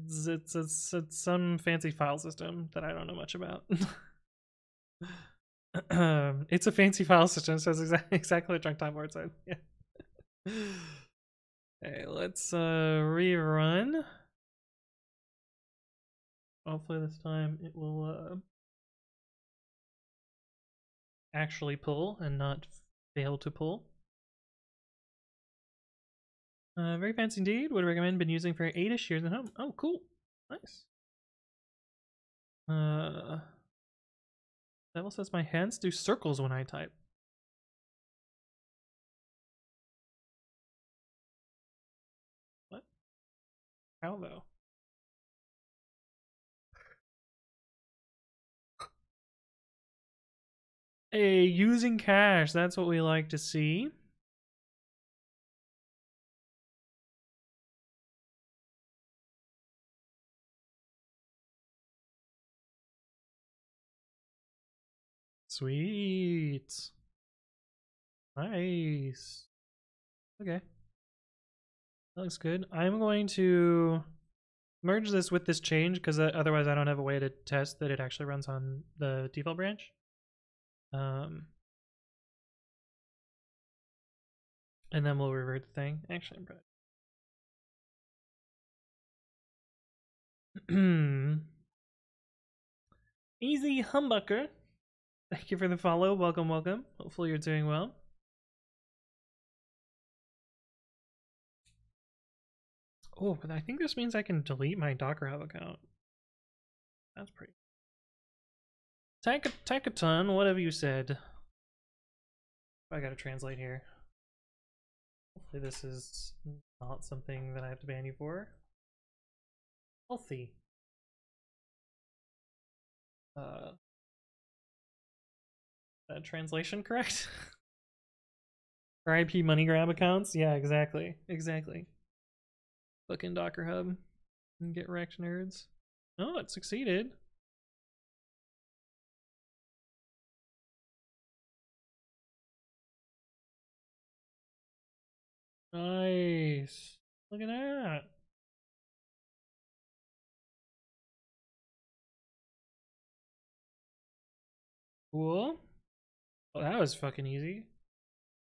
[SPEAKER 1] It's some fancy file system that I don't know much about. It's a fancy file system, so it's exactly what Drunk Time Board said. Yeah. Okay, let's rerun. Hopefully this time it will actually pull and not fail to pull. Very fancy indeed. Would recommend. Been using for 8-ish years at home. Oh, cool. Nice. Devil says my hands do circles when I type. What? How though? Hey, using cache. That's what we like to see. Sweet. Nice. Okay. That looks good. I'm going to merge this with this change because otherwise I don't have a way to test that it actually runs on the default branch. And then we'll revert the thing. Actually, I'm probably Easy Humbucker. Thank you for the follow. Welcome, welcome. Hopefully you're doing well. Oh, but I think this means I can delete my Docker Hub account. That's pretty. Takaton, whatever you said. I gotta translate here. Hopefully this is not something that I have to ban you for. Healthy. That translation correct? For IP money grab accounts? Yeah, exactly. Exactly. Fucking Docker Hub. And get wrecked, nerds. Oh, it succeeded. Nice. Look at that. Cool. Well, that was fucking easy.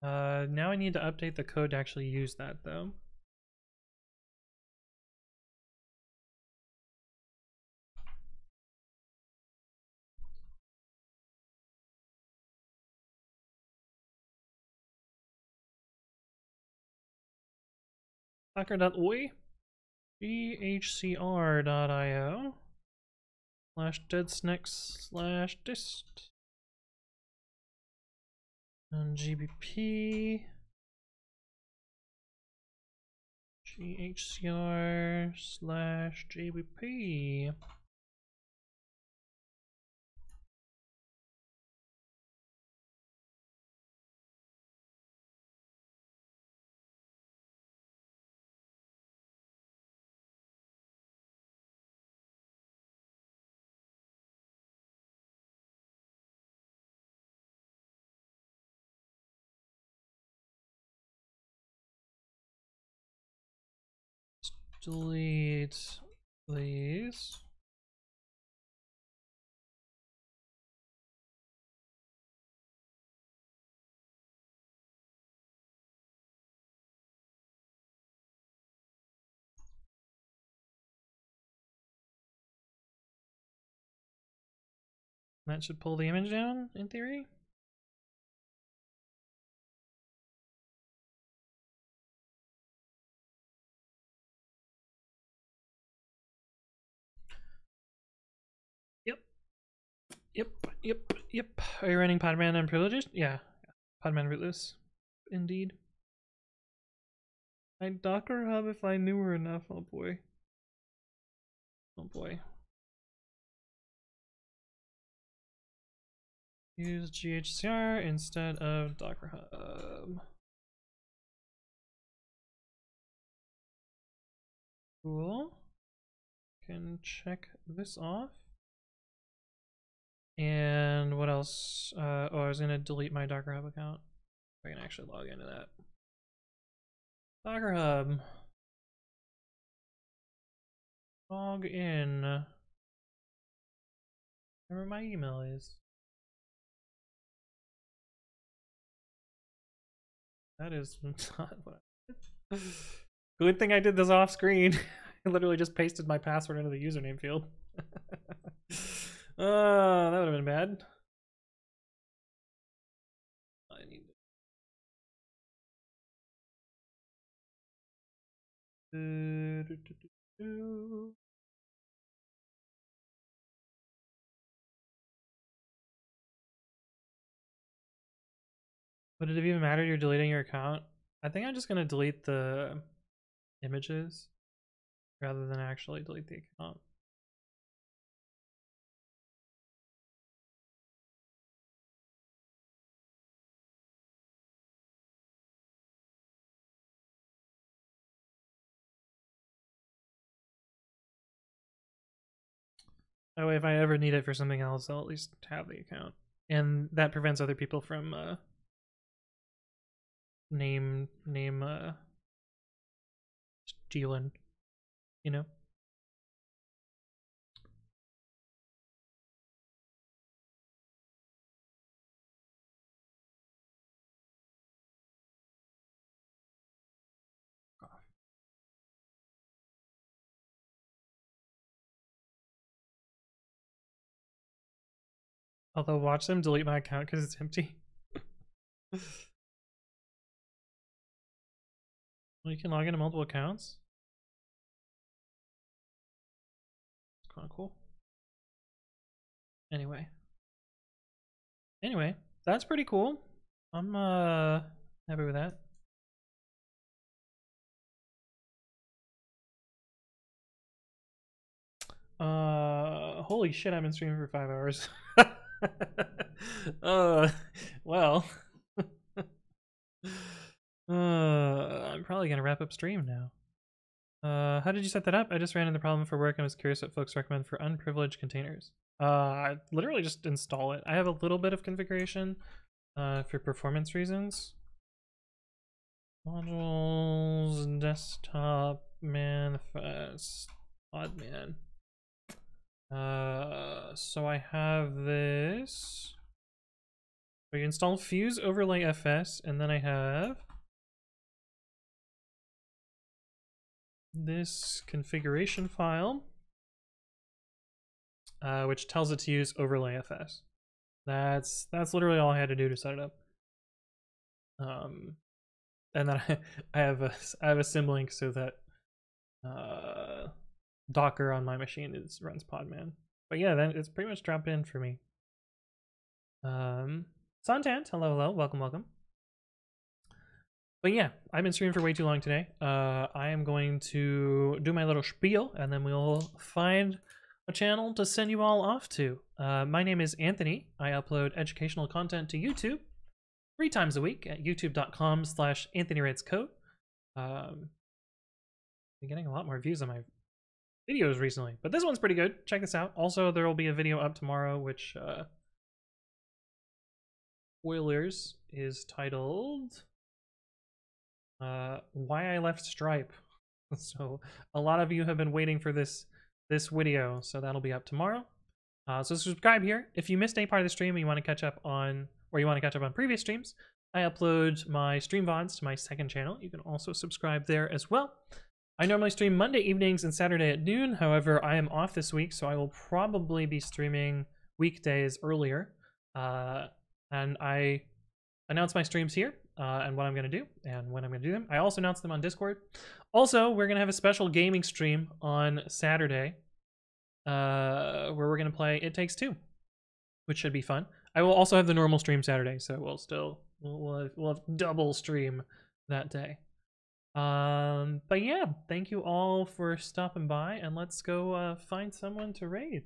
[SPEAKER 1] Now I need to update the code to actually use that, though. Docker.oi, ghcr.io /deadsnacks/dist and gbp ghcr/gbp. Delete these. That should pull the image down, in theory. Yep. Yep. Are you running Podman unprivileged? Yeah. Podman rootless. Indeed. I'd Docker Hub if I knew her enough. Oh boy. Oh boy. Use ghcr instead of Docker Hub. Cool. Can check this off. And what else? Oh, I was gonna delete my Docker Hub account. I can actually log into that. Docker Hub. Log in. Where my email is. That is not what I did. Good thing I did this off screen. I literally just pasted my password into the username field. That would have been bad. I need to... Would it even matter you're deleting your account? I think I'm just gonna delete the images rather than actually delete the account. That way if I ever need it for something else, I'll at least have the account. And that prevents other people from stealing, you know? Although watch them delete my account because it's empty. Well, you can log into multiple accounts. It's kind of cool. Anyway, that's pretty cool. I'm happy with that. Holy shit, I've been streaming for 5 hours. Well. I'm probably gonna wrap up stream now. How did you set that up? I just ran into the problem for work and was curious what folks recommend for unprivileged containers. I literally just install it. I have a little bit of configuration for performance reasons. Modules, desktop, manifest, podman. So I have this. We install Fuse Overlay FS, and then I have this configuration file, which tells it to use Overlay FS. That's literally all I had to do to set it up. And then I have a symlink so that Docker on my machine runs Podman. But yeah, then it's pretty much dropped in for me. Santant, hello, welcome. But yeah, I've been streaming for way too long today. I am going to do my little spiel, and then we'll find a channel to send you all off to. My name is Anthony. I upload educational content to YouTube 3 times a week at youtube.com/anthonywritescode. Been getting a lot more views on my videos recently, but this one's pretty good. Check this out. Also, there will be a video up tomorrow, which spoilers, is titled Why I Left Stripe. So a lot of you have been waiting for this video, so that'll be up tomorrow. So subscribe here. If you missed any part of the stream and you want to catch up on, previous streams, I upload my stream VODs to my second channel. You can also subscribe there as well. I normally stream Monday evenings and Saturday at noon. However, I am off this week, so I will probably be streaming weekdays earlier. And I announce my streams here and what I'm going to do and when I'm going to do them. I also announce them on Discord. Also, we're going to have a special gaming stream on Saturday where we're going to play It Takes Two, which should be fun. I will also have the normal stream Saturday, so we'll have double stream that day. But yeah, thank you all for stopping by, and let's go find someone to raid.